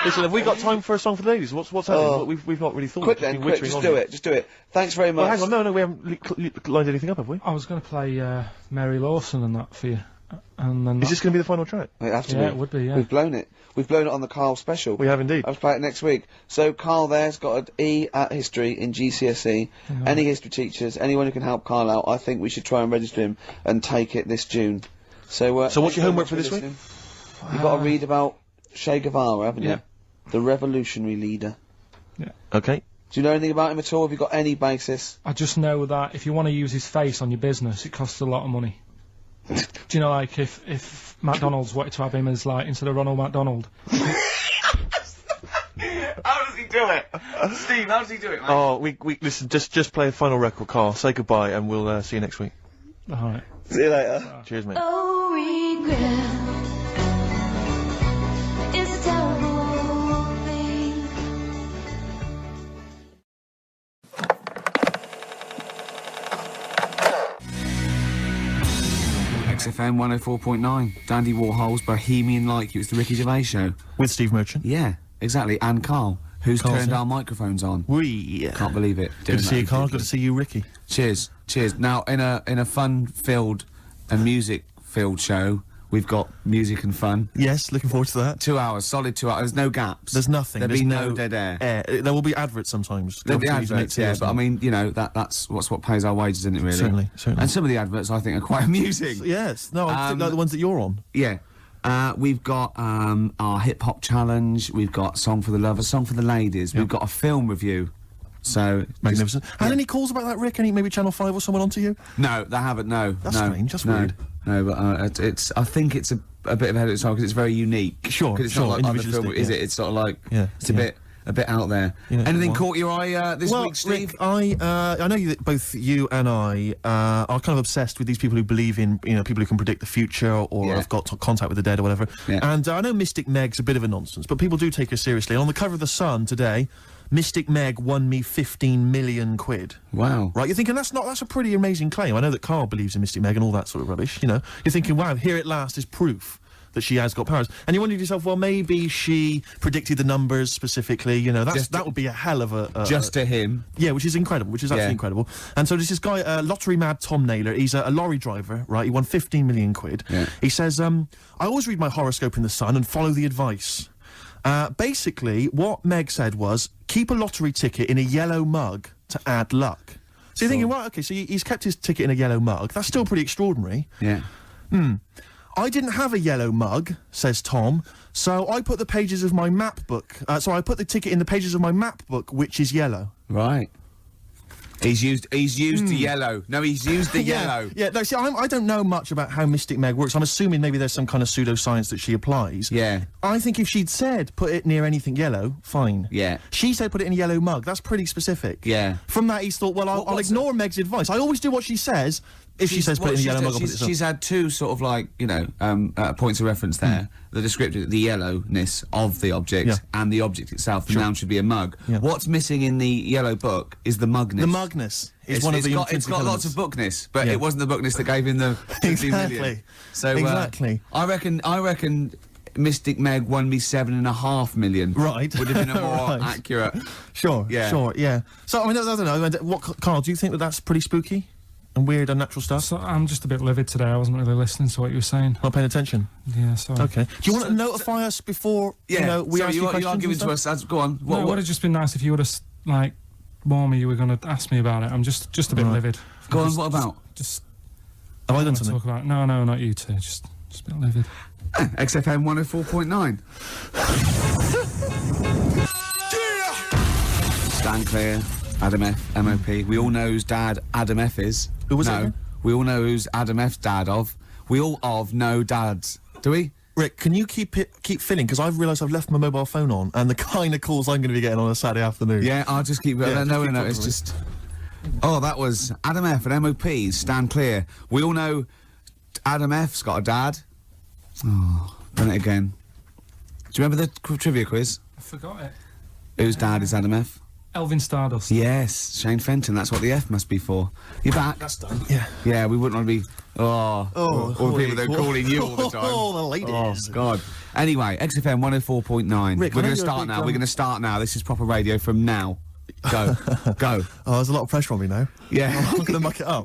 Listen, have we got time for a song for the ladies? What's happening? We've not really thought. Quick then, quick, just do it. Thanks very much. Well, hang on, no, we haven't lined anything up, have we? I was going to play Mary Lawson and that for you. And then is this going to be the final track? It has to be. Yeah, it would be, yeah. We've blown it. We've blown it on the Carl special. We have indeed. I'll play it next week. So Carl there's got an E at history in GCSE. Any history teachers, anyone who can help Carl out, I think we should try and register him and take it this June. So what's your homework for this week? You've got to read about Che Guevara, haven't Yeah. you? The revolutionary leader. Okay. Do you know anything about him at all? Have you got any basis? I just know that if you want to use his face on your business, it costs a lot of money. Do you know, like, if McDonald's wanted to have him as, like, instead of Ronald McDonald? How does he do it? Steve, how does he do it, mate? Oh, we listen. Just play a final record, Carl. Say goodbye, and we'll see you next week. Alright. See you later. Cheers, mate. Oh, regret is a terrible thing. XFM 104.9, Dandy Warhol's Bohemian Like You. It's the Ricky Gervais Show. With Steve Merchant. Yeah, exactly. And Carl, who's Carl's turned here. our microphones on. We. Can't believe it. Good to see you, Carl. Good to see you, Ricky. Cheers, cheers. Now, in a fun-filled and music-filled show, we've got music and fun. Yes, looking forward to that. 2 hours, solid 2 hours. There's no gaps. There's nothing. There'll There's be no dead air. There will be adverts sometimes. There'll be Companies adverts, make yeah, deals but I now. mean, you know, that's what pays our wages, isn't it, really? Certainly, certainly. And some of the adverts I think are quite amusing. Yes. No, I think like the ones that you're on. Yeah. We've got our hip-hop challenge, we've got Song for the Lovers, Song for the Ladies, we've got a film review. So Magnificent. Had any calls about that, Rick? Any maybe Channel 5 or someone onto you? No, they haven't. No, That's no, strange, that's no, weird. No, but it's. I think it's a bit of ahead of its time because it's very unique. Sure, 'Cause it's sure, not like other individualistic, film, is yeah. it? It's sort of like Yeah, it's yeah. a bit out there. Yeah, Anything well- caught your eye this well, week, Steve? Rick, I know that both you and I are kind of obsessed with these people who believe in, people who can predict the future or Yeah. have got contact with the dead or whatever. Yeah. And I know Mystic Meg's a bit of a nonsense, but people do take her seriously. And on the cover of The Sun today, Mystic Meg won me 15 million quid. Wow. Right, you're thinking that's a pretty amazing claim. I know that Carl believes in Mystic Meg and all that sort of rubbish, You're thinking, wow, here at last is proof that she has got powers. And you wonder to yourself, well, maybe she predicted the numbers specifically, that would be a hell of a... Just to him. Yeah, which is incredible, which is absolutely incredible. And so there's this guy, lottery mad Tom Naylor, he's a lorry driver, right? He won 15 million quid. Yeah. He says, I always read my horoscope in The Sun and follow the advice. Basically, what Meg said was, keep a lottery ticket in a yellow mug to add luck. So you're thinking, well, okay, so he's kept his ticket in a yellow mug. That's still pretty extraordinary. Yeah. I didn't have a yellow mug, says Tom, so I put the pages of my map book. So I put the ticket in the pages of my map book, which is yellow. Right. He's used the yellow. No, he's used the yellow. Yeah, no, see, I don't know much about how Mystic Meg works. I'm assuming maybe there's some kind of pseudoscience that she applies. Yeah. I think if she'd said put it near anything yellow, fine. Yeah. She said put it in a yellow mug. That's pretty specific. Yeah. From that, he's thought, well, I'll ignore Meg's advice. I always do what she says. If she says put it in a yellow mug, I'll put it she's had two sort of like, points of reference there. The descriptor, the yellowness of the object and the object itself. The noun should be a mug. Yeah. What's missing in the yellow book is the mugness. The mugness is one of the It's got lots of bookness, but it wasn't the bookness that gave him the 50 million. Exactly. So Exactly. I reckon Mystic Meg won me 7.5 million. Right. Would have been a more Right. accurate. Sure, Yeah. sure, yeah. So, I mean, I don't know. What, Carl, do you think that that's pretty spooky? And weird, unnatural stuff? So I'm just a bit livid today. I wasn't really listening to what you were saying. Not paying attention? Yeah, sorry. Okay. Do you want to notify us before, we ask you questions? You are giving to us. Go on. It would have just been nice if you would have, warned me you were going to ask me about it. I'm just a bit livid. Go on, what about? Just... Have I done want to something? talk about... No, not you two. Just a bit livid. XFM 104.9. Stand clear. Adam F. MOP. We all know whose dad Adam F is. Who was it No. again? We all know who's Adam F's dad of. We all know dads. Do we? Rick, can you keep filling? Because I've realised I've left my mobile phone on, and the kind of calls I'm going to be getting on a Saturday afternoon. Yeah, I'll just keep... Yeah, no, keep it's talking. just... Oh, that was Adam F. and MOP. Stand clear. We all know Adam F's got a dad. Oh, done it again. Do you remember the trivia quiz? I forgot it. Whose dad is Adam F? Elvin Stardust. Yes, Shane Fenton. That's what the F must be for. You're back. That's done. Yeah. Yeah, we wouldn't want to be. All the people that are calling you all the time. Oh, the ladies. Oh, God. Anyway, XFM 104.9. Rick, We're I know going to you're a start big, now. We're going to start now. This is proper radio from now. Go. Go. Oh, there's a lot of pressure on me now. Yeah. I'm going to muck it up.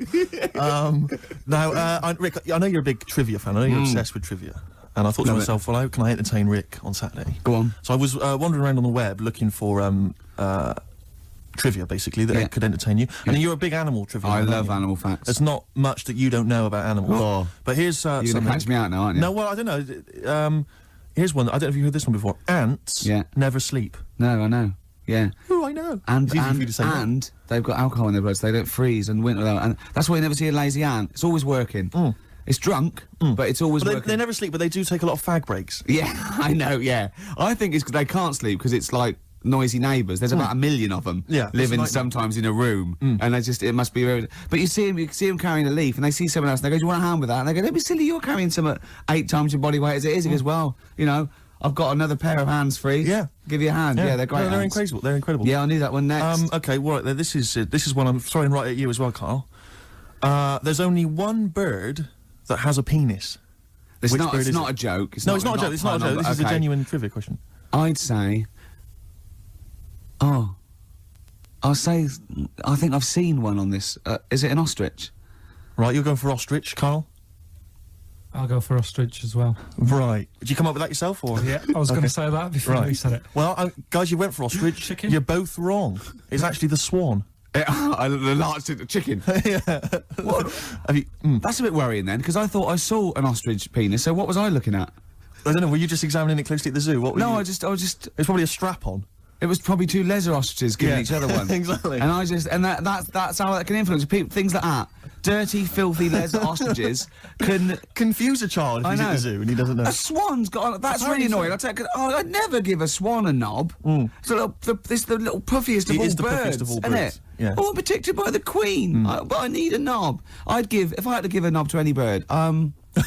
Rick, I know you're a big trivia fan. I know you're obsessed with trivia. And I thought to Love myself, well, how can I entertain Rick on Saturday? Go on. So I was wandering around on the web looking for trivia, basically, that could entertain you. And you're a big animal trivia I fan, love aren't you? animal facts. There's not much that you don't know about animals. Oh. But here's You're going something. to catch me out now, aren't you? No, well, I don't know. Here's one. I don't know if you heard this one before. Ants never sleep. No, I know. Yeah. Oh, I know. And It's easy for you to say that. and they've got alcohol in their blood, so they don't freeze and winter. And that's why you never see a lazy ant. It's always working. It's drunk, but it's always But working. they never sleep, but they do take a lot of fag breaks. Yeah, I know. Yeah, I think it's 'cause they can't sleep because it's like noisy neighbours. There's about 1 million of them living sometimes in a room, and it must be. But you see them carrying a leaf, and they see someone else, and they go, "Do you want a hand with that?" And they go, "Don't be silly, you're carrying some 8 times your body weight as it is." He goes, "Well, you know, I've got another pair of hands free. Yeah, give you a hand. Yeah, they're great. No, they're hands. incredible. They're incredible. Yeah, I knew that one next. Okay, well, this is one I'm throwing right at you as well, Carl. There's only one bird that has a penis. It's Which not. bird It's is not it? a joke. No, it's not a joke. It's not a joke. This is a genuine trivia question. I'd say. I'll say. I think I've seen one on this. Is it an ostrich? Right, you're going for ostrich, Carl. I'll go for ostrich as well. Right. Did you come up with that yourself, or? Yeah, I was going to say that before you said it. Well, guys, you went for ostrich. Chicken? You're both wrong. It's actually the swan. The large chicken. What? That's a bit worrying then, because I thought I saw an ostrich penis. So what was I looking at? I don't know. Were you just examining it closely at the zoo? What were you? I was just. It's probably a strap-on. It was probably 2 leather ostriches giving each other one. Exactly. And that's how that can influence people. Things like that. Dirty, filthy leather ostriches can confuse a child if he's at the zoo and he doesn't know. A swan's got. That's really annoying. I'd never give a swan a knob. It's the little puffiest of all birds. It is the puffiest of all birds. Isn't it? Yeah. Oh, I'm protected by the queen. But I need a knob. If I had to give a knob to any bird.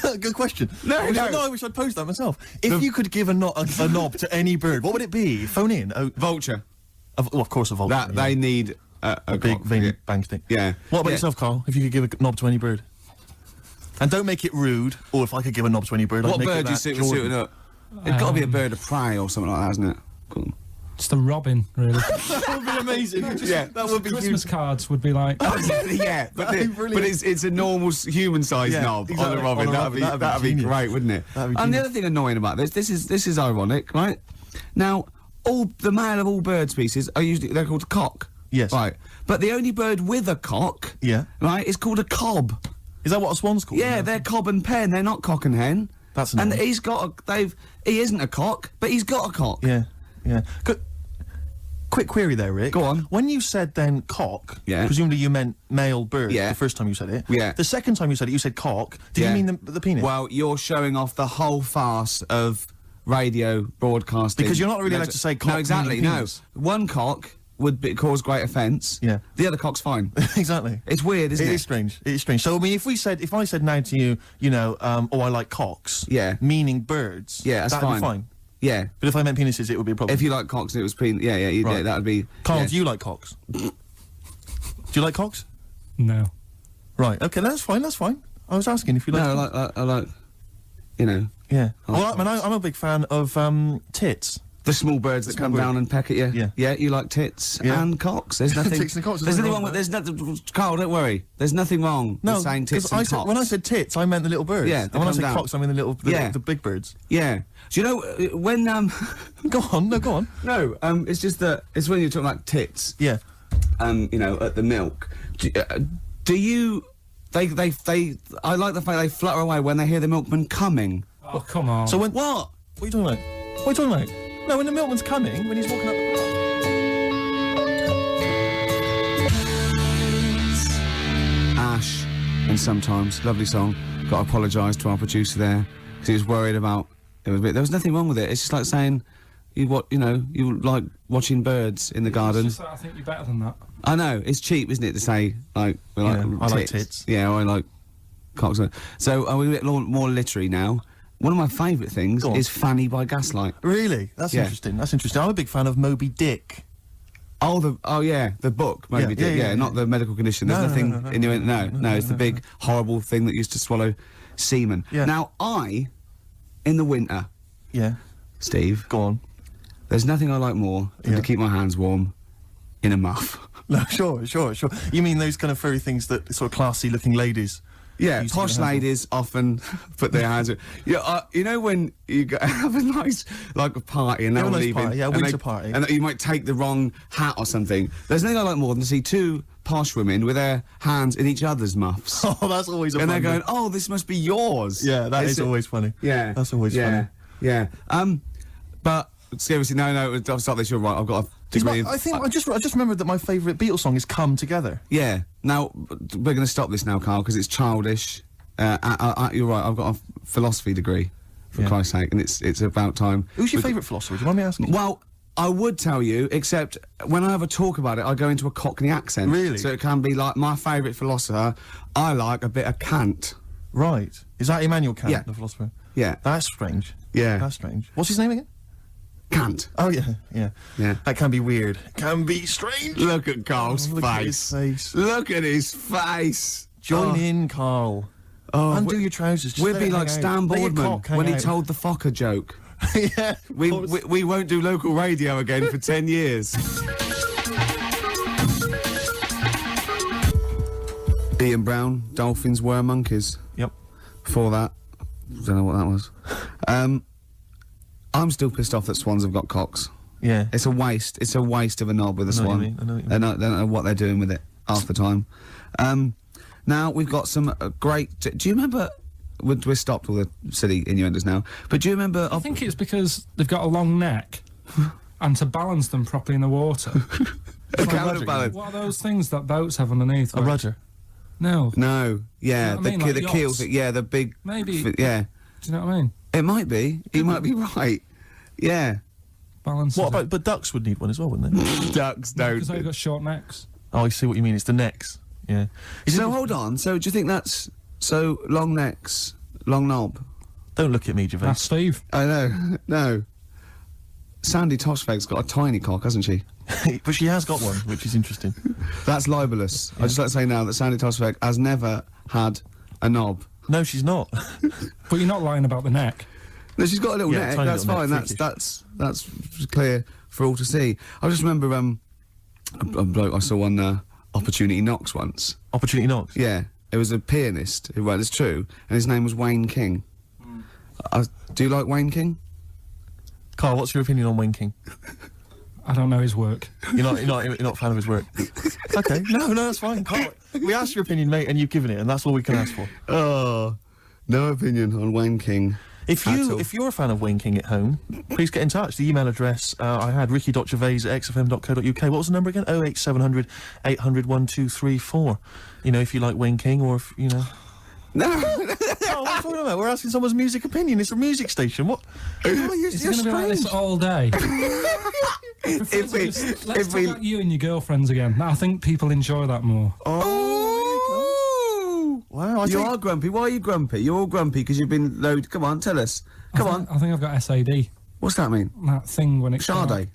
Good question. No, I wish I'd posed that myself. If you could give a knob to any bird, what would it be? Phone in. Vulture. Of course, a vulture. They need a big veiny bang stick. Yeah. What about yourself, Carl? If you could give a knob to any bird, and don't make it rude. Or if I could give a knob to any bird, I'd what make bird it do you that see suiting up? It's got to be a bird of prey or something like that, hasn't it? Cool. It's the robin, really. That would be amazing. That would be Christmas cards would be like. Yeah, but it's a normal human-sized knob on the robin. That'd be great, wouldn't it? And the other thing annoying about this is ironic, right? Now, all the male of all bird species they're called cock. Yes. Right. But the only bird with a cock, right, is called a cob. Is that what a swan's called? Yeah, they're cob and pen. They're not cock and hen. That's and annoying. he isn't a cock, but he's got a cock. Yeah. Quick query there, Rick. Go on. When you said then cock, Yeah. presumably you meant male bird the first time you said it. Yeah. The second time you said it, you said cock. Did you mean the penis? Well, you're showing off the whole farce of radio broadcasting. Because you're not really allowed to say cock. No, exactly, meaning no. penis. One cock would cause great offence. Yeah. The other cock's fine. Exactly. It's weird, isn't it? It is strange. It is strange. So, I mean, if I said now to you, I like cocks. Yeah. Meaning birds. Yeah, that's that'd fine. be fine. Yeah. But if I meant penises, it would be a problem. If you like cocks and it was penis, yeah, that would be... Carl, yeah. do you like cocks? Do you like cocks? No. Right, okay, that's fine. I was asking if you like... No, I like, Yeah. like I'm a big fan of tits. The small birds that come down and peck at you. Yeah. Yeah, you like tits Yeah. and cocks. There's nothing... Tits and cocks, There's there's nothing nothing wrong wrong with... There's nothing... Carl, don't worry. There's nothing wrong with saying tits and cocks. When I said tits, I meant the little birds. Yeah, And they when I come said down. cocks, I mean the big birds. Yeah. Do you know, when... Go on. No, it's just that... It's when you're talking like tits. Yeah. At the milk. Do you... I like the fact they flutter away when they hear the milkman coming. Oh, come on. So when... What? What are you talking about? What are you talking about? No, when the milkman's coming, when he's walking up the path. Ash, and sometimes, lovely song. Got to apologise to our producer there, because he was worried about... There was nothing wrong with it. It's just like saying... You like watching birds in the garden. It's just that I think you're better than that. I know, it's cheap, isn't it, to say, like, I like tits. Yeah, or I like cocks. So, are we a bit more literary now? One of my favourite things is Fanny by Gaslight. Really? That's interesting. I'm a big fan of Moby Dick. Oh yeah, the book, Moby Dick, yeah, not the medical condition. There's nothing innuendo. No, it's the big, horrible thing that used to swallow semen. Yeah. Now, in the winter, Steve, go on. There's nothing I like more than to keep my hands warm in a muff. No, sure. You mean those kind of furry things that sort of classy-looking ladies? Yeah, posh ladies often put their hands... Yeah, you know when you have a nice, like, a party and they're all leaving... Party, yeah, winter party. And you might take the wrong hat or something. There's nothing I like more than to see 2 posh women with their hands in each other's muffs. Oh, that's always a And fun they're bit. going, oh, this must be yours. Yeah, that is always funny. Yeah. That's always funny. Yeah. But seriously, no. I'll start this. You're right. I've got a degree. I just remembered that my favourite Beatles song is "Come Together." Yeah. Now we're going to stop this now, Carl, because it's childish. You're right. I've got a philosophy degree, for Christ's sake, and it's about time. Who's your favourite philosopher? Do you mind me asking? Well, I would tell you, except when I have a talk about it, I go into a Cockney accent. Really? So it can be like my favourite philosopher. I like a bit of Kant. Right. Is that Immanuel Kant, Yeah. the philosopher? Yeah. That's strange. Yeah. That's strange. What's his name again? Kant. Oh, yeah. Yeah. That can be weird. Can be strange. Look at Carl's Look at his face. Look at his face. Join in, Carl. Oh, Undo your trousers. Just We'd let be it like hang Stan out. Let your Boardman cock hang when he out. told the Fokker joke. Yeah. We won't do local radio again for 10 years. Ian Brown, dolphins were monkeys. Yep. Before that, don't know what that was. I'm still pissed off that swans have got cocks. Yeah. It's a waste. It's a waste of a knob with a I know what swan. you mean, I know what you They don't know what they're doing with it half the time. Now we've got some great. Do you remember? We're stopped all the silly innuendos now. But do you remember? I think it's because they've got a long neck, and to balance them properly in the water. Balance. What are those things that boats have underneath? A rudder. No. No. Yeah. You know what I mean? Like the yachts. keel thing. Yeah. The big. Maybe. Yeah. Do you know what I mean? It might be. You might be right. Yeah. Balance. What about? But ducks would need one as well, wouldn't they? Ducks don't. Because they've got short necks. Oh, I see what you mean. It's the necks. Yeah. So hold on. So do you think that's so long necks, long knob? Don't look at me, Gervais. That's Steve. I know. No. Sandy Toshfeg's got a tiny cock, hasn't she? But she has got one, which is interesting. That's libelous. I'd just like to say now that Sandy Toshfeg has never had a knob. No, she's not. But you're not lying about the neck. No, she's got a little Yeah, neck. tiny That's little fine. neck, That's clear for all to see. I just remember a bloke I saw on Opportunity Knocks once. Opportunity Knocks? Yeah, it was a pianist. Well, it's true, and his name was Wayne King. Do you like Wayne King? Carl, what's your opinion on Wayne King? I don't know his work. You're not a fan of his work. Okay, no, that's fine. Carl, we asked your opinion, mate, and you've given it, and that's all we can ask for. Oh, no opinion on Wayne King. If you're a fan of Wayne King at home, please get in touch. The email address I had, ricky.gervais@xfm.co.uk. What was the number again? 08700 800 1234. You know, if you like Wayne King, or if you know. No. Oh, what are you talking about? We're asking someone's music opinion. It's a music station. What? Oh, you're It's going to be like this all day. Let's talk about you and your girlfriends again. I think people enjoy that more. Oh, wow! You are grumpy. Why are you grumpy? You're all grumpy because you've been loaded. Come on, tell us. Come on. I think I've got SAD. What's that mean? That thing when it's Sade.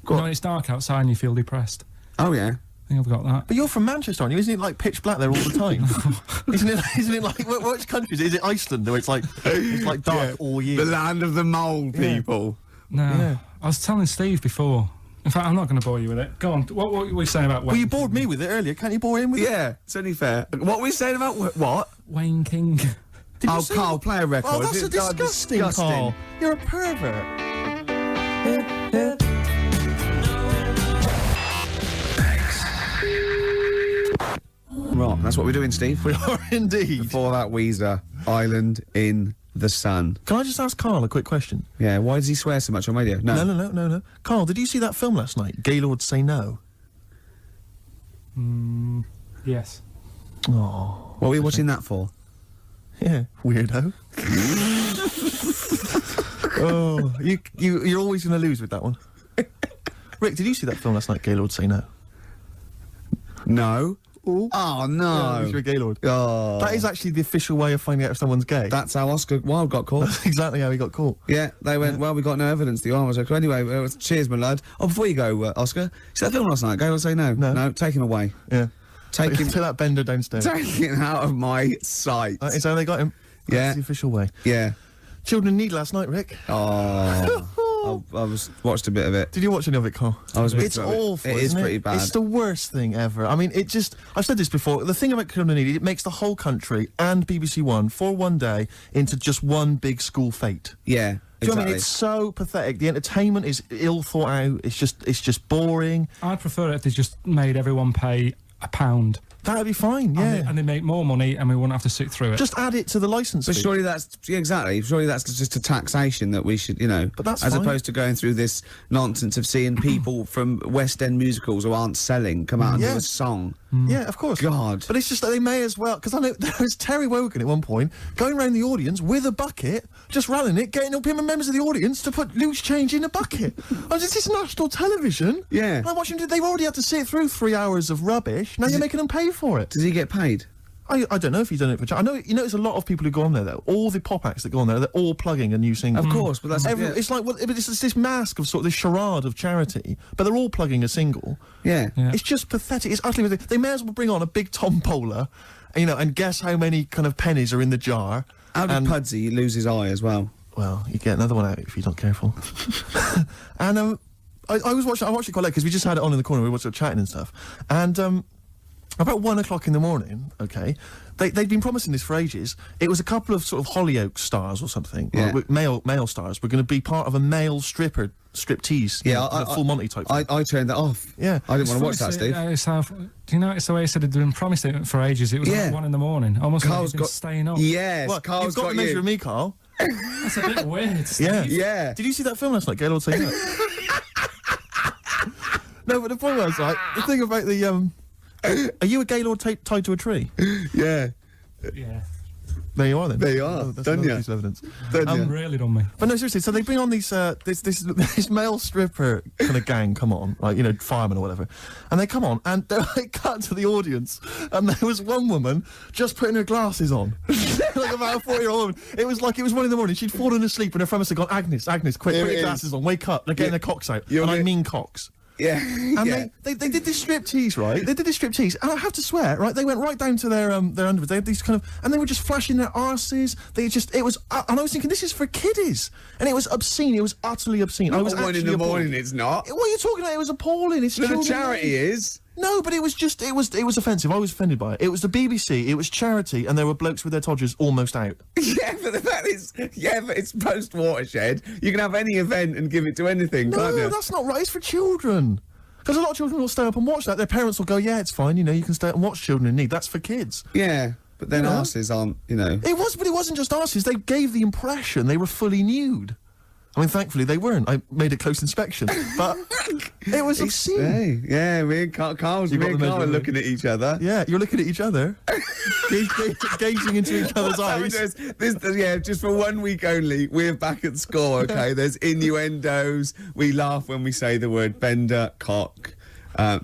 when it's dark outside and you feel depressed. Oh yeah. I think I've got that. But you're from Manchester, aren't you? Isn't it like pitch black there all the time? Isn't it like which country is it? Is it Iceland where it's like dark all year? The land of the mole people. No, Yeah. I was telling Steve before. In fact, I'm not going to bore you with it. Go on. What were we saying about Wayne? Well, you bored me with it earlier. Can't you bore him with it? Yeah, it's only fair. What were we saying about what? Wayne King. Did you Oh, say Carl, play a record. Oh, that's It's disgusting, Carl. You're a pervert. Rock. That's what we're doing, Steve. We are indeed. Before that, Weezer, Island in the Sun. Can I just ask Carl a quick question? Yeah, why does he swear so much on radio? No. Carl, did you see that film last night? Gaylord Say No. Yes. Oh, What were you watching that for? yeah, weirdo. Oh, you're always going to lose with that one. Rick, did you see that film last night? Gaylord Say No. No. Oh, Oh, yeah, no. Mr. Gaylord. Oh. That is actually the official way of finding out if someone's gay. That's how Oscar Wilde got caught. That's exactly how he got caught. Yeah, they went, well, we got no evidence the arm was okay. Anyway, cheers, my lad. Oh, before you go, Oscar, see that film last night? Gaylord Say No? No. No, take him away. Yeah. Take him, to that bender downstairs. take him out of my sight. That is how they got him. Yeah. That's the official way. Yeah. Children in Need last night, Rick. Oh, I watched a bit of it. Did you watch any of it, Carl? I was a bit It's of it. awful. It is isn't pretty bad. It's the worst thing ever. I mean, it just. I've said this before. The thing about Children in Need, it makes the whole country and BBC One for one day into just one big school fete. Yeah. Do you know what I exactly. mean? It's so pathetic. The entertainment is ill thought out. It's just boring. I'd prefer it if they just made everyone pay £1. That'd be fine, yeah. And they make more money, and we wouldn't have to sit through it. Just add it to the licence But fee. surely exactly. Surely that's just a taxation that we should, But that's as fine. opposed to going through this nonsense of seeing people from West End musicals who aren't selling come out and do a song. Yeah, of course. God. But it's just that they may as well, because I know there was Terry Wogan at one point going around the audience with a bucket, just running it, getting up him and members of the audience to put loose change in a bucket. This is national television. Yeah. And I'm watching. They've already had to sit through 3 hours of rubbish. Now you're making them pay for it. Does he get paid? I don't know if he's done it for. I know you notice a lot of people who go on there though. All the pop acts that go on there, they're all plugging a new single. Of course, but that's It's like it's this mask of sort of this charade of charity, but they're all plugging a single. Yeah. It's just pathetic. It's utterly pathetic. They may as well bring on a big tombola, and guess how many kind of pennies are in the jar. How did Pudsey lose his eye as well? Well, you get another one out if you're not careful. And I watched it quite late because we just had it on in the corner. We were chatting and stuff, and about 1 o'clock in the morning, they'd been promising this for ages. It was a couple of sort of Hollyoaks stars or something, male stars. Were going to be part of a male striptease, full Monty type. I turned that off. Yeah, I didn't want to watch that, Steve. Do you know it's the way he said they'd been promising it for ages? It was like 1 in the morning, almost Carl's like he's been staying up. Yes, well, Carl's you've got to measure me, Carl. That's a bit weird. Steve. Yeah. Did you see that film last night, Gaylord saying that? No, but the point was, the thing about the are you a Gaylord tied to a tree? Yeah. Yeah. There you are then. There you are. That's Done another ya. piece of evidence. Really done me. But no, seriously, so they bring on these this male stripper kind of gang come on, like, firemen or whatever, and they come on and they cut to the audience, and there was one woman just putting her glasses on, like about a 40-year-old woman. It was 1 in the morning. She'd fallen asleep, and her friend had gone, Agnes, quick, put your glasses on, wake up. They're getting their cocks out, and I mean cocks. Yeah. And they did this striptease, right? They did this striptease, and I have to swear, right? They went right down to their underwear. They had these kind of, and they were just flashing their arses. It was, and I was thinking, this is for kiddies, and it was obscene. It was utterly obscene. I was Not 1 in the morning. It's not. What are you talking about? It was appalling. It's the charity is. No, but it was offensive. I was offended by it. It was the BBC, it was charity, and there were blokes with their todgers almost out. Yeah, but the fact is, but it's post-Watershed. You can have any event and give it to anything, can't you? No, that's not right. It's for children. Because a lot of children will stay up and watch that. Their parents will go, yeah, it's fine, you can stay up and watch children in need. That's for kids. Yeah, but then arses aren't, It was, but it wasn't just arses. They gave the impression they were fully nude. I mean, thankfully they weren't. I made a close inspection, but it was obscene. Yeah, me and Carl are looking at each other. Yeah, you're looking at each other, gazing into each other's eyes. Just for 1 week only, we're back at score, okay? There's innuendos. We laugh when we say the word bender, cock,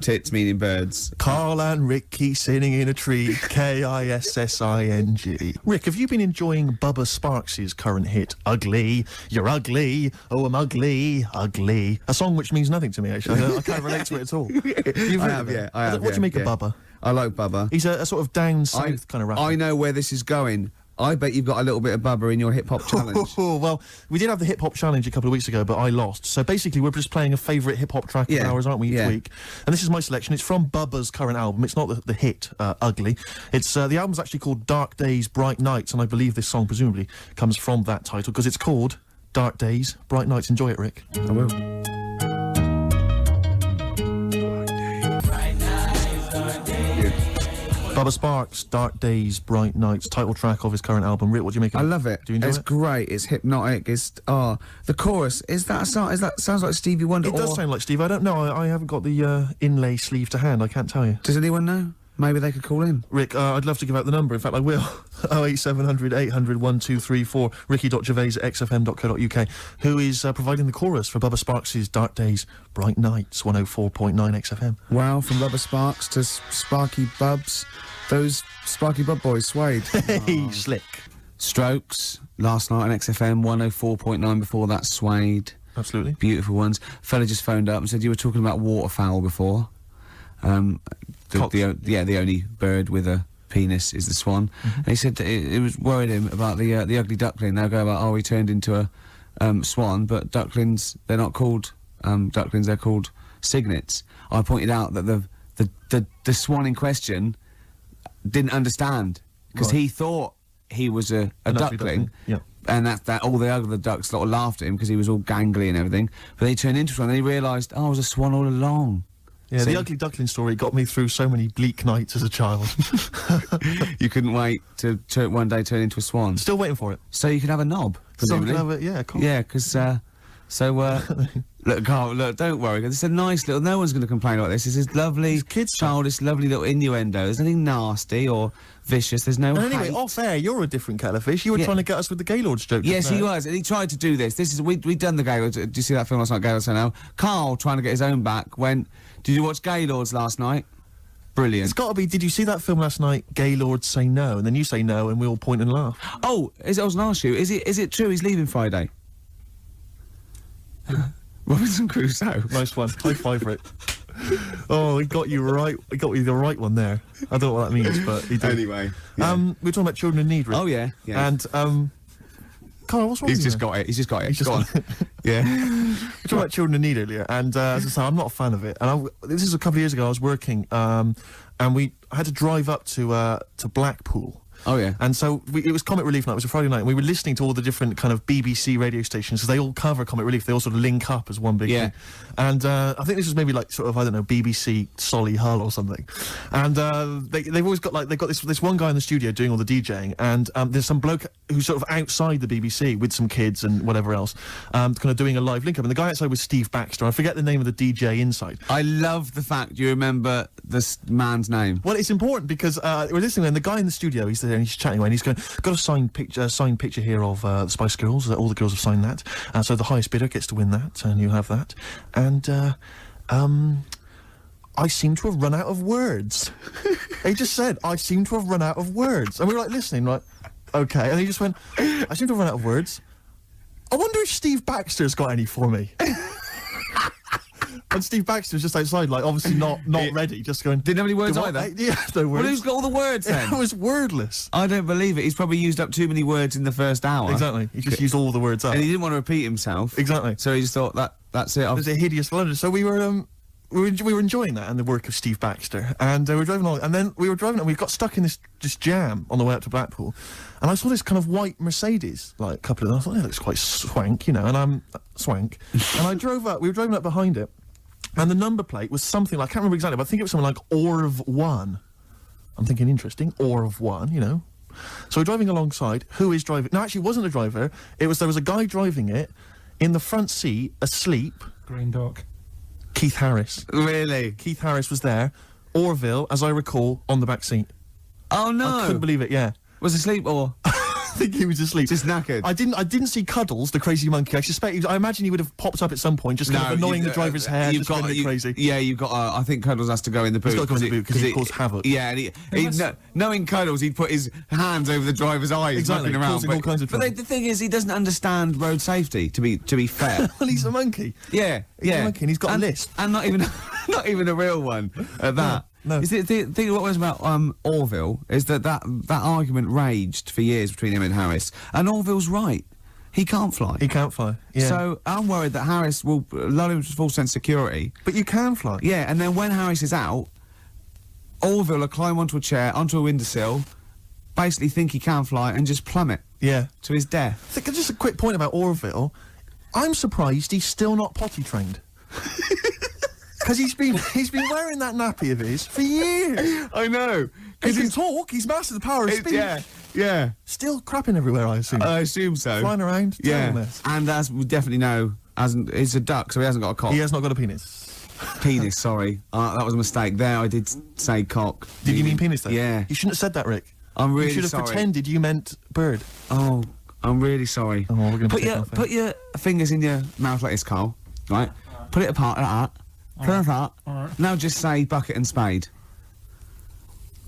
tits meaning birds. Carl and Ricky sitting in a tree, Kissing. Rick, have you been enjoying Bubba Sparks' current hit, Ugly? You're ugly, oh I'm ugly, ugly. A song which means nothing to me, actually. I can't relate to it at all. I have. What do you make of Bubba? I like Bubba. He's a sort of down south kind of rapper. I know where this is going. I bet you've got a little bit of Bubba in your hip-hop challenge. Well, we did have the hip-hop challenge a couple of weeks ago, but I lost. So basically, we're just playing a favourite hip-hop track of ours, aren't we, each week? And this is my selection. It's from Bubba's current album. It's not the hit, Ugly. It's the album's actually called Dark Days, Bright Nights, and I believe this song presumably comes from that title, because it's called Dark Days, Bright Nights. Enjoy it, Rick. I will. Bubba Sparks, Dark Days, Bright Nights, title track of his current album. Rick, what do you make of it? I love it. Do you enjoy it's it? Great. It's hypnotic. The chorus. Is that a song? Sounds like Stevie Wonder? It does sound like Steve. I don't know. I haven't got the inlay sleeve to hand. I can't tell you. Does anyone know? Maybe they could call in. Rick, I'd love to give out the number. In fact, I will. 08700 800 1234. ricky.gervais@xfm.co.uk, who is providing the chorus for Bubba Sparks' Dark Days, Bright Nights, 104.9 XFM. Wow, from Bubba Sparks to Sparky Bubs. Those Sparky Bub boys swayed. Hey, slick. Strokes, last night on XFM, 104.9 before that, Swayed. Absolutely. Beautiful ones. Fella just phoned up and said you were talking about waterfowl before. The only bird with a penis is the swan. And he said that it was worried him about the ugly duckling. They'll go about, he turned into a swan, but ducklings, they're not called ducklings, they're called cygnets. I pointed out that the swan in question didn't understand, because he thought he was a duckling. Yeah. And that all the other ducks sort of laughed at him because he was all gangly and everything. But then he turned into one and he realised, I was a swan all along. Yeah, See? the ugly duckling story got me through so many bleak nights as a child. You couldn't wait to one day turn into a swan. Still waiting for it. So you could have a knob, So I can presumably. have it, yeah, cool. Yeah, because, look, Carl, look, don't worry. It's a nice little, no one's going to complain about this. This is lovely, childish, lovely little innuendo. There's nothing nasty or vicious. There's no And anyway, hate. off air, you're a different kettle of fish. You were Yeah. trying to get us with the Gaylord's joke. Yes, just he now. was, and he tried to do this. We'd done the Gaylord. Do you see that film last night, Gaylord Say No? Carl, trying to get his own back, went, did you watch Gaylords last night? Brilliant. It's got to be, did you see that film last night, Gaylord Say No? And then you say no, and we all point and laugh. Oh, I was going to ask you, is it true he's leaving Friday? Robinson Crusoe. Nice one. High five, Rick. Oh, he got you right. He got you the right one there. I don't know what that means, but he did. Anyway, yeah. We're talking about children in need, Rick. Oh, yeah, yeah. And, Carl, what's wrong He's with just you? got it. He's just got it. He's just Go on. got it. Yeah. We were talking about children in need earlier, and as I say, I'm not a fan of it. And this is a couple of years ago. I was working, and I had to drive up to Blackpool. Oh, yeah. And so it was Comic Relief night. It was a Friday night, and we were listening to all the different kind of BBC radio stations because they all cover Comic Relief. They all sort of link up as one big Yeah. thing. And I think this was maybe like sort of, I don't know, BBC Solihull or something. And they've always got they've got this one guy in the studio doing all the DJing, and there's some bloke who's sort of outside the BBC with some kids and whatever else, kind of doing a live link up. And the guy outside was Steve Baxter. I forget the name of the DJ inside. I love the fact you remember this man's name. Well, it's important because we're listening, and the guy in the studio, he's there and he's chatting away, and he's going, got a signed picture here of the Spice Girls. All the girls have signed that, so the highest bidder gets to win that, and you have that. And I seem to have run out of words. He just said, I seem to have run out of words, and we were like listening, like, okay, and he just went, I seem to have run out of words. I wonder if Steve Baxter's got any for me. And Steve Baxter's just outside, like, obviously not ready, just going... Didn't have any words "Do I-" either? Yeah, no words. Well, who's got all the words then? It was wordless. I don't believe it. He's probably used up too many words in the first hour. Exactly. He just used all the words up. And he didn't want to repeat himself. Exactly. So he just thought, that's it. It was a hideous blunder. So we were enjoying that and the work of Steve Baxter, and we were driving along, and then we were driving and we got stuck in this jam on the way up to Blackpool, and I saw this kind of white Mercedes, like a couple of them. I thought, it looks quite swank, you know, and I'm swank. And I drove up. We were driving up behind it, and the number plate was something like, I can't remember exactly, but I think it was something like Orv 1. I'm thinking, interesting, Orv 1, you know. So we're driving alongside. Who is driving? No, actually, it wasn't a driver. There was a guy driving it in the front seat, asleep. Green Duck. Keith Harris. Really? Keith Harris was there. Orville, as I recall, on the back seat. Oh, no. I couldn't believe it, yeah. Was asleep or? I think he was asleep. Just knackered. I didn't see Cuddles, the crazy monkey. I imagine he would have popped up at some point, just kind of annoying the driver's hair, just going a bit crazy. Yeah, you've got. I think Cuddles has to go in the boot. He's got to go in the boot because he caused havoc. Yeah, and knowing Cuddles, he'd put his hands over the driver's eyes, Exactly, looking around. causing all kinds of trouble. But the thing is, he doesn't understand road safety. To be fair. Well, he's a monkey. Yeah, He's a monkey, and he's got a list. And not even not even a real one at that. No. You see, the thing what was about Orville is that argument raged for years between him and Harris, and Orville's right. He can't fly. He can't fly. Yeah. So I'm worried that Harris will lull him to full sense of security. But you can fly. Yeah, and then when Harris is out, Orville will climb onto a chair, onto a windowsill, basically think he can fly, and just plummet. Yeah. To his death. Just a quick point about Orville. I'm surprised he's still not potty trained. Because he's been wearing that nappy of his for years. I know. He can talk. He's mastered the power of speech. Yeah. Still crapping everywhere, I assume. I assume so. Flying around. Yeah. Terrible mess. And as we definitely know, he's a duck, so he hasn't got a cock. He has not got a penis. Penis, sorry. That was a mistake. There, I did say cock. Did you mean penis, though? Yeah. You shouldn't have said that, Rick. I'm really You should have sorry. pretended you meant bird. Oh, I'm really sorry. Oh, we're going to Put your fingers in your mouth like this, Carl. Right? Put it apart like that. Put it apart. Now just say bucket and spade.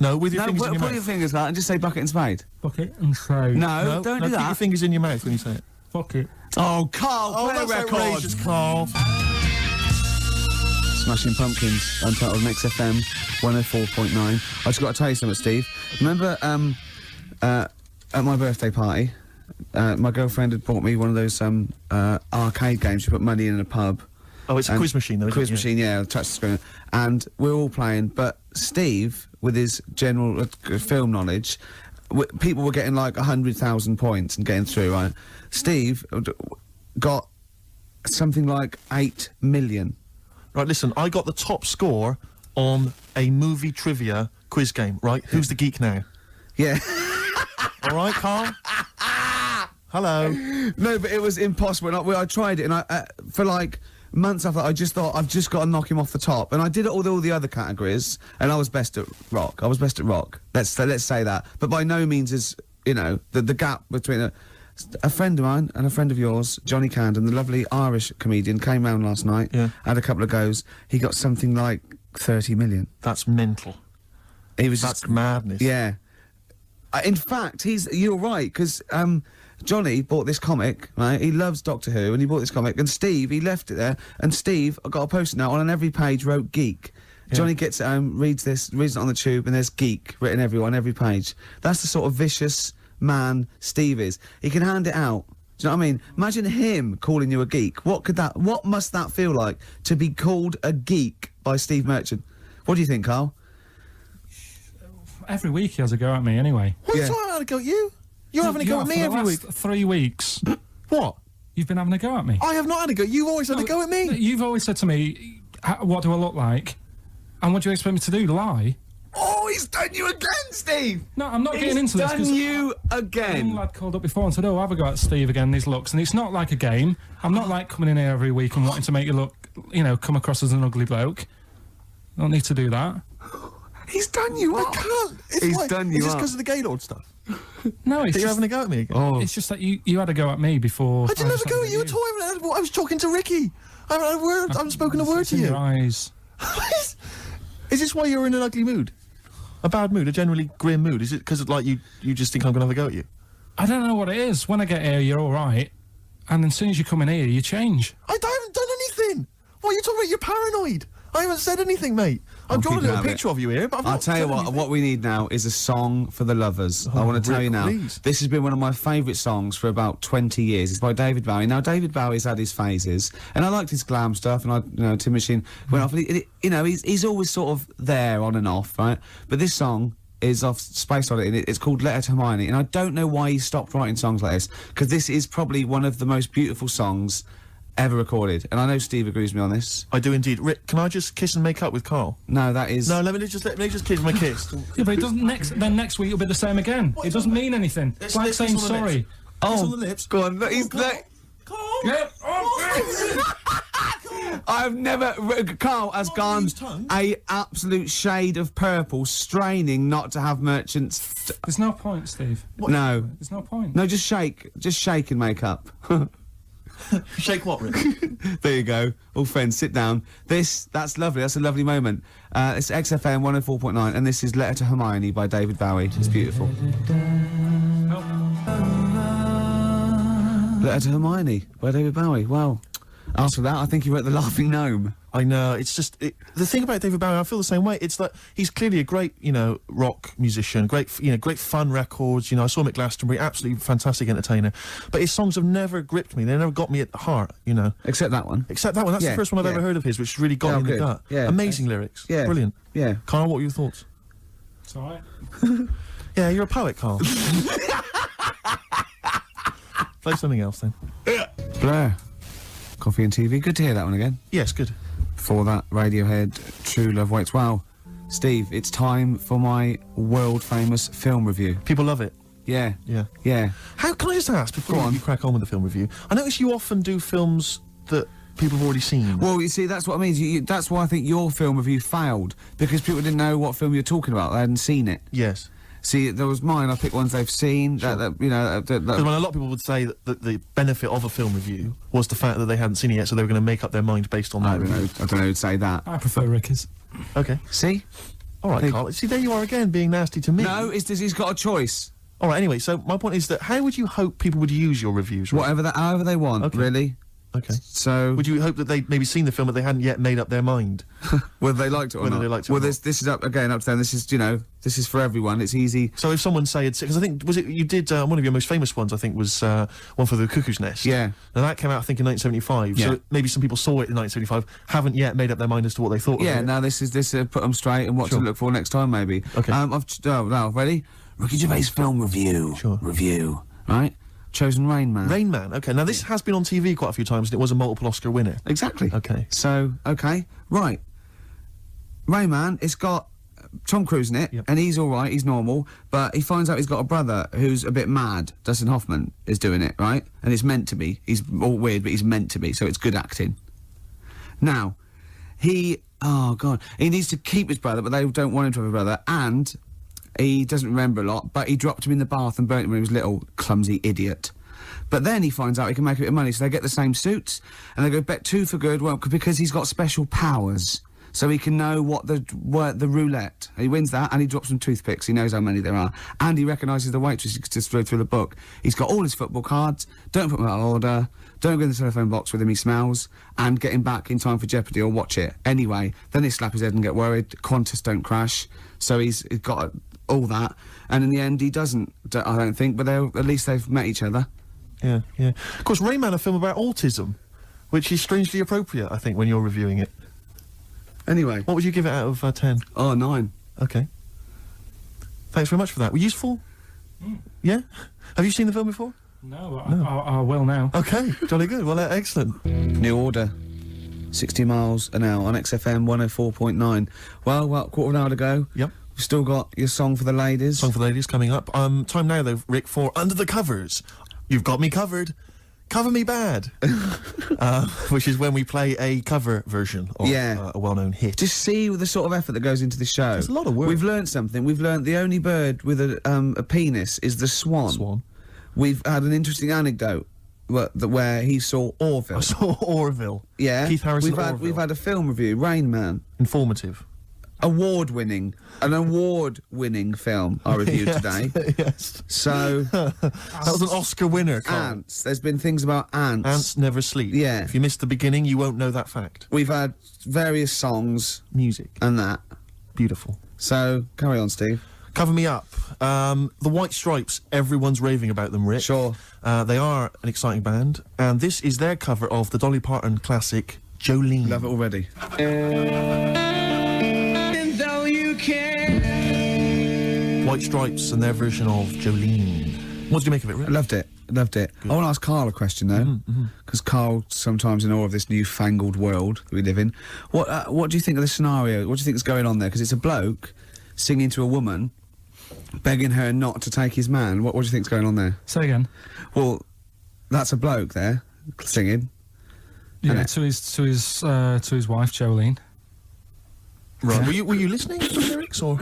No, with your fingers in your put mouth. your fingers like that and just say bucket and spade. Bucket and spade. No, don't do keep that. your fingers in your mouth when you say it. Bucket. Oh, Carl, play a that's record. outrageous, Carl. Smashing Pumpkins, Untitled Mix FM 104.9. I just got to tell you something, Steve. Remember, at my birthday party, my girlfriend had bought me one of those arcade games. You put money in a pub. Oh, it's a quiz machine, though. Quiz machine, yeah, touch the screen. And we're all playing, but Steve, with his general film knowledge, people were getting like 100,000 points and getting through, right? Steve got something like 8 million. Right, listen, I got the top score on a movie trivia quiz game, right? Who's the geek now? Yeah. All right, Carl? Hello. No, but it was impossible. And I tried it, and I for like months after, I just thought I've just got to knock him off the top. And I did it all the other categories, and I was best at rock. Let's say that. But by no means is the gap between a friend of mine and a friend of yours, Johnny Camden, the lovely Irish comedian, came round last night. Yeah. Had a couple of goes. He got something like 30 million. That's mental. That's madness. Yeah. In fact, you're right, because Johnny bought this comic, right? He loves Doctor Who, and he bought this comic, and Steve, he left it there, and Steve got a post-it note on every page wrote geek. Yeah. Johnny gets it home, reads it on the tube, and there's geek written on every page. That's the sort of vicious man Steve is. He can hand it out. Do you know what I mean? Imagine him calling you a geek. What must that feel like to be called a geek by Steve Merchant? What do you think, Carl? Every week he has a go at me anyway. What are you talking about? A go at you? You're having a go at me every week. 3 weeks. What? You've been having a go at me. I have not had a go. You've always had a go at me. You've always said to me, what do I look like? And what do you expect me to do? Lie? Oh, he's done you again, Steve! No, I'm not getting into this. He's done you again. Some lad called up before and said, have a go at Steve again, these looks. And it's not like a game. I'm not like coming in here every week and wanting to make you look, come across as an ugly bloke. I don't need to do that. He's done you up. I can't. He's done you Is this up. because of the Gaylord stuff? No, it's that you're having a go at me again? Oh. It's just that you had a go at me before. I didn't have a go at you at all. I was talking to Ricky. I haven't spoken a word to you. Your eyes. Is this why you're in an ugly mood? A bad mood? A generally grim mood? Is it because you just think I'm going to have a go at you? I don't know what it is. When I get here, you're all right. And then as soon as you come in here, you change. I haven't done anything. What are you talking about? You're paranoid. I haven't said anything, mate. I've drawn a little picture of you here, but I'll tell you what we need now is a song for the lovers. I want to tell you now, please. this has been one of my favourite songs for about 20 years. It's by David Bowie. Now, David Bowie's had his phases, and I liked his glam stuff, and Tin Machine went off, and he's always sort of there on and off, right? But this song is off Space Oddity, and it's called Letter to Hermione, and I don't know why he stopped writing songs like this, because this is probably one of the most beautiful songs ever recorded, and I know Steve agrees with me on this. I do indeed. Rick, can I just kiss and make up with Carl? No, that is... No, let me just kiss my kiss. Yeah, but it doesn't next week it'll be the same again. It doesn't mean anything. It's like saying sorry. Kiss on the lips. Go on, he's... Carl! Yeah. I've never... Carl has gone a absolute shade of purple, straining not to have Merchant's... There's no point, Steve. No. There's no point. No, just shake and make up. Shake what, Rick? There you go. All friends, sit down. That's lovely. That's a lovely moment. It's XFM 104.9, and this is Letter to Hermione by David Bowie. It's beautiful. Letter to Hermione by David Bowie. Wow. After that, I think you wrote The Laughing Gnome. I know, it's just... the thing about David Bowie, I feel the same way. It's like, he's clearly a great, rock musician, great fun records, I saw him at Glastonbury, absolutely fantastic entertainer. But his songs have never gripped me, they never got me at the heart, Except that one. That's the first one I've ever heard of his, which really got me in the gut. Yeah. Amazing lyrics. Yeah. Brilliant. Yeah. Carl, what were your thoughts? It's alright. Yeah, you're a poet, Carl. Play something else, then. Blur. Coffee and TV. Good to hear that one again. Yes, good. Before that, Radiohead, True Love Waits. Wow. Steve, it's time for my world-famous film review. People love it. Yeah. Yeah. Yeah. How can I just ask, before you crack on with the film review, I notice you often do films that people have already seen. Well, you see, that's what I mean. That's why I think your film review failed, because people didn't know what film you were talking about. They hadn't seen it. Yes. See, there was mine. I picked ones they've seen. Sure. Because a lot of people would say that the benefit of a film review was the fact that they hadn't seen it yet, so they were going to make up their mind based on that review. I don't know who'd say that. I prefer Ricky's. Okay. See? All right, Carl. See, there you are again, being nasty to me. No, he's got a choice. All right. Anyway, so my point is that how would you hope people would use your reviews? However they want. Okay. Really. Okay. So would you hope that they'd maybe seen the film but they hadn't yet made up their mind? Whether they liked it or not. Well, this is up again, up to them. This is for everyone. It's easy. So if someone say because I think you did one of your most famous ones, I think was one for the Cuckoo's Nest. Yeah. Now that came out I think in 1975. Yeah. So maybe some people saw it in 1975, haven't yet made up their mind as to what they thought. Yeah. of it. Now this put them straight and what to look for next time maybe. Okay. Now ready? Ricky Gervais film review. Sure. Review. Right. chosen Rain Man. Rain Man. Okay, now this has been on TV quite a few times, and it was a multiple Oscar winner. Exactly. Okay. So, okay, right. Rain Man, it's got Tom Cruise in it, and he's all right, he's normal, but he finds out he's got a brother who's a bit mad. Dustin Hoffman is doing it, right? And it's meant to be. He's all weird, but he's meant to be, so it's good acting. Now, oh God, he needs to keep his brother, but they don't want him to have a brother, and he doesn't remember a lot, but he dropped him in the bath and burnt him when he was little, clumsy idiot. But then he finds out he can make a bit of money, so they get the same suits, and they go bet 2 for good, well, because he's got special powers. So he can know what the roulette. He wins that, and he drops some toothpicks. He knows how many there are, and he recognises the waitress. He can just throw through the book. He's got all his football cards. Don't put them out of order. Don't go in the telephone box with him. He smells, and get him back in time for Jeopardy or watch it anyway. Then he slap his head and get worried. Qantas don't crash. So he's got all that, and in the end he doesn't. I don't think, but at least they've met each other. Yeah, yeah. Of course, Rain Man, a film about autism, which is strangely appropriate, I think, when you're reviewing it. Anyway. What would you give it out of 10? Oh, 9. Okay. Thanks very much for that. Were useful? Yeah? Have you seen the film before? No, I will now. Okay, jolly good. Well, excellent. New Order. 60 miles an hour on XFM 104.9. Well, quarter of an hour to go. Yep. We've still got your Song for the Ladies. Song for the Ladies coming up. Time now, though, Rick, for Under the Covers. You've got me covered. Cover Me Bad, which is when we play a cover version of a well-known hit. Just see the sort of effort that goes into the show. There's a lot of work. We've learnt something. We've learnt the only bird with a penis is the swan. Swan. We've had an interesting anecdote where he saw Orville. I saw Orville. Yeah. Keith Harrison. We've had a film review, Rain Man. Informative. An award-winning film I reviewed today. Yes. So that was an Oscar winner. Carl. Ants. There's been things about ants. Ants never sleep. Yeah. If you missed the beginning, you won't know that fact. We've had various songs, music, and that. Beautiful. So carry on, Steve. Cover Me Up. The White Stripes. Everyone's raving about them, Rick. Sure. They are an exciting band, and this is their cover of the Dolly Parton classic Jolene. Love it already. White Stripes and their version of Jolene. What did you make of it, Rick? I loved it. Good. I want to ask Carl a question though, because Carl sometimes in awe of this newfangled world that we live in. What do you think of the scenario? What do you think is going on there? Because it's a bloke singing to a woman, begging her not to take his man. What do you think's going on there? Say again. Well, that's a bloke there singing. Yeah, to his wife Jolene. Right. Were you listening to the lyrics, or?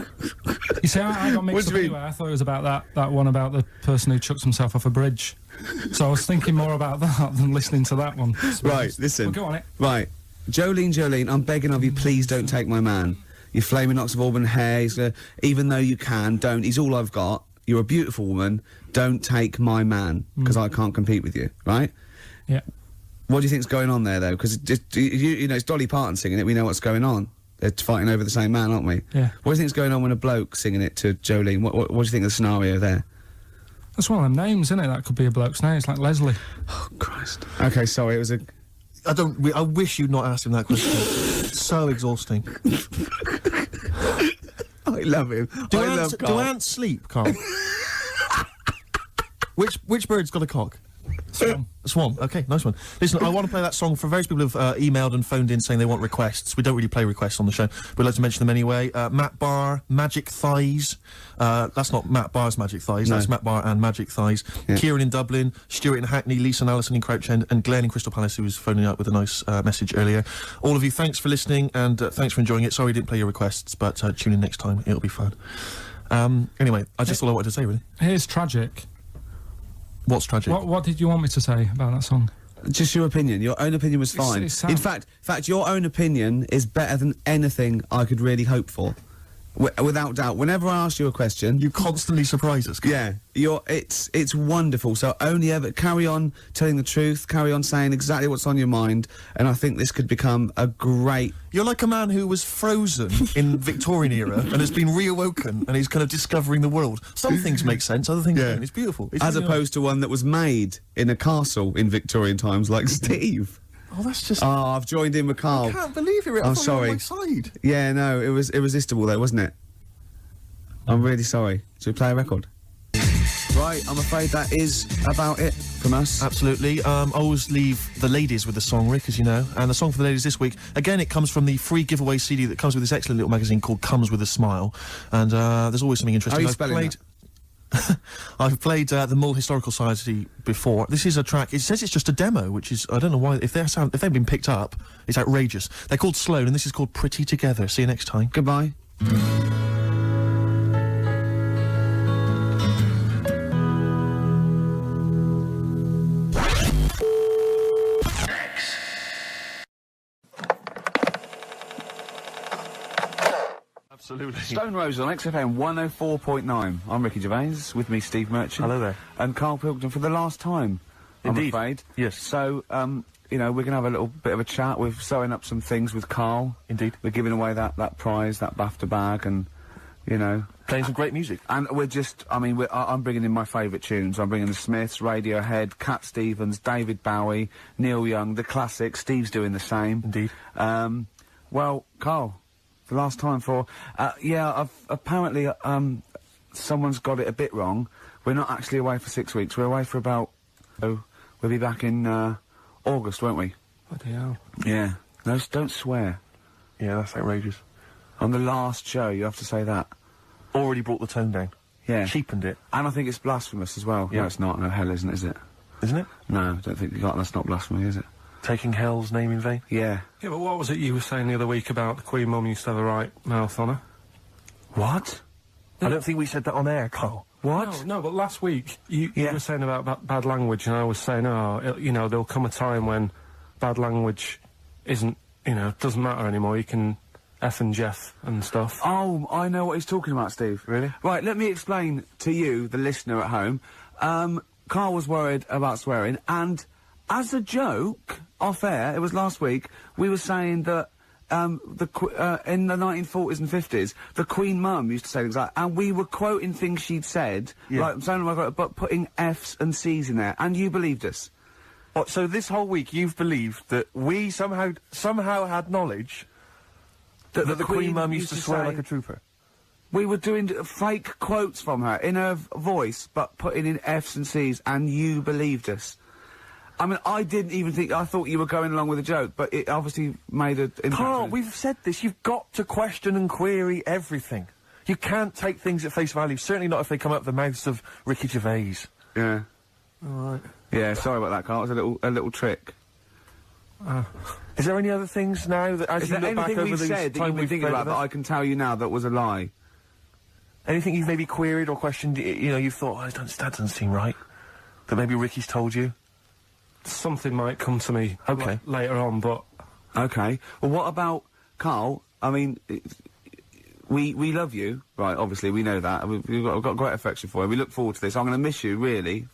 You see, I got mixed up anyway. I thought it was about that one about the person who chucks himself off a bridge. So I was thinking more about that than listening to that one. Right, listen. Well, go on it. Right. Jolene, I'm begging of you, please don't take my man. You flaming locks of auburn hair, even though you can, don't. He's all I've got. You're a beautiful woman. Don't take my man, because I can't compete with you, right? Yeah. What do you think's going on there, though? Because, you know, it's Dolly Parton singing it. We know what's going on. They're fighting over the same man, aren't we? Yeah. What do you think's going on when a bloke singing it to Jolene? What do you think of the scenario there? That's one of them names, isn't it? That could be a bloke's name. It's like Leslie. Oh, Christ. Okay, sorry, it was a... I wish you'd not asked him that question. It's so exhausting. I love him. Do ants sleep, Carl? Which bird's got a cock? Swan. Swan. Okay, nice one. Listen, I want to play that song for various people who've emailed and phoned in saying they want requests. We don't really play requests on the show, but we'd like to mention them anyway. Matt Barr, Magic Thighs. That's not Matt Barr's Magic Thighs, that's Matt Barr and Magic Thighs. Yeah. Kieran in Dublin, Stuart in Hackney, Lisa and Alison in Crouch End, and Glenn in Crystal Palace, who was phoning up with a nice message earlier. All of you, thanks for listening, and thanks for enjoying it. Sorry we didn't play your requests, but tune in next time, it'll be fun. Anyway, I just all I wanted to say, really. Here's Tragic. What's tragic? What did you want me to say about that song? Just your opinion. Your own opinion was fine. In fact, your own opinion is better than anything I could really hope for. Without doubt. Whenever I ask you a question, you constantly surprise us. Yeah, it's wonderful. So only ever carry on telling the truth, carry on saying exactly what's on your mind, and I think this could become a great... You're like a man who was frozen in Victorian era and has been reawoken, and he's kind of discovering the world. Some things make sense, other things don't. It's beautiful. As opposed to one that was made in a castle in Victorian times, like Steve. Oh, that's just... Oh, I've joined in with Carl. I can't believe it. I'm sorry. On my side. Yeah, no, it was irresistible though, wasn't it? I'm really sorry. Should we play a record? Right. Right, I'm afraid that is about it from us. Absolutely. I always leave the ladies with the song, Rick, as you know. And the song for the ladies this week, again, it comes from the free giveaway CD that comes with this excellent little magazine called Comes With a Smile. And there's always something interesting. How are you spelling that? I've played the Mull Historical Society before. This is a track. It says it's just a demo, which is, I don't know why. If they've been picked up, it's outrageous. They're called Sloan, and this is called Pretty Together. See you next time. Goodbye. Absolutely. Stone Roses on XFM 104.9. I'm Ricky Gervais, with me Steve Merchant. Hello there. And Karl Pilkington for the last time, Indeed. I'm afraid. Yes. So, you know, we're going to have a little bit of a chat. We're sewing up some things with Karl. Indeed. We're giving away that prize, that BAFTA bag, and, you know... Playing some great music. And we're just, I mean, I'm bringing in my favourite tunes. I'm bringing the Smiths, Radiohead, Cat Stevens, David Bowie, Neil Young, the classics. Steve's doing the same. Indeed. Well, Karl... The last time for, apparently, someone's got it a bit wrong. We're not actually away for 6 weeks. We're away for about, we'll be back in, August, won't we? Bloody hell. Yeah. No, don't swear. Yeah, that's outrageous. On the last show, you have to say that. Already brought the tone down. Yeah. Cheapened it. And I think it's blasphemous as well. Yeah. No, it's not. No, hell isn't, is it? Isn't it? No, I don't think that's not blasphemy, is it? Taking hell's name in vain? Yeah. Yeah, but what was it you were saying the other week about the Queen Mum used to have a right mouth on her? What? I don't think we said that on air, Carl. What? No, but last week you were saying about bad language, and I was saying, there'll come a time when bad language isn't, doesn't matter anymore. You can F and Jeff and stuff. Oh, I know what he's talking about, Steve. Really? Right, let me explain to you, the listener at home. Karl was worried about swearing, and as a joke, off air, it was last week, we were saying that in the 1940s and 50s, the Queen Mum used to say things like, and we were quoting things she'd said, like, but putting F's and C's in there, and you believed us. What, so this whole week you've believed that we somehow had knowledge that the Queen Mum used to swear like a trooper? We were doing fake quotes from her, in her voice, but putting in F's and C's, and you believed us. I mean, I didn't even think... I thought you were going along with a joke, but it obviously made an impact. Carl, we've said this. You've got to question and query everything. You can't take things at face value, certainly not if they come out of the mouths of Ricky Gervais. Yeah. All right. Yeah, sorry about that, Carl. It was a little trick. Is there any other things now that, as you look back over the said that you've been thinking about that I can tell you now that was a lie? Anything you've maybe queried or questioned, you've thought, that doesn't seem right, that maybe Ricky's told you? Something might come to me later on, but... Okay. Well, what about... Karl, I mean, we love you, right, obviously, we know that. We've got great affection for you. We look forward to this. I'm going to miss you, really,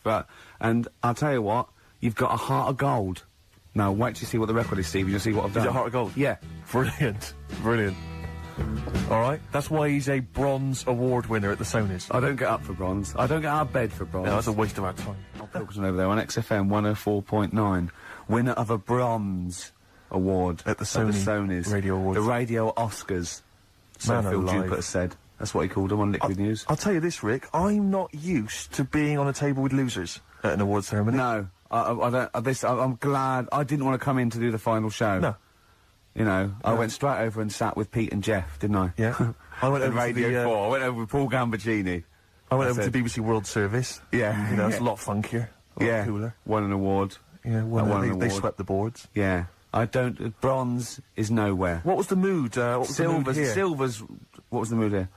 and I'll tell you what, you've got a heart of gold. Now, wait till you see what the record is, Steve, and you'll see what I've done. Is it a heart of gold? Yeah. Brilliant. Brilliant. All right, that's why he's a bronze award winner at the Sonys. I don't get up for bronze. I don't get out of bed for bronze. No, that's a waste of our time. Pilkington over there on XFM 104.9, winner of a bronze award at the Sonys Radio Awards, the Radio Oscars. So Phil Jupiter said. That's what he called them on Liquid News. I'll tell you this, Rick. I'm not used to being on a table with losers at an awards ceremony. No, I don't. I'm glad I didn't want to come in to do the final show. No. I went straight over and sat with Pete and Jeff, didn't I? Yeah. I went over Radio 4. I went over with Paul Gambaccini. I went over to BBC World Service. Yeah. It's a lot funkier. A lot cooler. Won an award. Yeah, they swept the boards. Yeah. Bronze is nowhere. What was the mood? Silver's, what was the mood here?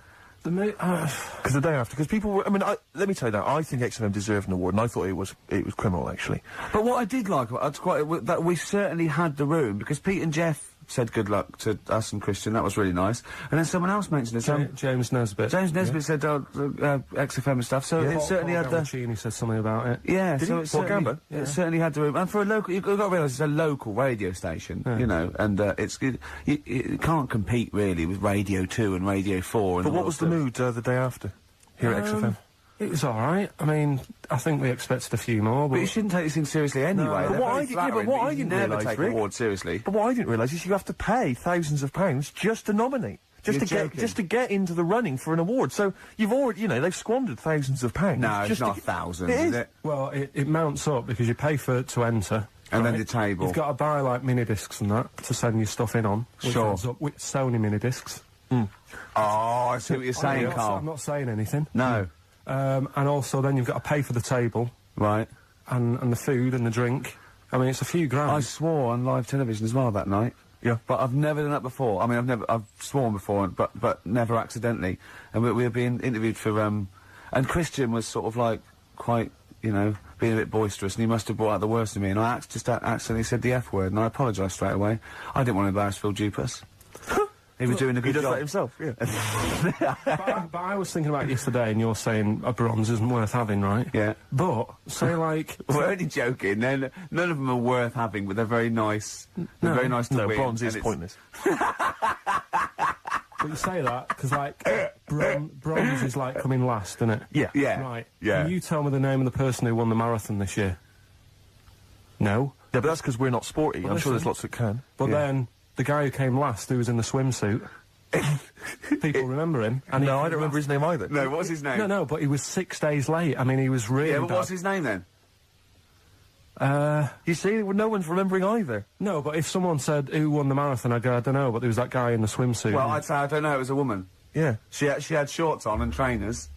The mood, because the day after, because people were, let me tell you that, I think XFM deserved an award, and I thought it was criminal, actually. But what I did like, that we certainly had the room, because Pete and Jeff said good luck to us and Christian, that was really nice. And then someone else mentioned it, James Nesbitt. James Nesbitt said, XFM and stuff, so it certainly had the... He said something about it. Yeah, Did so he? it certainly had the room. And for a local, you've got to realise it's a local radio station, and it's good. You can't compete, really, with Radio 2 and Radio 4. But what was the mood the day after, here at XFM? It was all right. I think we expected a few more, but... you shouldn't take these things seriously anyway. No. But what I didn't realise, take awards seriously. But what I didn't realise is you have to pay thousands of pounds just to nominate. just to get into the running for an award. So you've already, they've squandered thousands of pounds. No, it's just not to, thousands, is it? Well, it mounts up because you pay for it to enter. And then right? the table. You've got to buy like mini discs and that to send your stuff in on. Which Sure. ends up with Sony mini discs. Oh, I see what you're saying, Carl. I'm not saying anything. No. And also then you've got to pay for the table. Right. And the food and the drink. I mean, it's a few grand. I swore on live television as well that night. Yeah. But I've never done that before. I mean, I've sworn before, but never accidentally. And we were being interviewed for, and Christian was sort of like, quite, being a bit boisterous, and he must have brought out the worst in me, and I just accidentally said the F word, and I apologised straight away. I didn't want to embarrass Phil Dupas. He was doing a good He does job. that himself, yeah. But I was thinking about it yesterday, and you're saying a bronze isn't worth having, right? Yeah. But, say like... We're only joking. None of them are worth having, but they're very nice. They're very nice to win. No, bronze is and pointless. But you say that, because, like, bronze is, like, coming last, isn't it? Yeah. Yeah. Right. Yeah. Can you tell me the name of the person who won the marathon this year? No? Yeah, but that's because we're not sporty. Well, I'm sure there's listen. lots that can. But Yeah. then, the guy who came last, who was in the swimsuit, people remember him. And No, I don't remember his name either. No, what's his name? No, but he was 6 days late. I mean, he was really Yeah, but bad. what's his name then? You see, no one's remembering either. No, but if someone said who won the marathon, I'd go, I don't know, but there was that guy in the swimsuit. Well, I'd say I don't know. It was a woman. Yeah. She had shorts on and trainers.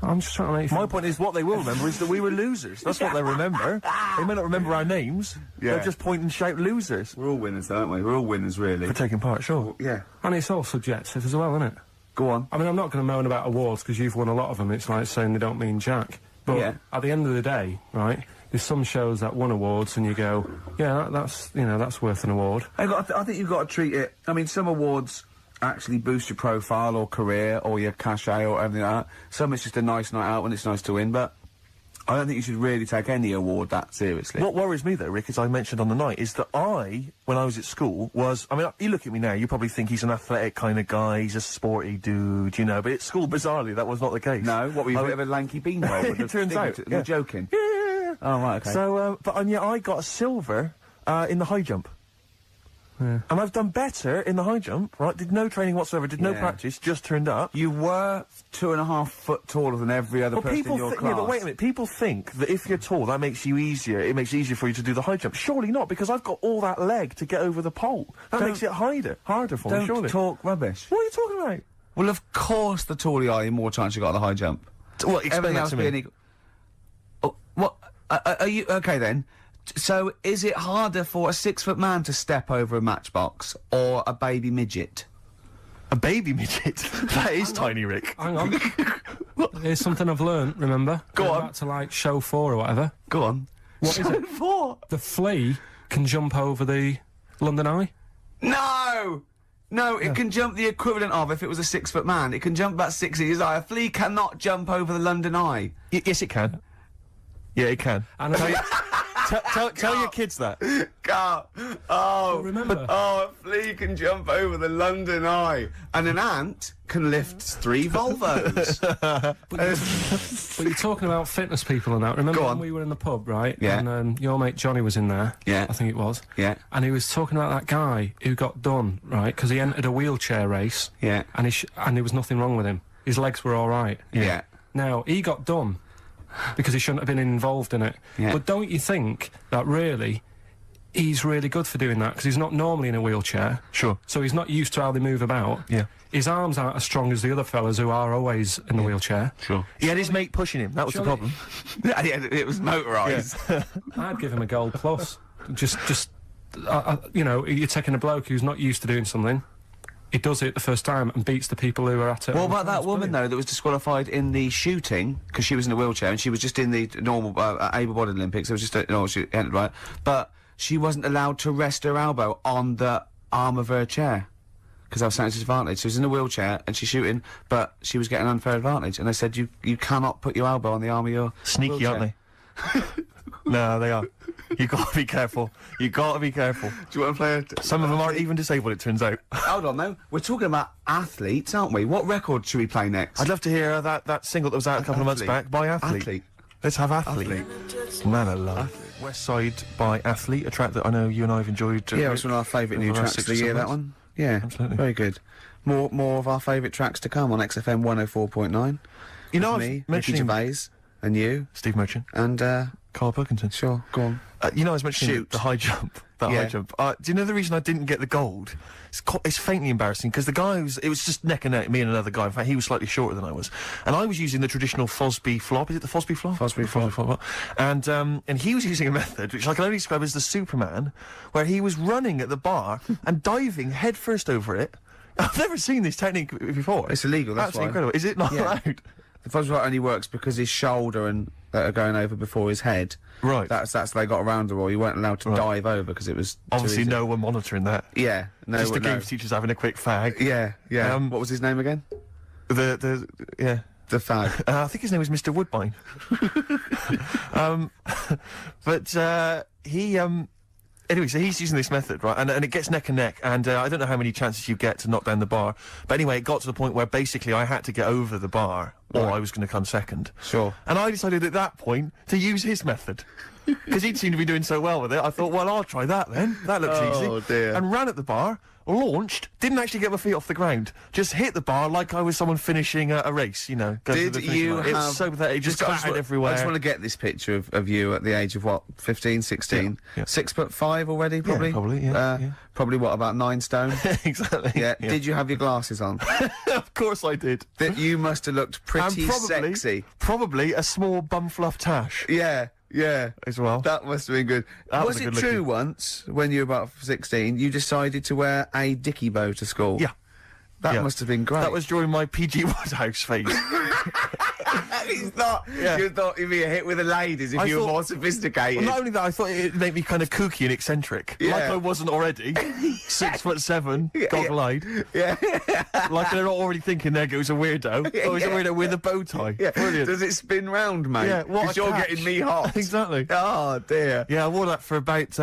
I'm just trying to make My point is, what they will remember is that we were losers. That's what they remember. They may not remember our names. Yeah. They'll just point and shout losers. We're all winners, aren't we? We're all winners, really. For taking part, sure. Yeah. And it's all subjective as well, isn't it? Go on. I mean, I'm not going to moan about awards because you've won a lot of them. It's like saying they don't mean jack. But Yeah. at the end of the day, right, there's some shows that won awards and you go, yeah, that's worth an award. I think you've got to treat it. I mean, some awards actually boost your profile or career or your cachet or everything like that. Some it's just a nice night out when it's nice to win, but I don't think you should really take any award that seriously. What worries me, though, Rick, as I mentioned on the night, is that when I was at school, I mean, you look at me now, you probably think he's an athletic kind of guy, he's a sporty dude, but at school, bizarrely, that was not the case. No, what were you, a bit of a lanky beanpole? with It turns out, You're yeah. joking. Yeah. Oh, right, okay. So, and yet I got a silver in the high jump. Yeah. And I've done better in the high jump, right? Did no training whatsoever, did no Yeah. practice, just turned up. You were 2.5 foot taller than every other person in your class. Yeah, but wait a minute. People think that if you're tall, that makes you easier. It makes it easier for you to do the high jump. Surely not, because I've got all that leg to get over the pole. That makes it harder for me, surely. Don't talk rubbish. What are you talking about? Well, of course, the taller you are, the more chance you got on the high jump. Well, explain Everything that else to being me. equal. Oh, what? Are you okay then? So, is it harder for a 6-foot man to step over a matchbox or a baby midget? A baby midget? That is tiny, Rick. Hang on. Here's something I've learned, remember? Go on. Back to, like, show 4 or whatever. Go on. What is it? For? The flea can jump over the London Eye? No! No, it can jump the equivalent of if it was a 6-foot man. It can jump about 6 inches high. A flea cannot jump over the London Eye. Yes, it can. Yeah, it can. And Tell your kids that. Carl. Oh, remember. Oh, a flea can jump over the London Eye, and an ant can lift 3 Volvos. But you're talking about fitness people and that. Remember Go when on. we were in the pub, right? Yeah. And your mate Johnny was in there. Yeah. I think it was. Yeah. And he was talking about that guy who got done, right? Because he entered a wheelchair race. Yeah. And and there was nothing wrong with him. His legs were all right. Yeah. Now, he got done because he shouldn't have been involved in it. Yeah. But don't you think that really he's really good for doing that? Because he's not normally in a wheelchair. Sure. So he's not used to how they move about. Yeah. His arms aren't as strong as the other fellas who are always in the wheelchair. Sure. He had his mate pushing him. That was the Surely- problem. Yeah, it was motorised. I'd give him a gold plus. You're taking a bloke who's not used to doing something. He does it the first time and beats the people who are at it. What all the about time. that It's woman, brilliant. though, that was disqualified in the shooting, because she was in a wheelchair, and she was just in the normal, able-bodied Olympics, it was just, she entered, right? But she wasn't allowed to rest her elbow on the arm of her chair, because that was something disadvantage. She was in a wheelchair, and she's shooting, but she was getting unfair advantage, and they said, you cannot put your elbow on the arm of your Sneaky, wheelchair. aren't they? No, they are. You gotta be careful. You gotta be careful. Do you want to play Some of them aren't even disabled, it turns out. Hold on, though. We're talking about athletes, aren't we? What record should we play next? I'd love to hear that single that was out a couple of months Athlete. back by Athlete. Athlete. Let's have Athlete. Man alive. West Side by Athlete, a track that I know you and I have enjoyed. Yeah, it was one of our favourite new over the last tracks of 6 the or year, 7 that months. one. Yeah, absolutely. Very good. More of our favourite tracks to come on XFM 104.9. You know, I With was me, Ricky mentioning Gervais, and you, Steve Merchant, and Karl Pilkington. sure, go on. You know, I was mentioning Shoot. the high jump. That Yeah. high jump. Do you know the reason I didn't get the gold? It's faintly embarrassing because the guy it was just neck and neck, me and another guy. In fact, he was slightly shorter than I was, and I was using the traditional Fosby flop. Is it the Fosby flop? Fosby flop. And he was using a method which I can only describe as the Superman, where he was running at the bar and diving headfirst over it. I've never seen this technique before. It's illegal, that's Absolutely why. incredible. Is it not Yeah. allowed? The Fosby flop only works because his shoulder and that are going over before his head. Right. That's they got around the rule. You weren't allowed to dive over because it was Obviously, too easy. no one monitoring that. Yeah, no. Just the no. games teachers having a quick fag. Yeah. What was his name again? Yeah. The fag. I think his name was Mr. Woodbine. But he anyway, so he's using this method, right? And it gets neck and neck, and I don't know how many chances you get to knock down the bar, but anyway, it got to the point where basically I had to get over the bar, or I was going to come second. Sure. And I decided at that point to use his method. Because he'd seemed to be doing so well with it, I thought, well, I'll try that then. That looks easy. Oh, dear. And ran at the bar, launched, didn't actually get my feet off the ground, just hit the bar like I was someone finishing a race, you know. Did to the finish you line. have... It was so pathetic, just clattered everywhere. I just want to get this picture of you at the age of, what, 15, 16? Yeah. 6'5" already, probably? Yeah, probably, yeah. Probably, what, about 9 stone? Exactly. Yeah. Did you have your glasses on? Of course I did. That you must have looked pretty And probably, sexy. Probably a small bum fluff tash. Yeah. As well. That must have been good. That was was a it good true looking- once, when you were about 16, you decided to wear a dicky bow to school? Yeah. That Yeah. must have been great. That was during my PG Woodhouse phase. It's not. Yeah. You thought you'd be a hit with the ladies if I you were thought- more sophisticated. Well, not only that, I thought it'd make me kind of kooky and eccentric. Yeah. Like I wasn't already. 6'7", goggle-eyed. Yeah. Like they're not already thinking there goes a weirdo. Oh, he's a weirdo with a bow tie. Yeah. Brilliant. Does it spin round, mate? Yeah, what a 'Cause you're catch. getting me hot. Exactly. Oh dear. Yeah, I wore that for about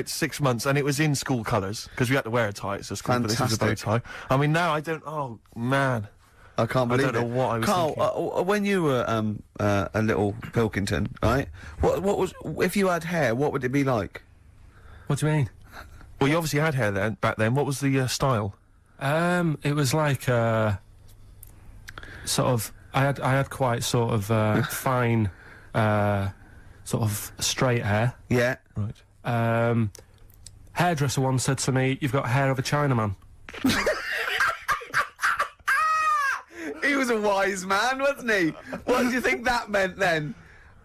6 months, and it was in school colours because we had to wear a tie. It's a school, but this was a bow tie. I mean, now I don't. Oh man, I can't believe I don't know what I was Carl, thinking. when you were a little Pilkington, right? What was if you had hair? What would it be like? What do you mean? Well, you obviously had hair then. Back then, what was the style? It was like sort of. I had quite sort of fine, sort of straight hair. Yeah. Right. Hairdresser once said to me, "You've got hair of a Chinaman." He was a wise man, wasn't he? What do you think that meant then?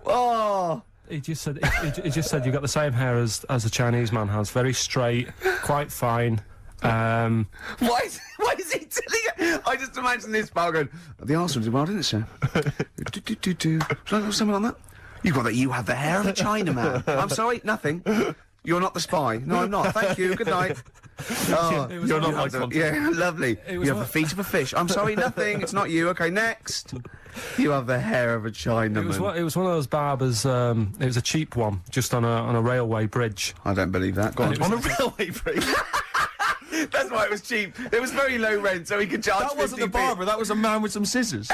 Oh. He just said he just said you've got the same hair as a Chinese man has. Very straight, quite fine. Why is he telling you? I just imagine this pal going, the Arsenal did well, didn't it, sir? Should I have something on that? You got that you have the hair of a Chinaman. I'm sorry, nothing. You're not the spy. No, I'm not. Thank you. Good night. Oh, You're not my contact. yeah, lovely. You have the feet of a fish. I'm sorry, nothing. It's not you. Okay, next. You have the hair of a Chinaman. It was one of those barbers. It was a cheap one, just on a railway bridge. I don't believe that. Go on. On a railway bridge. That's why it was cheap. It was very low rent, so he could charge. That wasn't the 50p. barber. That was a man with some scissors.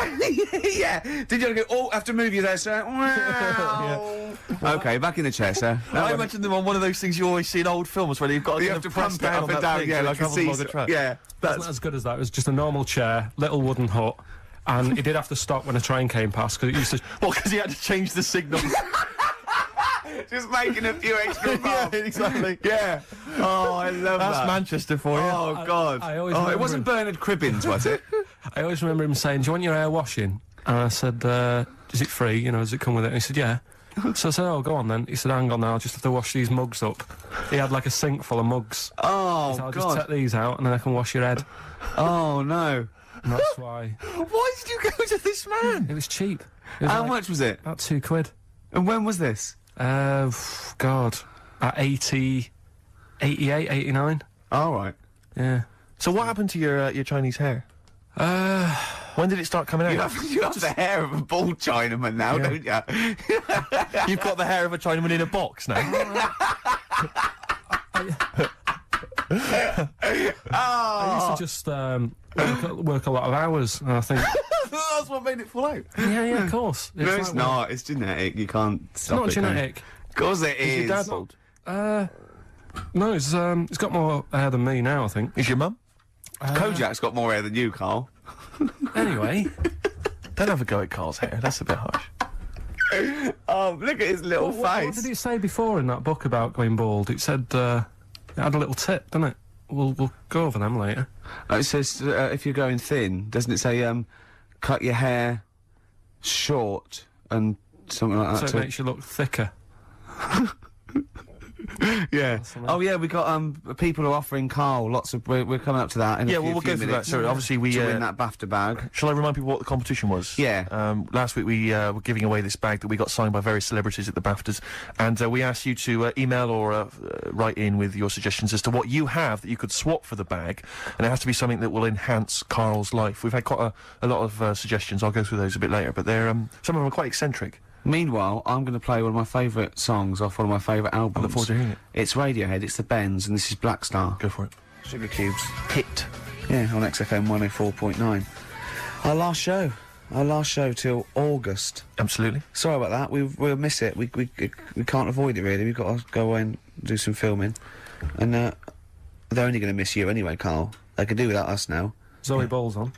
Yeah. Did you go? Oh, have to move you there, sir. Wow. Okay, back in the chair, sir. I imagine them on one of those things you always see in old films where you've got You to have to press pump it down up on and that down. thing Yeah, so it like a travels along the seesaw. track. Yeah, It wasn't as good as that. It was just a normal chair, little wooden hut, and he did have to stop when a train came past because it used to. Well, because he had to change the signal. just making a few extra Yeah, bucks. exactly. Yeah. Oh, I love That's that. Manchester for you. Oh, God. I always Oh, it remember wasn't him. Bernard Cribbins, was it? I always remember him saying, "Do you want your hair washing?" And I said, "Is it free? You know, does it come with it?" And he said, "Yeah." So I said, "Oh, go on then." He said, "Hang on now, I'll just have to wash these mugs up." He had like a sink full of mugs. Oh, So I'll God. just take these out and then I can wash your head. Oh, no. And that's why. Why did you go to this man? It was cheap. It was How like much was it? About £2. And when was this? God, at 80, 88, 89. All right. Yeah. So what happened to your Chinese hair? When did it start coming out? You have the hair of a bald Chinaman now, don't you? You've got the hair of a Chinaman in a box now. I used to just work a lot of hours, and I think. That's what made it fall out. Yeah, of course. No, it's like not. It's genetic. You can't It's stop not it. can you? genetic. Of course it is. Is your dad bald? No, he's got more hair than me now, I think. Is your mum? Kojak's got more hair than you, Carl. Anyway, Don't have a go at Carl's hair. That's a bit harsh. Oh, look at his little what did it say before in that book about going bald? It said it had a little tip, didn't it? We'll go over them later. It says if you're going thin, doesn't it say cut your hair short and something like that? So it makes you look thicker. Yeah. Oh yeah, we got people who are offering Carl lots of. We're coming up to that. In Yeah, a well, we'll few go through that. minutes So obviously we to win that BAFTA bag. Shall I remind people what the competition was? Yeah. Last week we were giving away this bag that we got signed by various celebrities at the BAFTAs, and we asked you to email or write in with your suggestions as to what you have that you could swap for the bag, and it has to be something that will enhance Carl's life. We've had quite a lot of suggestions. I'll go through those a bit later, but they're some of them are quite eccentric. Meanwhile, I'm going to play one of my favourite songs off one of my favourite albums. I look forward to hearing it. It's Radiohead, it's the Bends, and this is Black Star. Go for it. Sugar Cubes. Hit. Yeah, on XFM 104.9. Our last show till August. Absolutely. Sorry about that, we'll miss it. We can't avoid it really, we've got to go away and do some filming. And they're only going to miss you anyway, Carl. They can do without us now. Zoe Ball's on.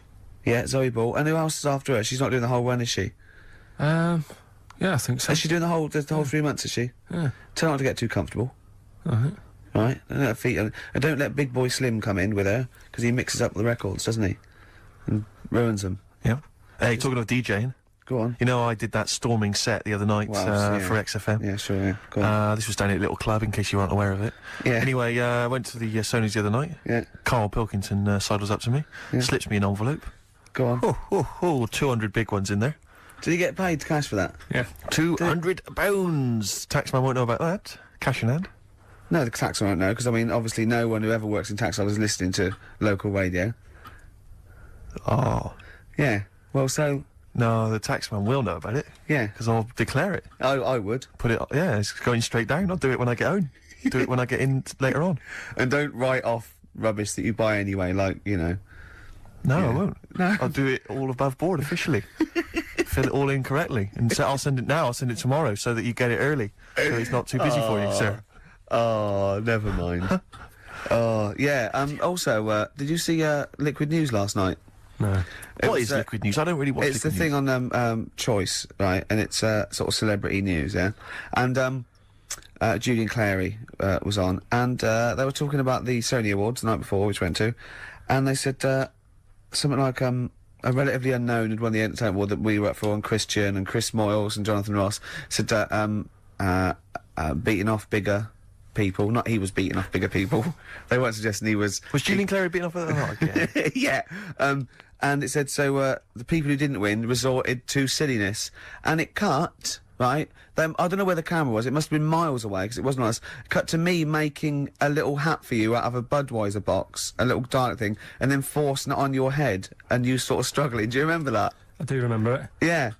Yeah, Zoe Ball. And who else is after her? She's not doing the whole run, is she? Yeah, I think so. Is she doing the whole 3 months, is she? Yeah. Tell her not to get too comfortable. Alright. Right? Don't let her feet... And don't let Big Boy Slim come in with her, because he mixes up the records, doesn't he? And ruins them. Yeah. Hey, talking of DJing. Go on. You know, I did that storming set the other night Wow, for XFM. Yeah, sure, yeah. Go on. This was down at a little club, in case you weren't aware of it. Yeah. Anyway, I went to the Sony's the other night. Yeah. Karl Pilkington sidles up to me, Yeah. slips me an envelope. Go on. Oh, 200 big ones in there. Did he get paid cash for that? Yeah. £200. Taxman won't know about that. Cash in hand. No, the tax won't know, because, I mean, obviously no one who ever works in tax is listening to local radio. Oh. Yeah. Well, so... No, the taxman will know about it. Yeah. Because I'll declare it. I would. Put it, yeah, it's going straight down. I'll do it when I get home. Do it when I get in later on. And don't write off rubbish that you buy anyway, like, you know... No, Yeah. I won't. No. I'll do it all above board officially. Fill it all in correctly. And so I'll send it now, I'll send it tomorrow so that you get it early. So it's not too busy for you, sir. Oh, never mind. Oh, yeah, also, did you see, Liquid News last night? No. What is Liquid News? I don't really watch It's the Liquid thing News. on, Choice, right, and it's, sort of celebrity news, yeah? And, Julian Clary, was on, and, they were talking about the Sony Awards the night before, which we went to, and they said, something like, a relatively unknown had won the entertainment award that we were up for, and Christian and Chris Moyles and Jonathan Ross said beating off bigger people. Not he was beating off bigger people. They weren't suggesting he was. Was Julian Clary beating off at the yeah. And it said so. The people who didn't win resorted to silliness, and it cut. Right, I don't know where the camera was. It must have been miles away because it wasn't us. Cut to me making a little hat for you out of a Budweiser box, a little dark thing, and then forcing it on your head, and you sort of struggling. Do you remember that? I do remember it. Yeah.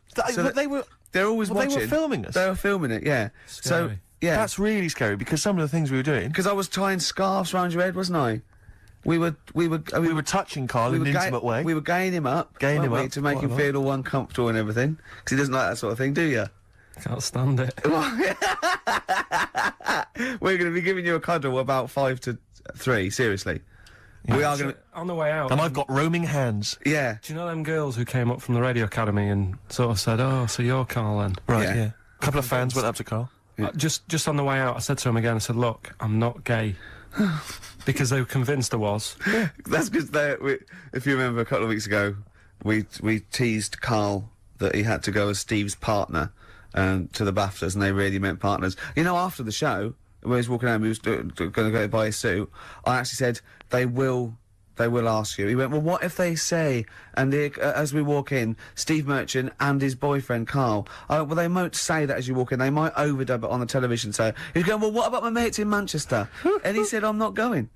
They're always watching. They were filming us. They were filming it. Yeah. Scary. So yeah, That's really scary because some of the things we were doing. because I was tying scarves around your head, wasn't I? We were touching Carl in an intimate way. We were gaying him up, Gaying him weren't we, up, to make quite him a lot. feel all uncomfortable and everything. Because he doesn't like that sort of thing, do you? Can't stand it. We're going to be giving you a cuddle about 5 to 3. Seriously, we are going to. On the way out. And I've got roaming hands. Yeah. Do you know them girls who came up from the radio academy and sort of said, "Oh, so you're Carl then?" Right, Yeah. yeah. A couple of fans went up to Carl. Just on the way out, I said to him again. I said, "Look, I'm not gay," because they were convinced I was. That's because if you remember a couple of weeks ago, we teased Carl that he had to go as Steve's partner to the BAFTAs, and they really meant partners. You know, after the show, when he was walking home, he was going to go buy his suit. I actually said they will ask you. He went, well, what if they say, and as we walk in, Steve Merchant and his boyfriend Carl. I went, well, they won't say that as you walk in. They might overdub it on the television. So he was going, well, what about my mates in Manchester? And he said, I'm not going.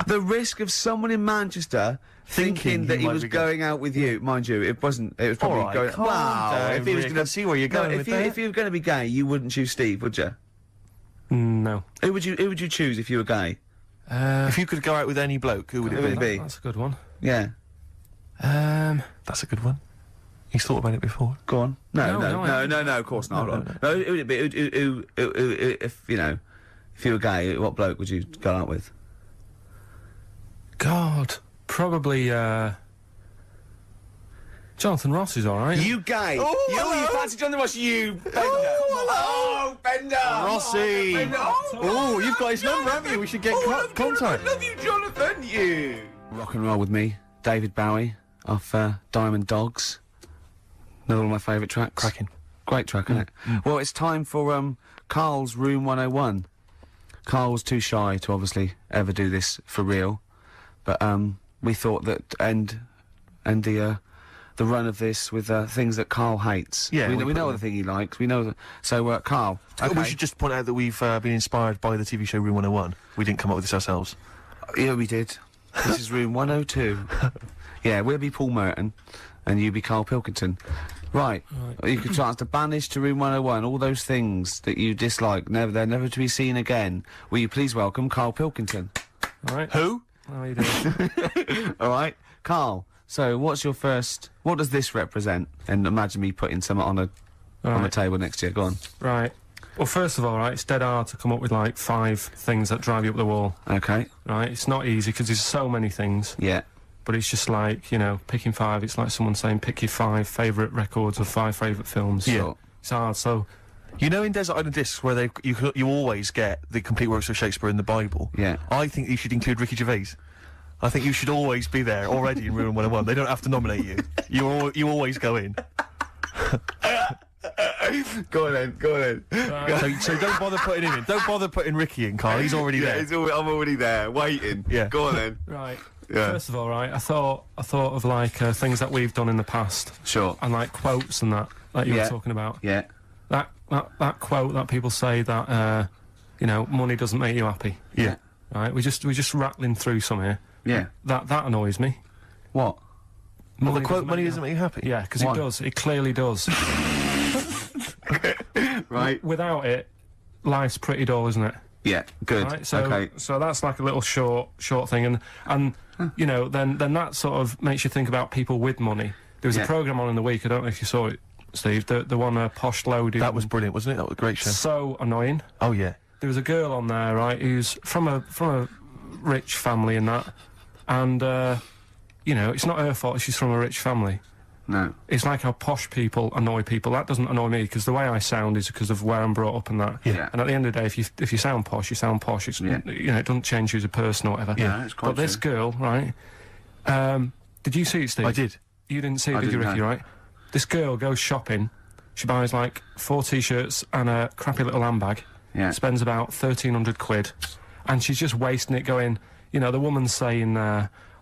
The risk of someone in Manchester thinking that he was going out with you, mind you, it wasn't. It was probably All right, going. calm Wow, down, if he was Rick, going I see where you're going with that. if you were going to be gay, you wouldn't choose Steve, would you? No. Who would you choose if you were gay? If you could go out with any bloke, who would Who would it it be? be? That's a good one. Yeah, That's a good one. He's thought about it before. go on. No, No, of course not. No, No, who would it be? Who, if you know, If you were gay, what bloke would you go out with? God, probably, Jonathan Ross is alright. You gay? You fancy Jonathan Ross, you Bender? Oh, Bender! Rossi! Bender. Oh, you've got his number, haven't you? We should get contact. I love you, Jonathan, you! Rock and roll with me, David Bowie, off Diamond Dogs. Another one of my favourite tracks. Cracking. Great track, isn't it? Well, it's time for Karl's Room 101. Karl was too shy to obviously ever do this for real, but we thought that end the run of this with things that Karl hates. Yeah, we know the thing he likes. We know that. So Karl, okay. We should just point out that we've been inspired by the TV show Room 101. We didn't come up with this ourselves. Yeah, we did. This is Room 102. Yeah, we'll be Paul Merton, and you be Karl Pilkington. Right. You could chance to banish to Room 101 all those things that you dislike. They're never to be seen again. Will you please welcome Karl Pilkington? All right. Who? How are you doing? All right, Karl. So, what's your first? What does this represent? And imagine me putting something on the table next to you. Go on. Right. Well, first of all, right, it's dead hard to come up with like 5 things that drive you up the wall. Okay. Right. It's not easy because there's so many things. Yeah. But it's just like, you know, picking 5. It's like someone saying pick your 5 favourite records or 5 favourite films. Yeah. It's hard. So, you know, in Desert Island Discs, where you always get the complete works of Shakespeare in the Bible. Yeah. I think you should include Ricky Gervais. I think you should always be there already in Room 101. They don't have to nominate you. You always go in. Go on then. Go on. So don't bother putting him in. Don't bother putting Ricky in, Karl. He's already there. I'm already there, waiting. Yeah. Go on then. right. Yeah. First of all, right, I thought of like things that we've done in the past. Sure. And like quotes and that you were talking about. Yeah. That quote that people say that you know, money doesn't make you happy. Yeah. Right. We're just rattling through some here. Yeah. That annoys me. What? Well, the quote, money doesn't make you happy? Yeah, because it does. It clearly does. Right. Without it, life's pretty dull, isn't it? Yeah. Good. Right, so, okay. So that's like a little short thing, and you know, then that sort of makes you think about people with money. There was a programme on in the week. I don't know if you saw it, Steve. The one Posh Loaded. That was brilliant, wasn't it? That was a great show. So annoying. Oh yeah. There was a girl on there, right, who's from a rich family and that, and you know, it's not her fault. She's from a rich family. No. It's like how posh people annoy people. That doesn't annoy me because the way I sound is because of where I'm brought up and that. Yeah. And at the end of the day, if you sound posh, you sound posh. It's, you know, it doesn't change you as a person or whatever. Yeah, it's quite But this girl, right? Did you see it, Steve? I did. You didn't see it, I did you, didn't Ricky? know. Right? This girl goes shopping. She buys like 4 t-shirts and a crappy little handbag. Yeah. Spends about 1,300 quid, and she's just wasting it. Going, you know, the woman's saying,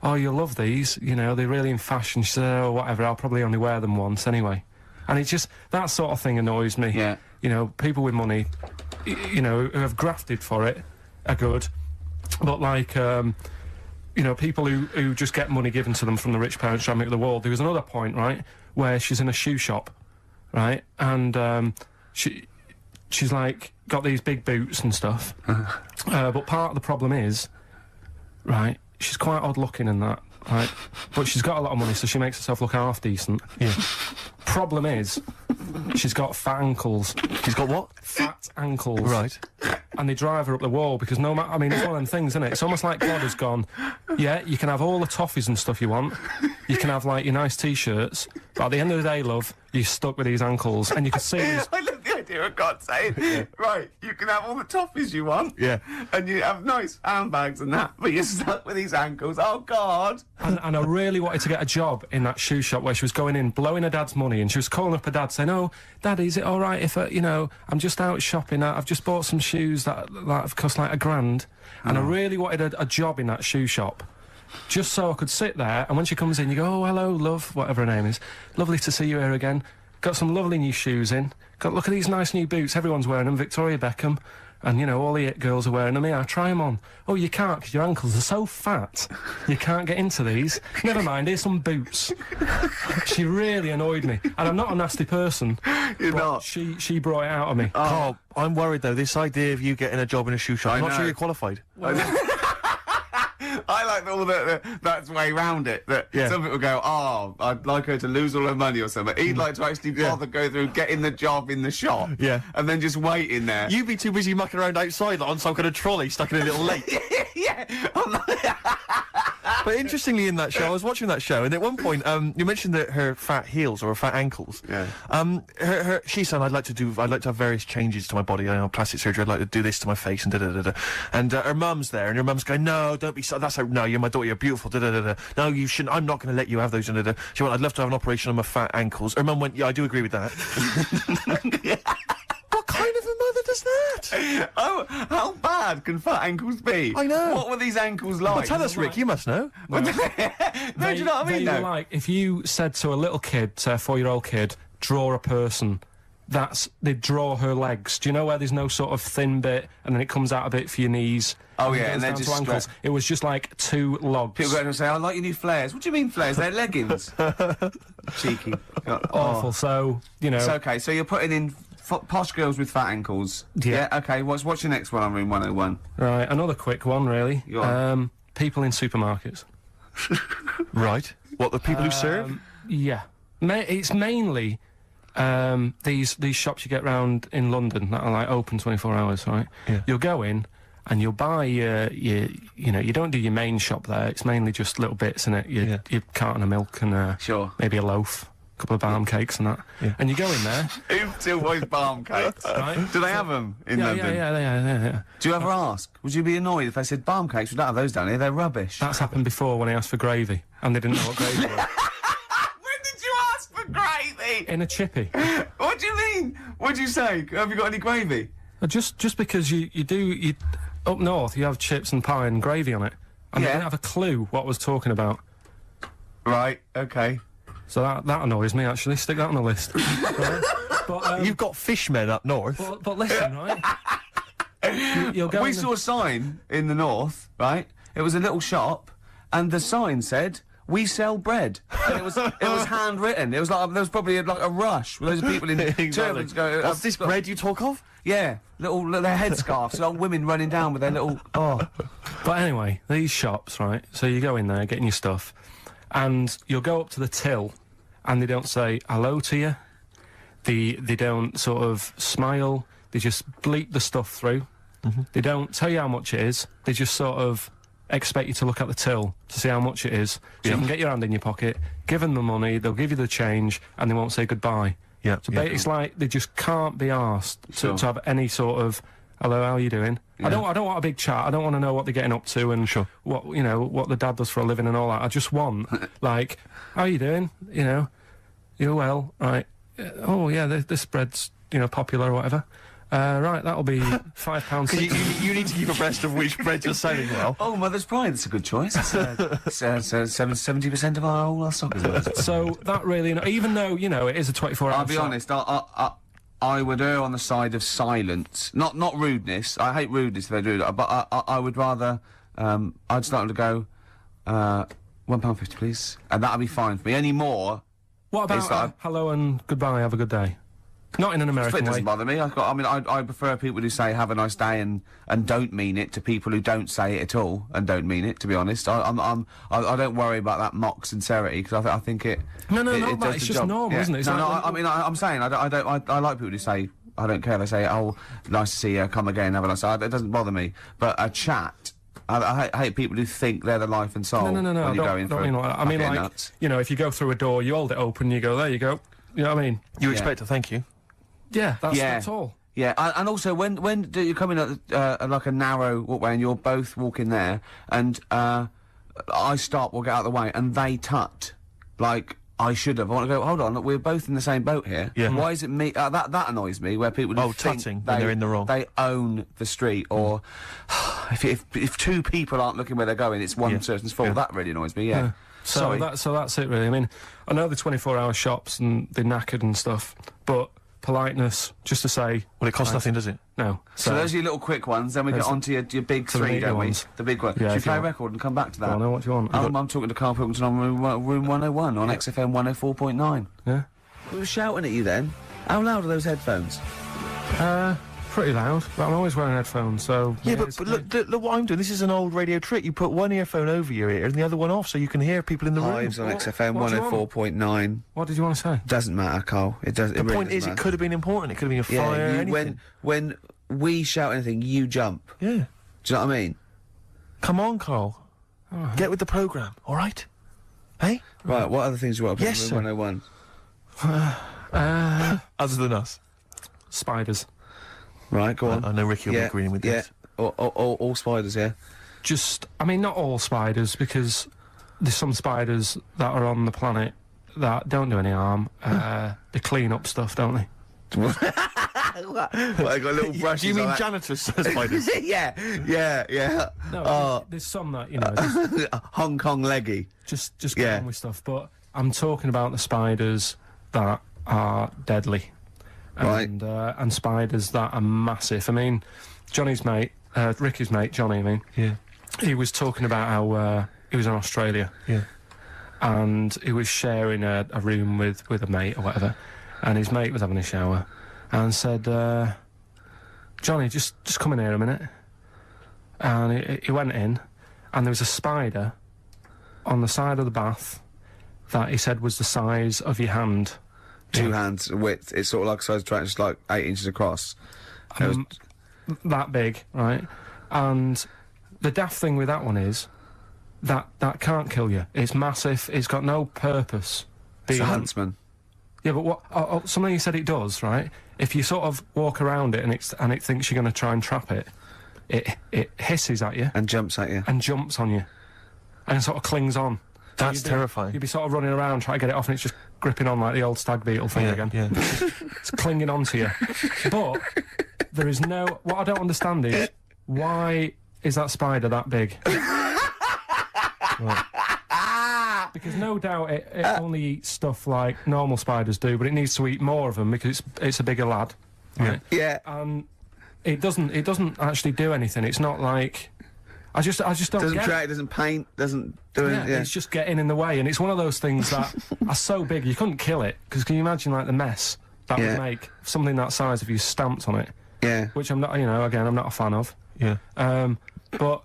"Oh, you'll love these. You know, they're really in fashion." She said, "Oh, whatever. I'll probably only wear them once anyway." And it's just that sort of thing annoys me. Yeah. You know, people with money, you know, who have grafted for it, are good, but like, you know, people who just get money given to them from the rich parents trying to make the world. There was another point, right, where she's in a shoe shop, right, and she's like got these big boots and stuff, but part of the problem is, right, she's quite odd looking and that, right, but she's got a lot of money, so she makes herself look half decent. Yeah. Problem is, she's got fat ankles. She's got what? Fat ankles. Right. And they drive her up the wall because no matter, I mean, it's one of them things, isn't it? It's almost like God has gone, yeah, you can have all the toffees and stuff you want, you can have like your nice t-shirts, but at the end of the day, love, you're stuck with these ankles, and you can see these. I love the idea of God saying, right, you can have all the toffees you want. Yeah. And you have nice handbags and that, but you're stuck with these ankles. Oh, God. And I really wanted to get a job in that shoe shop where she was going in, blowing her dad's money, and she was calling up her dad saying, "Oh, Daddy, is it all right if, you know, I'm just out shopping, I've just bought some shoes that have cost like $1,000, and I really wanted a job in that shoe shop. Just so I could sit there, and when she comes in, you go, "Oh, hello, love," whatever her name is. "Lovely to see you here again. Got some lovely new shoes in. Look at these nice new boots. Everyone's wearing them. Victoria Beckham. And, you know, all the it girls are wearing them. Yeah, try them on. Oh, you can't because your ankles are so fat. You can't get into these. Never mind, here's some boots." She really annoyed me. And I'm not a nasty person. You're but not. She brought it out of me. Carl, I'm worried though. This idea of you getting a job in a shoe shop. I'm not sure know. you're qualified. I like all that's the way round it. That some people go, oh, I'd like her to lose all her money or something. He'd like to actually bother go through getting the job in the shop. Yeah. And then just wait in there. You'd be too busy mucking around outside like, on some kind of trolley stuck in a little lake. Yeah. But interestingly, in that show, I was watching that show, and at one point, you mentioned that her fat heels or her fat ankles. Yeah. She said, I'd like to have various changes to my body. Plastic surgery. I'd like to do this to my face and da da da da. And her mum's there, and her mum's going, no, don't be so. No, you're my daughter. You're beautiful. Da da da da. No, you shouldn't. I'm not going to let you have those. Da da da. She went, I'd love to have an operation on my fat ankles. Her mum went, yeah, I do agree with that. What kind of a mother does that? Oh, how bad can fat ankles be? I know. What were these ankles like? Well, tell us, Rick. You must know. No, do you know what I mean? They were like, if you said to a little kid, say a 4-year-old kid, draw a person, they'd draw her legs. Do you know where there's no sort of thin bit and then it comes out a bit for your knees? Oh yeah, and then then to ankles. It was just like 2 logs. People go and say, I like your new flares. What do you mean flares? They're leggings. Cheeky. Awful. So, you know. So, okay, so you're putting in posh girls with fat ankles. Yeah. Okay, what's your next one on Room 101? Right, another quick one, really. Go on. People in supermarkets. Right. What, the people who serve? Yeah. It's mainly these shops you get round in London that are like open 24 hours, right? Yeah. You'll go in and you'll buy you don't do your main shop there. It's mainly just little bits in it. Your carton of milk and sure, maybe a loaf, a couple of balm cakes and that. Yeah. And you go in there. Who still buys balm cakes? Right? Do they have them in London? Yeah. Do you ever ask? Would you be annoyed if they said balm cakes? We don't have those down here. They're rubbish. That's happened before when I asked for gravy and they didn't know what gravy was. When did you ask for gravy? In a chippy. What do you mean? What'd you say? Have you got any gravy? Just because you up north you have chips and pie and gravy on it, and they didn't have a clue what I was talking about. Right. Okay. So that annoys me actually. Stick that on the list. Right? But you've got fishmen up north. But listen, right? You'll go. We saw a sign in the north, right? It was a little shop, and the sign said, "We sell bread." And it was handwritten. It was like there was probably like a rush with loads of people in turbans going. What's this bread you talk of? Yeah, their headscarves, little women running down with their little. Oh. But anyway, these shops, right? So you go in there, getting your stuff, and you'll go up to the till, and they don't say hello to you. They don't sort of smile. They just bleep the stuff through. Mm-hmm. They don't tell you how much it is. They just sort of expect you to look at the till to see how much it is, so you can get your hand in your pocket, give them the money, they'll give you the change, and they won't say goodbye. Yeah. So it's like they just can't be asked to have any sort of hello, how are you doing? Yeah. I don't want a big chat. I don't want to know what they're getting up to and what what the dad does for a living and all that. I just want like, how are you doing? You're well, right? Oh yeah, this bread's popular or whatever. Right, that'll be £5. You need to keep abreast of which bread you're selling well. Oh, Mother's Pride, that's a good choice. It's 70% of our whole stock as well. So that really, even though it is a 24-hour. I'll be honest. I would err on the side of silence, not rudeness. I hate rudeness if they do that, but I would rather. I'd start to go, £1.50, please, and that'll be fine for me. Any more? What about hello and goodbye? Have a good day. Not in an American way. It doesn't bother me. I prefer people who say "have a nice day" and don't mean it to people who don't say it at all and don't mean it. To be honest, I don't worry about that mock sincerity because I think it. No, it's just normal, isn't it? I'm saying I like people who say I don't care. They say, "Oh, nice to see you. Come again. Have a nice day." It doesn't bother me. But a chat. I hate people who think they're the life and soul. No. When you're going for I mean, like nuts. If you go through a door, you hold it open, you go, there you go. You know what I mean? You expect a thank you. Yeah, that's all. Yeah, and also when do you come in at like a narrow walkway and you're both walking there, and I stop or get out of the way, and they tut, like I should have. I want to go. Hold on, look, we're both in the same boat here. Yeah. Why is it me? That annoys me. Where people think tutting when they're in the wrong. They own the street, or if two people aren't looking where they're going, it's one person's fault. That really annoys me. Yeah. So that's it really. I mean, I know the 24-hour shops and they're knackered and stuff, but politeness, just to say. Well, it costs nothing, does it? No. So those are your little quick ones. Then we get on to your big three, don't we? The big one. Yeah, Should we play a record and come back to that? I know what you want. I'm talking to Karl Pilkington on Room 101 on XFM 104.9. Yeah. We were shouting at you then. How loud are those headphones? pretty loud, but I'm always wearing headphones, so... Yeah, but look what I'm doing. This is an old radio trick. You put one earphone over your ear and the other one off so you can hear people in the room. Hives on XFM what do you 104.9. What did you want to say? Doesn't matter, Carl. It does. The point is, it could have been important. It could have been a fire, anything. When we shout anything, you jump. Yeah. Do you know what I mean? Come on, Carl. Get with the programme, all right? Hey? Right, what other things do you want to put Yes, in sir. 101? Other than us. Spiders. Right, go on. I know Ricky will be agreeing with this. All spiders, yeah? I mean, not all spiders, because there's some spiders that are on the planet that don't do any harm. They clean up stuff, don't they? Well, I got little brushes. Do you mean on that. janitors spiders? yeah. No, there's some that, you know... Hong Kong leggy. Just get on with stuff, but I'm talking about the spiders that are deadly. And spiders that are massive. I mean, Johnny's mate, Ricky's mate, Johnny, I mean. Yeah. He was talking about how he was in Australia. Yeah. And he was sharing a room with a mate or whatever. And his mate was having a shower and said, Johnny, just come in here a minute. And he went in, and there was a spider on the side of the bath that he said was the size of your hand. 2 hands width. It's sort of like a size track, just like 8 inches across. That big, right? And the daft thing with that one is that can't kill you. It's massive. It's got no purpose. It's a huntsman. Yeah, but what? Something you said it does, right? If you sort of walk around it and it thinks you're going to try and trap it, it hisses at you and jumps at you and jumps on you, and sort of clings on. That's terrifying. You'd be sort of running around trying to get it off, and it's just gripping on like the old stag beetle thing again. Yeah. It's clinging onto you. But there is no... What I don't understand is, why is that spider that big? Because no doubt it only eats stuff like normal spiders do, but it needs to eat more of them because it's a bigger lad. Right? Yeah. It doesn't actually do anything. It's not like... I just don't doesn't get track, doesn't paint, doesn't do anything. It's just getting in the way, and it's one of those things that are so big you couldn't kill it. Because can you imagine like the mess that would make something that size if you stamped on it? Yeah. Which I'm not, again, I'm not a fan of. Yeah. But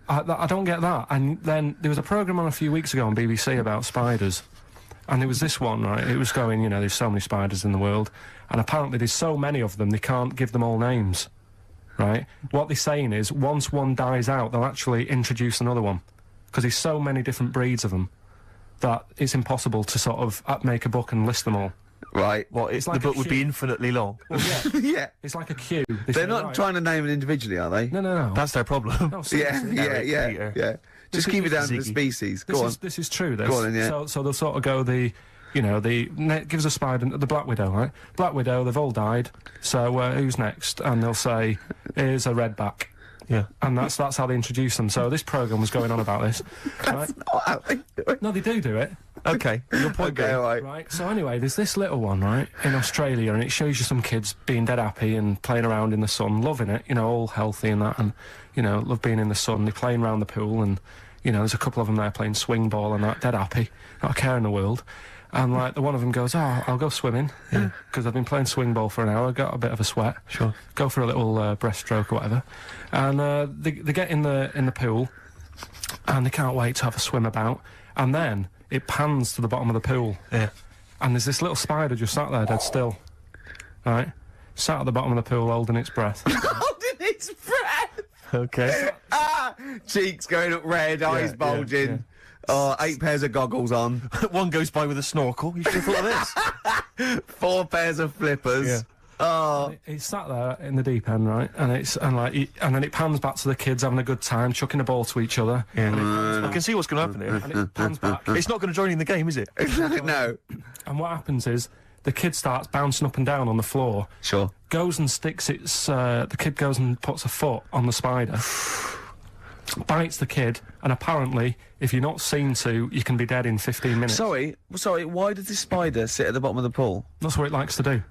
I don't get that. And then there was a programme on a few weeks ago on BBC about spiders, and there was this one, right? It was going, there's so many spiders in the world, and apparently there's so many of them they can't give them all names. Right? What they're saying is, once one dies out, they'll actually introduce another one. Because there's so many different breeds of them that it's impossible to sort of make a book and list them all. Right. Well, It's like the a book would queue. be infinitely long. Well, yeah. Yeah. It's like a queue. They're not trying to name it individually, are they? No. That's their problem. No, seriously. Yeah. Just keep it down to the species. Go on. This is true, this. Go on then, yeah. So they'll sort of go gives a spider, the Black Widow, right? Black Widow, they've all died, so who's next? And they'll say, here's a redback. Yeah. And that's how they introduce them. So this programme was going on about this. Right? That's not how they do it. No, they do it. Okay, your point Okay, being. alright. Right, so anyway, there's this little one, right, in Australia, and it shows you some kids being dead happy and playing around in the sun, loving it, all healthy and that, and, love being in the sun. They're playing around the pool, and, there's a couple of them there playing swing ball and that, dead happy, not a care in the world. And, like, the one of them goes, I'll go swimming, because I've been playing swing ball for an hour, got a bit of a sweat. Sure. Go for a little breaststroke or whatever. And they get in the pool, and they can't wait to have a swim about. And then it pans to the bottom of the pool. Yeah. And there's this little spider just sat there dead still. Right? Sat at the bottom of the pool holding its breath. Holding its breath! Okay. Cheeks going up red, eyes bulging. yeah. Oh, 8 pairs of goggles on. One goes by with a snorkel. You should have thought of this. 4 pairs of flippers. Yeah. Oh. It's sat there in the deep end, right? And and then it pans back to the kids having a good time, chucking a ball to each other. Yeah. I can see what's going to happen here. And it pans back. It's not going to join in the game, is it? No. And what happens is the kid starts bouncing up and down on the floor. Sure. Goes and sticks the kid goes and puts a foot on the spider. Bites the kid, and apparently, if you're not seen to, you can be dead in 15 minutes. Sorry, why does this spider sit at the bottom of the pool? That's what it likes to do.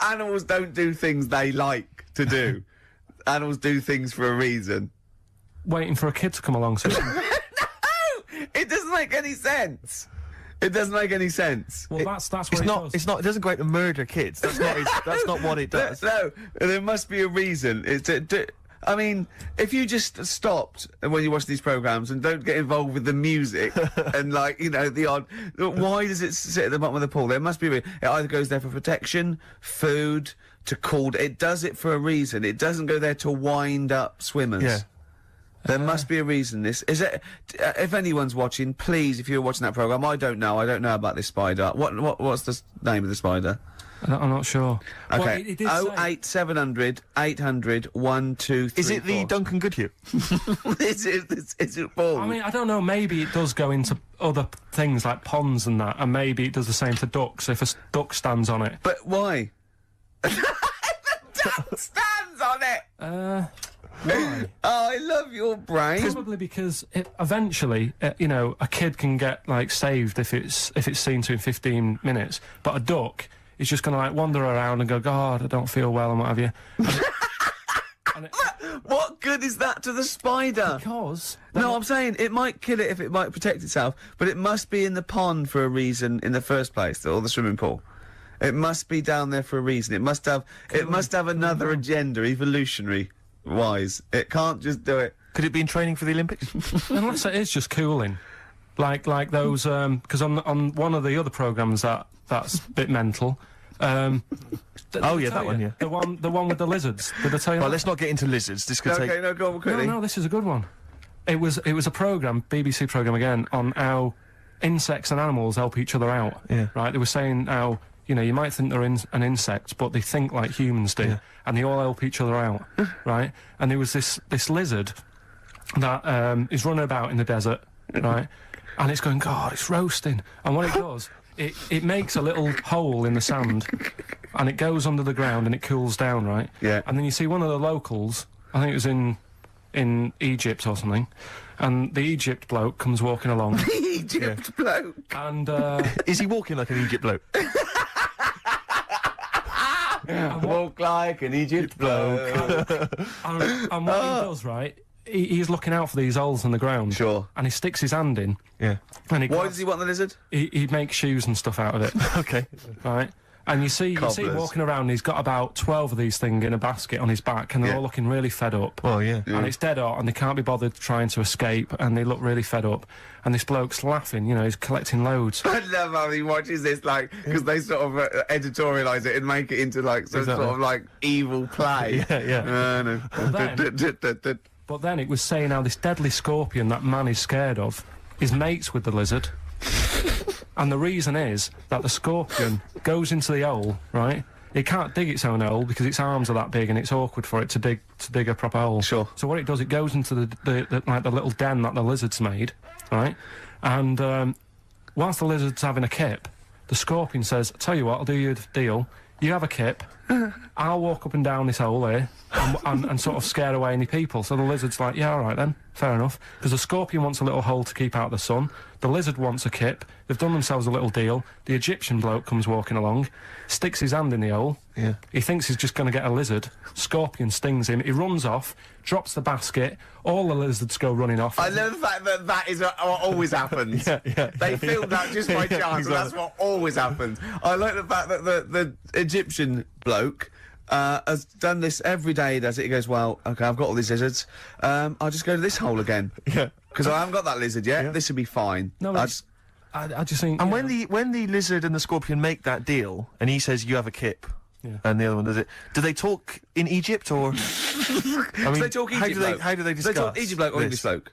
Animals don't do things they like to do. Animals do things for a reason. Waiting for a kid to come along. So No! It doesn't make any sense. It doesn't make any sense. Well, that's what It's it not. does. It's not. It doesn't go out to murder kids. That's not. That's not what it does. No, there must be a reason. I mean, if you just stopped when you watch these programs and don't get involved with the music and, like, you know, the odd... Why does it sit at the bottom of the pool? There must be a reason. It either goes there for protection, food, to cool... It does it for a reason. It doesn't go there to wind up swimmers. Yeah. There must be a reason. This is it. If anyone's watching, please, if you're watching that program, I don't know about this spider. What's the name of the spider? I'm not sure. Okay. Well, it did say- 08700 800 123. Is it the Duncan Goodhue? is it Paul? I mean, I don't know. Maybe it does go into other things like ponds and that, and maybe it does the same for ducks if a duck stands on it. But why? The duck stands on it. Why? Oh, I love your brain. Probably because eventually, you know, a kid can get like saved if it's seen to in 15 minutes, but a duck is just going to like wander around and go, God, I don't feel well and what have you. What good is that to the spider? Because no, I'm saying it might kill it if it might protect itself, but it must be in the pond for a reason in the first place, or the swimming pool. It must be down there for a reason. It must have another agenda, evolutionary wise. It can't just do it. Could it be in training for the Olympics? unless it is just cooling, like those because on one of the other programs that's a bit mental. Oh yeah, that one. Yeah, the one with the lizards. Did I tell you? Well, that? let's not get into lizards. This could take. Okay, no, go on quickly. No, this is a good one. It was a program, BBC program again, on how insects and animals help each other out. Yeah. Right. They were saying how, you know, you might think they're an insect, but they think like humans do, Yeah. and they all help each other out. Right. And there was this lizard that is running about in the desert, right, and it's going, God, it's roasting. And what it does, it makes a little hole in the sand, and it goes under the ground and it cools down, right? Yeah. And then you see one of the locals, I think it was in Egypt or something, and the Egypt bloke comes walking along. Egypt bloke. And Is he walking like an Egypt bloke? Walk like an Egypt bloke. and what he does, right, he's looking out for these holes in the ground. Sure. And he sticks his hand in. Yeah. And he Why does he want the lizard? he makes shoes and stuff out of it. Okay. Right. And you see Cobblers. walking around, and he's got about 12 of these things in a basket on his back, and they're all looking really fed up. Well, yeah. And it's dead hot, and they can't be bothered trying to escape, and they look really fed up. And this bloke's laughing, you know, he's collecting loads. I love how he watches this, like, because they sort of editorialise it and make it into, like, some Exactly. sort of, like, evil play. Yeah. No. But then it was saying how this deadly scorpion that man is scared of is mates with the lizard. And the reason is that the scorpion goes into the hole, right? It can't dig its own hole because its arms are that big and it's awkward for it to dig a proper hole. Sure. So what it does, it goes into the little den that the lizard's made, right? And whilst the lizard's having a kip, the scorpion says, "Tell you what, I'll do you a deal. You have a kip, I'll walk up and down this hole here and sort of scare away any people." So the lizard's like, "Yeah, all right then, fair enough." Because the scorpion wants a little hole to keep out the sun. The lizard wants a kip. They've done themselves a little deal. The Egyptian bloke comes walking along, sticks his hand in the hole. Yeah. He thinks he's just going to get a lizard. Scorpion stings him. He runs off, drops the basket. All the lizards go running off. I love the fact that that is what always happens. They filmed that just by chance, and that's what always happens. I like the fact that the Egyptian bloke has done this every day. He does it. He goes, "Well, okay, I've got all these lizards. I'll just go to this hole again. Yeah. Because I haven't got that lizard yet. Yeah. This will be fine." No, I just think. And you know, when the lizard and the scorpion make that deal, and he says you have a kip, Yeah. and the other one does it, do they talk in Egypt or? I mean, they talk Egypt how do they discuss? They talk Egypt bloke or this? English bloke?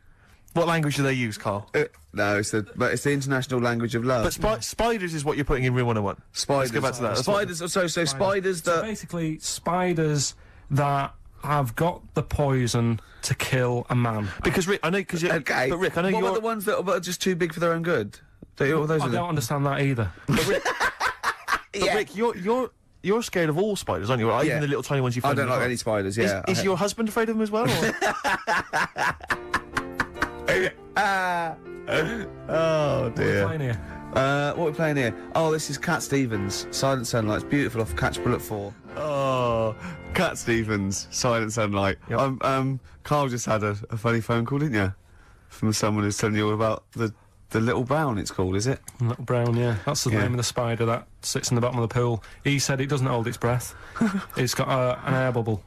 What language do they use, Carl? No, it's the international language of love. But spiders is what you're putting in Rule 101. Spiders. Let's go back to that. That's what- Spiders. So spiders So that. basically, spiders that have got the poison to kill a man. Because Rick, I know, because Okay. but Rick, I know what you're. about the ones that are just too big for their own good? Those I are the- don't understand that either. But Rick, you're scared of all spiders, aren't you? Or Yeah. even the little tiny ones you I find. don't in the like park. any spiders. Yeah. Is your husband afraid of them as well? Or? Oh dear. Playing here. What are we playing here? Oh, this is Cat Stevens, Silent Sunlight. It's beautiful off Catch Bullet 4. Oh, Cat Stevens, Silent Sunlight. Yep. Carl just had a funny phone call, didn't you? From someone who's telling you all about the The Little Brown, it's called, is it? Little Brown, yeah. That's the name of the spider that sits in the bottom of the pool. He said it doesn't hold its breath. It's got an air bubble.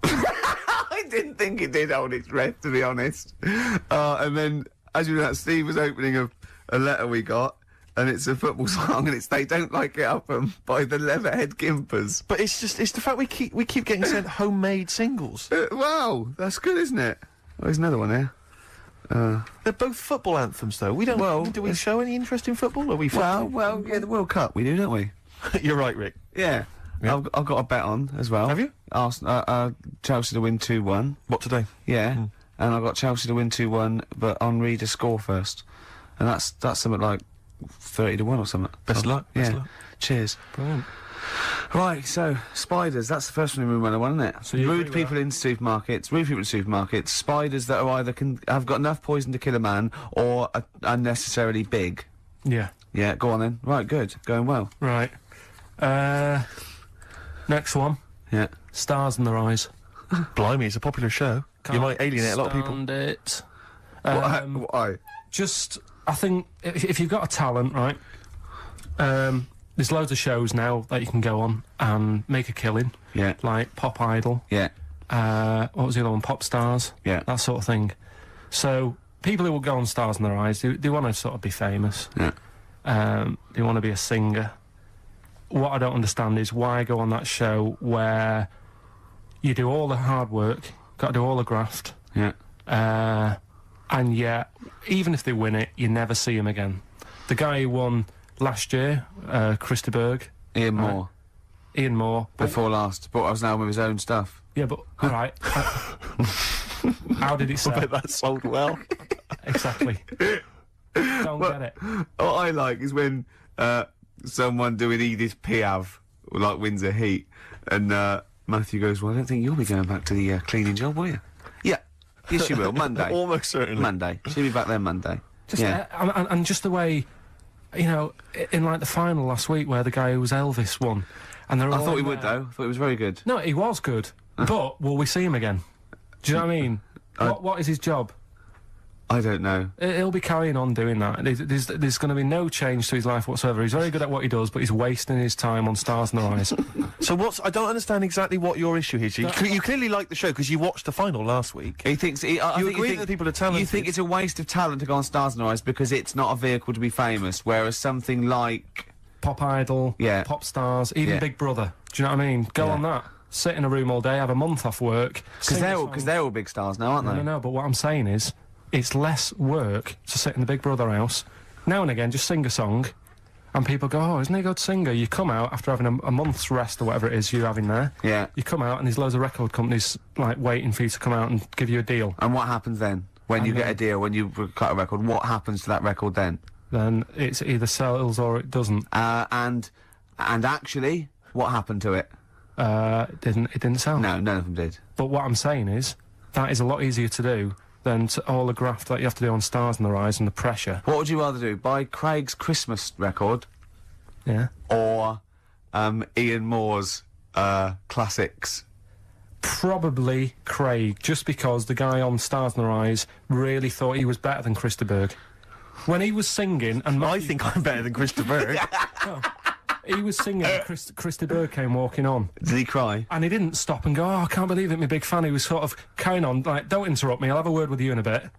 I didn't think it did hold its breath, to be honest. And then, as you know, Steve was opening a letter we got, and it's a football song, and it's They Don't Like It Up by the Leatherhead Gimpers. But it's the fact we keep getting sent homemade singles. Wow, that's good, isn't it? Oh, there's another one here. They're both football anthems, though. We don't. Well, do we show any interest in football? Are we? Well, yeah, the World Cup we do, don't we? You're right, Rick. Yeah. Yeah. I've got a bet on as well. Have you? Chelsea to win 2-1. What today? Yeah. And I've got Chelsea to win 2-1, but Henri to score first. And that's something like 30-1 or something. Best So, luck. Yeah. Best luck. Cheers. Brilliant. Right, so spiders. That's the first one we went on, isn't it? So you agree rude with people in supermarkets. Rude people in supermarkets. Spiders that are either have got enough poison to kill a man or are unnecessarily big. Yeah. Yeah. Go on then. Right. Good. Going well. Right. Next one. Yeah. Stars in Their Eyes. Blimey, it's a popular show. You might alienate a lot of people. Stand it. Why? Just, I think, if you've got a talent, right, there's loads of shows now that you can go on and make a killing. Yeah. Like Pop Idol. Yeah. What was the other one? Pop Stars. Yeah. That sort of thing. So, people who will go on Stars in Their Eyes, they want to sort of be famous. Yeah. They want to be a singer. What I don't understand is why go on that show where you do all the hard work, got to do all the graft, Yeah. and yet, even if they win it, you never see him again. The guy who won last year, Christy Berg. Ian Moore. Ian Moore. Before last, but I was now with his own stuff. Yeah, but, alright. How did it sell? I bet that sold well. Exactly. Don't get it. What I like is when someone doing Edith Piaf like wins a heat, and Matthew goes, "Well, I don't think you'll be going back to the cleaning job, will you?" Yeah, yes, you will. Monday, Almost certainly. Monday. She'll be back there Monday. Yeah, And just the way, you know, in like the final last week where the guy who was Elvis won, and they're all I thought he in would there. though. I thought he was very good. No, he was good, but will we see him again? Do you know what I mean? What is his job? I don't know. He'll be carrying on doing that. There's going to be no change to his life whatsoever. He's very good at what he does, but he's wasting his time on Stars in Their Eyes. So I don't understand exactly what your issue is. You clearly like the show because you watched the final last week. He thinks you agree that people are talented. You think it's a waste of talent to go on Stars in Their Eyes because it's not a vehicle to be famous, whereas something like Pop Idol, Yeah. Pop Stars, even Yeah. Big Brother. Do you know what I mean? Go Yeah. on that. Sit in a room all day, have a month off work. because they're all big stars now, aren't they? No, but what I'm saying is, it's less work to sit in the Big Brother house. Now and again, just sing a song, and people go, "Oh, isn't he a good singer?" You come out after having a month's rest or whatever it is you're having there. Yeah. You come out, and there's loads of record companies like waiting for you to come out and give you a deal. And what happens then when you get a deal? When you cut a record, what happens to that record then? Then it's either sells or it doesn't. And actually, what happened to it? It didn't sell. No, none of them did. But what I'm saying is, that is a lot easier to do than all the graft that you have to do on Stars in Their Eyes and the pressure. What would you rather do? Buy Craig's Christmas record Yeah. or Ian Moore's classics? Probably Craig, just because the guy on Stars in Their Eyes really thought he was better than Christy Berg. When he was singing, and I think I'm better than Christy Berg. he was singing, and Christy Berg came walking on. Did he cry? And he didn't stop and go, "Oh, I can't believe it, my big fan." He was sort of carrying on, like, "Don't interrupt me, I'll have a word with you in a bit."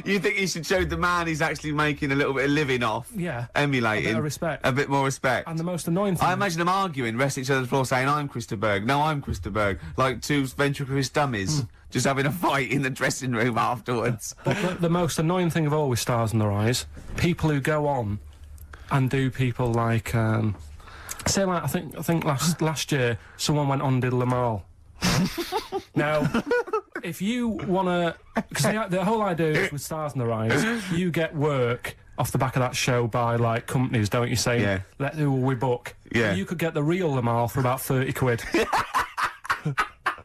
You think he should show the man he's actually making a little bit of living off? Yeah. Emulating. A bit of respect. A bit more respect. And the most annoying thing... I imagine them arguing, resting each other's floor, saying, "I'm Christy Berg. No, I'm Christy Berg." Like two ventriloquist dummies, just having a fight in the dressing room afterwards. But the most annoying thing of all with Stars in Their Eyes, people who go on and do people like, say like, I think last year, someone went on and did Lamal. Right? Now, if you wanna, because the whole idea is with Stars in Their Eyes, you get work off the back of that show by like companies, don't you? Saying, Yeah. who will we book? Yeah. You could get the real Lamal for about 30 quid.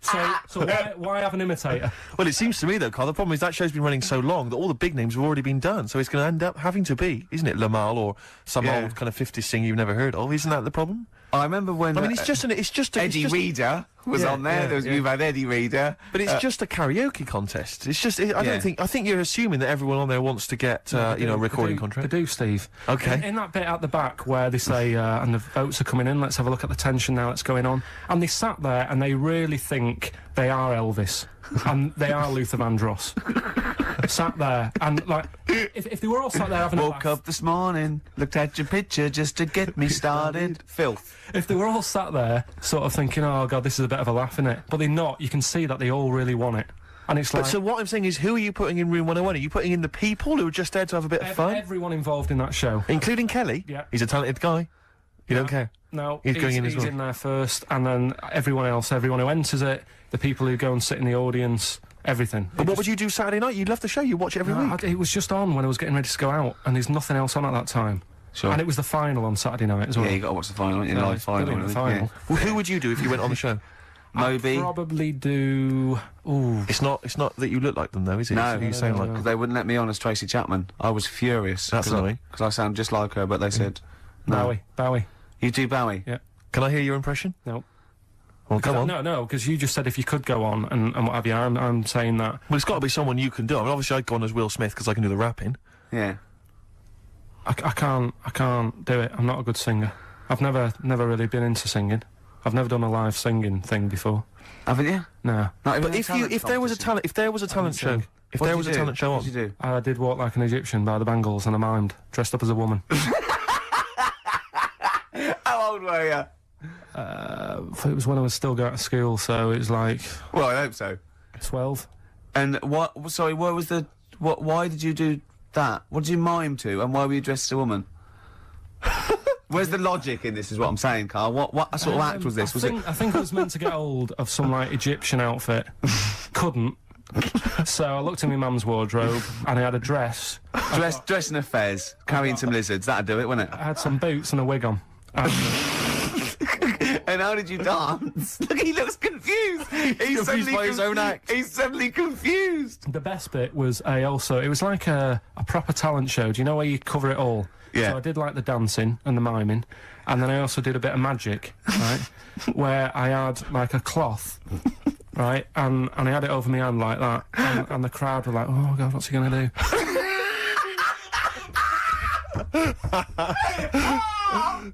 So why have an imitator? Well, it seems to me though, Carl, the problem is that show's been running so long that all the big names have already been done, so it's going to end up having to be, isn't it, Lamal or some Yeah. old kind of 50s singer you've never heard of? Isn't that the problem? I remember when. I mean, it's just Eddie Reader was on there. You've had Eddie Reader, but it's just a karaoke contest. It's just. I think you're assuming that everyone on there wants to get a recording contract. They do, Steve. Okay. In that bit at the back where they say, and the votes are coming in. Let's have a look at the tension now that's going on. And they sat there and they really think they are Elvis and they are Luther Vandross. Sat there and like, if they were all sat there having a laugh. Woke up this morning, looked at your picture just to get me started. Filth. If they were all sat there, sort of thinking, "Oh God, this is a bit of a laugh, innit?" But they're not. You can see that they all really want it, and it's like. But so what I'm saying is, who are you putting in room 101? Are you putting in the people who are just there to have a bit of fun? Everyone involved in that show, including Kelly. Yeah, he's a talented guy. You don't care. No, he's going in as well. He's in there first, and then everyone else, everyone who enters it, the people who go and sit in the audience. Everything. But what would you do Saturday night? You'd love the show. You watch it every week. It was just on when I was getting ready to go out, and there's nothing else on at that time. Sure. And it was the final on Saturday night as well. Yeah, you got to watch the final, your live final. The final. Yeah. Well, who would you do if you went on the show? Moby. I'd probably do. Ooh. It's not that you look like them though, is it? No, you sound like. They wouldn't let me on as Tracy Chapman. I was furious. That's annoying. Because I sound just like her, but they said no. Bowie. You do Bowie? Yeah. Can I hear your impression? No. Well, come on. No, because you just said if you could go on and what have you. I'm saying that. Well, it's got to be someone you can do. I mean, obviously I'd go on as Will Smith because I can do the rapping. Yeah. I can't do it. I'm not a good singer. I've never really been into singing. I've never done a live singing thing before. Haven't you? No. But if there was a talent show on, what did you do? I did Walk Like an Egyptian by the Bangles, and I mimed, dressed up as a woman. How old were you? It was when I was still going to school, so it was like. Well, I hope so. 12. And what? Sorry, what was the? Why did you do that? What did you mime to, and why were you dressed as a woman? Where's the logic in this? Is what I'm saying, Carl. What sort of act was this? I think I was meant to get hold of some like Egyptian outfit. Couldn't. So I looked in my mum's wardrobe, and I had a dress. Dress in a fez, carrying some lizards. That'd do it, wouldn't it? I had some boots and a wig on. And how did you dance? Look, he looks confused. He's confused by his own act. He's suddenly confused. The best bit was it was like a proper talent show. Do you know where you cover it all? Yeah. So I did like the dancing and the miming, and then I also did a bit of magic, right? Where I had like a cloth, right, and I had it over my hand like that, and the crowd were like, "Oh God, what's he gonna do?"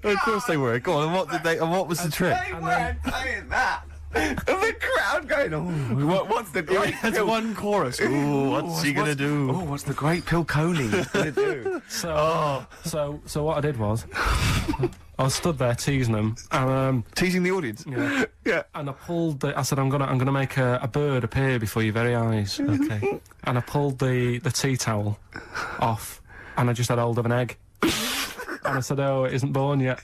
Of course they were. Go on. And what did they? And what was the trick? They weren't saying that. And the crowd going, "Oh, what's the great?" That's one chorus. Ooh, what's he gonna do? Oh, what's the great Pilkington gonna do? So what I did was, I was stood there teasing them, and teasing the audience. Yeah. Yeah. And I pulled. I said, "I'm gonna make a bird appear before your very eyes." Okay. And I pulled the tea towel off, and I just had hold of an egg. And I said, "Oh, it isn't born yet."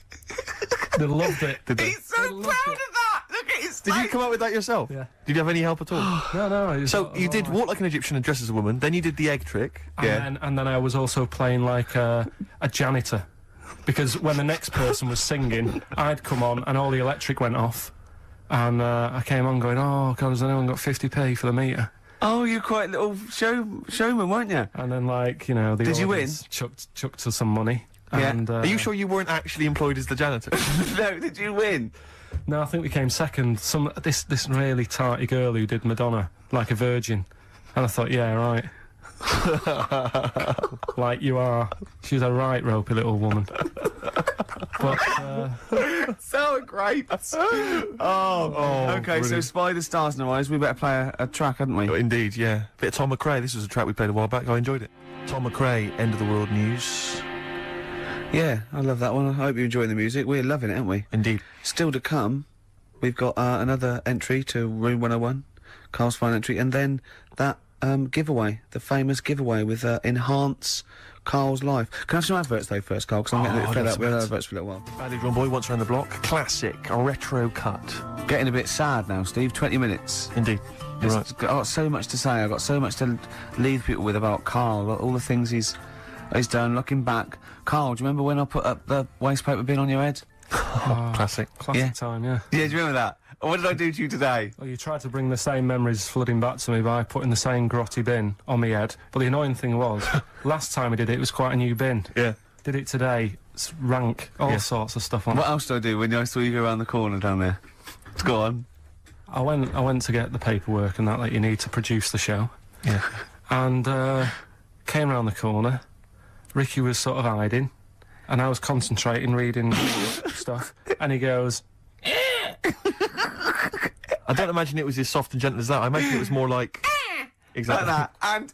They loved it. He's so proud of that. Look at his face. Did you come up with that yourself? Yeah. Did you have any help at all? No. So you did Walk Like an Egyptian and Dress as a Woman. Then you did the egg trick. And then I was also playing like a janitor, because when the next person was singing, I'd come on and all the electric went off, and I came on going, "Oh God, has anyone got 50p for the meter?" Oh, you're quite a little showman, weren't you? And then like the Did you win? audience chucked us some money. Yeah. And, Are you sure you weren't actually employed as the janitor? No, did you win? No, I think we came second. This really tarty girl who did Madonna like a virgin, and I thought, yeah, right. Like you are. She was a right ropey little woman. But so great. Okay, brilliant. so Spy the Stars in Our Eyes. We better play a track, hadn't we? Indeed, yeah. Bit of Tom McRae. This was a track we played a while back. I enjoyed it. Tom McRae, End of the World News. Yeah, I love that one. I hope you're enjoying the music. We're loving it, aren't we? Indeed. Still to come, we've got another entry to Room 101, Carl's final entry, and then that giveaway, the famous giveaway with Enhance Carl's Life. Can I have some adverts though first, Carl? Because I'm getting a bit fed up with adverts for a little while. Badly Drawn Boy, Once Around the Block. Classic, a retro cut. Getting a bit sad now, Steve. 20 minutes. Indeed. You're right. I've got so much to say. I've got so much to leave people with about Carl, all the things he's done. Looking back, Carl, do you remember when I put up the waste paper bin on your head? Classic. classic time, yeah. Yeah, do you remember that? What did I do to you today? Well, you tried to bring the same memories flooding back to me by putting the same grotty bin on my head. But the annoying thing was, last time we did it, it was quite a new bin. Yeah. Did it today. It's rank. All sorts of stuff on What it. else do I do when I saw you go around the corner down there? Go on. I went to get the paperwork and that you need to produce the show. Yeah. And came round the corner. Ricky was sort of hiding, and I was concentrating, reading stuff. And he goes, I don't imagine it was as soft and gentle as that. I imagine it was more like exactly Like that. And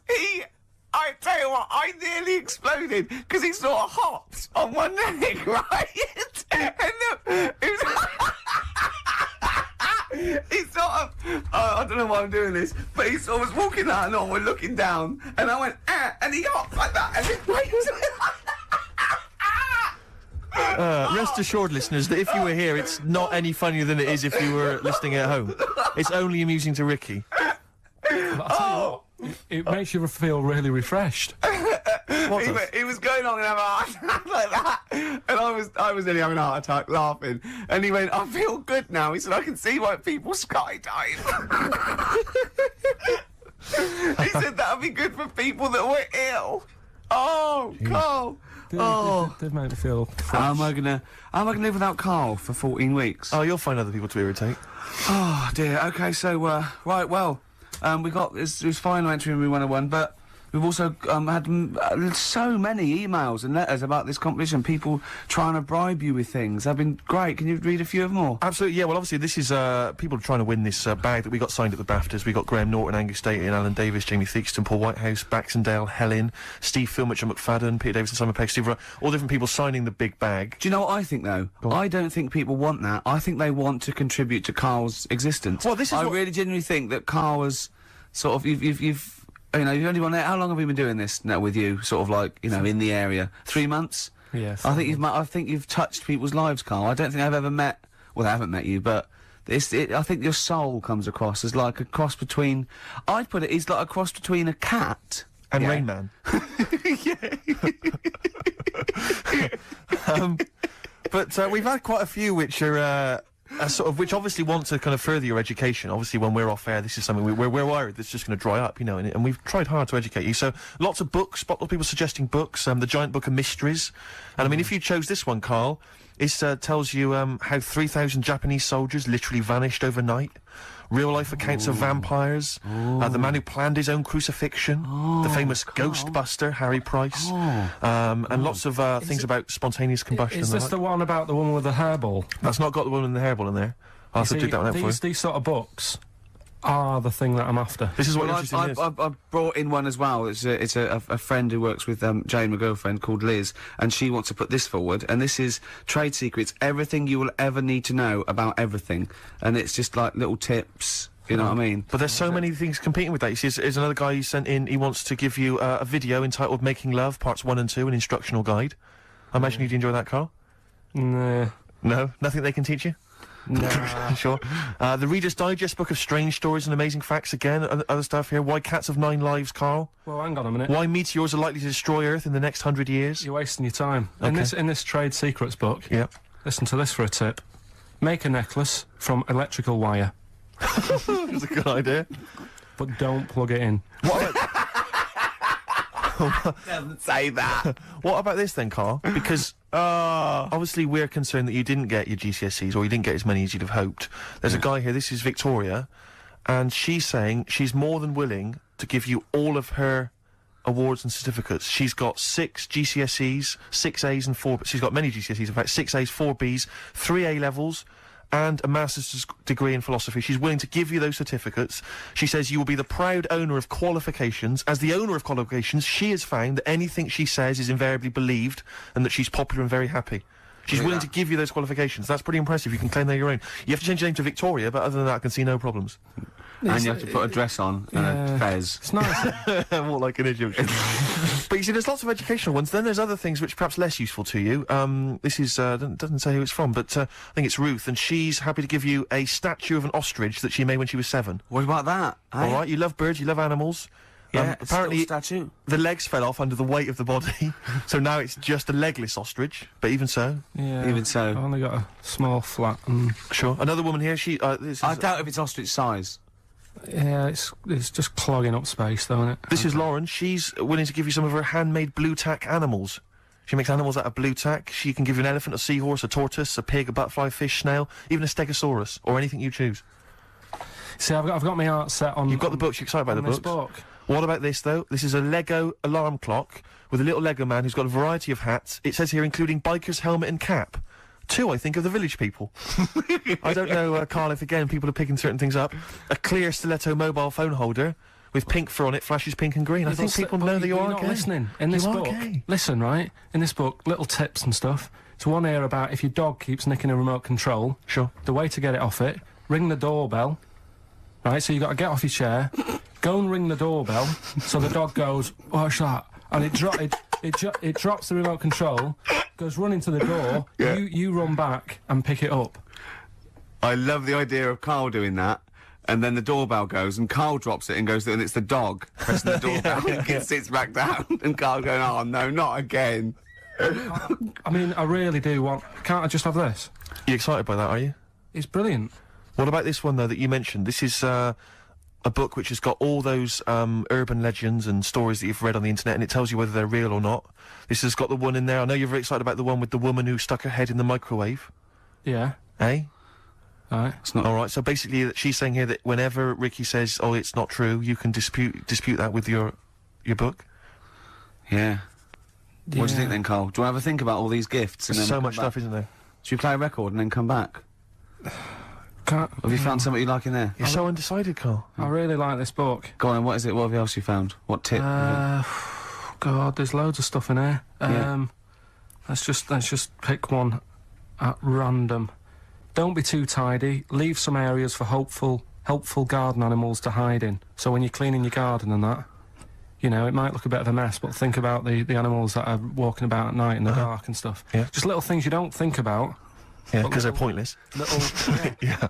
I tell you what, I nearly exploded because he sort of hopped on one leg, right? And he sort of, I don't know why I'm doing this, but he sort of was walking out and we're looking down, and I went, and he hopped like that, and Rest assured, listeners, that if you were here, it's not any funnier than it is if you were listening at home. It's only amusing to Ricky. it makes you feel really refreshed. He was going on and having a heart attack like that, and I was nearly having a heart attack laughing. And he went, "I feel good now." He said, "I can see why people skydive." He said that would be good for people that were ill. Oh, Carl. Did make me feel. How am I gonna live without Carl for 14 weeks? Oh, you'll find other people to irritate. Oh dear. Okay, so right, well, we got this final entry in Room 101, but we've also had so many emails and letters about this competition. People trying to bribe you with things. They've been great. Can you read a few of them all? Absolutely, yeah. Well, obviously, this is people trying to win this bag that we got signed at the BAFTAs. We got Graham Norton, Angus Daty, Alan Davis, Jamie Theakston, Paul Whitehouse, Baxendale, Helen, Steve Filmich and McFadden, Peter Davison, Simon Pegg, Steve Wright, all different people signing the big bag. Do you know what I think, though? I don't think people want that. I think they want to contribute to Carl's existence. Well, this is I really genuinely think that Carl was sort of, you've only won how long have we been doing this now with you, sort of like, in the area? 3 months? Yes. I think you've touched people's lives, Carl. I don't think I've ever met, well, I haven't met you, but I think your soul comes across as like a cross between, I'd put it, it's like a cross between a cat and Rain Man. But we've had quite a few which are which obviously want to kind of further your education. Obviously, when we're off air, this is something we're worried that's just going to dry up, and we've tried hard to educate you. So lots of books, lots of people suggesting books. The Giant Book of Mysteries, and I mean, if you chose this one, Carl, it tells you how 3,000 Japanese soldiers literally vanished overnight. Real life accounts of vampires, the man who planned his own crucifixion, the famous Ghostbuster, Harry Price, and lots of things about spontaneous combustion. Is this the one about the woman with the hairball? That's not got the woman with the hairball in there. I'll have to dig that one out for you. These sort of books are the thing that I'm after. This is what I've brought in one as well. It's a friend who works with Jane, my girlfriend, called Liz, and she wants to put this forward. And this is Trade Secrets: everything you will ever need to know about everything. And it's just like little tips. You know what I mean? But there's so many things competing with that. You see, there's another guy who sent in. He wants to give you a video entitled "Making Love: Parts 1 and 2," an instructional guide. I imagine you'd enjoy that, Carl. Nah. No, nothing they can teach you. Nah. Sure. The Reader's Digest book of strange stories and amazing facts again. Other stuff here. Why cats have 9 lives, Carl. Well, hang on a minute. Why meteors are likely to destroy Earth in the next 100 years. You're wasting your time. Okay. In this Trade Secrets book. Yep. Listen to this for a tip. Make a necklace from electrical wire. That's a good idea. But don't plug it in. What about... Doesn't say that. What about this then, Carl? Because obviously we're concerned that you didn't get your GCSEs, or you didn't get as many as you'd have hoped. There's a guy here, this is Victoria, and she's saying she's more than willing to give you all of her awards and certificates. She's got 6 GCSEs, 6 A's and 4... She's got many GCSEs, in fact, 6 A's, 4 B's, 3 A-levels, and a master's degree in philosophy. She's willing to give you those certificates. She says you will be the proud owner of qualifications. As the owner of qualifications, she has found that anything she says is invariably believed, and that she's popular and very happy. She's willing to give you those qualifications. That's pretty impressive. You can claim they're your own. You have to change your name to Victoria, but other than that, I can see no problems. And you have to put a dress on and a fez. It's nice. More like an Egyptian. But you see, there's lots of educational ones. Then there's other things which are perhaps less useful to you. This is, doesn't say who it's from, but I think it's Ruth, and she's happy to give you a statue of an ostrich that she made when she was 7. What about that? All right, you love birds, you love animals. Yeah, apparently statue. The legs fell off under the weight of the body, so now it's just a legless ostrich. But even so, Yeah. Even so. I've only got a small flat. Sure. Another woman here. She. This is, I doubt if it's ostrich size. Yeah, it's just clogging up space, though, isn't it? This is Lauren. She's willing to give you some of her handmade blue tack animals. She makes animals out of blue tack. She can give you an elephant, a seahorse, a tortoise, a pig, a butterfly, fish, snail, even a stegosaurus, or anything you choose. See, I've got my art set on. You've got the books. You're excited by the this books. book. What about this, though? This is a Lego alarm clock with a little Lego man who's got a variety of hats. It says here, including biker's helmet and cap. 2, I think, of the village people. I don't know, Carl, if again people are picking certain things up. A clear stiletto mobile phone holder with pink fur on it, flashes pink and green. I think people know that you are not gay. listening. In this book, listen, right? In this book, little tips and stuff. It's one here about if your dog keeps nicking a remote control. Sure. The way to get it off it, ring the doorbell. Right, so you got to get off your chair, go and ring the doorbell, so the dog goes, what's that? And it drops the remote control, goes running to the door, you run back and pick it up. I love the idea of Carl doing that, and then the doorbell goes, and Carl drops it and goes, and it's the dog pressing the doorbell, and it sits back down, and Carl going, oh no, not again. I mean, I really do want... Can't I just have this? You excited by that, are you? It's brilliant. What about this one, though, that you mentioned? This is, a book which has got all those, urban legends and stories that you've read on the internet, and it tells you whether they're real or not. This has got the one in there. I know you're very excited about the one with the woman who stuck her head in the microwave. Yeah. Eh? Right. It's not... Alright, so basically she's saying here that whenever Ricky says, oh, it's not true, you can dispute that with your book? Yeah. What do you think then, Carl? Do you want to have a think about all these gifts? There's so much stuff, isn't there? Should we play a record and then come back? Can't... Have you found something you like in there? You're so undecided, Carl. I really like this book. Go on, and what is it? What else you found? What tip? God, there's loads of stuff in here. Let's just pick one at random. Don't be too tidy. Leave some areas for helpful garden animals to hide in. So when you're cleaning your garden and that, you know, it might look a bit of a mess, but think about the animals that are walking about at night in the dark and stuff. Yeah. Just little things you don't think about. Yeah, because they're pointless. Yeah.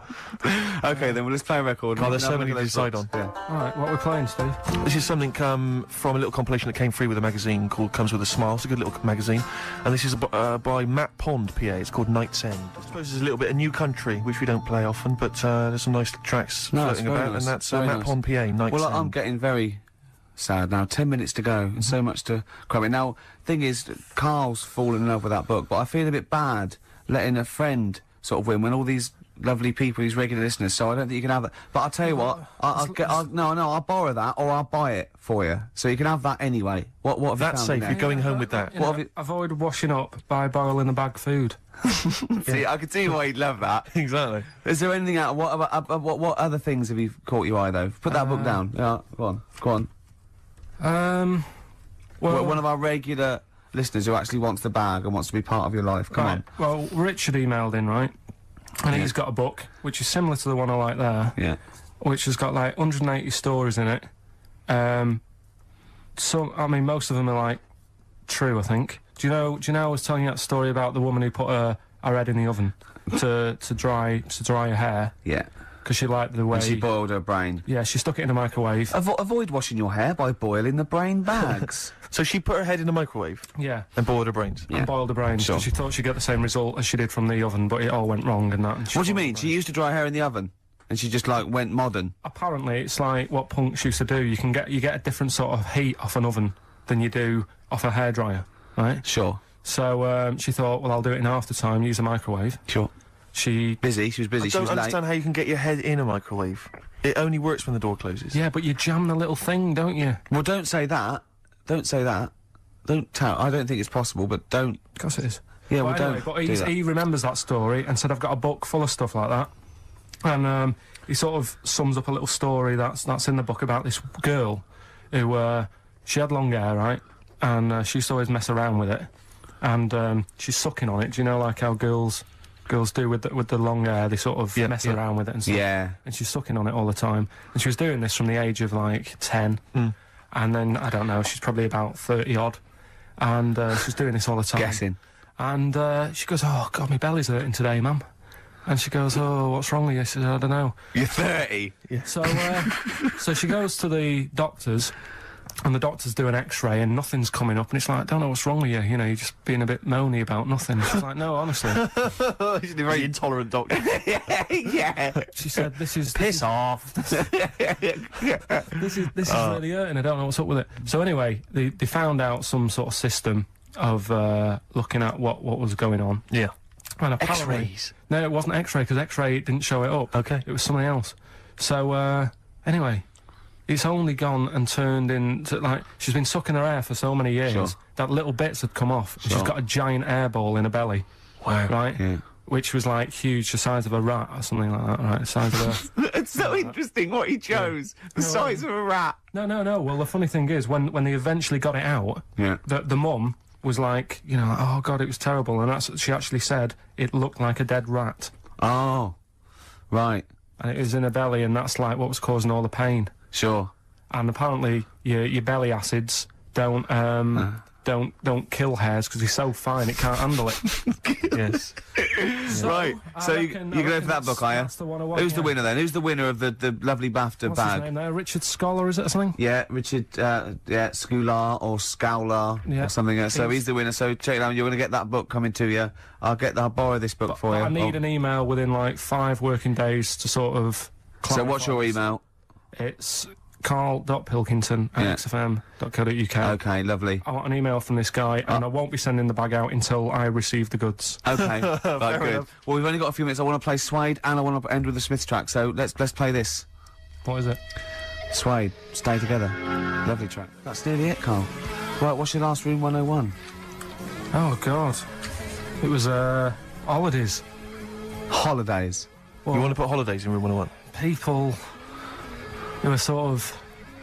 Okay, then we'll just play a record. Oh, there's so many to decide on. Yeah. Alright, what are we playing, Steve? This is something from a little compilation that came free with a magazine called Comes With a Smile. It's a good little magazine. And this is by Matt Pond, PA. It's called Night's End. I suppose there's a little bit of New Country, which we don't play often, but there's some nice tracks floating about, and that's Matt Pond, PA, Night's End. Well, I'm getting very sad now. 10 minutes to go, and so much to cram in. Now, thing is, Carl's fallen in love with that book, but I feel a bit bad letting a friend sort of win when all these lovely people, these regular listeners, so I don't think you can have that. But I'll tell you what, I'll borrow that, or I'll buy it for you, so you can have that anyway. What have you That's found safe, in there? you're going home with that. What have you... Avoid washing up by boiling the bag food. See, I could see why you'd love that. Exactly. Is there anything out? What other things have you caught your eye though? Put that book down. Yeah, go on. Well, one of our regular listeners who actually wants the bag and wants to be part of your life. Come on. Well, Richard emailed in, right? And he's got a book, which is similar to the one I like there. Yeah. Which has got like 180 stories in it. I mean, most of them are like true, I think. Do you know I was telling you that story about the woman who put her head in the oven to dry her hair? Yeah. Because she liked the way... And she boiled her brain. Yeah, she stuck it in a microwave. Avoid washing your hair by boiling the brain bags. So she put her head in the microwave? Yeah. And boiled her brains? And boiled her brains. Sure. She thought she'd get the same result as she did from the oven, but it all went wrong and that. And What do you mean? She used to dry hair in the oven? And she just, like, went modern? Apparently, it's like what punks used to do. You get a different sort of heat off an oven than you do off a hairdryer, right? Sure. So, she thought, well, I'll do it in half the time, use a microwave. Sure. She was busy, I she don't was late. understand how you can get your head in a microwave. It only works when the door closes. Yeah, but you jam the little thing, don't you? Well, don't say that. Don't say that. Don't tell. I don't think it's possible, but don't. Of course it is. Yeah, well, anyway, don't but do that. he remembers that story and said, I've got a book full of stuff like that. And, he sort of sums up a little story that's in the book about this girl who, she had long hair, right? And, she used to always mess around with it. And, she's sucking on it. Do you know, like how girls do with the long hair, they sort of mess around with it and stuff. Yeah. And she's sucking on it all the time. And she was doing this from the age of, like, 10. And then, I don't know, she's probably about 30-odd. And, she's doing this all the time. Guessing. And, she goes, oh, God, my belly's hurting today, mum. And she goes, oh, what's wrong with you? She says, I don't know. You're 30? Yeah. So, so she goes to the doctors, and the doctors do an x-ray, and nothing's coming up, and it's like, I don't know what's wrong with you, you know, you're just being a bit moany about nothing. She's like, no, honestly. He's a very intolerant doctor. Yeah. She said, this is... Piss off. This is really hurting, I don't know what's up with it. So anyway, they found out some sort of system of looking at what was going on. Yeah. And apparently, X-rays. No, it wasn't X-ray because X-ray didn't show it up. Okay. It was something else. So anyway, it's only gone and turned into like she's been sucking her air for so many years Sure. that little bits had come off. And Sure. she's got a giant air ball in her belly. Wow. Right. Yeah. Which was like huge, the size of a rat or something like that. Right, the size of a. It's so interesting what he chose. The size of a rat. No. Well, the funny thing is, when they eventually got it out, Yeah. the mum was like, you know, like, oh god, it was terrible, and that's what she actually said. It looked like a dead rat, Oh. Right. and it was in her belly, and that's like what was causing all the pain. Sure. And apparently, your belly acids don't kill hairs because it's so fine it can't handle it. Yes. Right. So I you reckon go for that book, are you? that's the one I want, Who's the yeah. winner then? Who's the winner of the lovely BAFTA What's his bag? name there? Richard Scholar, is it or something? Yeah, Richard, Scular or Scowler Yeah. or something. So he's the winner. So check it out. You're going to get that book coming to you. I'll borrow this book for you. I need an email within like 5 working days to sort of. So what's your clarify. email? It's carl.pilkington@xfm.co.uk. Okay, lovely. I want an email from this guy, and I won't be sending the bag out until I receive the goods. Okay, right, good. enough. Well, we've only got a few minutes. I want to play Suede and I want to end with the Smiths track. So let's play this. What is it? Suede, Stay Together. Lovely track. That's nearly it, Carl. Right, what's your last Room 101? Oh God, it was holidays. Holidays. You want to put holidays in room 101? People who are sort of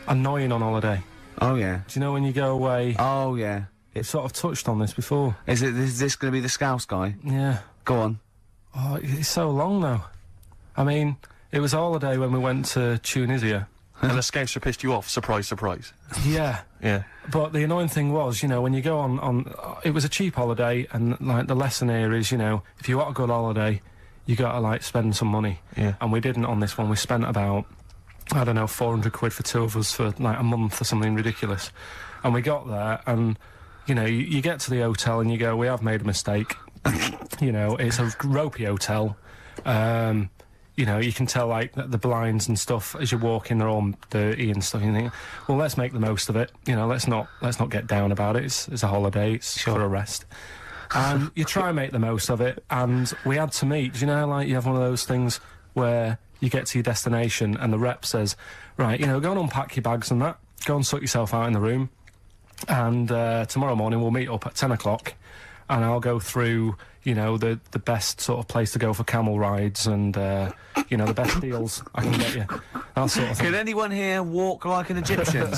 annoying on holiday. Oh yeah. Do you know when you go away? Oh yeah. We've sort of touched on this before. Is this going to be the Scouse guy? Yeah. Go on. Oh, it's so long though. I mean, it was a holiday when we went to Tunisia. And the Scouser pissed you off. Surprise, surprise. Yeah. Yeah. But the annoying thing was, you know, when you go on it was a cheap holiday, and like the lesson here is, you know, if you want a good holiday, you gotta like spend some money. Yeah. And we didn't on this one. We spent about, I don't know, 400 quid for 2 of us for like a month or something ridiculous. And we got there, and you know, you get to the hotel and you go, we have made a mistake. You know, it's a ropey hotel. You know, you can tell like the blinds and stuff as you walk in, they're all dirty and stuff. You think, well, let's make the most of it. You know, let's not get down about it. It's a holiday. It's for a rest. And you try and make the most of it. And we had to meet. Do you know, like you have one of those things where you get to your destination and the rep says, right, you know, go and unpack your bags and that. Go and sort yourself out in the room. And tomorrow morning we'll meet up at 10 o'clock. And I'll go through, you know, the best sort of place to go for camel rides and, you know, the best deals I can get you. That sort of thing. Can anyone here walk like an Egyptian?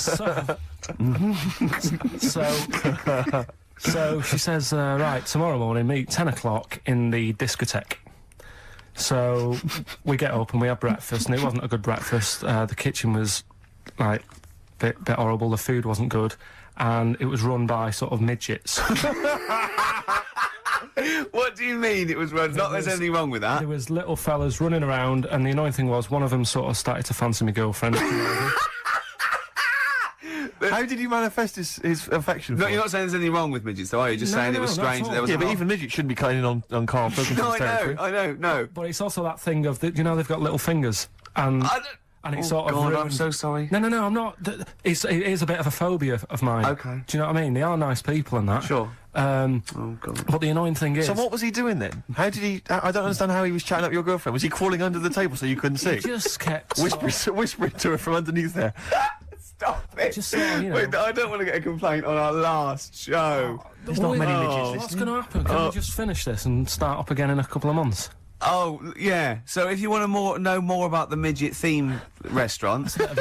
So she says, right, tomorrow morning, meet 10 o'clock in the discotheque. So we get up and we have breakfast, and it wasn't a good breakfast. The kitchen was, like, bit horrible. The food wasn't good. And it was run by sort of midgets. What do you mean it was run? Not there's anything wrong with that. There was little fellas running around, and the annoying thing was one of them sort of started to fancy my girlfriend. How did he manifest his affection for No, it? you're not saying there's anything wrong with midgets, though, are you? Just saying it was not at strange that all. there was Yeah, a but lot- even midgets shouldn't be cutting in on Karl Pilkington's No, territory. I know, no. But it's also that thing of, you know, they've got little fingers, and it Oh, sort of God, I'm ruined- so sorry. No, I'm not. It is a bit of a phobia of mine. Okay. Do you know what I mean? They are nice people and that. Sure. Oh, God. But the annoying thing is... So what was he doing then? How did he... I don't understand how he was chatting up your girlfriend. Was he crawling under the table so you couldn't see? He just kept... Whispering to her from underneath there. Stop it. Just sort of, you know... Wait, I don't want to get a complaint on our last show. There's not many midgets What's listening. going to happen? Can we just finish this and start up again in a couple of months? Oh, yeah. So if you want to know more about the midget theme restaurants, then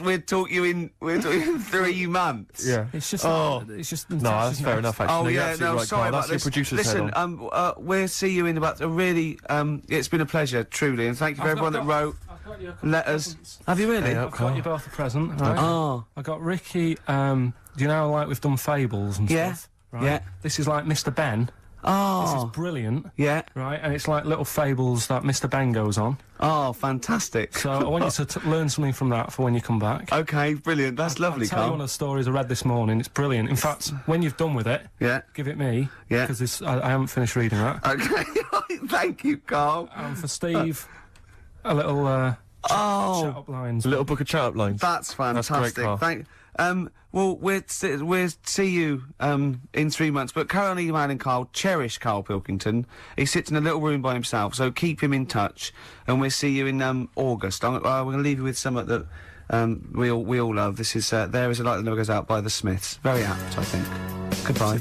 we'll talk you in 3 months. Yeah. It's just... Oh. It's just... No, that's fair enough, actually. Oh No, you're yeah, absolutely no, right, sorry Karl. about That's your this. producer's Listen, head on. we'll see you in about a really. It's been a pleasure, truly, and thank you for everyone that wrote I've got you a couple letters. of presents. Have you really? Yeah. I've got you both a present, right? Oh, I got Ricky, do you know, like we've done fables and Yeah. stuff? Right? Yeah. This is like Mr. Ben. This oh, is brilliant. yeah. Right, and it's like little fables that Mr. Ben goes on. Oh, fantastic. So I want you to learn something from that for when you come back. Okay, brilliant. That's lovely, I'll tell you one Carl. of the stories I read this morning. It's brilliant. In fact, when you've done with it, Yeah. give it me. Yeah. Because I haven't finished reading that. Okay. Thank you, Carl. And for Steve, a little chat Oh, up lines. A little book of chat-up lines. that's fantastic. Karl. Well, we'll see you in 3 months. But carry on emailing Carl. Cherish Karl Pilkington. He sits in a little room by himself, so keep him in touch. And we'll see you in August. We're going to leave you with something that we all love. This is There Is a Light That Never Goes Out by the Smiths. Very apt, I think. Goodbye.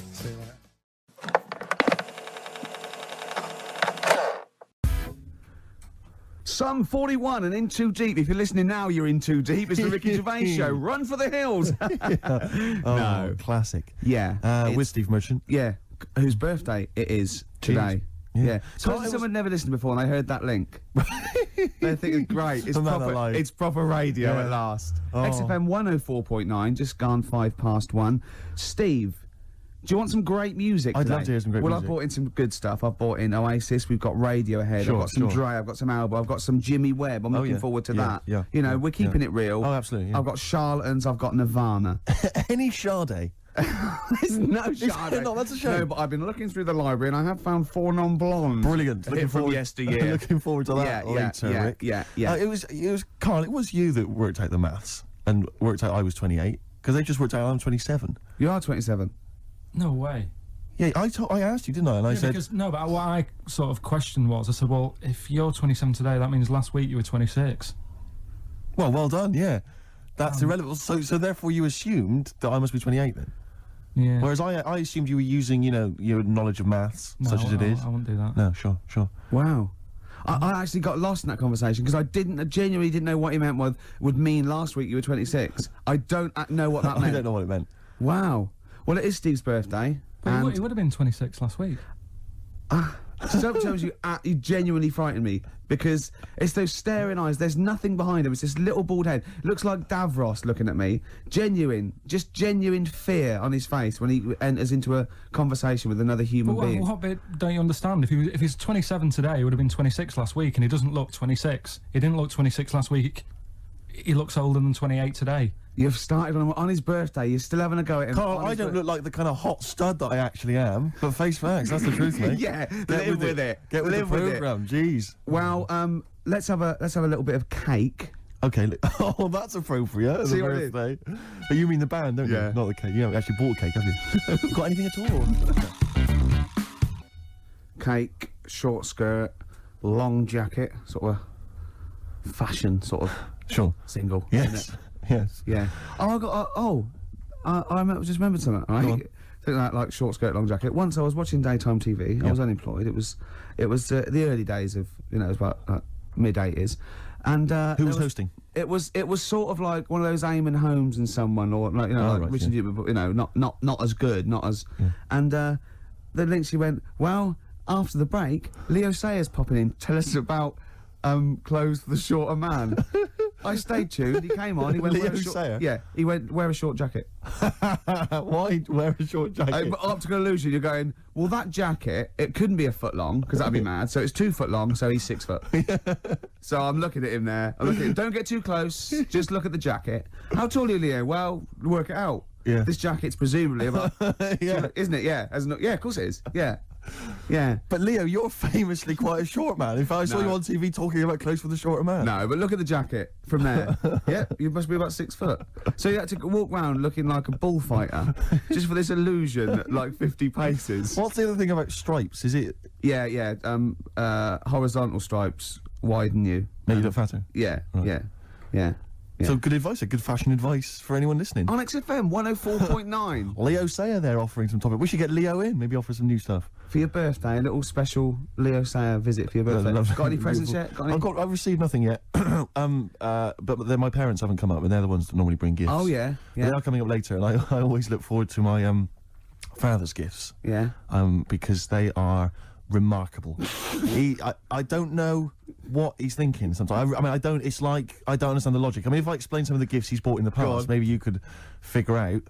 Sum 41 and In Too Deep. If you're listening now, you're in too deep. It's the Ricky Gervais Show. Run for the hills. No. Classic. Yeah. With Steve Merchant. Yeah. Whose birthday it is today. Yeah. So someone never listened before and they heard that link. They're thinking, great, it's proper radio at last. XFM 104.9, just gone 1:05. Steve, do you want some great music today? I'd love to hear some great music. Well, I've bought in some good stuff. I've bought in Oasis, we've got Radiohead, I've got some Dre, I've got some Alba, I've got some Jimmy Webb. I'm looking forward to that. Yeah. You know, we're keeping it real. Oh, absolutely. Yeah. I've got Charlatans, I've got Nirvana. Any Sade? There's no Sade. No, that's a shame. No, but I've been looking through the library and I have found 4 non-blondes. Brilliant. Looking from yesteryear. Looking forward to that later, Rick. Yeah. It was Carl. It was you that worked out the maths and worked out I was 28 because they just worked out I'm 27. You are 27. No way. Yeah, I asked you, didn't I? And I said because, no, but what I sort of questioned was, I said, well, if you're 27 today, that means last week you were 26. Well done. Yeah, that's irrelevant. So therefore, you assumed that I must be 28 then. Yeah. Whereas I assumed you were using, your knowledge of maths, such as it is. I wouldn't do that. No, sure. Wow. I actually got lost in that conversation because I genuinely didn't know what he meant would mean last week you were 26. I don't know what that meant. I don't know what it meant. Wow. Well, it is Steve's birthday. But he would have been 26 last week. Sometimes you genuinely frighten me because it's those staring eyes. There's nothing behind him. It's this little bald head. Looks like Davros looking at me. Genuine fear on his face when he enters into a conversation with another human being. What bit don't you understand? If he's 27 today, he would have been 26 last week, and he doesn't look 26. He didn't look 26 last week. He looks older than 28 today. You've started on his birthday. You're still having a go at him. Carl, I don't look like the kind of hot stud that I actually am, but face facts, that's the truth, mate. Yeah, live with it. Get with the programme, jeez. Well, let's have a little bit of cake. Okay. Oh, that's appropriate. See the what it birthday. But you mean the band, don't you? Not the cake. You haven't actually bought a cake, have you? Got anything at all? Cake, short skirt, long jacket, sort of fashion, sort of. Sure. Single. Yes. Yes. Yeah. Oh, I got. I just remembered something. Right. Think that like short skirt, long jacket. Once I was watching daytime TV. I was unemployed. It was the early days of it was about mid-80s, and who was hosting? It was sort of like one of those Eamon Holmes and someone, or like like Richard, not as good, not as. Yeah. And then Lindsay went, well, after the break, Leo Sayers popping in, tell us about clothes for the shorter man. I stayed tuned. He came on. He went, Leo Sayer? Yeah, he went, wear a short jacket. Why wear a short jacket? Optical illusion. You're going, well, that jacket, it couldn't be a foot long because that'd be mad. So it's 2 foot long. So he's 6 foot. So I'm looking at him there. Don't get too close. Just look at the jacket. How tall are you, Leo? Well, work it out. Yeah. This jacket's presumably about. Yeah. Isn't it? Yeah. Yeah. Of course it is. Yeah. Yeah. But Leo, you're famously quite a short man. In fact, I saw you on TV talking about clothes for the shorter man. No, but look at the jacket from there. Yeah, you must be about 6 foot. So you had to walk around looking like a bullfighter just for this illusion at like 50 paces. What's the other thing about stripes? Is it? Yeah. Horizontal stripes widen you. Make you look fatter. Yeah. Right. Yeah. So good advice, good fashion advice for anyone listening. On XFM 104.9. Leo Sayer there offering some topic. We should get Leo in, maybe offer some new stuff. For your birthday, a little special Leo Sayer visit for your birthday. Got any presents yet? I've received nothing yet. But then my parents haven't come up, and they're the ones that normally bring gifts. Oh yeah. They are coming up later, and I always look forward to my father's gifts. Yeah. Because they are remarkable. I don't know what he's thinking sometimes. I don't understand the logic. I mean, if I explain some of the gifts he's bought in the past, maybe you could figure out.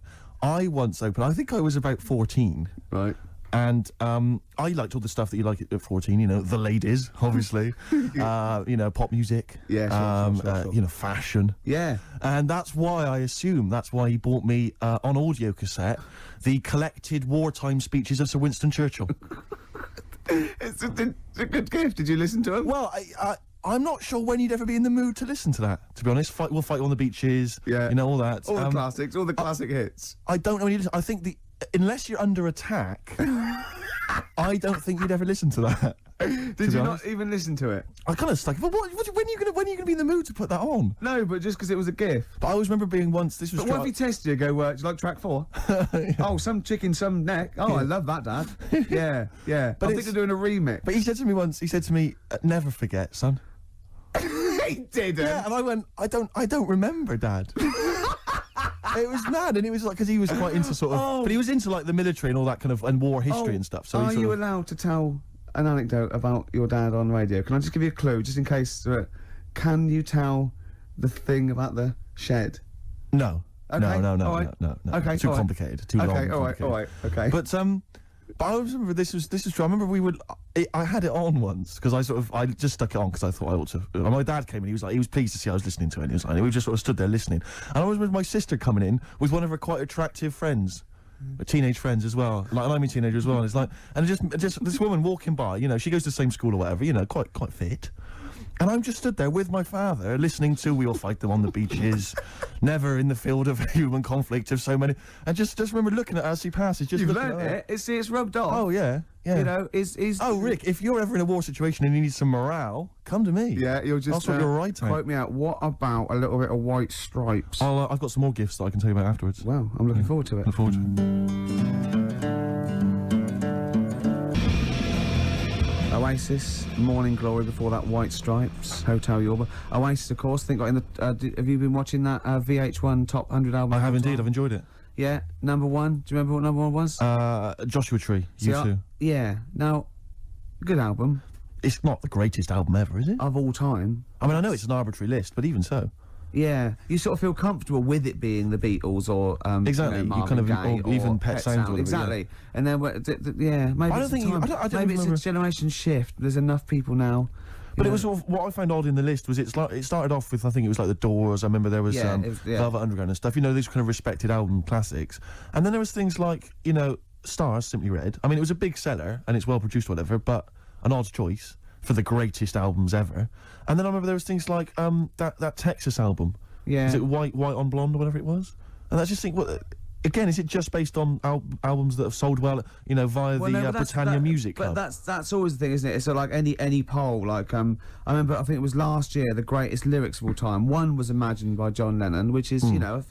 I once opened, I think I was about 14. Right. And I liked all the stuff that you like at 14, the ladies, obviously, pop music, sure. Fashion. Yeah. And that's why he bought me, on audio cassette, the collected wartime speeches of Sir Winston Churchill. It's a good gift. Did you listen to him? Well, I'm not sure when you'd ever be in the mood to listen to that, to be honest. We'll Fight on the Beaches, Yeah. you know, all that. All the classics, all the classic hits. I don't know when you listen. I think unless you're under attack, I don't think you'd ever listen to that. Did you not even listen to it? I kind of stuck. But when are you gonna be in the mood to put that on? No, but just because it was a GIF. But I always remember being once. This was. But what if he tested you? Go, do you like track 4? Oh, some chicken, some neck. Oh, I love that, Dad. Yeah. But I think they're doing a remix. But he said to me once. He said to me, "Never forget, son." He didn't. Yeah, and I went, I don't remember, Dad. It was mad, and it was like because he was quite into sort of, but he was into like the military and all that kind of and war history and stuff. So are you allowed to tell an anecdote about your dad on radio? Can I just give you a clue, just in case? Can you tell the thing about the shed? No. Okay. No. Okay, Too all right. complicated. Too long. Okay, all right. Okay. But I always remember this was true. I remember I had it on once because I just stuck it on because I thought I ought to. And my dad came in. He was pleased to see I was listening to it. And he was like, we just sort of stood there listening. And I was with my sister coming in with one of her quite attractive friends. Teenage friends as well, like, and I'm a teenager as well. And it's like, and just this woman walking by, you know, she goes to the same school or whatever, you know, quite fit. And I'm just stood there with my father, listening to "We'll Fight Them on the Beaches," "Never in the Field of Human Conflict" of so many, and just remember looking at her as she passes. Just You've looking learnt at her. it's rubbed off. Oh yeah. You know, is Oh, Rick, if you're ever in a war situation and you need some morale, come to me. Yeah, you'll just I'll sort your right out. quote me out. What about a little bit of White Stripes? I've got some more gifts that I can tell you about afterwards. Well, I'm looking forward to it. Look forward to it. Oasis, Morning Glory before that, White Stripes, Hotel Yorba. Oasis, of course, think got in the. Have you been watching that VH1 Top 100 album? I have indeed. I've enjoyed it. Yeah, number 1. Do you remember what number 1 was? Joshua Tree. Used to. Yeah. Now, good album. It's not the greatest album ever, is it? Of all time. I mean, I know it's an arbitrary list, but even so. Yeah, you sort of feel comfortable with it being the Beatles or exactly. you know, You kind of Marvin Gaye or even or Pet Sounds. Or exactly. Yeah. And then yeah, maybe I don't it's think the time. I don't maybe remember. it's a generation shift. There's enough people now. But it was sort of, what I found odd in the list was it started off with, I think it was like the Doors. I remember there was Velvet Underground and stuff. You know, these kind of respected album classics. And then there was things like, you know, Stars, Simply Red. I mean, it was a big seller and it's well produced, whatever, but an odd choice for the greatest albums ever. And then I remember there was things like that Texas album. Yeah. Is it White on Blonde or whatever it was? And I just think, again, is it just based on albums that have sold well, you know, via the Britannia Music Club? But that's always the thing, isn't it? So like any poll, like I remember, I think it was last year, the greatest lyrics of all time. One was Imagined by John Lennon, which is you know,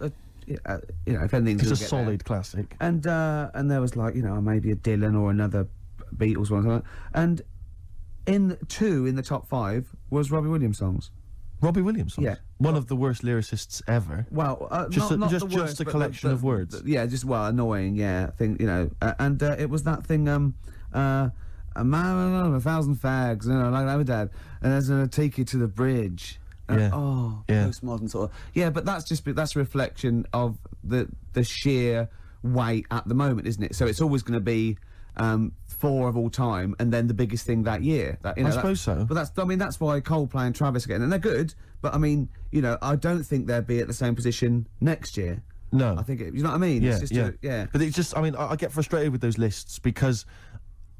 you know, if anything's it's a solid classic. And there was like, you know, maybe a Dylan or another Beatles one, and in the top 5 was Robbie Williams songs. Robbie Williams songs? Yeah. One of the worst lyricists ever. Well, just not just the worst, a collection of words. Yeah, just annoying. Yeah, thing, you know, and it was that thing. A man, 1,000 fags, you know, like that with Dad, and there's gonna take you to the bridge. Postmodern sort of. Yeah, but that's a reflection of the sheer weight at the moment, isn't it? So it's always going to be 4 of all time, and then the biggest thing that year. That, you know, I suppose so. But that's why Coldplay and Travis are getting, and they're good. But I mean, you know, I don't think they'll be at the same position next year. No, I think you know what I mean. Yeah, it's just yeah. But it's just, I mean, I get frustrated with those lists because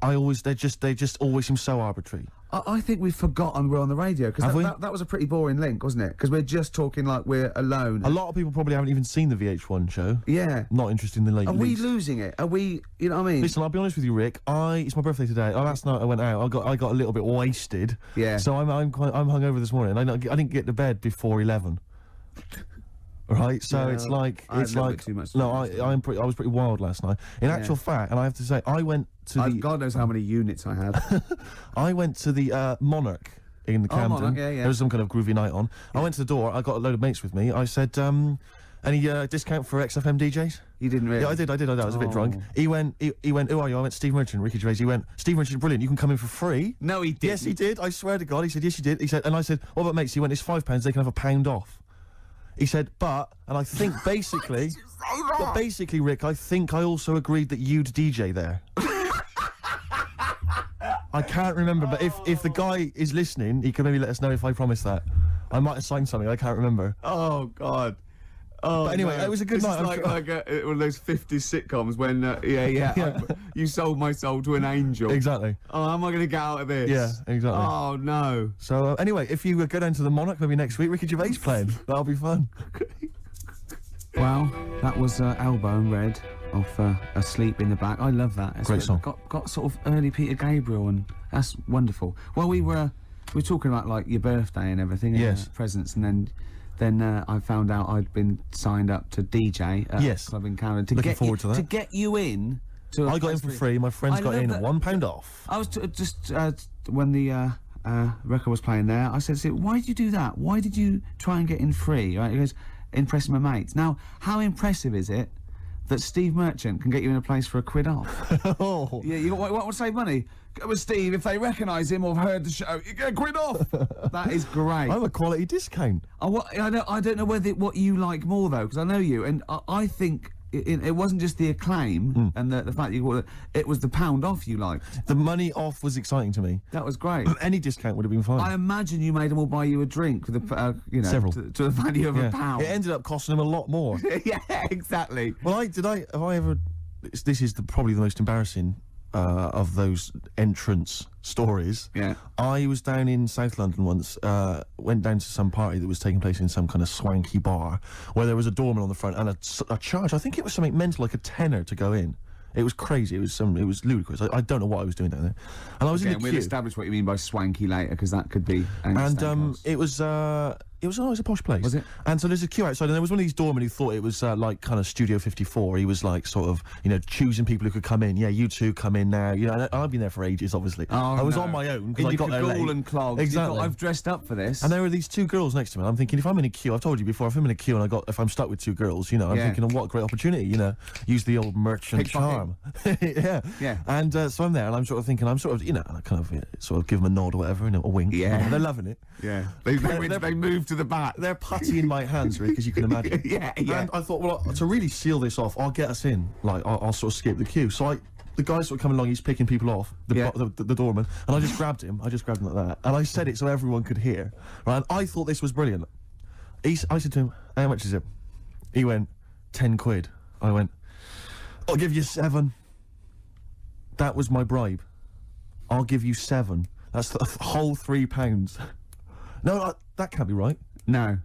they just always seem so arbitrary. I think we've forgotten we're on the radio, because that was a pretty boring link, wasn't it? Because we're just talking like we're alone. A lot of people probably haven't even seen the VH1 show. Yeah. Not interested in the late. Are we losing it? Are we? You know what I mean? Listen, I'll be honest with you, Rick. It's my birthday today. Last night I went out. I got a little bit wasted. Yeah. So I'm hungover this morning. I didn't get to bed before 11. Right, so it's like too much. No, I was pretty wild last night. In actual fact, and I have to say, I went to God knows how many units I had. I went to the Monarch in the Camden. Monarch, yeah. There was some kind of groovy night on. I went to the door. I got a load of mates with me. I said, any discount for XFM DJs? You didn't really? Yeah, I did. I was a bit drunk. He went, who are you? I went, Steve Merchant, Ricky Gervais. He went, Steve Merchant, brilliant. You can come in for free. No, he didn't. Yes, he did. I swear to God. He said, yes, you did. He said, and I said, what about mates? He went, it's £5. They can have £1 off. He said, and I think basically, but basically, Rick, I think I also agreed that you'd DJ there. I can't remember, but if the guy is listening, he can maybe let us know if I promised that. I might have signed something, I can't remember. Oh, God. Oh, But anyway, no. it was a good This night. is like one of those 50s sitcoms when, you sold my soul to an angel. Exactly. Oh, how am I going to get out of this? Yeah, exactly. Oh, no. So anyway, if you go down to the Monarch maybe next week, Ricky Gervais playing. That'll be fun. Well, that was Elbow and Red off Asleep in the Back. I love that. It's Great song. Got sort of early Peter Gabriel, and that's wonderful. Well, we were talking about like your birthday and everything, and Yes. presents, and then I found out I'd been signed up to DJ at Yes. a club in Canada. Looking forward to that. To get you in. I got in for free. My friends I got love in that. at £1 off. I was just when the record was playing there, I said, why did you do that? Why did you try and get in free? Right? He goes, impressing my mates. Now, how impressive is it that Steve Merchant can get you in a place for £1 off? Oh. Yeah, you want to save money? Go with Steve. If they recognise him or have heard the show, you get £1 off. That is great. I have a quality discount. I don't know what you like more though, because I know you, and I think it wasn't just the acclaim and the fact it was the £1 off you liked. The money off was exciting to me. That was great. Any discount would have been fine. I imagine you made them all buy you a drink with Several. to the value of £1. It ended up costing them a lot more. Yeah, exactly. Well, have I ever? This is probably the most embarrassing of those entrance stories. Yeah. I was down in South London once. Went down to some party that was taking place in some kind of swanky bar, where there was a doorman on the front and a charge. I think it was something mental, like a tenner to go in. It was crazy. It was ludicrous. I don't know what I was doing down there. And I was in the queue. We'll establish what you mean by swanky later, because that could be. It was a posh place. Was it? And so there's a queue outside, and there was one of these doormen who thought it was like kind of Studio 54. He was like sort of, choosing people who could come in. Yeah, you two come in now. And I've been there for ages, obviously. I was on my own because I got there late. And clogs. Exactly. I've dressed up for this. And there were these two girls next to me. And I'm thinking, if I'm in a queue, I've told you before, if I'm in a queue and if I'm stuck with two girls, I'm thinking, what a great opportunity, use the old merchant charm. Yeah. And so I'm there, and I'm sort of thinking, I kind of sort of give them a nod or whatever, a wink. Yeah. They're loving it. Yeah. They move to the back. They're putty in my hands, Rick, as you can imagine. Yeah. And I thought, well, to really seal this off, I'll get us in. Like, I'll sort of skip the queue. So the guy sort of coming along, he's picking people off, the doorman, and I just grabbed him. I just grabbed him like that. And I said it so everyone could hear. Right? And I thought this was brilliant. I said to him, how much is it? He went, 10 quid. I went, I'll give you 7. That was my bribe. I'll give you 7. That's the whole £3. No, that can't be right. No.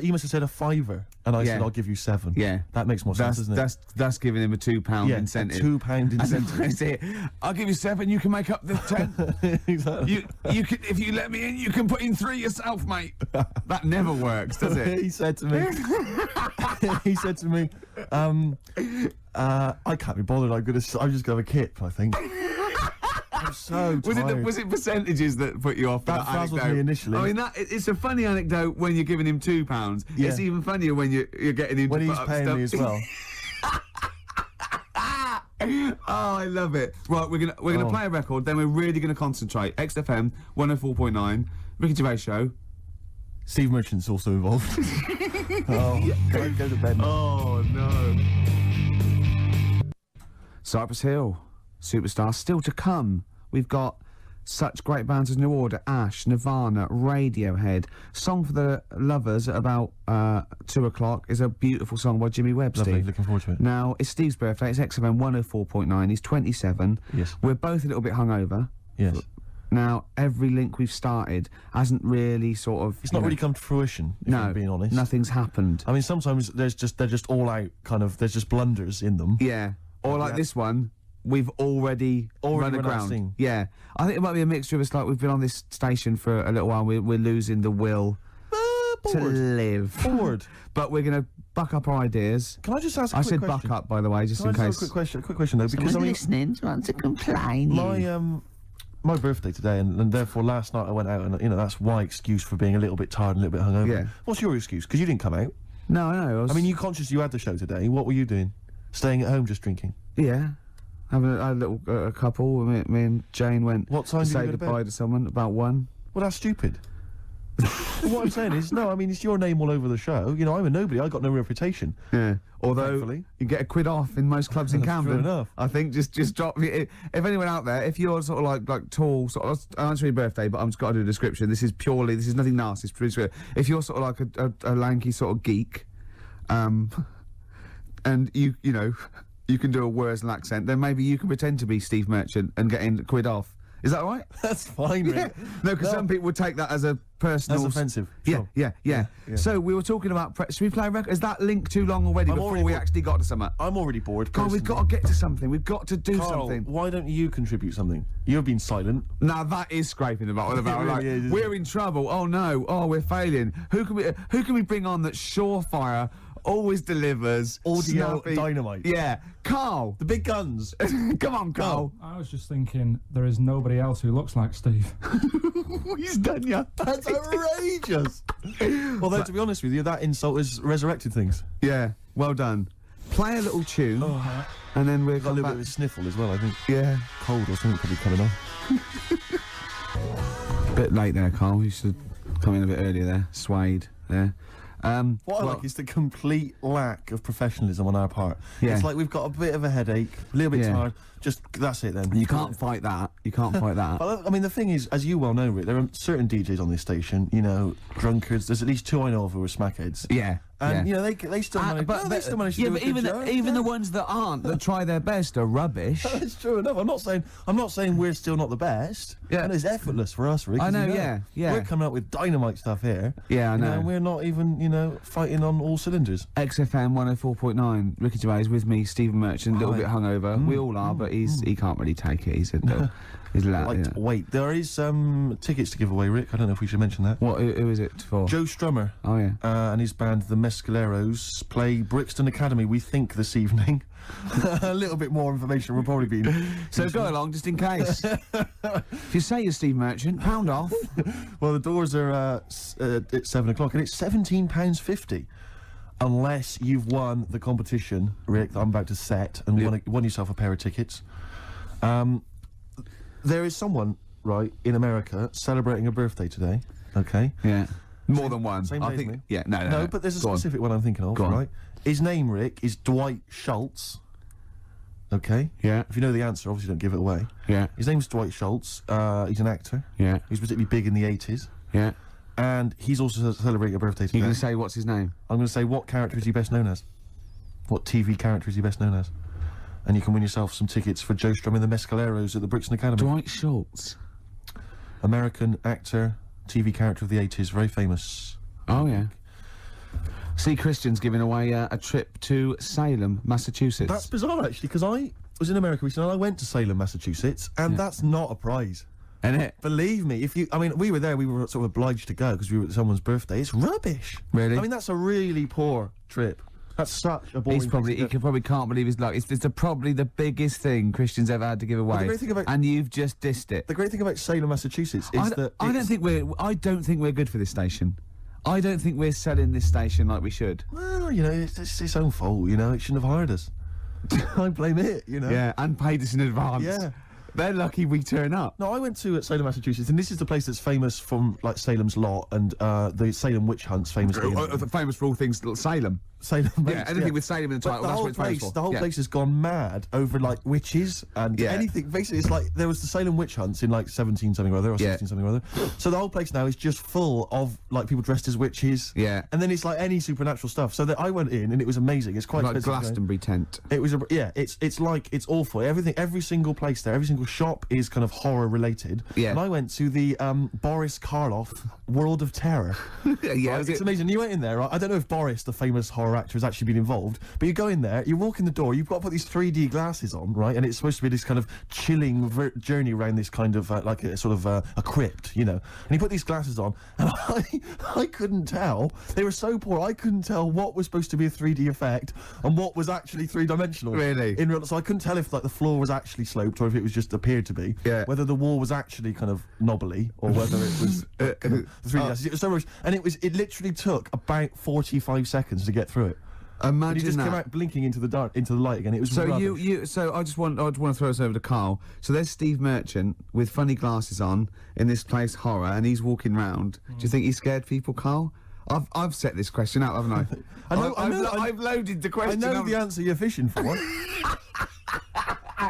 He must have said a £5, and I said I'll give you 7. Yeah, that makes more sense, doesn't it? That's giving him a £2 incentive. A £2 incentive. That's it. I'll give you 7. You can make up the 10. Exactly. You can, if you let me in, you can put in 3 yourself, mate. That never works, does it? He said to me. I can't be bothered. I'm just gonna have a kip, I think. I'm so tired. Was it percentages that put you off? That frazzled me initially. I mean, it's a funny anecdote when you're giving him £2. Yeah. It's even funnier when you're getting him when to he's put up paying stuff. me as well. Oh, I love it. Right, we're gonna play a record. Then we're really gonna concentrate. XFM 104.9, Ricky Gervais show. Steve Merchant's also involved. Don't go to bed. Oh no. Cypress Hill, Superstar, still to come. We've got such great bands as New Order, Ash, Nirvana, Radiohead. Song for the Lovers at about 2 o'clock is a beautiful song by Jimmy Webb. Lovely, Steve. looking forward to it. Now, it's Steve's birthday. It's XFM 104.9. He's 27. Yes. We're both a little bit hungover. Yes. Now, every link we've started hasn't really sort of... It's not really come to fruition, if I'm being honest. Nothing's happened. I mean, sometimes they're just all out, there's just blunders in them. Yeah. Or like this one, we've already run aground. Yeah. I think it might be a mixture of us, like we've been on this station for a little while, we're losing the will to live. Bored. But we're going to buck up our ideas. Can I just ask a quick question? I said buck up, by the way, just Can in I case. just ask a quick question though, because listening wants to complain. My birthday today, and therefore last night I went out, and that's my excuse for being a little bit tired and a little bit hungover. Yeah. What's your excuse? Because you didn't come out. No, I know. I mean, you conscious you had the show today. What were you doing? Staying at home, just drinking? Yeah. Having a little couple. Me and Jane went what time to did say you go to goodbye bed? to someone about 1. Well, that's stupid. What I'm saying is, no, I mean, it's your name all over the show. I'm a nobody. I got no reputation. Yeah. Although thankfully. you get £1 off in most clubs in Camden. True enough. I think just drop if anyone out there, if you're sort of like tall, sort of, I'll answer your birthday, but I'm just got to do a description. This is nothing nasty. It's pretty sweet. If you're sort of like a lanky sort of geek, and you know, you can do a Wurzel accent, then maybe you can pretend to be Steve Merchant and get in quid off. Is that all right? That's fine, Yeah. Rick. No, because some people would take that as a personal... That's offensive. Yeah, Sure. yeah. So we were talking about... should we play a record? Is that link too long already I'm before already we bored. actually got to something? I'm already bored. Carl, we've got to get to something. We've got to do Carl, something. why don't you contribute something? You've been silent. Now that is scraping the bottom about It like, really is, isn't we're in trouble. Oh no. Oh, we're failing. Who can we bring on that's surefire, always delivers, Audio snappy? dynamite. Yeah, Carl. The big guns. Come on, Carl. I was just thinking, there is nobody else who looks like Steve. He's done ya. That's outrageous. Although, to be honest with you, that insult has resurrected things. Yeah, well done. Play a little tune, and then we've Got a little bit of a sniffle as well, I think. Yeah. Cold or something probably coming on. Bit late there, Carl. You should come in a bit earlier there. Swayed there. What I like is the complete lack of professionalism on our part. Yeah. It's like we've got a bit of a headache, a little bit Yeah. tired. Just that's it then. You can't fight that. You can't fight that. Well, I mean, the thing is, as you well know, Rick, there are certain DJs on this station, you know, drunkards. There's at least 2 I know of who are smackheads. Yeah. And, yeah. you know, they still manage, they still manage to do a but good even job. even the ones that aren't, that try their best, are rubbish. That's true enough. I'm not saying we're still not the best. Yeah. And it's effortless for us, Rick. I as you know, yeah. We're coming up with dynamite stuff here. Yeah, I know. And we're not even, you know, fighting on all cylinders. XFM 104.9. Ricky Gervais with me, Stephen Merchant, a little Hi. bit hungover. We all are, but he can't really take it. He said, he's loud. Wait, there is some tickets to give away, Rick. I don't know if we should mention that. What? Who is it for? Joe Strummer. Oh yeah. And his band, the Mescaleros, play Brixton Academy, we think, this evening. A little bit more information will probably be... So go along, just in case. If you say you're Steve Merchant, pound off. Well, the doors are at 7 o'clock, and it's £17.50. Unless you've won the competition, Rick, that I'm about to set, and won yourself a pair of tickets. There is someone, right, in America celebrating a birthday today, okay? Yeah. More than one. Same I day think. as me. Yeah. No. But there's a Go on. specific one I'm thinking of, Go on. right? His name, Rick, is Dwight Schultz. Okay? Yeah. If you know the answer, obviously don't give it away. Yeah. His name's Dwight Schultz. He's an actor. Yeah. He was particularly big in the 80s. Yeah. And he's also celebrating a birthday today. You're gonna say what's his name? I'm going to say, what character is he best known as? What TV character is he best known as? And you can win yourself some tickets for Joe Strum and the Mescaleros at the Brixton Academy. Dwight Schultz. American actor, TV character of the 80s, very famous. Oh yeah. See, Christian's giving away a trip to Salem, Massachusetts. That's bizarre, actually, because I was in America recently and I went to Salem, Massachusetts, and that's not a prize. Isn't it? Believe me, we were there, we were sort of obliged to go because we were at someone's birthday. It's rubbish. Really? I mean, that's a really poor trip. That's such a boring He probably can't believe his luck. It's probably the biggest thing Christian's ever had to give away. the great thing about- and you've just dissed it. The great thing about Salem, Massachusetts is that I don't think we're good for this station. I don't think we're selling this station like we should. Well, you know, it's its own fault, you know, it shouldn't have hired us. I blame it, you know. Yeah, and paid us in advance. Yeah. They're lucky we turn up. No, I went to Salem, Massachusetts, and this is the place that's famous from, like, Salem's Lot and the Salem witch hunts, famously. Famous for all things Salem. Salem. Yeah, anything with Salem in the title, that's what it's famous for. The whole Yeah. place has gone mad over, like, witches and anything. Basically, it's like, there was the Salem witch hunts in, like, 17 something or other, or 16 something or other. So the whole place now is just full of, like, people dressed as witches. Yeah. And then it's, like, any supernatural stuff. So that I went in, and it was amazing. It's quite Like expensive, Glastonbury tent. It was it's like, it's awful. Every single place there, every single shop is kind of horror related. Yeah. And I went to the Boris Karloff World of Terror. Yeah, Right? It's amazing. You went in there, right? I don't know if Boris, the famous horror actor, has actually been involved, but you go in there, you walk in the door, you've got to put these 3D glasses on, right? And it's supposed to be this kind of chilling journey around this kind of like a sort of a crypt, you know. And you put these glasses on, and I couldn't tell. They were so poor. I couldn't tell what was supposed to be a 3D effect and what was actually three-dimensional. Really? So I couldn't tell if, like, the floor was actually sloped or if it was just appeared to be. Yeah. Whether the wall was actually kind of knobbly or whether it was kind of 3D glasses. It was so rubbish. And it literally took about 45 seconds to get through it. Imagine And he just that. came out blinking into the light again. It was So rubbish. so I just want to throw us over to Carl. So there's Steve Merchant with funny glasses on in this place horror, and he's walking round. Do you think he scared people, Carl? I've set this question out, haven't I? I've loaded the question. I know the answer you're fishing for.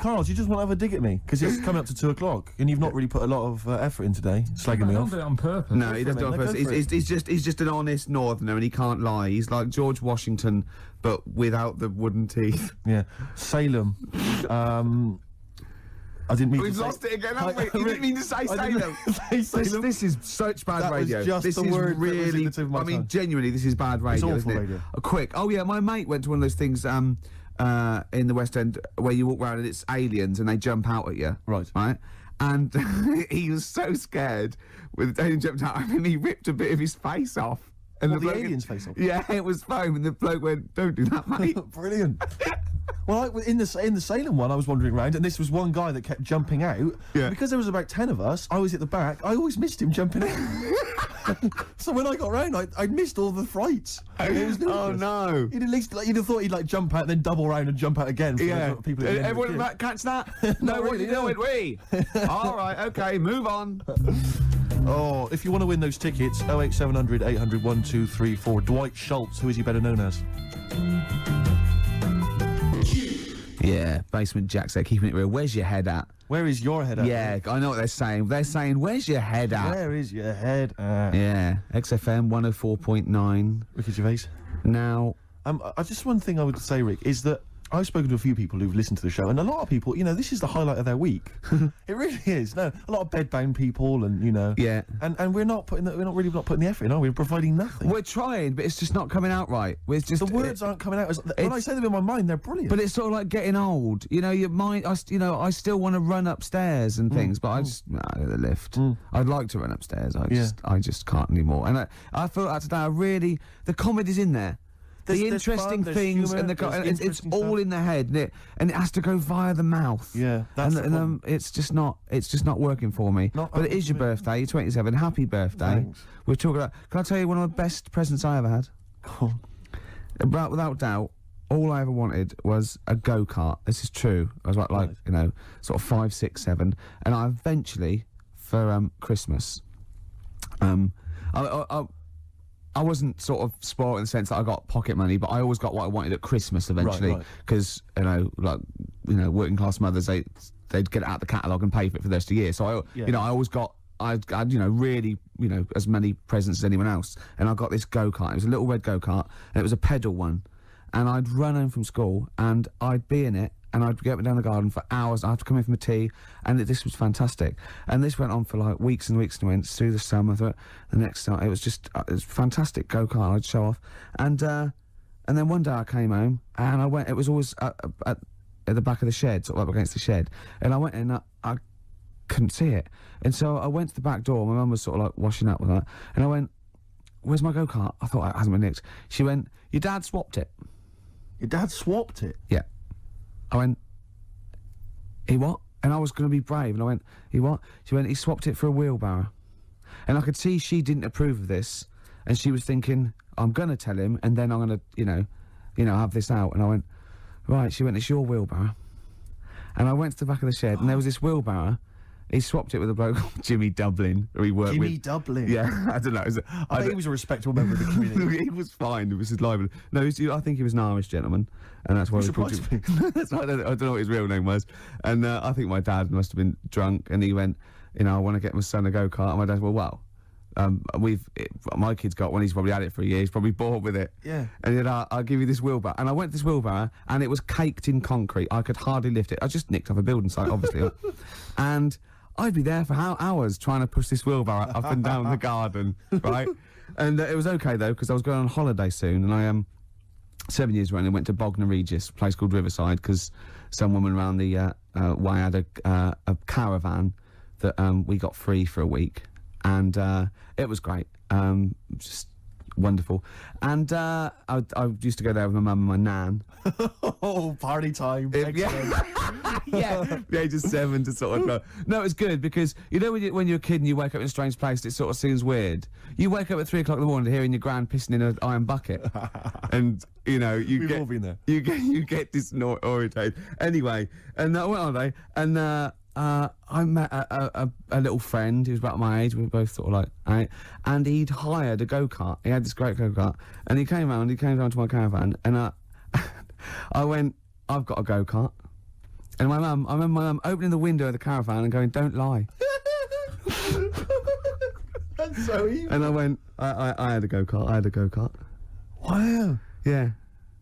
Carl, do you just want to have a dig at me? Because it's coming up to 2 o'clock, and you've not really put a lot of effort in today, slagging me I off. don't do it on purpose. No, he doesn't do it on mate. purpose. Go for He's just an honest northerner, and he can't lie. He's like George Washington, but without the wooden teeth. Yeah. Salem. I didn't mean We've to say... lost it again, haven't we? You didn't mean to say I didn't Salem. say Salem. This is such bad That was radio. just this the is word that was in really. the tip of my I mean, tongue. genuinely, this is bad radio. awful isn't it? radio. Quick. Oh yeah, my mate went to one of those things in the West End where you walk around and it's aliens and they jump out at you. Right. Right. And he was so scared when the alien jumped out, and he ripped a bit of his face off. And What, the bloke- alien's face off? Yeah, it was foam, and the bloke went, "Don't do that, mate." Brilliant. Well, in the Salem one, I was wandering around, and this was one guy that kept jumping out. Yeah. Because there was about 10 of us, I was at the back. I always missed him jumping out. So when I got round, I missed all the frights. It was Oh ludicrous. no! You'd at least you'd have thought he'd like jump out, then double round and jump out again. For Yeah. the people at the end of the Everyone queue. back catch that? Not No, what really, you doing? no. We. All right. Okay. Move on. Oh, if you want to win those tickets, 08700 800 1234. Dwight Schultz, who is he better known as? Yeah, Basement Jack said, keeping it real. Where's your head at? Where is your head at? Yeah, I know what they're saying. They're saying, where's your head at? Where is your head at? Yeah, XFM 104.9. Ricky Gervais. Now, just one thing I would say, Rick, is that I've spoken to a few people who've listened to the show, and a lot of people, this is the highlight of their week. It really is. No, a lot of bedbound people, and yeah. and we're not putting we're not really putting the effort in, are we? We're providing nothing. We're trying, but it's just not coming out right. It's just The words aren't coming out. When I say them in my mind, they're brilliant. But it's sort of like getting old. Your mind. I still want to run upstairs and things, but I just the lift. I'd like to run upstairs. I just can't anymore. And I feel like today. The comedy's in there. There's interesting fun, there's things humour, and there's it's interesting all stuff. in the head, and it has to go via the mouth. Yeah, that's the problem. It's just not working for me. But it is your birthday. You're 27. Happy birthday. Thanks. We're talking about. Can I tell you one of the best presents I ever had? Without doubt, all I ever wanted was a go-kart. This is true. I was like sort of 5, 6, 7, and I eventually for Christmas, I wasn't sort of spoiled in the sense that I got pocket money, but I always got what I wanted at Christmas eventually, because working class mothers they'd get it out the catalogue and pay for it for the rest of the year. So I always got really as many presents as anyone else, and I got this go-kart. It was a little red go-kart, and it was a pedal one, and I'd run home from school and I'd be in it. And I'd get up and down the garden for hours. I had to come in from a tea, and this was fantastic. And this went on for like weeks and weeks and weeks through the summer. The next time, it was fantastic go-kart. I'd show off, and then one day I came home and I went. It was always at the back of the shed, sort of up against the shed. And I went in, I couldn't see it, and so I went to the back door. My mum was sort of like washing up with that, and I went, "Where's my go-kart?" I thought it hasn't been nicked. She went, "Your dad swapped it." Your dad swapped it? Yeah. I went, "He what?" And I was going to be brave, and I went, "He what?" She went, "He swapped it for a wheelbarrow." And I could see she didn't approve of this, and she was thinking, "I'm going to tell him, and then I'm going to, have this out." And I went, "Right." She went, "It's your wheelbarrow." And I went to the back of the shed, and there was this wheelbarrow. He swapped it with a bloke called Jimmy Dublin, who he worked with. Jimmy Dublin? Yeah, I don't know. I think he was a respectable member of the community. He was fine. It was his libel. No, I think he was an Irish gentleman, and that's why he called him. That's why I don't know what his real name was. And I think my dad must have been drunk, and he went, "I want to get my son a go-kart." And my dad went, "Well, my kid's got one. He's probably had it for a year. He's probably bored with it." Yeah. And he said, "I'll give you this wheelbarrow." And I went to this wheelbarrow, and it was caked in concrete. I could hardly lift it. I just nicked off a building site, obviously. And I'd be there for hours trying to push this wheelbarrow up and down the garden, right? And it was okay though, because I was going on holiday soon, and I 7 years running went to Bognor Regis, a place called Riverside, because some woman around the way had a caravan that we got free for a week, and it was great, just wonderful. And I used to go there with my mum and my nan. Oh, party time! Yeah, the age of 7 to sort of no, it's good because when you're a kid and you wake up in a strange place, it sort of seems weird. You wake up at 3 o'clock in the morning hearing your gran pissing in an iron bucket, and We've all been there. You get disorientated. Anyway, and I went on holiday, and I met a little friend who was about my age. We were both sort of like, right, and he'd hired a go-kart. He had this great go-kart, and he came down to my caravan, and I went, "I've got a go-kart." And I remember my mum opening the window of the caravan and going, "Don't lie." That's so evil. And I went, I had a go-kart. I had a go-kart. Wow. Yeah.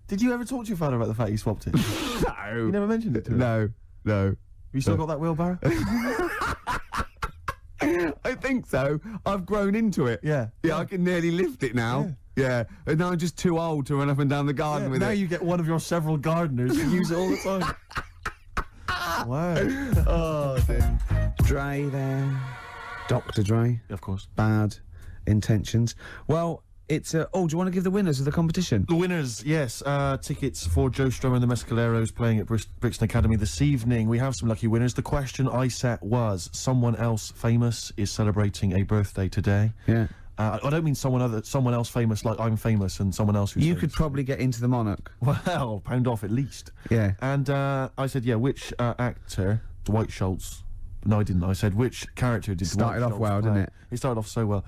Did you ever talk to your father about the fact you swapped it? No. You never mentioned it to him? No. You still got that wheelbarrow? I think so. I've grown into it. Yeah. Yeah, I can nearly lift it now. Yeah. And now I'm just too old to run up and down the garden with now it. you get one of your several gardeners to use it all the time. Wow. Oh, dear. Dre there. Dr. Dre. Of course. Bad intentions. Well, it's do you want to give the winners of the competition? The winners, yes. Tickets for Joe Strummer and the Mescaleros playing at Brixton Academy this evening. We have some lucky winners. The question I set was, someone else famous is celebrating a birthday today. Yeah. I don't mean someone else famous like I'm famous and someone else who's You famous. could probably get into the Monarch. Well, pound off at least. Yeah. And I said, yeah, which actor, Dwight Schultz... No, I didn't. I said, which character did Started Dwight off Schultz well, play? didn't it? It started off so well.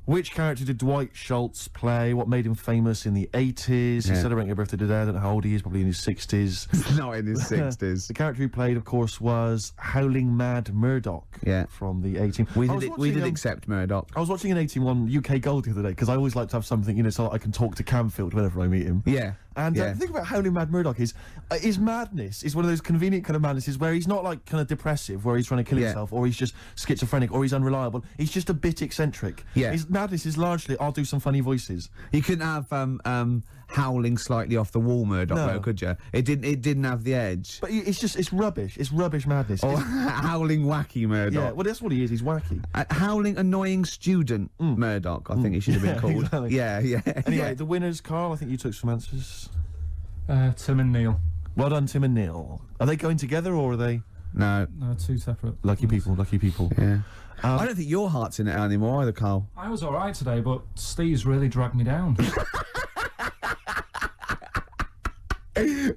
Which character did Dwight Schultz play? What made him famous in the 80s? He's celebrating a birthday today. I don't know how old he is, probably in his 60s. Not in his 60s. The character he played, of course, was Howling Mad Murdoch. Yeah. From the 18... We did accept Murdoch. I was watching an 18-1 UK Gold the other day, because I always like to have something, you know, so I can talk to Camfield whenever I meet him. Yeah. And the thing about Howling Mad Murdoch is, his madness is one of those convenient kind of madnesses where he's not like kind of depressive, where he's trying to kill himself, or he's just schizophrenic, or he's unreliable. He's just a bit eccentric. Yeah. His madness is largely, I'll do some funny voices. You couldn't have howling slightly off the wall Murdoch, though, could you? It didn't have the edge. But it's rubbish. It's rubbish madness. Or howling wacky Murdoch. Yeah, well, that's what he is. He's wacky. Howling annoying student Murdoch, I think he should have been called. Exactly. Yeah. Anyway, the winners, Carl, I think you took some answers. Tim and Neil. Well done, Tim and Neil. Are they going together, or are they... No. No, two separate. Lucky people, lucky people. Yeah. I don't think your heart's in it anymore either, Carl. I was alright today, but Steve's really dragged me down.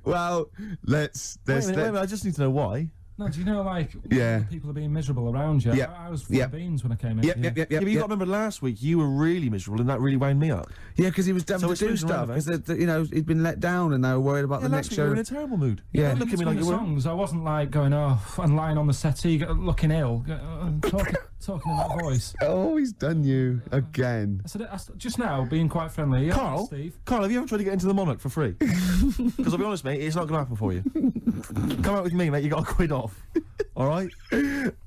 Well, let's... Wait a minute, I just need to know why. No, do you know, like, Yeah. people are being miserable around you? Yep. I was full of beans when I came in. Yep. Yeah, but you got to remember last week, you were really miserable, and that really wound me up. Yeah, because he was having So to it's do swings stuff. around, Because, you know, he'd been let down and they were worried about the last next week show. you were in a terrible mood. Yeah. Look at me like you were... songs. I wasn't like going off and lying on the settee, looking ill, talking in that voice. Oh, he's done you again. I said just now, being quite friendly. Yeah, Carl, Steve. Carl, have you ever tried to get into the Monarch for free? Because I'll be honest, mate, it's not going to happen for you. Come out with me, mate. You got a quid off. All right.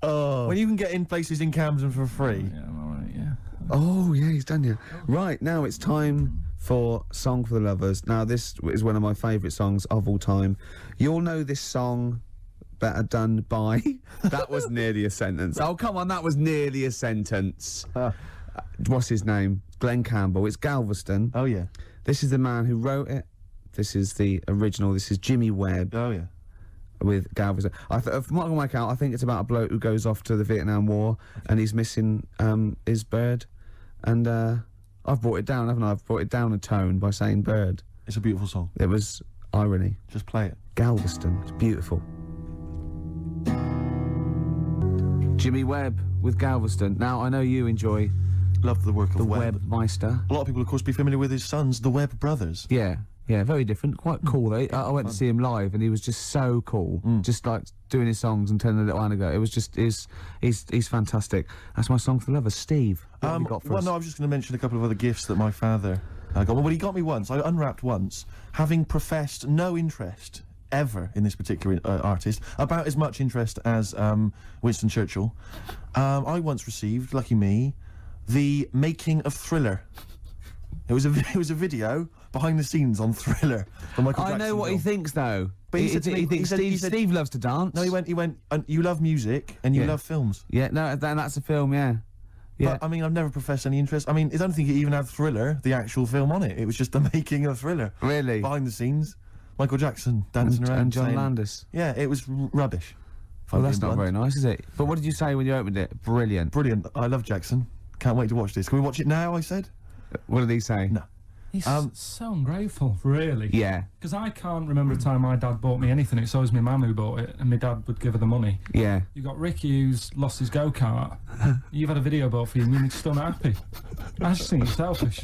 Oh. When you can get in places in Camden for free. Yeah, I'm alright. Yeah. Oh, yeah, he's done you. Right, now it's time for Song for the Lovers. Now, this is one of my favourite songs of all time. You'll know this song better done by... That was nearly a sentence. Oh, come on, that was nearly a sentence. What's his name? Glenn Campbell. It's Galveston. Oh, yeah. This is the man who wrote it. This is the original. This is Jimmy Webb. Oh, yeah. With Galveston. From what I can work out, I think it's about a bloke who goes off to the Vietnam War and he's missing his bird. And I've brought it down, haven't I? I've brought it down a tone by saying bird. It's a beautiful song. It was irony. Just play it. Galveston. It's beautiful. Jimmy Webb with Galveston. Now, I know you enjoy... Love the work of the Webb. Webmeister. A lot of people, of course, be familiar with his sons, the Webb brothers. Yeah. Yeah, very different. Quite cool, though. I went to see him live, and he was just so cool. Just like doing his songs and telling a little anecdote. It was just he's fantastic. That's my song for the lovers. Steve, what have you got for us? No, I was just going to mention a couple of other gifts that my father got. Well, he got me once. I unwrapped once, having professed no interest ever in this particular artist, about as much interest as Winston Churchill. I once received, lucky me, the making of Thriller. It was a video behind the scenes on Thriller from Michael Jackson. I know what he thinks, though. But he thinks Steve loves to dance. No, he went. You love music and you love films. Yeah, no, that's a film. Yeah. Yeah. But I mean, I've never professed any interest. I mean, I don't think it even had Thriller, the actual film, on it. It was just the making of Thriller. Really? Behind the scenes, Michael Jackson dancing around and John saying, Landis. Yeah, it was rubbish. Well, that's not very nice, is it? But what did you say when you opened it? Brilliant. Brilliant. I love Jackson. Can't wait to watch this. Can we watch it now? I said. What did he say? No. He's so ungrateful, really. Yeah. Because I can't remember a time my dad bought me anything. It's always my mum who bought it, and my dad would give her the money. Yeah. You got Ricky who's lost his go-kart. You've had a video bought for you, and you're still not happy. I just think it's selfish.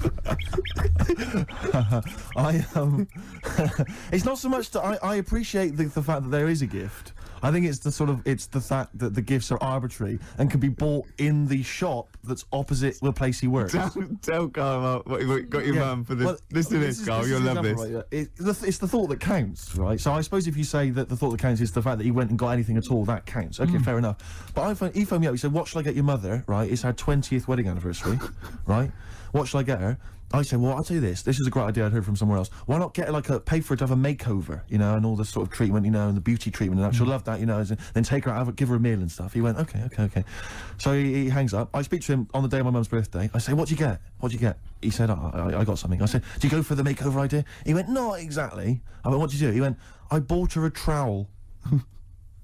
It's not so much that I appreciate the fact that there is a gift. I think it's the fact that the gifts are arbitrary and can be bought in the shop that's opposite the place he works. Tell Carl what you got your mum for this. Well, Listen to this, Carl. You'll love this. Right, it's the thought that counts, right? So I suppose if you say that the thought that counts is the fact that he went and got anything at all, that counts. Okay, fair enough. But he phoned me up. He said, "What shall I get your mother?" Right? It's her 20th wedding anniversary, right? What shall I get her? I said, well, I'll tell you this. This is a great idea I'd heard from somewhere else. Why not get her, pay for her to have a makeover, you know, and all this sort of treatment, you know, and the beauty treatment and that. She'll love that, you know, then take her out, give her a meal and stuff. He went, okay. So he hangs up. I speak to him on the day of my mum's birthday. I say, what'd you get? He said, I got something. I said, do you go for the makeover idea? He went, not exactly. I went, what'd you do? He went, I bought her a trowel.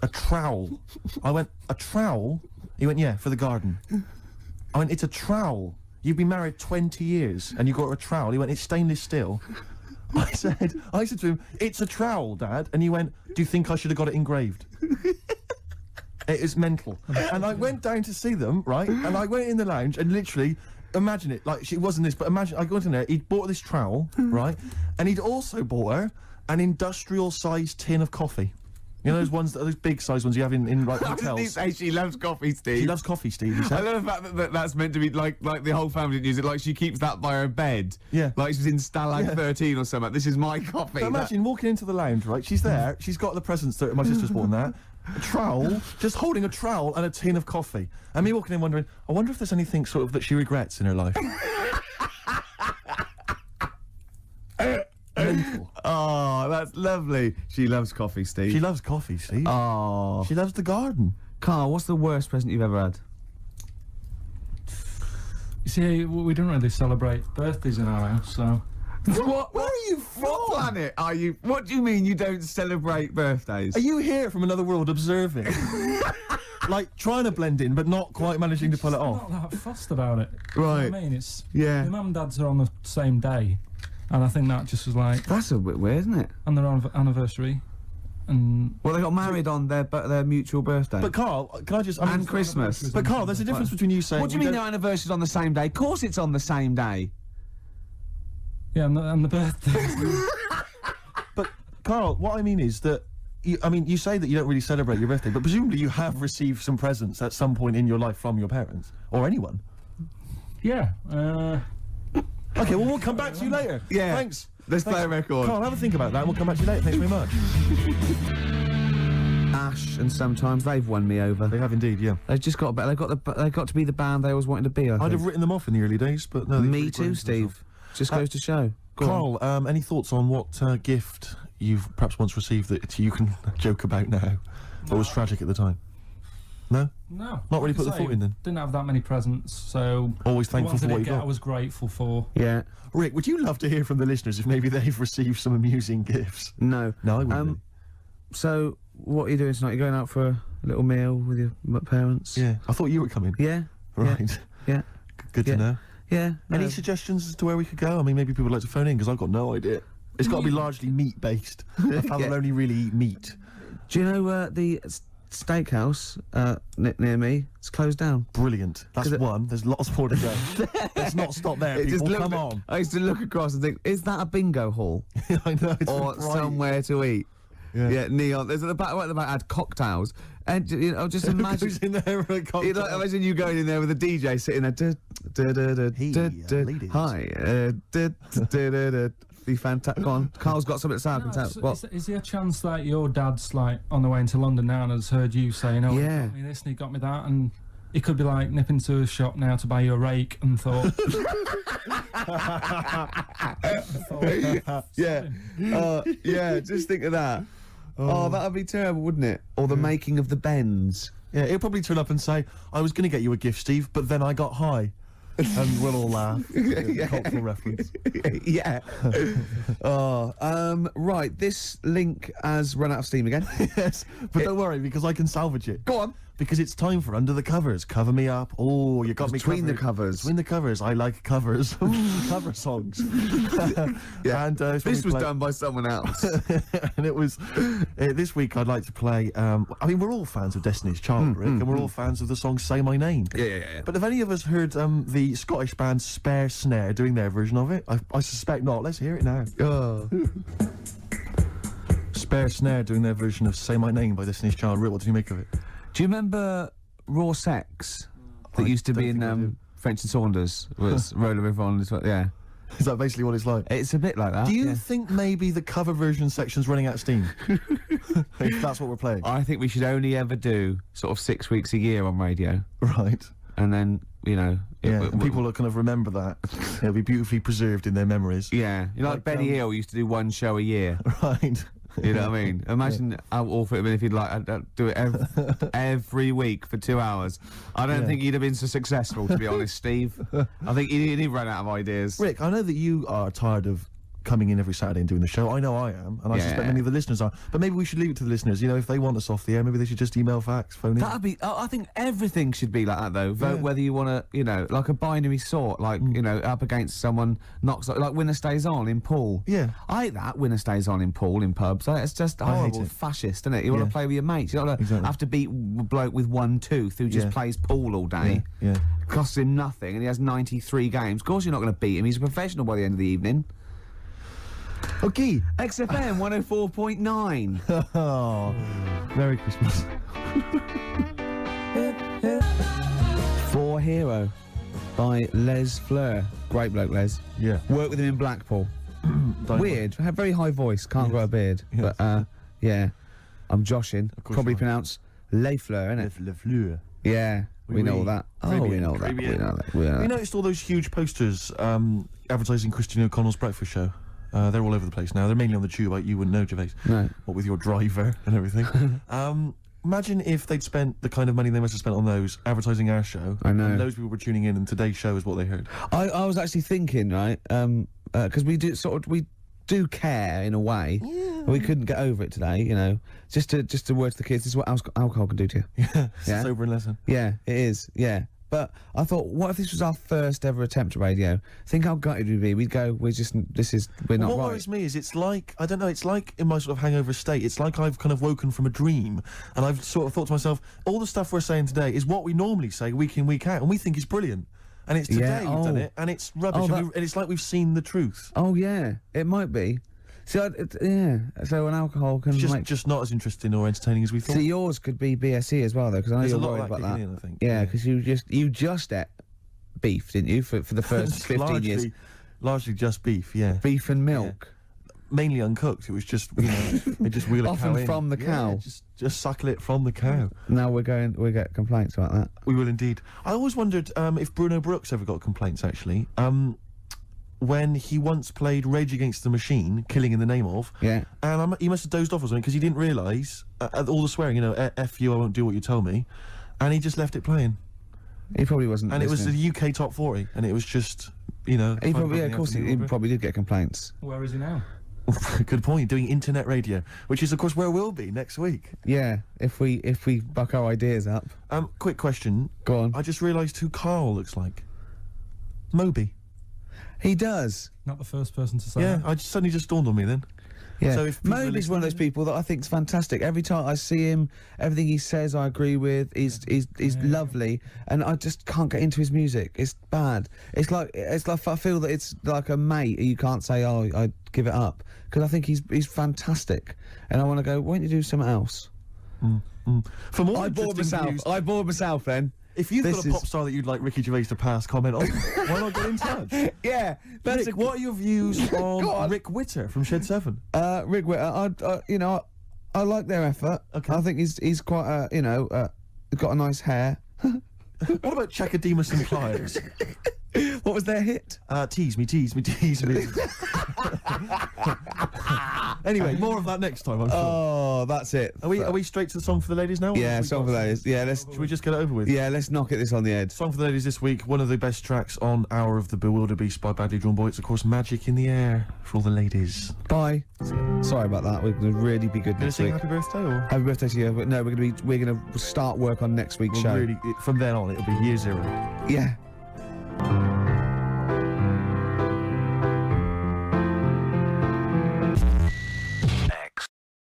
A trowel. I went, a trowel? He went, yeah, for the garden. I went, it's a trowel. You've been married 20 years and you got her a trowel. He went, it's stainless steel. I said to him, it's a trowel, Dad. And he went, do you think I should have got it engraved? It is mental. And I went down to see them, right? And I went in the lounge and literally, imagine it, like, it wasn't this, but imagine, I got in there, he'd bought this trowel, right? And he'd also bought her an industrial-sized tin of coffee. You know those ones, those big-sized ones you have in like hotels. How does he say she loves coffee, Steve? She loves coffee, Steve. He said. I love the fact that that's meant to be like the whole family didn't use it. Like she keeps that by her bed. Yeah. Like she's in Stalag 13 or something. This is my coffee. But imagine walking into the lounge, right? She's there. She's got the presents that my sister's bought and that. A trowel, just holding a trowel and a tin of coffee. And me walking in wondering, I wonder if there's anything sort of that she regrets in her life. Mental. Oh, that's lovely. She loves coffee, Steve. She loves coffee, Steve. Oh. She loves the garden. Carl, what's the worst present you've ever had? You see, we don't really celebrate birthdays in our house, so... What? Where are you from? What planet are you? What do you mean you don't celebrate birthdays? Are you here from another world observing? Like, trying to blend in, but not quite managing to pull it off? Not that fussed about it. Right. You know what I mean? It's... Yeah. My mum and dad's are on the same day. And I think that just was like... That's a bit weird, isn't it? And their anniversary. And... Well, they got married on their mutual birthday. But Carl, can I just... And Christmas. But Carl, there's a difference between you saying... What do you mean their anniversary's on the same day? Of course it's on the same day. Yeah, and the birthday. But, Carl, what I mean is that... you say that you don't really celebrate your birthday, but presumably you have received some presents at some point in your life from your parents. Or anyone. Yeah, Okay, well, we'll come back to you later. Yeah. Thanks. Let's play a record. Carl, have a think about that and we'll come back to you later. Thanks very much. Ash and Sometimes, they've won me over. They have indeed, yeah. They've just got they've got to be the band they always wanted to be, I I'd think. have written them off in the early days, but no. Me too, Steve. Just goes to show. Go on. Carl, any thoughts on what gift you've perhaps once received that you can joke about now, but was tragic at the time? No? No. Not really Like put I the say, thought in then? Didn't have that many presents, so... Always thankful for the what ones you I did get, got. I was grateful for. Yeah. Rick, would you love to hear from the listeners if maybe they've received some amusing gifts? No. No, I wouldn't. So, what are you doing tonight? You going out for a little meal with your parents? Yeah, I thought you were coming. Yeah. Right. Yeah. Good to know. Yeah. Any no. suggestions as to where we could go? I mean, maybe people would like to phone in, because I've got no idea. It's got to be largely meat-based. My family only really eat meat. Do you know the steakhouse near me? It's closed down. Brilliant. That's one. There's lots more to go. Let's not stop there, people. Come on. I used to look across and think, is that a bingo hall? I know. It's Or bright. somewhere to eat? Yeah, neon. There's at the back. Right at the back had cocktails, and you know, just imagine. Who's in there with a cocktail? You know, imagine you going in there with a DJ sitting there. ladies. Hi. Be fantastic. Go on. Carl's got something to say. I can tell. What? Is there a chance that your dad's like on the way into London now and has heard you saying, "Oh, Yeah. he got me this and he got me that," and he could be like nipping to a shop now to buy you a rake and thought, Yeah. Just think of that. Oh, that'd be terrible, wouldn't it? Or the making of the Bends. Yeah, he'll probably turn up and say, I was going to get you a gift, Steve, but then I got high. And we'll all laugh. Cultural reference. Yeah. Right, this link has run out of steam again. Yes, but don't worry, because I can salvage it. Go on. Because it's time for Under the Covers. Cover me up. Oh, you got me Between the covered. covers. Between the covers. I like covers. Cover songs. Yeah. And This was done by someone else. And it was this week I'd like to play I mean, we're all fans of Destiny's Child, Rick, and we're all fans of the song Say My Name. Yeah. But have any of us heard the Scottish band Spare Snare doing their version of it? I suspect not. Let's hear it now. Spare Snare doing their version of Say My Name by Destiny's Child. Rick, what did you make of it? Do you remember Raw Sex that used to be in French and Saunders? Was Roller River on as well? Yeah. Is that basically what it's like? It's a bit like that. Do you think maybe the cover version section's running out of steam? If that's what we're playing. I think we should only ever do sort of 6 weeks a year on radio. Right. And then, you know... and people will kind of remember that. It'll be beautifully preserved in their memories. Yeah. You know, like Benny Hill used to do one show a year. Right. You know what I mean? Imagine how awful it would be if he'd like do it every week for 2 hours. I don't think he'd have been so successful, to be honest, Steve. I think he'd run out of ideas. Rick, I know that you are tired of coming in every Saturday and doing the show. I know I am, and I suspect many of the listeners are. But maybe we should leave it to the listeners. You know, if they want us off the air, maybe they should just email, fax, phone in. That'd be... I think everything should be like that, though. Vote whether you want to, you know, like a binary sort, like, you know, up against someone knocks... Like winner stays on in pool. Yeah. I hate that, winner stays on in pool, in pubs. It's just horrible, fascist, isn't it? You want to play with your mates. You don't have to beat a bloke with one tooth who just plays pool all day. Yeah. Costs him nothing, and he has 93 games. Of course you're not going to beat him. He's a professional by the end of the evening. Okay. XFM 104.9. Oh, Merry Christmas. For Hero by Les Fleur. Great bloke, Les. Yeah. Worked with him in Blackpool. Weird. Had very high voice. Can't grow a beard. Yes. But, yeah. I'm joshing. Probably pronounced Les Fleur, innit? Les Fleur. Yeah. We know all that. Oh, we know that. We know that. You noticed all those huge posters advertising Christian O'Connell's breakfast show? They're all over the place now. They're mainly on the tube. You wouldn't know, Gervais. No. What with your driver and everything. Imagine if they'd spent the kind of money they must have spent on those advertising our show. I know. And those people were tuning in, and today's show is what they heard. I was actually thinking, right, because we do care in a way. Yeah. We couldn't get over it today, you know. Just to word to the kids, this is what alcohol can do to you. Yeah. It's a sobering lesson. Yeah, it is. Yeah. But I thought, what if this was our first ever attempt at radio? Think how gutted we'd be. We'd go, we're not What right. worries me is it's like, I don't know, it's like in my sort of hangover state, it's like I've kind of woken from a dream, and I've sort of thought to myself, all the stuff we're saying today is what we normally say week in, week out, and we think is brilliant. And it's today we've done it, and it's rubbish, and it's like we've seen the truth. Oh, yeah, it might be. See, so an alcohol can just not as interesting or entertaining as we thought. So yours could be BSE as well, though, because I know you're worried about that. In, I think. Yeah, because you just ate beef, didn't you, for the first 15 years? Largely just beef, yeah. Beef and milk. Yeah. Mainly uncooked. It was just, you know, they just wheel a cow in. from the cow. Yeah, just suckle it from the cow. Now we get complaints about that. We will indeed. I always wondered if Bruno Brooks ever got complaints, actually. When he once played Rage Against the Machine, Killing in the Name of, and he must have dozed off or something because he didn't realise all the swearing, you know, F you, I won't do what you tell me, and he just left it playing. He probably wasn't. And listening. It was the UK top 40, and it was just, you know. He probably, of course, he probably did get complaints. Where is he now? Good point. Doing internet radio, which is of course where we'll be next week. Yeah, if we buck our ideas up. Quick question. Go on. I just realised who Karl looks like. Moby. He does. Not the first person to say that. Yeah, suddenly just dawned on me then. Yeah, so if Moby's one of those people that I think is fantastic. Every time I see him, everything he says I agree with. He's lovely, and I just can't get into his music. It's bad. It's like I feel that it's like a mate you can't say, oh, I give it up, because I think he's fantastic, and I want to go, why don't you do something else? For more I bored myself then. If you've got a pop star that you'd like Ricky Gervais to pass comment on, why not get in touch? Yeah. Rick, what are your views on Rick Witter from Shed 7? Rick Witter, I like their effort. Okay. I think he's quite, got a nice hair. What about Chakademus and Pliers? What was their hit? Tease me, tease me, tease me. Anyway, more of that next time, I'm sure. Oh, that's it. Are we straight to the song for the ladies now? Yeah, song for the ladies. Yeah, should we just get it over with? Yeah, let's knock this on the head. Song for the ladies this week, one of the best tracks on Hour of the Bewilderbeast by Badly Drawn Boy. It's, of course, Magic in the Air for all the ladies. Bye. Sorry about that. We're going to really be good next week. Happy birthday, or? Happy birthday to you, but no, we're going to start work on next week's show. Really, from then on, it'll be year 0. Yeah.